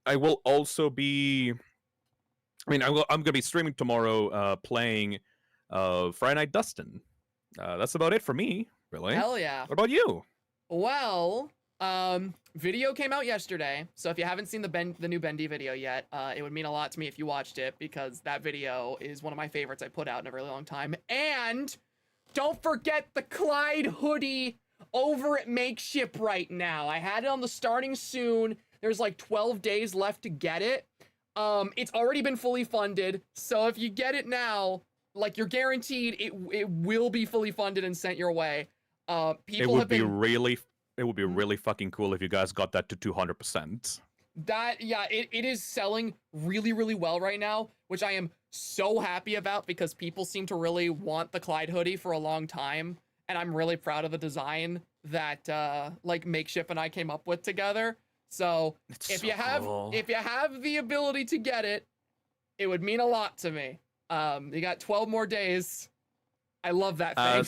I will also be. I mean, I'm gonna be streaming tomorrow, playing Friday Night Dustin. That's about it for me, really. Hell yeah. What about you? Well, video came out yesterday, so if you haven't seen the new Bendy video yet, it would mean a lot to me if you watched it, because that video is one of my favorites I put out in a really long time. And don't forget the Clyde hoodie over at Makeship right now. I had it on the starting soon. There's like 12 days left to get it. It's already been fully funded, so if you get it now, like, you're guaranteed it will be fully funded and sent your way. People have been it would be really fucking cool if you guys got that to 200%. It is selling really, really well right now, which I am so happy about, because people seem to really want the Clyde hoodie for a long time, and I'm really proud of the design that like Makeship and I came up with together. So if you have the ability to get it, it would mean a lot to me. You got 12 more days. I love that thing.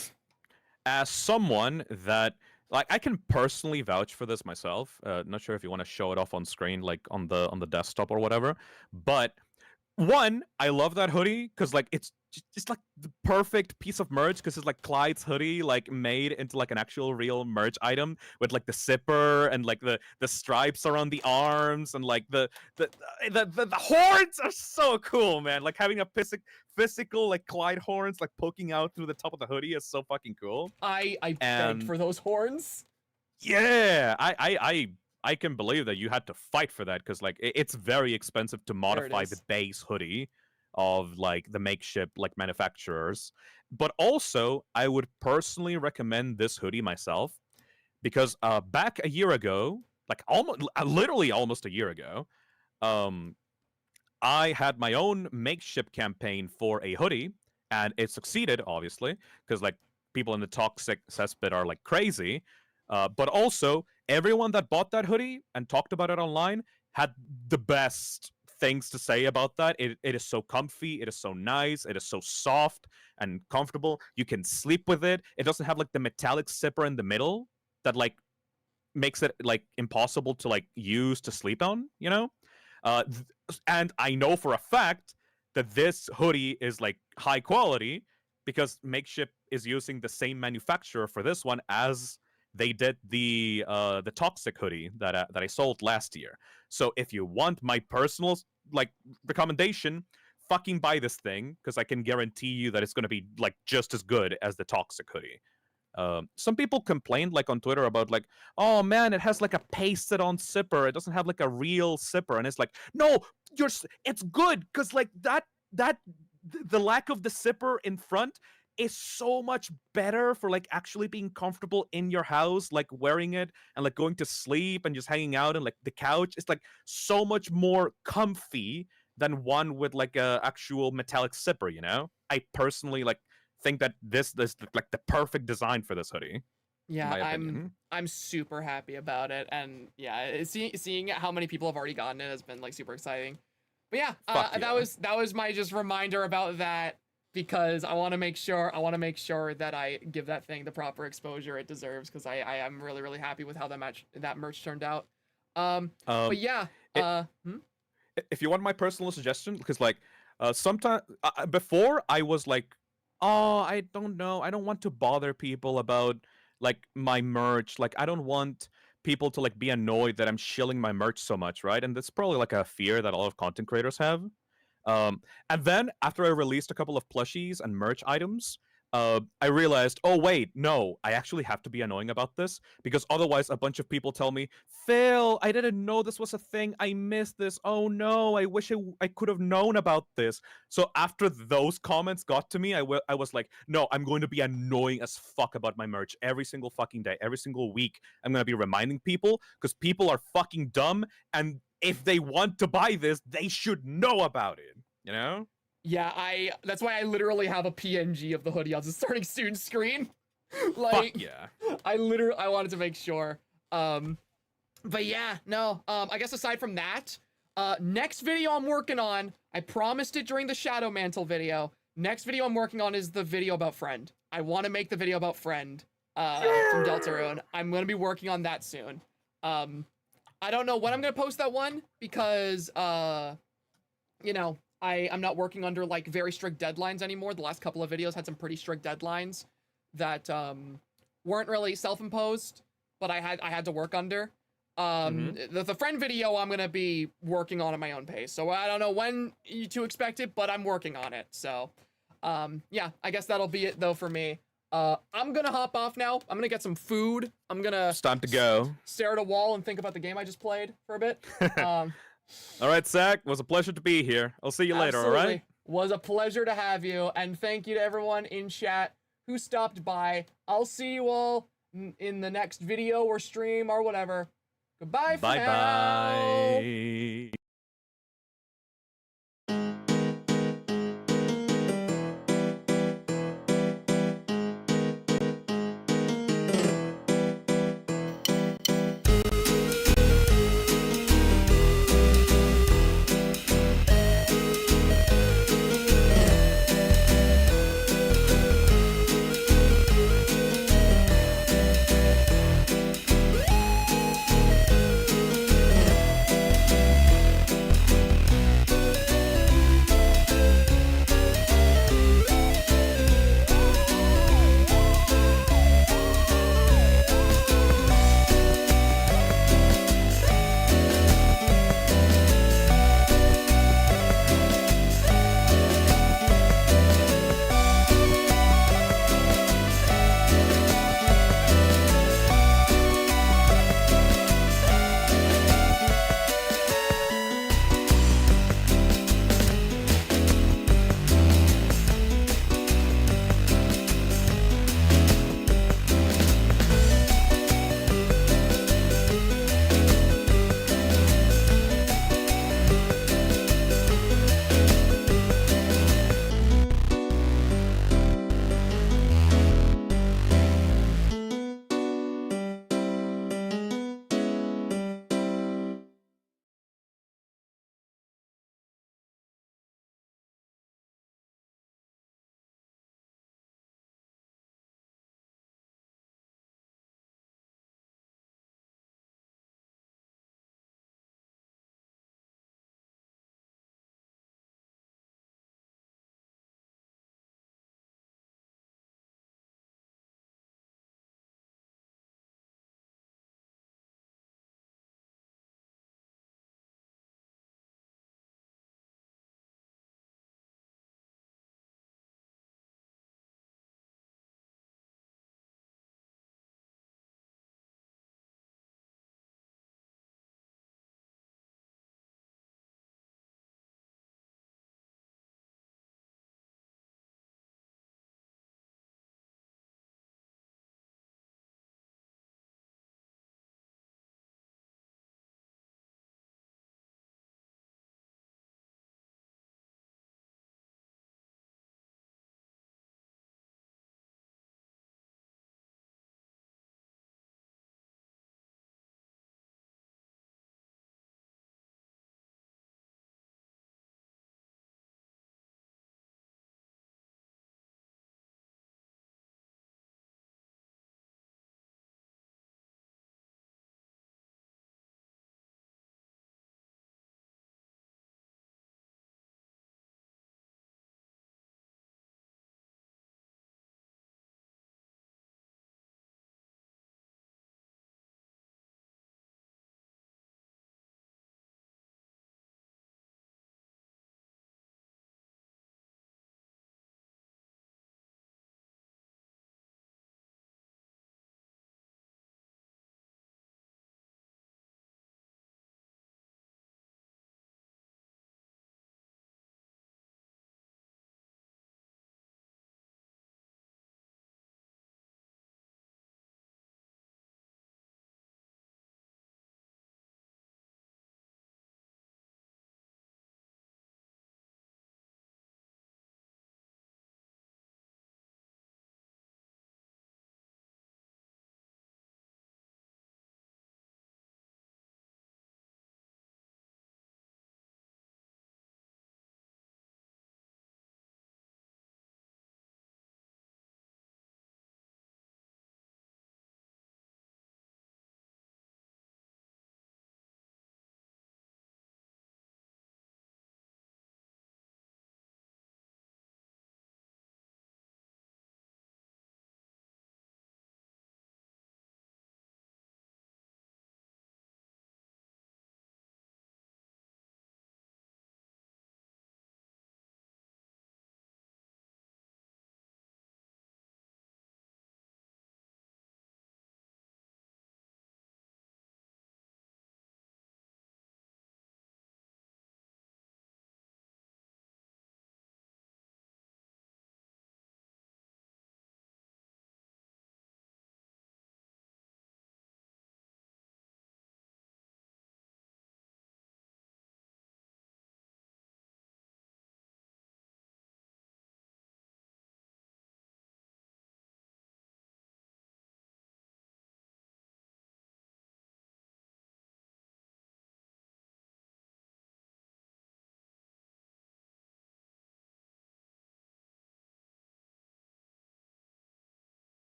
As someone that, like, I can personally vouch for this myself. Not sure if you want to show it off on screen, like on the desktop or whatever. But one, I love that hoodie because, like, it's just like the perfect piece of merch, because it's like Clyde's hoodie, like, made into like an actual real merch item with like the zipper and like the stripes around the arms, and like the horns are so cool, man. Like, having a physical like Clyde horns like poking out through the top of the hoodie is so fucking cool. I begged for those horns. Yeah, I can believe that you had to fight for that, because like it's very expensive to modify the base hoodie of like the Makeship like manufacturers. But also, I would personally recommend this hoodie myself, because back a year ago, like literally almost a year ago, I had my own Makeship campaign for a hoodie, and it succeeded, obviously, because like people in the toxic cesspit are like crazy. But also, everyone that bought that hoodie and talked about it online had the best things to say about that. It is so comfy, it is so nice, it is so soft and comfortable. You can sleep with it. It doesn't have like the metallic zipper in the middle that like makes it like impossible to like use to sleep on, you know? And I know for a fact that this hoodie is like high quality, because Makeship is using the same manufacturer for this one as they did the toxic hoodie that I sold last year. So if you want my personal like recommendation, fucking buy this thing, because I can guarantee you that it's going to be like just as good as the toxic hoodie. Some people complained like on Twitter about like, oh man, it has like a pasted on zipper, it doesn't have like a real zipper, and it's like, no, it's good, because like that the lack of the zipper in front is so much better for like actually being comfortable in your house, like wearing it and like going to sleep and just hanging out on like the couch. It's like so much more comfy than one with like a actual metallic zipper, you know? I personally like think that this like the perfect design for this hoodie. Yeah, I'm super happy about it, and yeah, seeing how many people have already gotten it has been like super exciting. But yeah, that was my just reminder about that, because I want to make sure that I give that thing the proper exposure it deserves, because I am really, really happy with how that merch turned out. But yeah, if you want my personal suggestion, because like sometimes before I was like, oh, I don't know, I don't want to bother people about like my merch, like I don't want people to like be annoyed that I'm shilling my merch so much, right? And that's probably like a fear that a lot of content creators have. And then after I released a couple of plushies and merch items, I realized, oh wait, no, I actually have to be annoying about this because otherwise a bunch of people tell me, Phil, I didn't know this was a thing. I missed this. Oh no, I wish I could have known about this. So after those comments got to me, I was like, no, I'm going to be annoying as fuck about my merch every single fucking day, every single week. I'm going to be reminding people because people are fucking dumb, and if they want to buy this, they should know about it, you know? Yeah, that's why I literally have a PNG of the hoodie on the starting soon screen. Fuck yeah. I wanted to make sure. But yeah, no. I guess aside from that, next video I'm working on, I promised it during the Shadow Mantle video. Next video I'm working on is the video about Friend. I want to make the video about Friend from Deltarune. I'm going to be working on that soon. I don't know when I'm going to post that one because, you know, I'm not working under like very strict deadlines anymore. The last couple of videos had some pretty strict deadlines that weren't really self-imposed, but I had to work under. The Friend video I'm gonna be working on at my own pace, so I don't know when to expect it, but I'm working on it. So yeah, I guess that'll be it though for me. I'm gonna hop off now. I'm gonna get some food. I'm gonna It's time to go. stare at a wall and think about the game I just played for a bit. All right, Zach, was a pleasure to be here. I'll see you later, all Absolutely. right? Was a pleasure to have you, and thank you to everyone in chat who stopped by. I'll see you all in the next video or stream or whatever. Goodbye for now. Bye-bye.